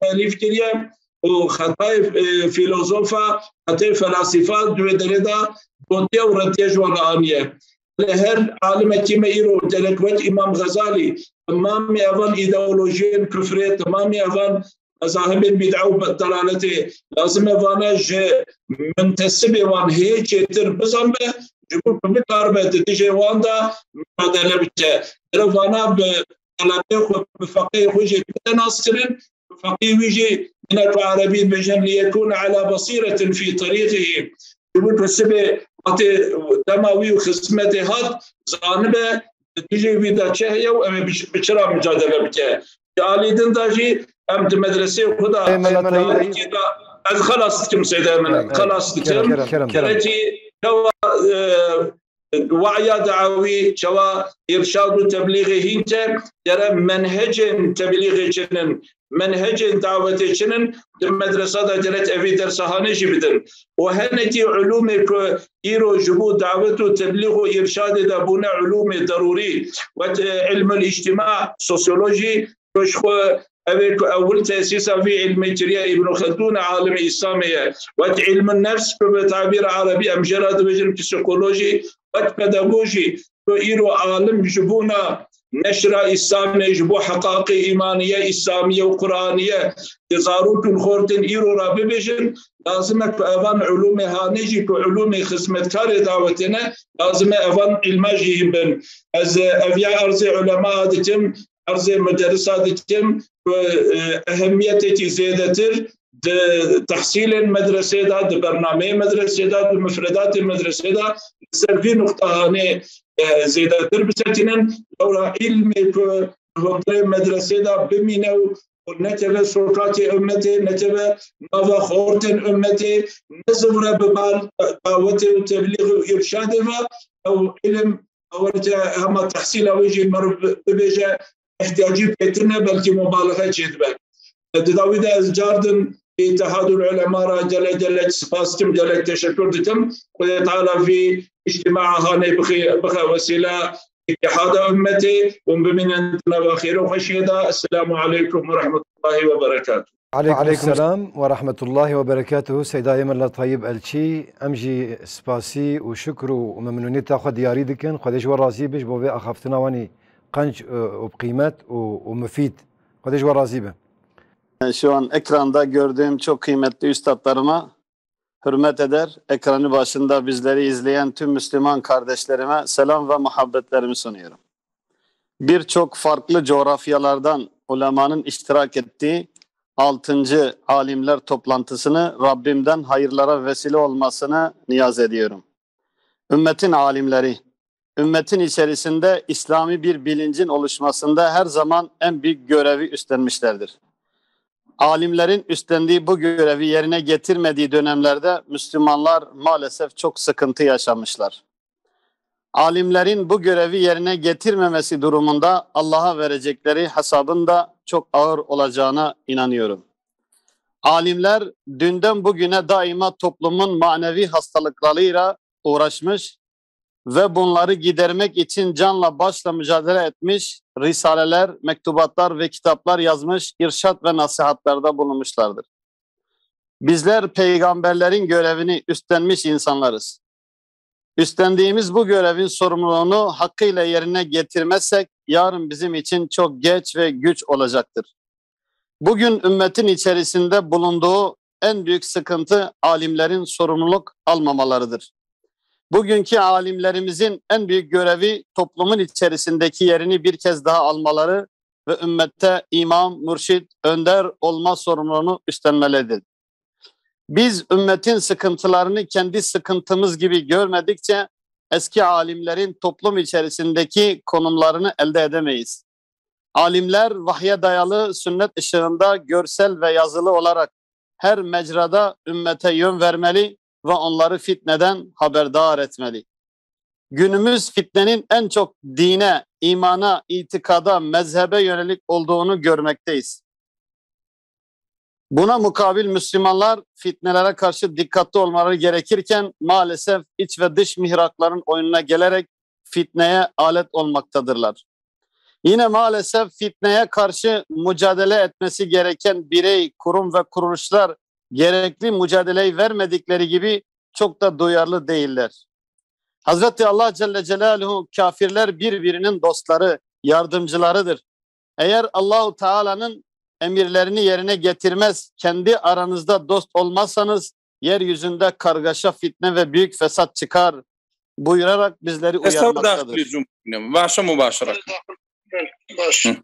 تاليف كريم وخطاي فيلسوفا خطاي فلاسفه دوي دريدا بونتي ورتيج ورانيه لهر عالم كيما يرو دلكوت امام غزالي تمام ايفان ايديولوجيين كفريه تمام ايفان مذاهب البدع والضلاله لازم فاناج منتسب وان هيك تر بزنبه جبر بكاربه تجي واندا بدل بتاع رفانا بطلبه بفقيه وجه ناصرين فقيه وجه من العربي بجن ليكون على بصيره في طريقه جبر بسبه دموي وخصمته هاد زانبه تجي بيدا شهيه وبشرا مجادله بتاع علي دنداجي ام مدرسه خدا از خلاص كم سيدة من خلاص كم كرتي كوا وعي دعوي كوا إرشاد تبليغي هنت جرى منهج تبليغي جنن منهج دعوتي جنن المدرسة جرت أبي درسهاني جبدن وهنتي علوم يرو جبو دعوته تبليغ إرشاد دابونا علوم ضروري وعلم الاجتماع سوسيولوجي كشخو أول تأسيس في علم الجريا ابن خلدون عالم إسلامي وعلم النفس بتعبير عربي أمجراد بجن بسيكولوجي وبداغوجي وإيرو عالم جبونا نشر إسلامي جبو حقائق إيمانية إسلامية وقرآنية تزاروت الخورتين إيرو رابي بجن لازمك أفان علوم هانيجي علوم خدمة كار دعوتنا لازم أفان علماجي بن از أفيا أرزي علماء دتم أرزي مدرسات دتم أهميتي زيادتر تحصيل المدرسة دا برنامج مدرسة دا مفردات المدرسة دا سرفي نقطة هاني زيادتر بساتنا دورة علمي مدرسة دا بمينو نتبه سلطات أمتي نتبه نوى خورت أمتي نزور ببال دعوة وتبليغ وإرشاد أو علم أو هم تحصيل ويجي مر ببيجة احتياجي بيتنا بلكي مبالغة جدبا داوود جاردن اتحاد العلماء جل سباستم جل تشكر دتم قد تعالى في اجتماع هاني بخي وسيلة اتحاد أمتي وبمن بخير وخشيدا. السلام عليكم ورحمة الله وبركاته. عليكم السلام ورحمة الله وبركاته. سيدا يمن الله طيب الشي أمجي سباسي وشكر وممنونيتا خد ياري دكن خدش ورازي بش بوبي أخافتنا واني قنج وبقيمات ومفيد خدش ورازي به Şu an ekranda gördüğüm çok kıymetli üstadlarıma hürmet eder. Ekranı başında bizleri izleyen tüm Müslüman kardeşlerime selam ve muhabbetlerimi sunuyorum. Birçok farklı coğrafyalardan ulemanın iştirak ettiği 6. alimler toplantısını Rabbimden hayırlara vesile olmasını niyaz ediyorum. Ümmetin alimleri, ümmetin içerisinde İslami bir bilincin oluşmasında her zaman en büyük görevi üstlenmişlerdir. Alimlerin üstlendiği bu görevi yerine getirmediği dönemlerde Müslümanlar maalesef çok sıkıntı yaşamışlar. Alimlerin bu görevi yerine getirmemesi durumunda Allah'a verecekleri hesabın da çok ağır olacağına inanıyorum. Alimler dünden bugüne daima toplumun manevi hastalıklarıyla uğraşmış ve bunları gidermek için canla başla mücadele etmiş, risaleler, mektubatlar ve kitaplar yazmış, irşat ve nasihatlarda bulunmuşlardır. Bizler peygamberlerin görevini üstlenmiş insanlarız. Üstlendiğimiz bu görevin sorumluluğunu hakkıyla yerine getirmezsek yarın bizim için çok geç ve güç olacaktır. Bugün ümmetin içerisinde bulunduğu en büyük sıkıntı alimlerin sorumluluk almamalarıdır. Bugünkü alimlerimizin en büyük görevi toplumun içerisindeki yerini bir kez daha almaları ve ümmette imam, mürşid, önder olma sorumluluğunu üstlenmelidir. Biz ümmetin sıkıntılarını kendi sıkıntımız gibi görmedikçe eski alimlerin toplum içerisindeki konumlarını elde edemeyiz. Alimler vahye dayalı sünnet ışığında görsel ve yazılı olarak her mecrada ümmete yön vermeli ve onları fitneden haberdar etmeli. Günümüz fitnenin en çok dine, imana, itikada, mezhebe yönelik olduğunu görmekteyiz. Buna mukabil Müslümanlar fitnelere karşı dikkatli olmaları gerekirken maalesef iç ve dış mihrakların oyununa gelerek fitneye alet olmaktadırlar. Yine maalesef fitneye karşı mücadele etmesi gereken birey, kurum ve kuruluşlar gerekli mücadeleyi vermedikleri gibi çok da duyarlı değiller. Hazreti Allah Celle Celaluhu kafirler birbirinin dostları, yardımcılarıdır. Eğer Allahu Teala'nın emirlerini yerine getirmez, kendi aranızda dost olmazsanız yeryüzünde kargaşa, fitne ve büyük fesat çıkar buyurarak bizleri uyarmaktadır.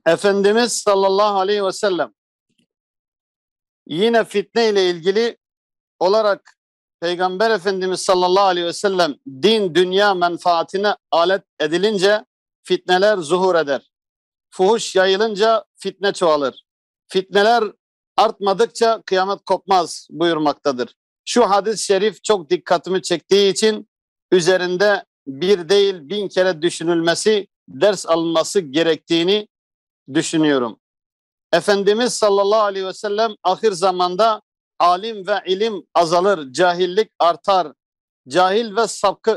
Efendimiz sallallahu aleyhi ve sellem yine fitne ile ilgili olarak Peygamber Efendimiz sallallahu aleyhi ve sellem din dünya menfaatine alet edilince fitneler zuhur eder. Fuhuş yayılınca fitne çoğalır. Fitneler artmadıkça kıyamet kopmaz buyurmaktadır. Şu hadis-i şerif çok dikkatimi çektiği için üzerinde bir değil 1000 kere düşünülmesi, ders alınması gerektiğini düşünüyorum. Efendimiz sallallahu aleyhi ve sellem ahir zamanda alim ve ilim azalır, cahillik artar. Cahil ve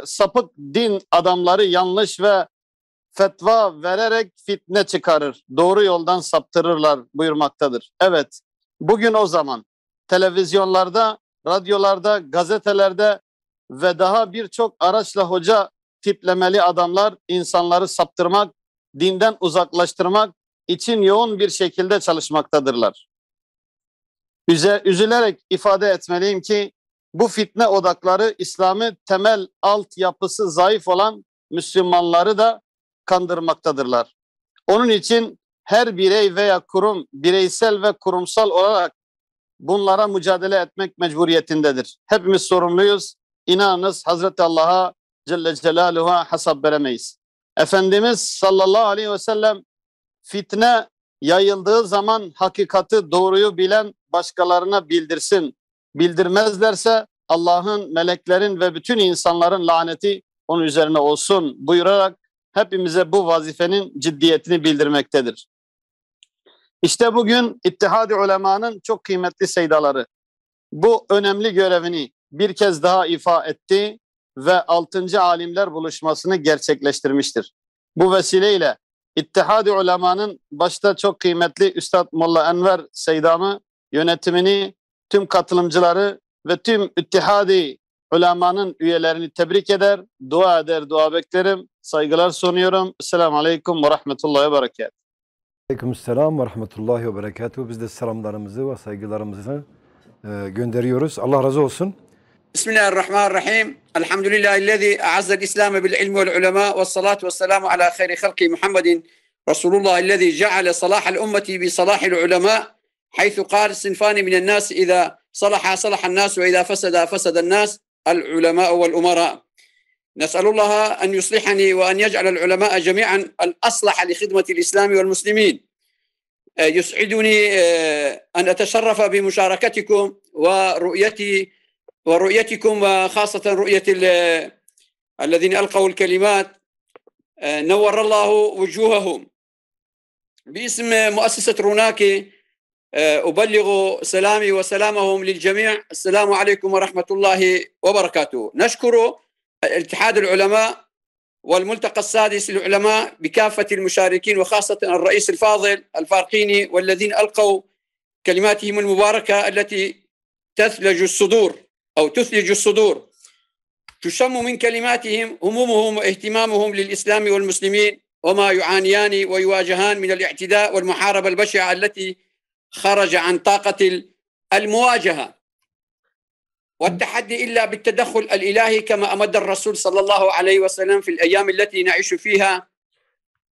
sapık din adamları yanlış ve fetva vererek fitne çıkarır. Doğru yoldan saptırırlar buyurmaktadır. Evet, bugün o zaman televizyonlarda, radyolarda, gazetelerde ve daha birçok araçla hoca tiplemeli adamlar insanları saptırmak, dinden uzaklaştırmak için yoğun bir şekilde çalışmaktadırlar. Üzülerek ifade etmeliyim ki bu fitne odakları İslam'ı temel altyapısı zayıf olan Müslümanları da kandırmaktadırlar. Onun için her birey veya kurum bireysel ve kurumsal olarak bunlara mücadele etmek mecburiyetindedir. Hepimiz sorumluyuz. İnanınız Hazreti Allah'a Celle Celaluhu'ya hesap veremeyiz. Efendimiz sallallahu aleyhi ve sellem fitne yayıldığı zaman hakikati, doğruyu bilen başkalarına bildirsin. Bildirmezlerse Allah'ın, meleklerin ve bütün insanların laneti onun üzerine olsun buyurarak hepimize bu vazifenin ciddiyetini bildirmektedir. İşte bugün İttihad-ı Ulema'nın çok kıymetli seydaları bu önemli görevini bir kez daha ifa etti ve 6. alimler buluşmasını gerçekleştirmiştir. Bu vesileyle İttihad-ı Ulema'nın başta çok kıymetli Üstad Molla Enver Seydam'ı, yönetimini, tüm katılımcıları ve tüm İttihad-ı Ulema'nın üyelerini tebrik eder, dua eder, dua beklerim, saygılar sunuyorum. Esselamu Aleyküm ve Rahmetullahi ve Berekatuhu. Aleykümselam ve rahmetullahi ve berekatuhu. Biz de selamlarımızı ve saygılarımızı gönderiyoruz. Allah razı olsun. Bismillahirrahmanirrahim. Elhamdülillahi'llezî a'azzal İslam bil ilmi vel ulema ve salatu ve selamu ala hayri halki Muhammedin Resulullah'illezî ceale salahal ümmeti bi salahil ulema haythu qâl sinfani minen nas izâ salaha salahan nas ve izâ feseda feseden nas el ulema vel umara. نسأل الله أن يصلحني وأن يجعل العلماء جميعا الأصلح لخدمة الإسلام والمسلمين. يسعدني أن أتشرف بمشاركتكم ورؤيتكم وخاصة رؤية الذين ألقوا الكلمات. نور الله وجوههم. باسم مؤسسة روناكي أبلغ سلامي وسلامهم للجميع. السلام عليكم ورحمة الله وبركاته. نشكر اتحاد العلماء والملتقى السادس للعلماء بكافة المشاركين وخاصة الرئيس الفاضل الفارقيني والذين ألقوا كلماتهم المباركة التي تثلج الصدور تشم من كلماتهم همومهم واهتمامهم للإسلام والمسلمين وما يعانيان ويواجهان من الاعتداء والمحاربة البشعة التي خرج عن طاقة المواجهة والتحدي إلا بالتدخل الإلهي كما أمد الرسول صلى الله عليه وسلم في الأيام التي نعيش فيها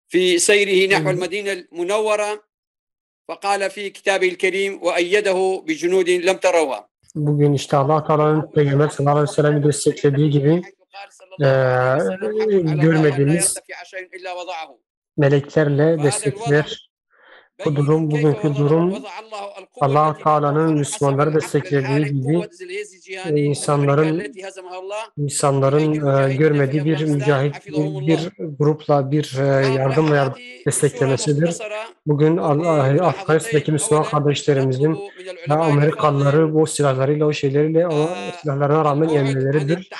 في سيره نحو المدينة المنورة فقال في كتابه الكريم وأيده بجنود لم تروها. Bugün işte Allah Teala'nın Peygamber sallallahu aleyhi ve sellem'i desteklediği gibi görmediğimiz meleklerle destekler. Bu durum, bugünkü durum Allah Teala'nın Müslümanları desteklediği gibi insanların görmediği bir mücahit, bir grupla, bir yardımla desteklemesidir. Bugün Afganistan'daki Müslüman kardeşlerimizin Amerikalıları bu silahlarıyla, o şeyleriyle, o silahlarına rağmen yenmeleridir.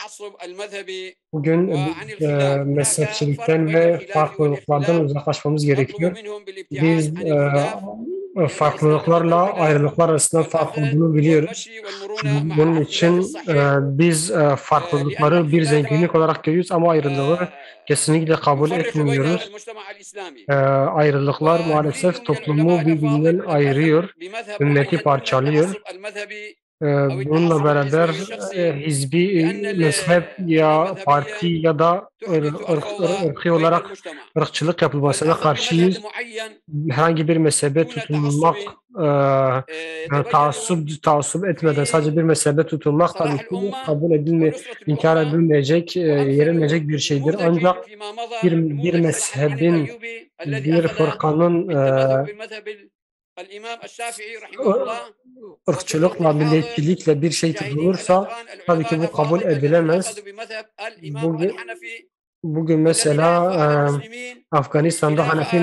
Bugün mezhepçilikten ve farklılıklardan uzaklaşmamız gerekiyor. Biz farklılıklarla ayrılıklar arasında fark olduğunu biliyoruz. Bunun için biz farklılıkları bir zenginlik olarak görüyoruz ama ayrılığı kesinlikle kabul etmiyoruz. Ayrılıklar maalesef toplumu birbirinden ayırıyor, ümmeti parçalıyor. Bununla beraber hizbi mezhep ya parti ya da ırkı olarak ırkçılık yapılmasına karşıyız. Herhangi bir mezhebe tutunmak, taassup etmeden sadece bir mezhebe tutunmak tabii ki inkar edilmeyecek, yerilmeyecek bir şeydir. Ancak bir mezhebin, bir fırkanın ırkçılıkla, milliyetçilikle bir şey tutulursa tabii ki bu kabul edilemez. Bugün mesela Afganistan'da Hanefi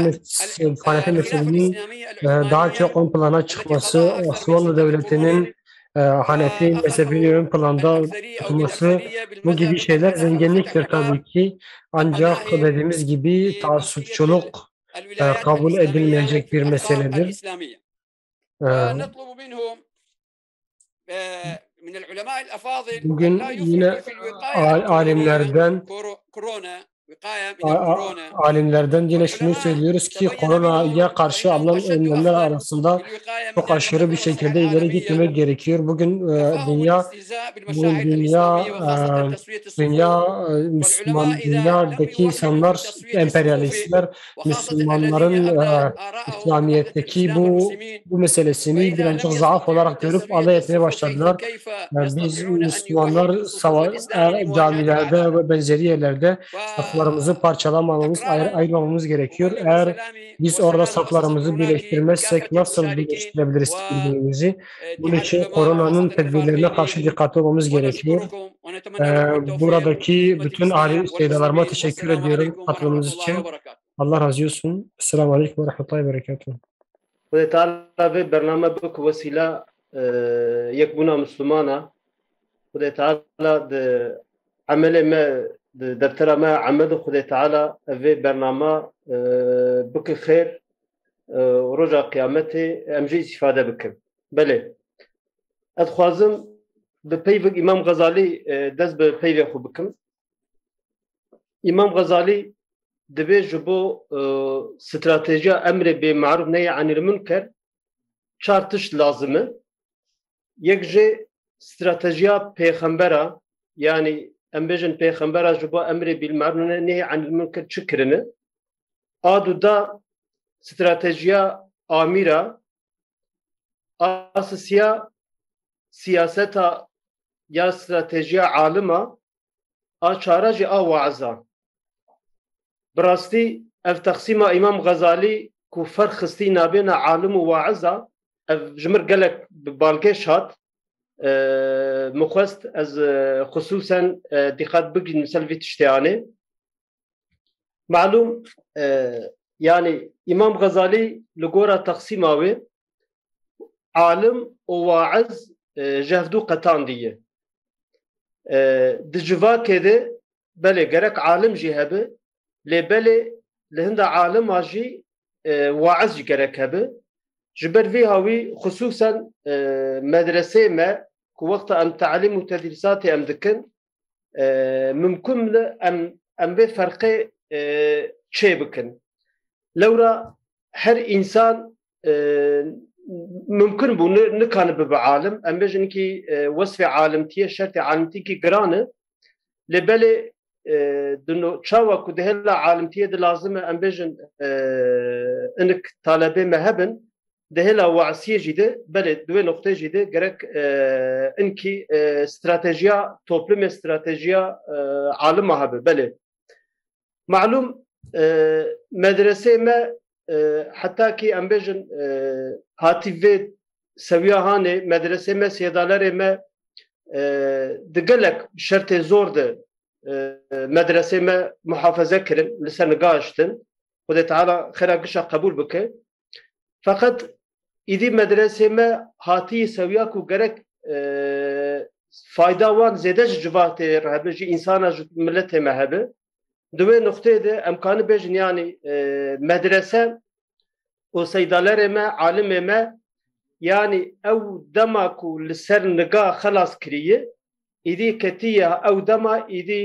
mezhebinin daha çok ön plana çıkması, Osmanlı Devleti'nin Hanefi mezhebinin ön planda tutulması, bu gibi şeyler zenginliktir tabii ki. Ancak dediğimiz gibi taassupçuluk kabul edilmeyecek bir meseledir. Bugün yine alimlerden yine şunu söylüyoruz ki koronaya karşı alınan önlemler arasında çok aşırı bir şekilde ileri gitmemek gerekiyor. Bugün dünyadaki insanlar emperyalistler, Müslümanların İslamiyet'teki bu meselesini birazcık zaaf olarak görüp alay etmeye başladılar. Biz Müslümanlar camilerde ve benzeri yerlerde saflarımızı parçalamamamız, ayırmamamız gerekiyor. Eğer biz orada saflarımızı birleştirmezsek nasıl birleştirebiliriz birbirimizi? Bunun için koronanın tedbirlerine karşı dikkatli olmamız gerekiyor. Buradaki bütün şeydalarıma teşekkür ediyorum katılımınız için. Allah razı olsun. Esselamu Aleyküm ve Rahmetullahi ve Berekatuhu. Ve Teala ve bername bu vesile yekbuna Müslümana ve Teala de amele me دفتر ما عمد خدا تعالى في برنامج بك خير ورجع قيامته امجي استفاده بكم بله ادخوازم بپیوک امام غزالی دز بپیوک خو بکم امام غزالی دبي جبو استراتيجية أمر بمعروف نهي عن المنكر شارتش لازمه يكجي استراتيجية پیغمبرة يعني أمبيجن پیغمبرة جبو أمر بالمعروف نهي عن المنكر شكرنا آدو دا استراتيجية آميرة أساسية سياسة يا استراتيجية عالمة أشارج واعظة براستي اف تقسيم امام غزالي كو فرخستي نابين عالم وواعظة اف جمر قالك بالكيش هات مخست از خصوصا دقات بقي نسلفي تشتياني معلوم يعني امام غزالي لقورا تقسيماوي عالم وواعظ جهدو قطان ديه دجوا كده بله جرك عالم جهبه لبله لهندا عالم اجي واعظ جرك هبه جبر في هاوي خصوصا مدرسه ما وقت ام تعليم وتدريسات ام دكن ممكن ام بفرق شيء بكن لورا هر انسان ممكن بو نكان بعالم ام بجنكي وصف عالمتيه شرط عالمتي جرانه لبله دنو تشاوا كدهلا عالمتيه لازم ام بجن انك طالبه مهبن دهلا وعسيه جده بله دوه نقطه جده جرك انكي استراتيجيا توبلم استراتيجيا عالم مهبه بله معلوم مدرسه ما حتى كي ام بجن هاتيفي سويا هاني مدرسه ما سيدالر ما دقلك شرط زور ده مدرسه ما محافظه كرن لسه نقاشتن خدای تعالی خیره قشا قبول بکه فقط ایدی مدرسه ما هاتی سویا کو گرک فایده وان زیده جوات رهبه جی انسان ملت مهبه دوه نقطه ده امکانı بجن yani medrese o seydalar me alim me yani ev dema ku liser niga xalas kiriye idi ketiye ev dema idi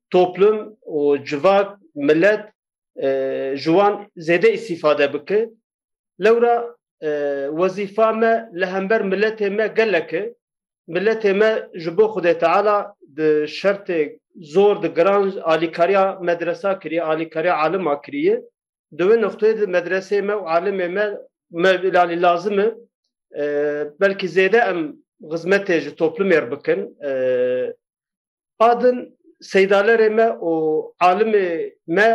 toplum o civak millet جوان زیده استفاده بکه لورا وظیفه ما لهمبر ملت ما گلکه ملت ما جبو خدای تعالی ده شرط زور ده گران آلیکاریا مدرسه کریه آلیکاریا عالم کریه دوه نقطه ده مدرسه ما و عالم ما لازمه بلکه زیده ام خدمت toplum yer بکن adın seydalar ما و عالم ما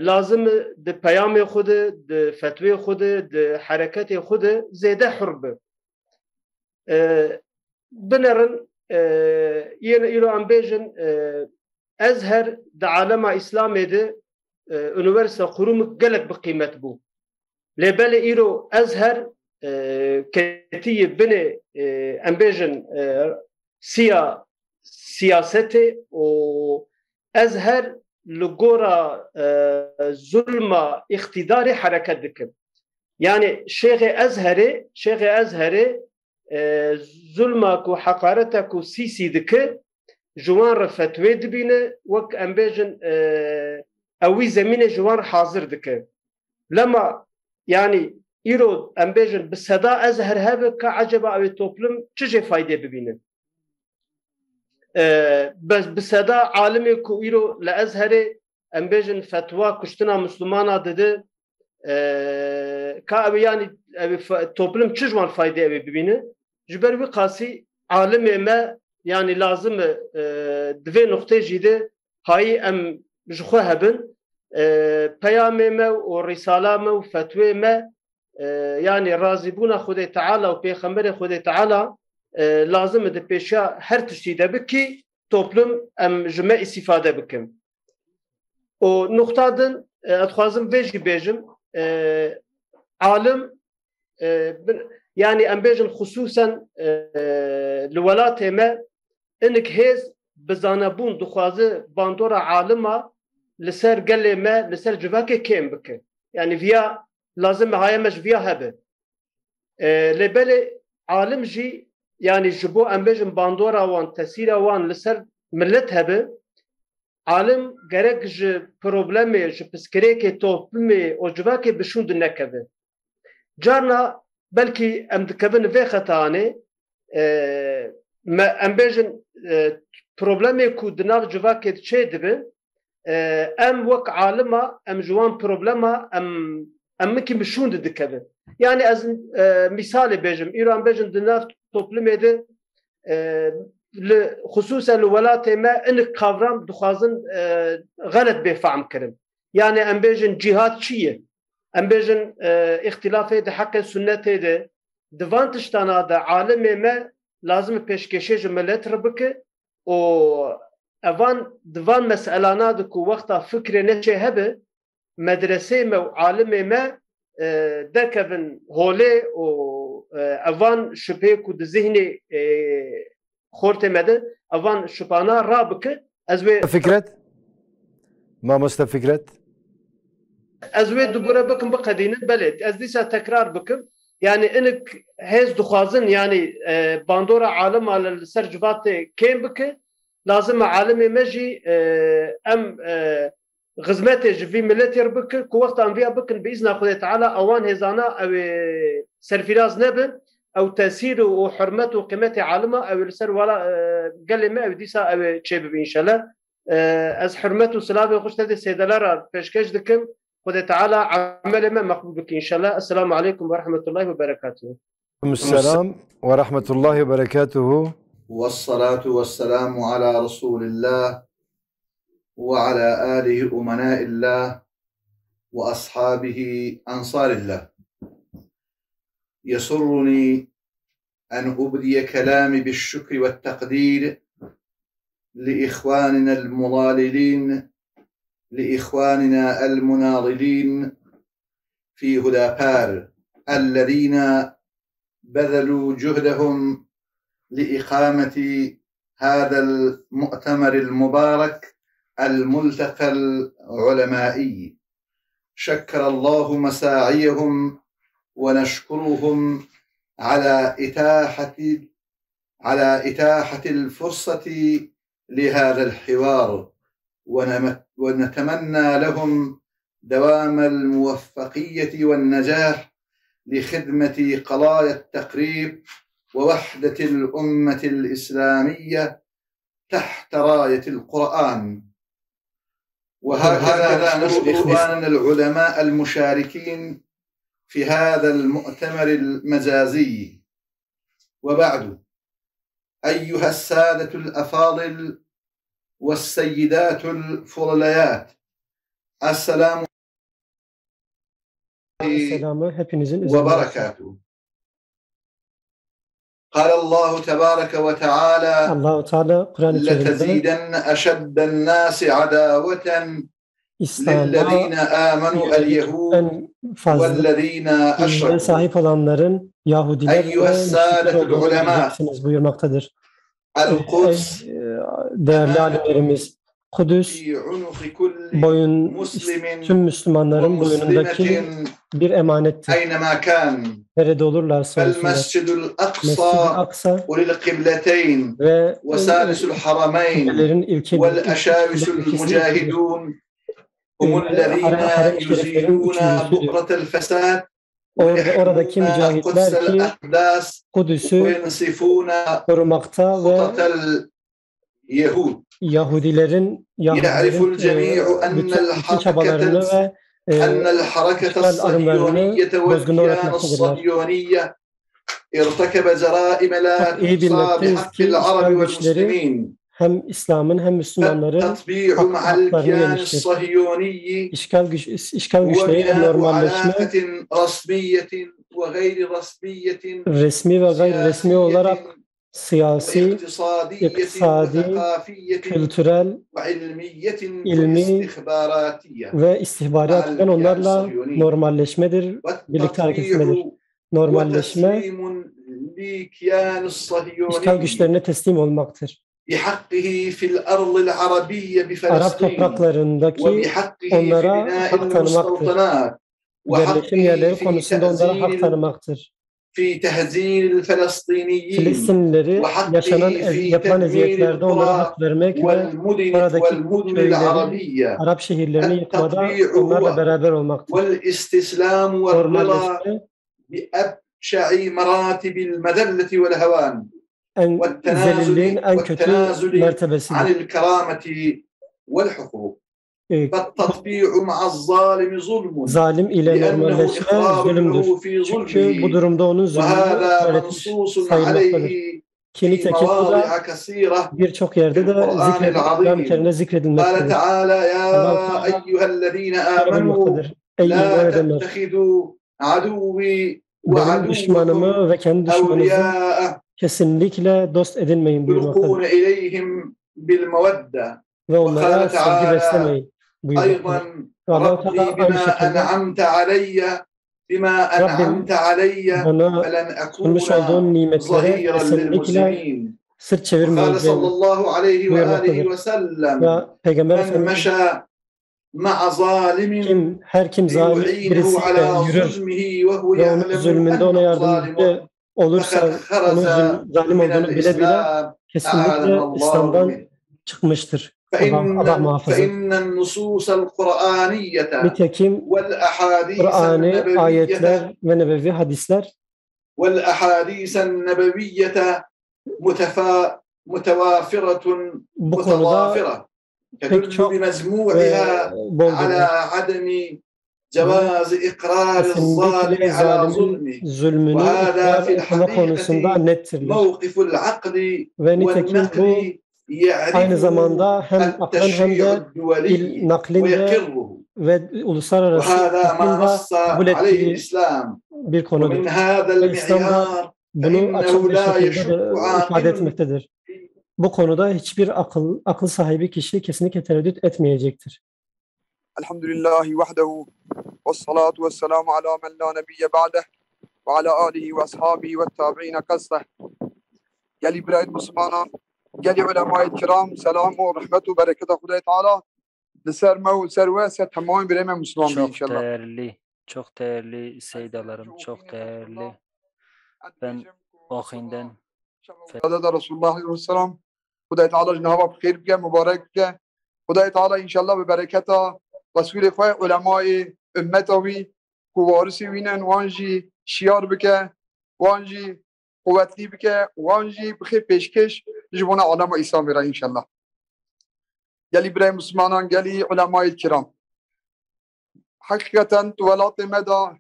لازم ده پیام خود ده فتوی خود ده حرکت خود زیده حرب بنرن یلو ام بیجن ازهر ده عالم اسلامی ده üniversite kurumu gelek bir kıymet bu. Lebele iro azher ketiye bine embejin siyaseti o azher لغورا zulma iktidari hareket dikim. Yani Şeyh Azhari zulma ku hakareta ku sisi dike juwan ra fetve dibine vek embejin awi zemine juwan hazır dike. Lama yani iro embejin bisada Azhar habe ka acaba avi toplum çice fayda bibine. بس بسدا عالمي كو إيرو لأزهري أمبيجن فتوى كشتنا مسلمانا دده كأبي يعني توبلم تشجوان فايدة أبي ببينه جبروي قاسي عالمي ما يعني لازم دوه نقطة جيدة هاي أم جخوها بن بيامي ما ورسالة ما وفتوى ما يعني رازبونا خدي تعالى وبيخمبر خدي تعالى لازم ده پیشا هر تشتی ده بکی toplum ام جمع استفاده بکم o noktadan atxazım vejgi bejim alim yani em bejim hususen lwelatê me inik hêz bizanebûn dixwaze bandora alima li ser gelê me li ser civakê kêm bike yani viya lazim haya me ji viya hebe lêbelê alim jî yani ji bo em bêjin bandora wan tesîra wan li ser millet hebe عالم gerek ji problemê ji piskirêkê toplumê o civakê bişûn di nekeve. Carna belkî em dikevin vê xetanê em bêjin problemê ku di nav civakê çê dibe em wek alima em ji wan problema em mikî bişûn dikevin. Yani ez misalê bêjim îro em bêjin di nav toplumê de خصوصا الولاتي ما انك كافرام دخازن غلط بفهم كرم يعني ام بيجن جهاد شيء ام بيجن اختلافه ده حق سنت ده دفانتشتانا ده عالم ما لازم پیشکشی ملت ربك و اوان دفان مسألانا ده كو وقتا فكر نشه هبه مدرسه ما عالم ما دكبن هولي و اوان شبه كو ده ذهني خورته مده اوان شپانا رابك ازوي فكرت ما مستفكرت ازوي دبره بكم بقدينه بلد از ديسا تكرار بكم يعني انك هيز دخازن يعني باندورا عالم على السرجفات كيم بك لازم عالم مجي ام غزمته جفي ملتي ربك كو وقت انبياء بكن باذن الله تعالى اوان هزانا او سرفراز نبن او تاثير وحرمته وقيمته عالمه او السر ولا قال ما او ديسا او تشيب ان شاء الله از حرمته وسلامه خوش تدي سيدلارا بشكش دكم خد تعالى عمل ما مقبول بك ان شاء الله. السلام عليكم ورحمه الله وبركاته. السلام ورحمه الله وبركاته. والصلاه والسلام على رسول الله وعلى اله امناء الله واصحابه انصار الله. يسرني أن أبدي كلامي بالشكر والتقدير لإخواننا المضاللين لإخواننا المناضلين في هدابار الذين بذلوا جهدهم لإقامة هذا المؤتمر المبارك الملتقى العلمائي. شكر الله مساعيهم ونشكرهم على إتاحة الفرصة لهذا الحوار ونتمنى لهم دوام الموفقية والنجاح لخدمة قضايا التقريب ووحدة الأمة الإسلامية تحت راية القرآن. وهكذا نشكر إخواننا العلماء المشاركين في هذا المؤتمر المجازي. وبعد، أيها السادة الأفاضل والسيدات الفضليات، السلام عليكم وبركاته. قال الله تبارك وتعالى: لتزيدن أشد الناس عداوة للذين آمنوا اليهود والذين أشركوا. أيها السادة العلماء، القدس değerli alimlerimiz, Kudüs tüm Müslümanların boyunundaki bir emanettir. Nerede olurlarsa olsunlar. Mescid-i Aksa ve kıblelerin ilke oradaki mücahitler ki Kudüs'ü korumakta ve Yahudilerin bütün çabalarını ve işgal arımlarını bozguna uğratmaktadırlar. İyi bilmekteyiz ki işgal güçleri hem İslam'ın hem Müslümanların haklarını yemiştir. İşgal güçleri normalleşme, resmi ve gayri resmi olarak siyasi, iktisadi, kültürel, ilmi ve istihbari açıdan onlarla normalleşmedir, birlikte hareket etmedir. Normalleşme, işgal güçlerine teslim olmaktır. Arap topraklarındaki onlara hak tanımaktır. Yerleşim yerleri konusunda onlara hak tanımaktır. في تهزيل الفلسطينيين Filistinlileri yaşanan yapılan eziyetlerde onlara hak vermek ve oradaki köyleri, Arap şehirlerini yıkmada onlarla beraber olmaktır. والاستسلام والرضا بأبشع مراتب المذلة والهوان zelilliğin en kötü mertebesidir. عن الكرامة والحقوق. فالتطبيع مع الظالم ظلم. Zalim ile normalleşme zulümdür. Çünkü bu durumda onun zulmünü sayılmaktadır. Ki nitekim bu da birçok yerde de Kur'an-ı zikredilmektedir. Ey iman edenler! Benim düşmanımı ve kendi düşmanınızı kesinlikle dost edinmeyin buyurmaktadır. Ve onlara sevgi beslemeyin buyurmaktadır. Allah Teala aynı şekilde Rabbim bana sunmuş olduğun nimetlere kesinlikle sırt çevirmeyeceğim buyurmaktadır. Ve Peygamber Efendimiz her kim zalim birisiyle yürür ve onun zulmünde ona yardımcı olursa onun zalim olduğunu bile bile kesinlikle İslam'dan çıkmıştır. Allah muhafaza. Nitekim Kur'an'ı, ayetler ve nebevi hadisler bu konuda pek çok boldur. Kesinlikle zalimin zulmünü ikrar etme konusunda nettirler. Ve nitekim bu aynı zamanda hem aklen hem de naklinde ve uluslararası kabul ettiği bir konudur. Ve İslam'da bunu açık bir şekilde ifade etmektedir. Bu konuda hiçbir akıl sahibi kişi kesinlikle tereddüt etmeyecektir. Elhamdülillahi vahdehu ve salatu ve selamu ala men la nebiyye ba'deh ve ala alihi ve ashabihi ve tabi'ine kasteh. Geli birayet Müslümanan, geli ulema-i kiram, selamu, rahmetu, berekete Hudayi Teala liserme ve servese tamamı bireme Müslüman inşallah. Çok değerli, çok değerli seydalarım, çok değerli. Ben vahinden Fedada Resulullah Aleyhisselam Hudayi Teala Cenab-ı Khir bike, mübarek bike. Hudayi Teala inşallah ve bereketa Resul-i Khoy ulema-i ümmetavi kuvarisi vinen vanji şiar bike, vanji kuvvetli bike, vanji bike peşkeş jibona alama İslam vera inşallah. Geli birey Müslümanan, geli ulema-i kiram. Hakikaten tuvalat-ı meda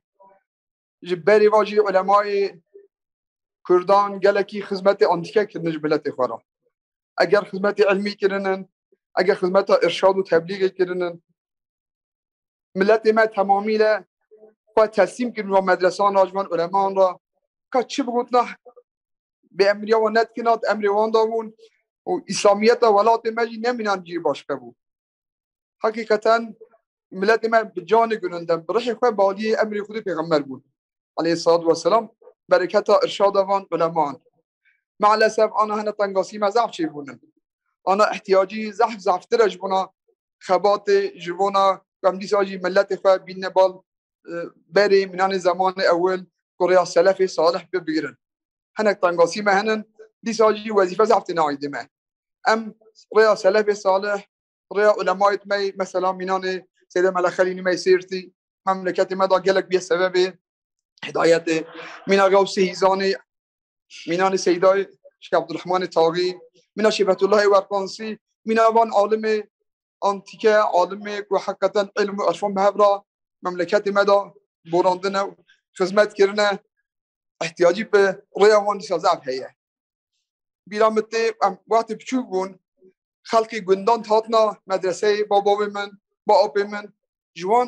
jibberi vaji ulema-i Kurdan geleki hizmeti antike kiriniz milleti xwara. Eğer hizmeti ilmi kirinin, eğer hizmeti irşad ve tebliğ kirinin, milleti me tamamıyla teslim kirin ve medresan rajman uleman ra kaçı bugutna be emriya ve netkinat emri vandavun o İslamiyete velat-ı meci neminan ciğer başka bu. Hakikaten milleti me canı gününden bırışı xwe baliye emri xudu peygamber bu. Aleyhissalatu vesselam bereketa irşada van uleman. Maalesef ana hene tangasime zaf çi bunun. Ana ihtiyacı zaf buna xabatı jibona kamdisacı milleti xwe binne bal beri minani zamanı evvel Koreya selefi salih bigirin. Hene tangasime henen disacı vazife zaf naidime. Em Koreya selefi salih Koreya ulema etmeyi mesela minani Seyyid Melekhalini meysirti memleketime da gelek bir sebebi hidayeti mina gavsi hizani minani Seyyid Şeyh Abdurrahman Taği mina Şibetullah Verkansi mina van alimi antike alimi ve hakikaten ilmi aşfam mehevra memleketime da borandına hizmet kirine ihtiyacı be raya van disazab heye biramette vakti küçük bun halkı gündan tatna medrese babamın babamın جوان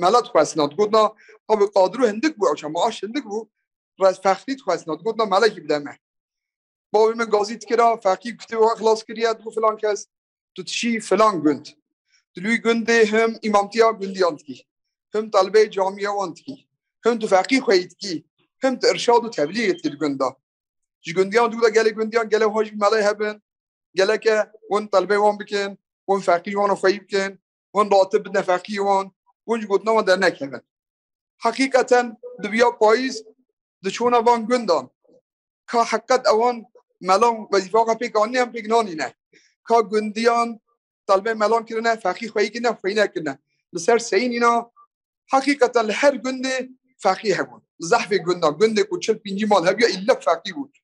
ملت خواستند گفتن ها قادر هندک بود چون معاش هندک بود راز فخری خواستند گفتن ملکی بدمه بابی من گازیت کرا فقی گفته و خلاص کریه دو فلان کس تو تشی فلان گند دلوی گنده هم امامتیا گندی آنت کی هم طلبه جامعه آنت کی هم تو فقی خواهید کی هم تو ارشاد و تبلیغ تیر گنده جی گندیان دو دا گله گندیان گله هاش ملای هبن گله که ون طلبه وان بکن ون فقی وان خواهی بکن ون راتب نفقی وان ونج قلنا ما در نكمل حقيقة دبیا پاییز دچونا وان گندان که حقیقت اوان ملان وظیفه که پیکانی هم پیکنانی نه که گندیان طالبه ملان کرنه فقی خویی کنه خویی نکنه لسر سین اینا حقیقتا هر گنده فقی هبون زحف گنده که 40-50 مال هبیا ایلا فقی بود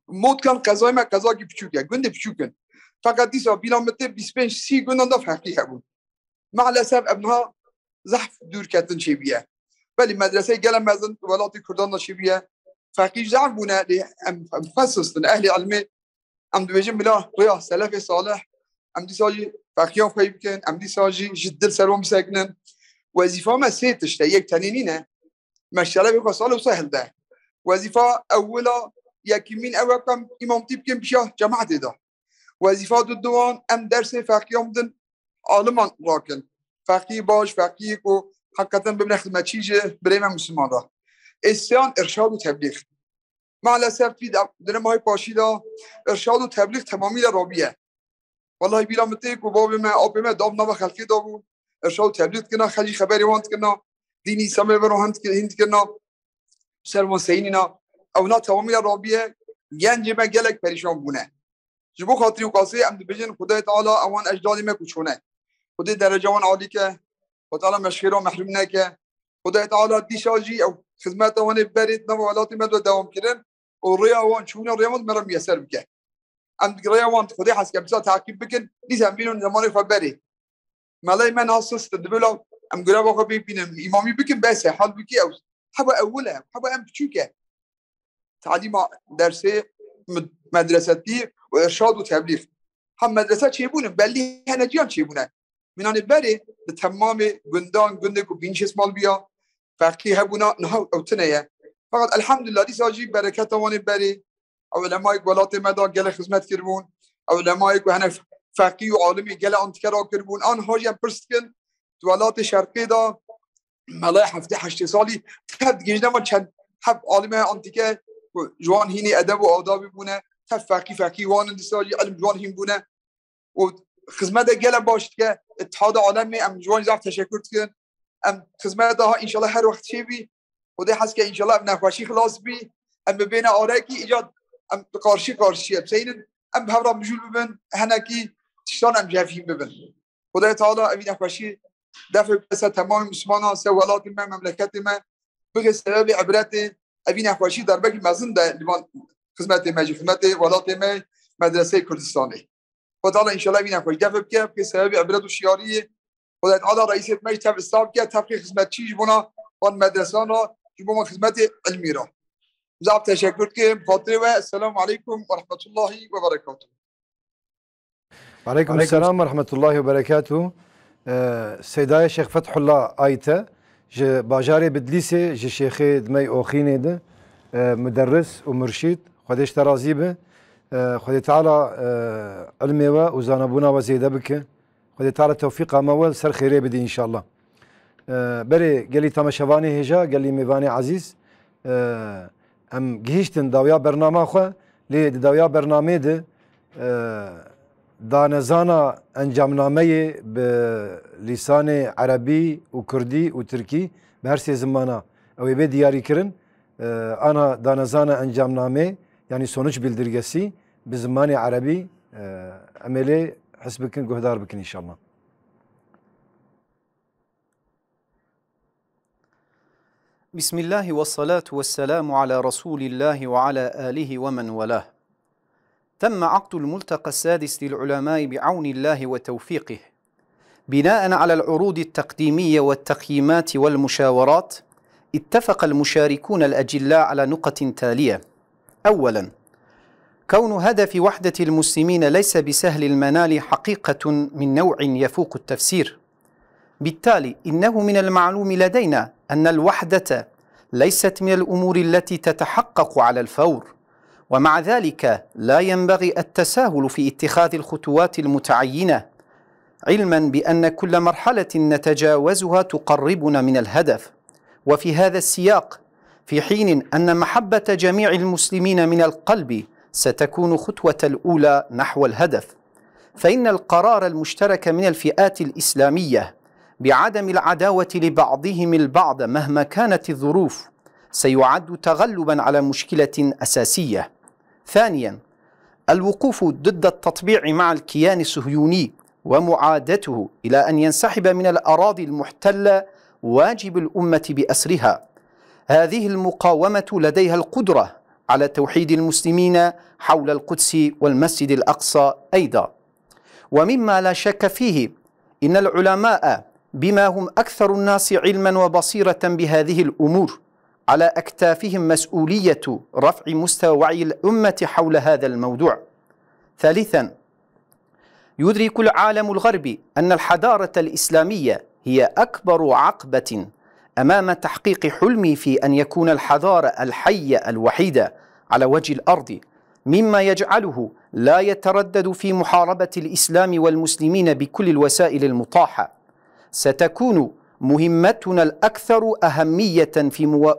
موت کن قضای ما قضا کی پچوکه گنده پچوکن فقط دیسا بیلامته 25-30 گندان دا فقی هبون مع الاسف ابنها زحف دور کتن چی بیه ولی مدرسه گلم مزن ولات کردان چی بیه فقی زعم بونه مخصص اهل علمی ام دوجم بلا ریا سلف صالح ام دیساجی فقیان خوی بکن ام دیساجی جدل سرم بسکنن وظیفه ما سیتش یک تنینینه مشتله بخوا سال و سهل ده وظیفه اولا یکی من اول کم امامتی بکن بشه جماعت ده وظیفه دوم ام درس فقیان بدن عالمان راکن فقی باش فقی کو حقیقتا ببین خدمتچیه برای من مسلمان را استیان ارشاد و تبلیغ مع الاسف فی درم های پاشیدا ارشاد و تبلیغ تمامی رابیه والله بیلا مته کو باب ما آب ما دام نو خلقی دابو ارشاد و تبلیغ کنا خلی خبری وانت کنا دینی سمه برو هند کنا سرمون سینینا اونا تمامی رابیه گنج ما گلک پریشان بونه جبو خاطری و قاصی ام بجن خدای تعالی اوان اجدادی ما کوچونه خدای درجه وان عالی که خدای تعالی مشخیرو محروم نکه خدای تعالی دیشاجی او خدمت وان برید نو ولات ما دوام کردن و ریا وان چون ریا مرا میسر بکه ام ریا وان خدای حس که بسا تعقیب بکن دیسم بینون زمان خبری ملای من اساس تدبلا ام گرا واقع ببینم امامی بکن بس حال بکی او حبا اوله حبا ام بچوکه تعلیم درس مدرستی و ارشاد و تبلیغ هم مدرسه چی بونه بلی هنجیان چی بونه منان بری به تمام گندان گنده کو بینش مال بیا فقیه بونا نه او تنیه فقط الحمدلله دی ساجی برکت وان بری علماء ولات مدا گله خدمت کربون علماء کو هنه فقیه و عالمی گله انتکرا کربون آن هاجم پرستکن ولات شرقی دا ملای هفته 8 سالی تد گیجنه ما چند حب عالم انتیکه جوان هینی ادب و آداب بونه تف فقیه وان دی ساجی علم جوان هین بونه و خدمت گله باشد که اتحاد عالمی ام جوان زاف تشکر کن ام خدمت ها ان شاء الله هر وقت چی بی خدای حس که ان شاء الله نخوشی خلاص بی ام بین آرکی ایجاد ام قارشی بسین ام بهرا مجول ببن هنکی تشتان ام جافیم ببن خدای تعالی امین نخوشی دفع بس تمام مسلمان سوالات ما مملکت ما بغیر سبب عبرت امین نخوشی در بکی مزن ده خدمت ما خدمت ولات ما مدرسه کردستانی خدای ان شاء الله امین نخوشی دفع بکه به سبب عبرت و شیاری خدای تعالی رئیس مجلس استاب که تحقیق خدمت چیز بنا وان مدرسه را جبوا خدمت علمی را زاب تشکر که خاطر و السلام علیکم و رحمت الله و برکاته وعليكم السلام ورحمة الله وبركاته سيداي شيخ فتح الله آيته باجاري بدليسي جي شيخي دمي أوخيني ده مدرس ومرشد خديش ترازي به خدي تعالى علمي وزانبونا وزيدا بك خدي تعالى توفيق مول سر خيري بدي إن شاء الله بري قال لي تماشفاني هجا قال لي ميفاني عزيز ام جهشتن داويا برنامه خو لي داويا برنامه ده دانزانا انجامنامه بلسان عربي وكردي وتركي بهرسي زمانا او يبي دياري كرن انا دانزانا انجامنامه يعني sonuç bildirgesi بزماني عربي املي حسبكن جهدار بكن ان شاء الله. بسم الله والصلاة والسلام على رسول الله وعلى آله ومن والاه. تم عقد الملتقى السادس للعلماء بعون الله وتوفيقه بناء على العروض التقديمية والتقييمات والمشاورات. اتفق المشاركون الأجلاء على نقط تالية. أولا، كون هدف وحدة المسلمين ليس بسهل المنال حقيقة من نوع يفوق التفسير. بالتالي إنه من المعلوم لدينا أن الوحدة ليست من الأمور التي تتحقق على الفور، ومع ذلك لا ينبغي التساهل في اتخاذ الخطوات المتعينة، علما بأن كل مرحلة نتجاوزها تقربنا من الهدف. وفي هذا السياق، في حين أن محبة جميع المسلمين من القلب ستكون خطوة الأولى نحو الهدف، فإن القرار المشترك من الفئات الإسلامية بعدم العداوة لبعضهم البعض مهما كانت الظروف سيعد تغلبا على مشكلة أساسية. ثانيا، الوقوف ضد التطبيع مع الكيان الصهيوني ومعادته إلى أن ينسحب من الأراضي المحتلة واجب الأمة بأسرها. هذه المقاومة لديها القدرة على توحيد المسلمين حول القدس والمسجد الأقصى أيضا. ومما لا شك فيه إن العلماء بما هم أكثر الناس علما وبصيرة بهذه الأمور على أكتافهم مسؤولية رفع مستوى وعي الأمة حول هذا الموضوع. ثالثا، يدرك العالم الغربي أن الحضارة الإسلامية هي أكبر عقبة أمام تحقيق حلمي في أن يكون الحضارة الحية الوحيدة على وجه الأرض، مما يجعله لا يتردد في محاربة الإسلام والمسلمين بكل الوسائل المتاحة. ستكون مهمتنا الأكثر أهمية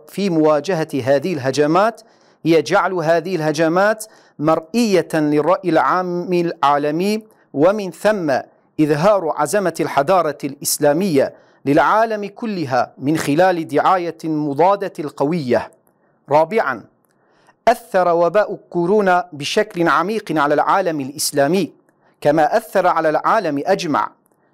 في مواجهة هذه الهجمات هي جعل هذه الهجمات مرئية للرأي العام العالمي، ومن ثم إظهار عزمة الحضارة الإسلامية للعالم كلها من خلال دعاية مضادة القوية. رابعا، أثر وباء كورونا بشكل عميق على العالم الإسلامي كما أثر على العالم أجمع.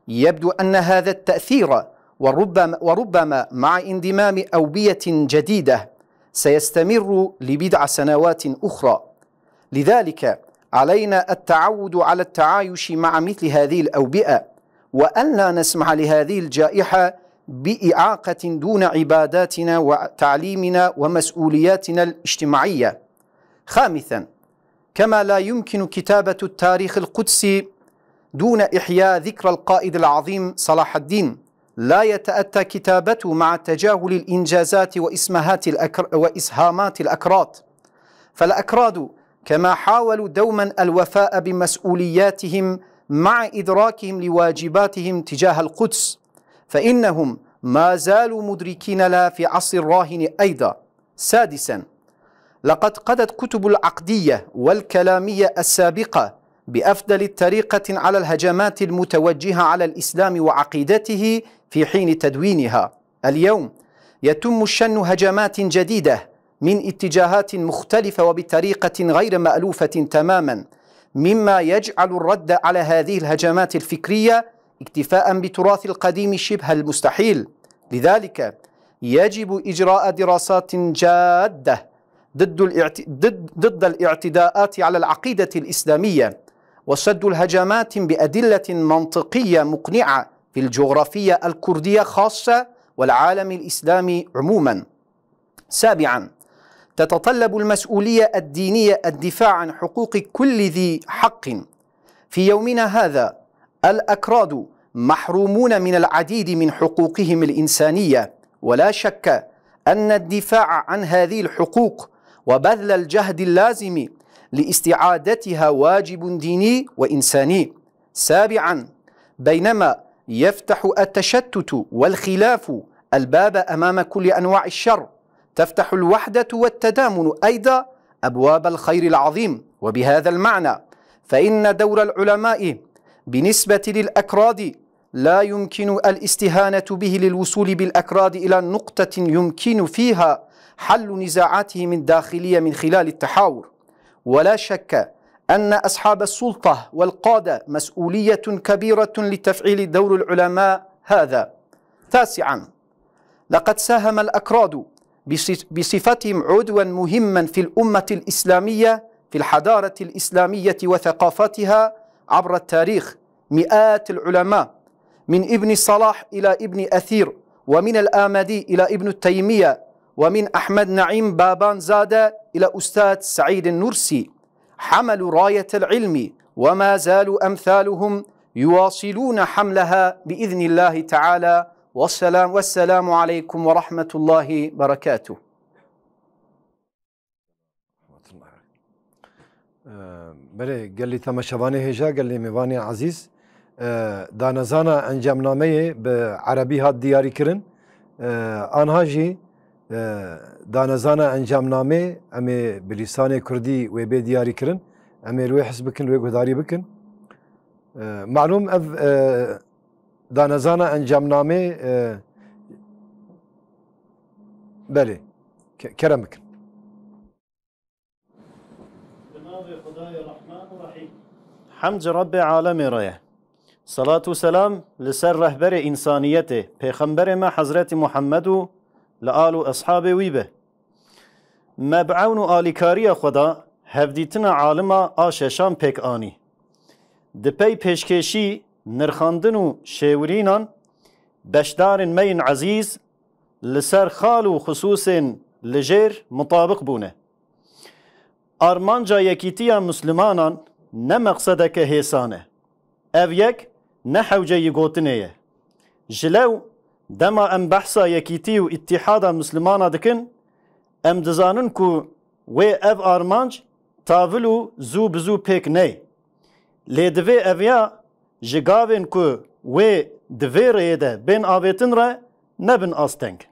يبدو أن هذا التأثير وربما مع انضمام أوبية جديدة سيستمر لبضع سنوات أخرى. لذلك علينا التعود على التعايش مع مثل هذه الأوبئة، وأن لا نسمح لهذه الجائحة بإعاقة دون عباداتنا وتعليمنا ومسؤولياتنا الاجتماعية. خامسا، كما لا يمكن كتابة التاريخ القدسي دون إحياء ذكرى القائد العظيم صلاح الدين، لا يتأتى كتابته مع تجاهل الإنجازات وإسهامات الأكراد. فالأكراد كما حاولوا دوما الوفاء بمسؤولياتهم مع إدراكهم لواجباتهم تجاه القدس، فإنهم ما زالوا مدركين لها في عصر الراهن أيضا. سادسا، لقد قضت كتب العقدية والكلامية السابقة بأفضل الطريقة على الهجمات المتوجهة على الإسلام وعقيدته في حين تدوينها. اليوم يتم شن هجمات جديدة من اتجاهات مختلفة وبطريقة غير مألوفة تماما، مما يجعل الرد على هذه الهجمات الفكرية اكتفاء بتراث القديم شبه المستحيل. لذلك يجب إجراء دراسات جادة ضد الاعتداءات على العقيدة الإسلامية، وصد الهجمات بأدلة منطقية مقنعة في الجغرافية الكردية خاصة والعالم الإسلامي عموما. سابعا، تتطلب المسؤولية الدينية الدفاع عن حقوق كل ذي حق. في يومنا هذا الأكراد محرومون من العديد من حقوقهم الإنسانية، ولا شك أن الدفاع عن هذه الحقوق وبذل الجهد اللازم لاستعادتها واجب ديني وإنساني. سابعا، بينما يفتح التشتت والخلاف الباب أمام كل أنواع الشر، تفتح الوحدة والتدامن أيضا أبواب الخير العظيم. وبهذا المعنى فإن دور العلماء بالنسبة للأكراد لا يمكن الاستهانة به للوصول بالأكراد إلى نقطة يمكن فيها حل نزاعاتهم الداخلية من خلال التحاور. ولا شك أن أصحاب السلطة والقادة مسؤولية كبيرة لتفعيل دور العلماء هذا. تاسعا، لقد ساهم الأكراد بصفتهم عضوا مهما في الأمة الإسلامية في الحضارة الإسلامية وثقافتها عبر التاريخ. مئات العلماء من ابن صلاح إلى ابن أثير، ومن الآمدي إلى ابن تيمية، ومن أحمد نعيم بابان زادة إلى أستاذ سعيد النرسي، حملوا راية العلم وما زالوا أمثالهم يواصلون حملها بإذن الله تعالى. والسلام عليكم ورحمة الله وبركاته. بله قال لي تماشواني هجا قال لي ميواني عزيز دانزانا انجام نامه بعربي هات دياري كرن آنها جي دانزانا انجام نامه امي بلسان كردي وبي دياري كرن امي روي حسب بكن روي غداري بكن معلوم اف دانزانا انجامنامه بله کرمک حمد رب عالم رایه صلاة و سلام لسر رهبر انسانیته پیغمبر ما حضرت محمد و لآل و اصحاب ویبه مبعون و آلیکاری خدا هفدیتنا عالما آششان پیک آنی دپی پیشکشی نرخاندن و شیورینان بشدار مین عزیز لسر خال و خصوص لجیر مطابق بونه آرمانجا یکیتیا مسلمانان نه مقصده که حسانه او یک نه حوجه یگوتنه جلو دما ام بحثا یکیتی و اتحاد مسلمانا دکن ام دزانن کو و او آرمانج تاولو زو بزو پیک نه لیدوی اویا جگاوین کو و دوی ریده بین آویتن را نبن آستنگ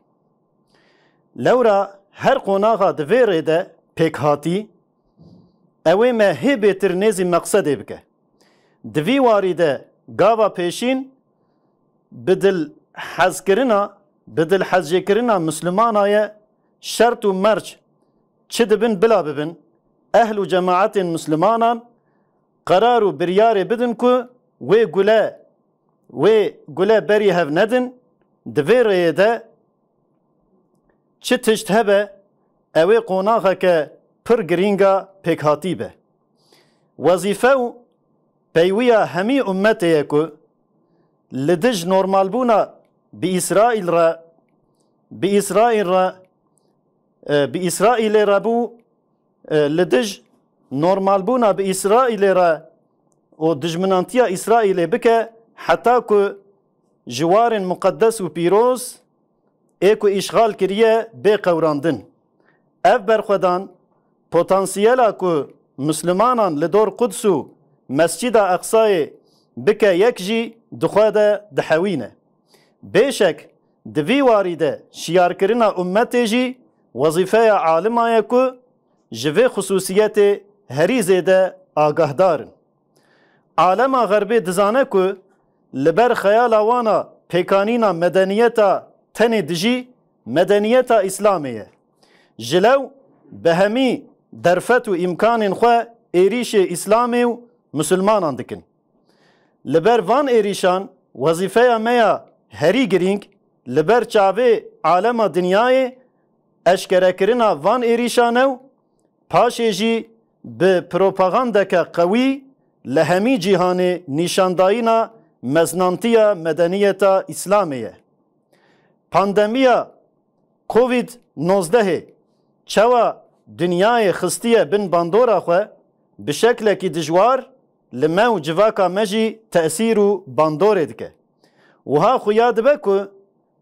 لورا هر قناغا دوی ریده پیک هاتی اوی ما هی بهتر نیزی مقصده بکه دوی واریده گاوا پیشین بدل حز کرنا مسلمانای شرط و مرج چه دبن بلا ببن اهل و جماعت مسلمانان قرار و بریار بدن که و گله بری هف ندن دوی ریده چه تشت هبه اوی قوناغا که پر گرینگا پیک هاتی به وظیفه و پیویا همی امته که لدج نورمال بونا بی اسرائیل را بو لدج نورمال بونا بی اسرائیل را و دجمنانتیا اسرائیل بکه حتی که جوار مقدس و پیروز ایکو اشغال کریه بی قوراندن اف برخودان پتانسیلا که مسلمانان لدور قدس و مسجد اقصای بکه یک جی دخواده دحوینه بیشک دوی واریده شیار کرنا امتی جی وظیفه عالمایه که جوه خصوصیت هری زیده آگاه دارن عالم غربی دزانه که لبر خیال وانا پیکانینا مدنیتا تنی دجی مدنیتا اسلامیه جلو به همی درفت و امکان خواه ایریش اسلامی و مسلمانان دکن لبر وان ایریشان وظیفه میا هری گرینگ لبر چاوه عالم دنیای اشکره کرنا وان ایریشانو پاشه جی به پروپاگانده که قوی لهمی جهان نشاندایینا مزنانتیا مدنیتا اسلامیه پاندمیا کووید 19 چوا دنیای خستیه بن باندورا خواه به شکل کی دجوار لما و جواکا مجی تأثیر و باندوره دکه و ها خویاد بکو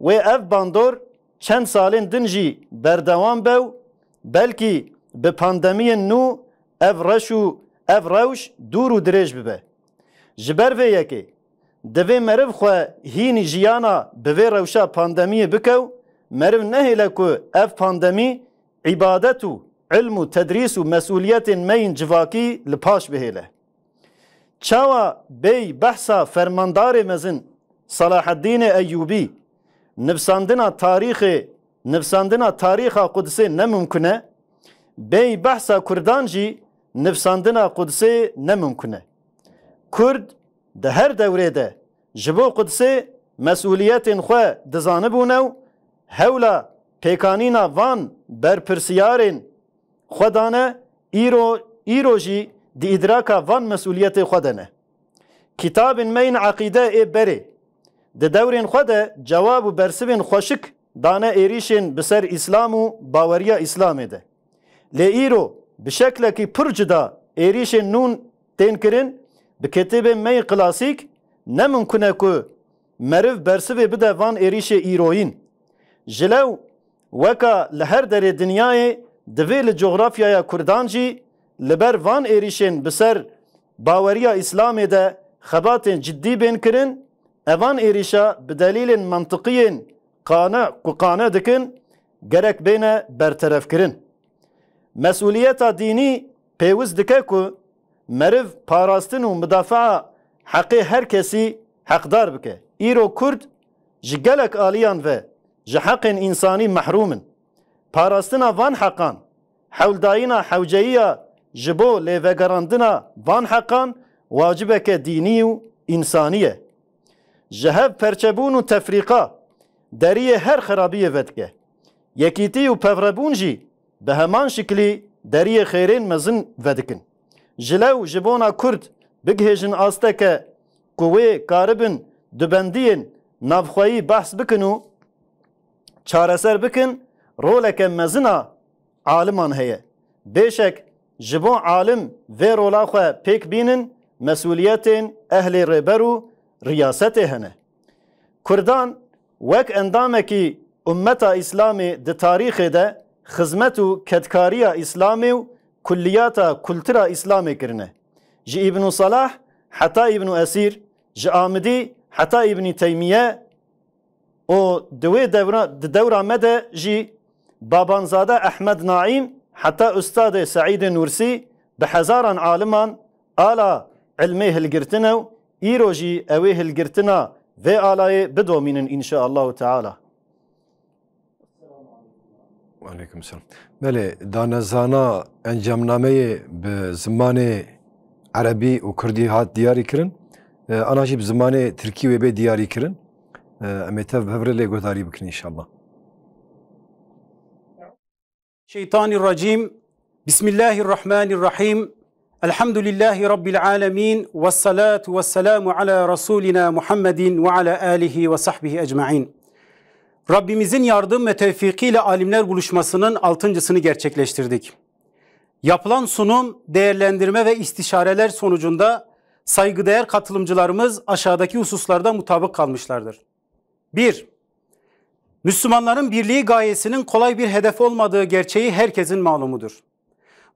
و اف باندور چند سالین دنجی بردوان بو بلکی به پاندمی نو اف روش دور و دریج ببه جبر و یکی دوی مرف خواه هینی جیانا به روشا پاندمی بکو مرف نهیله که اف پاندمی عبادت و علم و تدریس و مسئولیت مین جواکی لپاش بهیله چاوا بی بحثا فرماندار مزن صلاح الدین ایوبی نفساندنا تاریخ قدسی نممکنه بی بحثا کردان جی نفساندنا قدسی نممکنه کرد ده هر دوره ده جبو قدسی مسئولیت خواه دزانبونو هولا پیکانینا وان برپرسیارین خودانه ایرو جی دی ادراکا وان مسئولیت خودانه کتاب مین عقیده ای بری ده دورین خوده جواب و برسوین خوشک دانه ایریشین بسر اسلام و باوریا اسلامی ده لی ایرو بشکل کی پر جدا ایریشین نون تین کرن به کتاب مین کلاسیک نممکنه که مرف برسوی بده وان ایریش ایروین جلو وکا لهر در دنیای دویل جغرافیای کردان جی لبر وان ایریشن بسر باوریا اسلامی ده خبات جدی بین کرن اوان ایریشا بدلیل منطقی قانع دکن گرک بین برطرف کرن مسئولیت دینی پیوز دکه که مرف پاراستن و مدافع حقی هر کسی حقدار بکه îro Kurd ji gelek aliyan ve ji heqên însanî mehrumin. Parastina van heqan, hewldayîna hewceyiya ji bo lêvegerandina van heqan wacibeke dînî û însanî ye. Ji hev perçebûn û tefrîqa deriyê her xerabiyê vedike. Yekîtî û pevrebûn jî bi heman şiklî deriyê xêrên mezin vedikin. Ji lew ji bona Kurd bigihêjin asteke ku wê karibin di bendiyên navxweyî behs bikin û çareser bikin, roleke mezina aliman heye. Bêşek ji bo alim vê rola xwe pêk bînin, mesuliyetên ehlê rêber û riyasetê hene. Kurdan wek endamekî ummeta İslamê di tarîxê de xizmet û kedkariya İslamê û kulliyata kultura İslamê kirine. Ji İbn Salah heta İbn Esîr, ji Amidî heta İbn Teymiye û di wê dewra me de jî Babanzade Ehmed Naîm heta Ustadê Seîdê Nûrsî bi hezaran aliman ala ilmê hilgirtin û îro jî ew ê hilgirtina vê alayê bidomînin înşaallahu teala. Aleyküm selam. Belê danezana encamnameyê bi zimanê Erebî û Kurdî hat diyarî kirin. Ana jî bi zimanê Tirkî wê bê diyarî kirin. Em ê tev hevre lê guhdarî bikin înşallah. Şeytanirracim. Bismillahirrahmanirrahim. Elhamdülillahi Rabbil alemin. Vessalatu vesselamu ala Resulina Muhammedin ve ala alihi ve sahbihi ecma'in. Rabbimizin yardım ve tevfikiyle alimler buluşmasının 6.sını gerçekleştirdik. Yapılan sunum, değerlendirme ve istişareler sonucunda saygıdeğer katılımcılarımız aşağıdaki hususlarda mutabık kalmışlardır. 1. Müslümanların birliği gayesinin kolay bir hedef olmadığı gerçeği herkesin malumudur.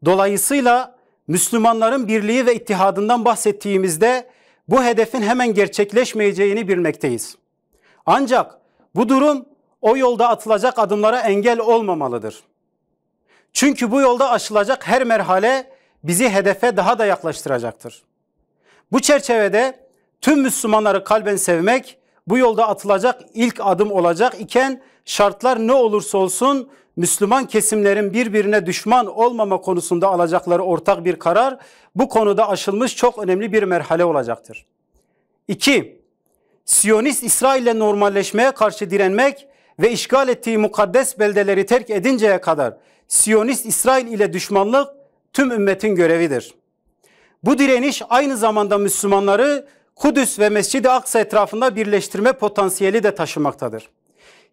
Dolayısıyla Müslümanların birliği ve ittihadından bahsettiğimizde bu hedefin hemen gerçekleşmeyeceğini bilmekteyiz. Ancak bu durum o yolda atılacak adımlara engel olmamalıdır. Çünkü bu yolda aşılacak her merhale bizi hedefe daha da yaklaştıracaktır. Bu çerçevede tüm Müslümanları kalben sevmek bu yolda atılacak ilk adım olacak iken şartlar ne olursa olsun Müslüman kesimlerin birbirine düşman olmama konusunda alacakları ortak bir karar bu konuda aşılmış çok önemli bir merhale olacaktır. 2. Siyonist İsrail'le normalleşmeye karşı direnmek ve işgal ettiği mukaddes beldeleri terk edinceye kadar Siyonist İsrail ile düşmanlık tüm ümmetin görevidir. Bu direniş aynı zamanda Müslümanları Kudüs ve Mescid-i Aksa etrafında birleştirme potansiyeli de taşımaktadır.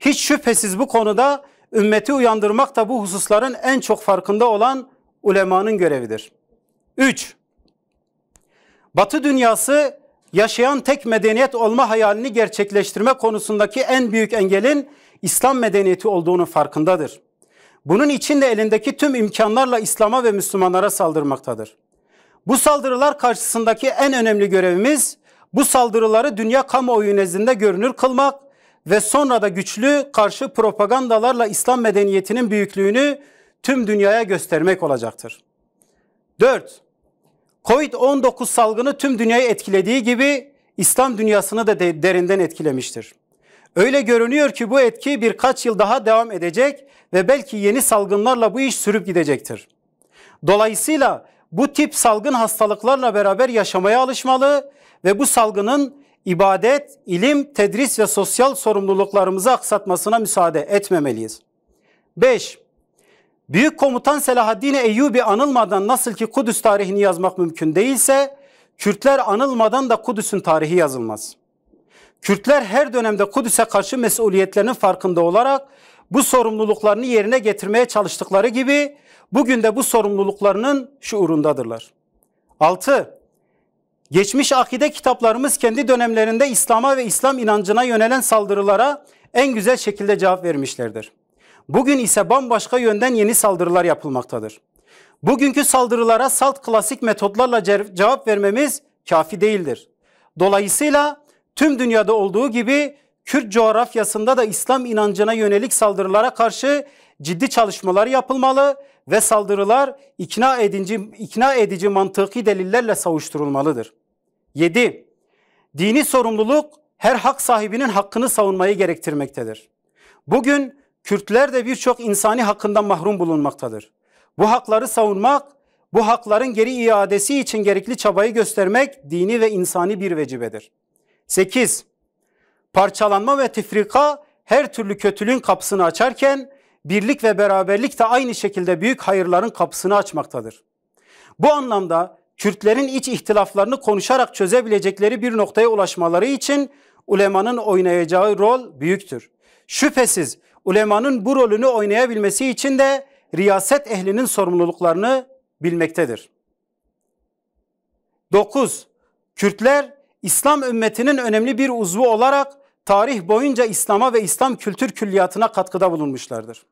Hiç şüphesiz bu konuda ümmeti uyandırmak da bu hususların en çok farkında olan ulemanın görevidir. 3. Batı dünyası yaşayan tek medeniyet olma hayalini gerçekleştirme konusundaki en büyük engelin İslam medeniyeti olduğunu farkındadır. Bunun için de elindeki tüm imkanlarla İslam'a ve Müslümanlara saldırmaktadır. Bu saldırılar karşısındaki en önemli görevimiz bu saldırıları dünya kamuoyu nezdinde görünür kılmak ve sonra da güçlü karşı propagandalarla İslam medeniyetinin büyüklüğünü tüm dünyaya göstermek olacaktır. 4. Covid-19 salgını tüm dünyayı etkilediği gibi İslam dünyasını da derinden etkilemiştir. Öyle görünüyor ki bu etki birkaç yıl daha devam edecek ve belki yeni salgınlarla bu iş sürüp gidecektir. Dolayısıyla bu tip salgın hastalıklarla beraber yaşamaya alışmalı ve bu salgının ibadet, ilim, tedris ve sosyal sorumluluklarımızı aksatmasına müsaade etmemeliyiz. 5. Büyük komutan Selahaddin Eyyubi anılmadan nasıl ki Kudüs tarihini yazmak mümkün değilse, Kürtler anılmadan da Kudüs'ün tarihi yazılmaz. Kürtler her dönemde Kudüs'e karşı mesuliyetlerinin farkında olarak bu sorumluluklarını yerine getirmeye çalıştıkları gibi bugün de bu sorumluluklarının şuurundadırlar. 6. Geçmiş akide kitaplarımız kendi dönemlerinde İslam'a ve İslam inancına yönelen saldırılara en güzel şekilde cevap vermişlerdir. Bugün ise bambaşka yönden yeni saldırılar yapılmaktadır. Bugünkü saldırılara salt klasik metotlarla cevap vermemiz kafi değildir. Dolayısıyla tüm dünyada olduğu gibi Kürt coğrafyasında da İslam inancına yönelik saldırılara karşı ciddi çalışmalar yapılmalı ve saldırılar ikna edici mantıki delillerle savuşturulmalıdır. 7. Dini sorumluluk her hak sahibinin hakkını savunmayı gerektirmektedir. Bugün Kürtler de birçok insani hakkından mahrum bulunmaktadır. Bu hakları savunmak, bu hakların geri iadesi için gerekli çabayı göstermek dini ve insani bir vecibedir. 8. Parçalanma ve tefrika her türlü kötülüğün kapısını açarken birlik ve beraberlik de aynı şekilde büyük hayırların kapısını açmaktadır. Bu anlamda Kürtlerin iç ihtilaflarını konuşarak çözebilecekleri bir noktaya ulaşmaları için ulemanın oynayacağı rol büyüktür. Şüphesiz ulemanın bu rolünü oynayabilmesi için de riyaset ehlinin sorumluluklarını bilmektedir. 9. Kürtler İslam ümmetinin önemli bir uzvu olarak tarih boyunca İslam'a ve İslam kültür külliyatına katkıda bulunmuşlardır.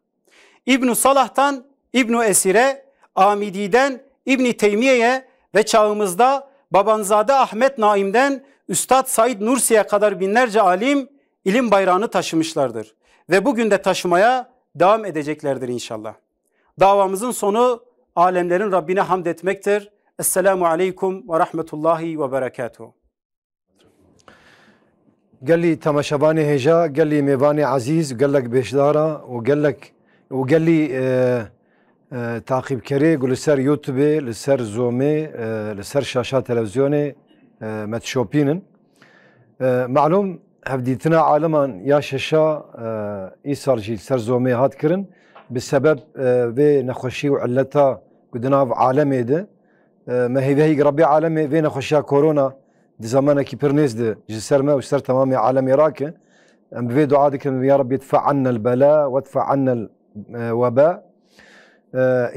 İbn-i Salah'tan İbn-i Esir'e, Amidi'den İbn-i Teymiye'ye ve çağımızda Babanzade Ahmet Naim'den Üstad Said Nursi'ye kadar binlerce alim ilim bayrağını taşımışlardır. Ve bugün de taşımaya devam edeceklerdir inşallah. Davamızın sonu alemlerin Rabbine hamd etmektir. Esselamu aleyküm ve rahmetullahi ve berekatuhu. قال لي تماشباني هجا قال لي ميباني عزيز وقال لك بيشدارة وقال لي تعقيب كري قول لسر يوتيوبي لسر زومي لسر شاشات تلفزيوني متشوبينن معلوم هفديتنا عالما يا شاشا إيصال جيل سر زومي هات كرن بسبب في نخشي وعلتها قدنا عالمي ده ما هي ربي عالمي في نخشيها كورونا دي زمانه كي برنيز دي جسر ما وسر تمامي عالم راكه ام بفي دعاء ديك يا رب يدفع عنا البلاء وادفع عنا الوباء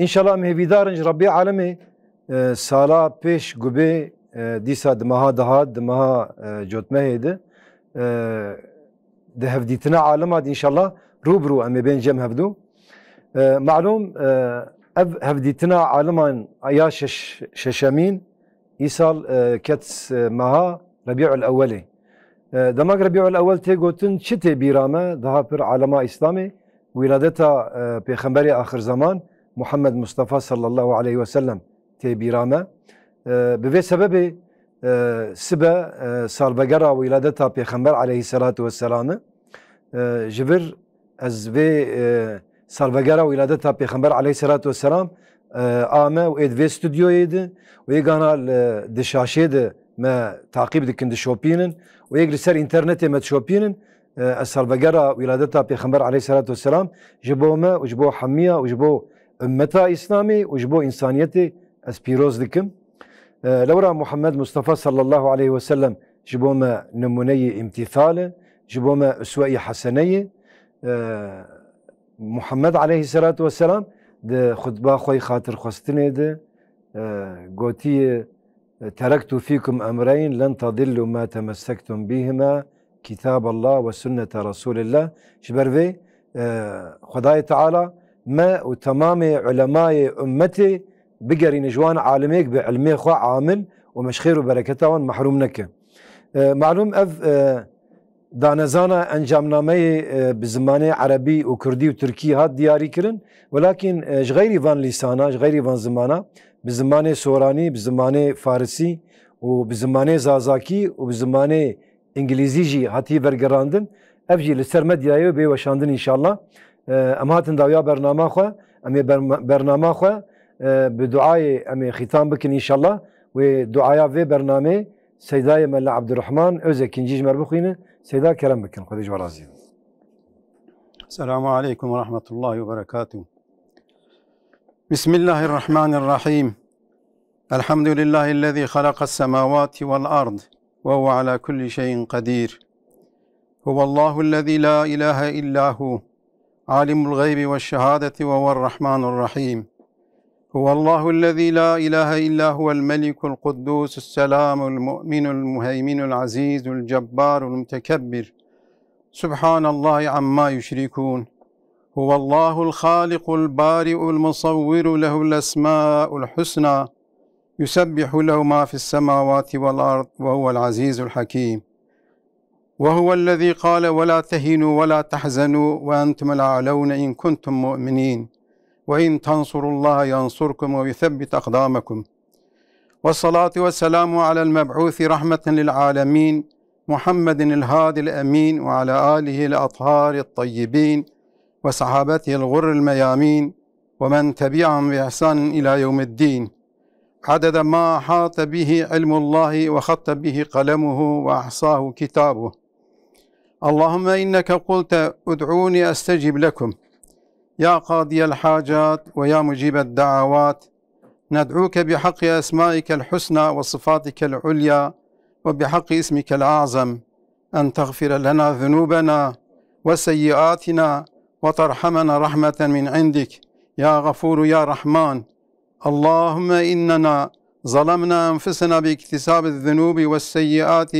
ان شاء الله مهي دارنج ربي عالمي سالا بيش قبي ديسا دمها دهاد دمها جوت مهيده ده هفديتنا عالم ان شاء الله روبرو ام بين جم هفدو معلوم هفديتنا عالما يا ششامين إيصال كتس مها ربيع الأولي دماغ ربيع الأول تيغوتن شتي بيرامة دها بر علماء إسلامي ولادتها بيخنبري آخر زمان محمد مصطفى صلى الله عليه وسلم تي بيرامة بفي سبب سبا صار بقرة ولادتها بيخنبر عليه الصلاة والسلام جبر از في صار بقرة ولادتها بيخنبر عليه الصلاة والسلام آمه وإد في استوديو يده ويجانا دشاشة ده ما تعقيب دكن دشوبينن ويجري سر إنترنت ما تشوبينن السالفجرة ولادتها بيخمر عليه الصلاة والسلام جبوا ما وجبوا حمية وجبوا أمتها إسلامي وجبوا إنسانيتي أسبيروز دكم لورا محمد مصطفى صلى الله عليه وسلم جبوا ما نمونية امتثاله جبوا ما أسوأي حسنية محمد عليه الصلاة والسلام ده خطبة خوي خاطر خستني ده قوتي تركت فيكم أمرين لن تضلوا ما تمسكتم بهما كتاب الله وسنة رسول الله شبرفي خداي تعالى ما وتمام علماء أمتي بقري نجوان عالميك بعلمي خو عامل ومش خير وبركته محروم نكه معلوم أف دانزانا انجامنامه بزمانه عربي وكردي وتركي هاد دياري كرن ولكن غيري فان لسانا غيري فان زمانه بزمانه سوراني بزمانه فارسي وبزمانه زازاكي وبزمانه انجليزي جي هاتي برگراندن افجي لسر مديايو بي وشاندن ان شاء الله امهاتن داويا برنامه خو امي برنامه خو بدعاء امي ختام بكن ان شاء الله ودعايا في برنامه سيداي ملا عبد الرحمن اوزك انجيج مربوخينه سيدا كرم بكن خديج ورازي. السلام عليكم ورحمة الله وبركاته. بسم الله الرحمن الرحيم. الحمد لله الذي خلق السماوات والأرض وهو على كل شيء قدير. هو الله الذي لا إله إلا هو عالم الغيب والشهادة وهو الرحمن الرحيم. هو الله الذي لا إله إلا هو الملك القدوس السلام المؤمن المهيمن العزيز الجبار المتكبر سبحان الله عما يشركون. هو الله الخالق البارئ المصور له الأسماء الحسنى يسبح له ما في السماوات والأرض وهو العزيز الحكيم. وهو الذي قال ولا تهنوا ولا تحزنوا وأنتم الأعلون إن كنتم مؤمنين وإن تنصروا الله ينصركم ويثبت أقدامكم. والصلاة والسلام على المبعوث رحمة للعالمين محمد الهادي الأمين وعلى آله الأطهار الطيبين وصحابته الغر الميامين ومن تبعهم بإحسان إلى يوم الدين، عدد ما أحاط به علم الله وخط به قلمه وأحصاه كتابه. اللهم إنك قلت ادعوني أستجب لكم يا قاضي الحاجات ويا مجيب الدعوات، ندعوك بحق أسمائك الحسنى وصفاتك العليا وبحق اسمك الأعظم أن تغفر لنا ذنوبنا وسيئاتنا وترحمنا رحمة من عندك يا غفور يا رحمن. اللهم إننا ظلمنا أنفسنا باكتساب الذنوب والسيئات،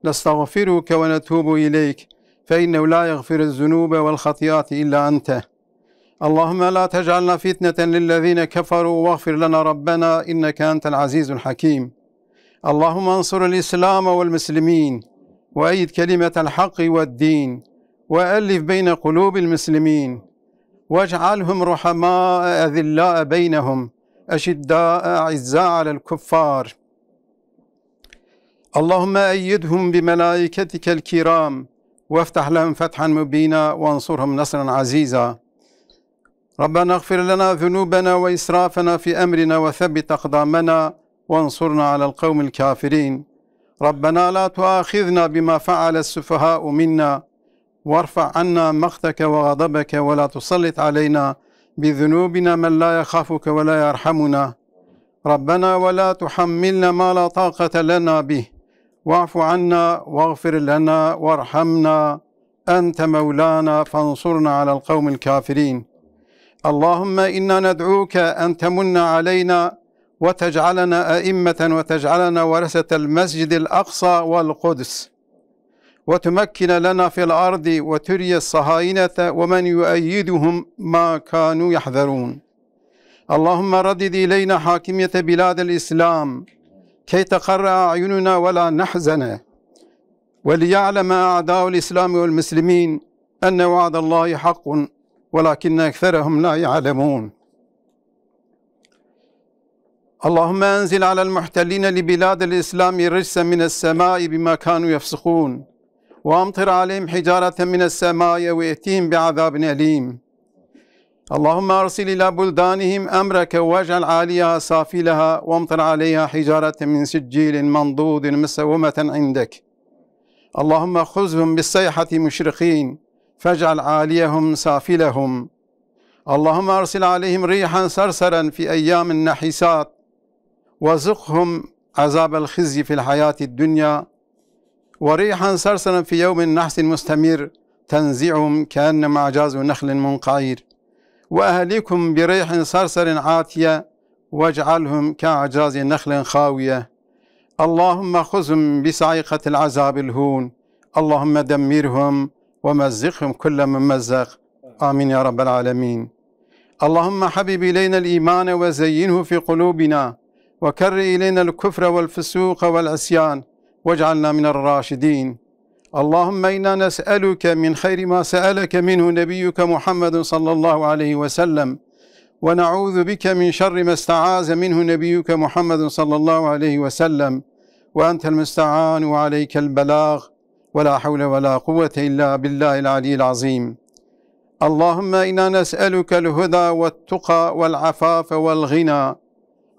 نستغفرك ونتوب إليك فإنه لا يغفر الذنوب والخطيئات إلا أنت. اللهم لا تجعلنا فتنة للذين كفروا واغفر لنا ربنا إنك أنت العزيز الحكيم. اللهم انصر الإسلام والمسلمين وأيد كلمة الحق والدين وألف بين قلوب المسلمين واجعلهم رحماء أذلاء بينهم أشداء أعزاء على الكفار. اللهم أيدهم بملائكتك الكرام وافتح لهم فتحا مبينا وانصرهم نصرا عزيزا. ربنا اغفر لنا ذنوبنا وإسرافنا في أمرنا وثبت أقدامنا وانصرنا على القوم الكافرين. ربنا لا تؤاخذنا بما فعل السفهاء منا وارفع عنا مقتك وغضبك ولا تسلط علينا بذنوبنا من لا يخافك ولا يرحمنا. ربنا ولا تحملنا ما لا طاقة لنا به واعف عنا واغفر لنا وارحمنا أنت مولانا فانصرنا على القوم الكافرين. اللهم إنا ندعوك أن تمن علينا وتجعلنا أئمة وتجعلنا ورثة المسجد الأقصى والقدس، وتمكن لنا في الأرض وتري الصهاينة ومن يؤيدهم ما كانوا يحذرون. اللهم ردد إلينا حاكمية بلاد الإسلام كي تقر أعيننا ولا نحزن، وليعلم أعداء الإسلام والمسلمين أن وعد الله حق ولكن أكثرهم لا يعلمون. اللهم أنزل على المحتلين لبلاد الإسلام رجسا من السماء بما كانوا يفسقون، وأمطر عليهم حجارة من السماء وائتهم بعذاب أليم. اللهم أرسل إلى بلدانهم أمرك واجعل عاليها سافلها وامطر عليها حجارة من سجيل منضود مسومة عندك. اللهم خذهم بالصيحة مشرقين فاجعل عاليهم سافلهم. اللهم أرسل عليهم ريحا صرصرا في أيام النحسات وزقهم عذاب الخزي في الحياة الدنيا، وريحا صرصرا في يوم النحس المستمر تنزعهم كأنما أعجاز نخل منقعير، وأهلكم بريح صرصر عاتية واجعلهم كأعجاز نخل خاوية. اللهم خذهم بصاعقة العذاب الهون. اللهم دمرهم ومزقهم كل ممزق. آمين يا رب العالمين. اللهم حبب إلينا الإيمان وزينه في قلوبنا، وكر إلينا الكفر والفسوق والعصيان واجعلنا من الراشدين. اللهم إنا نسألك من خير ما سألك منه نبيك محمد صلى الله عليه وسلم، ونعوذ بك من شر ما استعاذ منه نبيك محمد صلى الله عليه وسلم، وأنت المستعان وعليك البلاغ، ولا حول ولا قوة إلا بالله العلي العظيم. اللهم إنا نسألك الهدى والتقى والعفاف والغنى.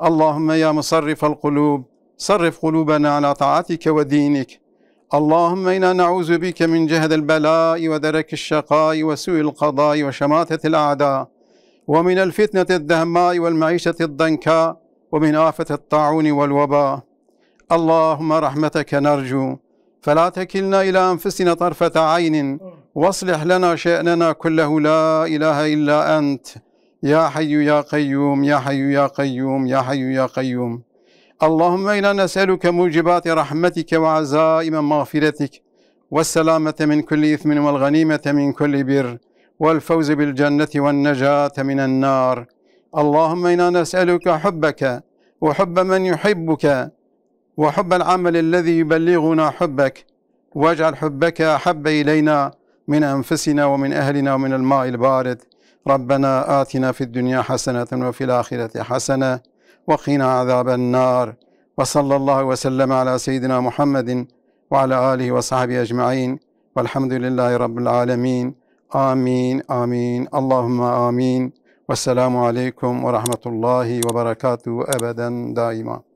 اللهم يا مصرف القلوب صرف قلوبنا على طاعتك ودينك. اللهم إنا نعوذ بك من جهد البلاء ودرك الشقاء وسوء القضاء وشماتة الأعداء، ومن الفتنة الدهماء والمعيشة الضنكاء، ومن آفة الطاعون والوباء. اللهم رحمتك نرجو فلا تكلنا إلى أنفسنا طرفة عين، واصلح لنا شأننا كله، لا إله إلا أنت يا حي يا قيوم يا حي يا قيوم يا حي يا قيوم. اللهم إنا نسألك موجبات رحمتك وعزائم مغفرتك والسلامة من كل إثم والغنيمة من كل بر والفوز بالجنة والنجاة من النار. اللهم إنا نسألك حبك وحب من يحبك وحب العمل الذي يبلغنا حبك، واجعل حبك أحب إلينا من أنفسنا ومن أهلنا ومن الماء البارد. ربنا آتنا في الدنيا حسنة وفي الآخرة حسنة وقنا عذاب النار. وصلى الله وسلم على سيدنا محمد وعلى آله وصحبه أجمعين والحمد لله رب العالمين. آمين آمين اللهم آمين. والسلام عليكم ورحمة الله وبركاته أبدا دائما.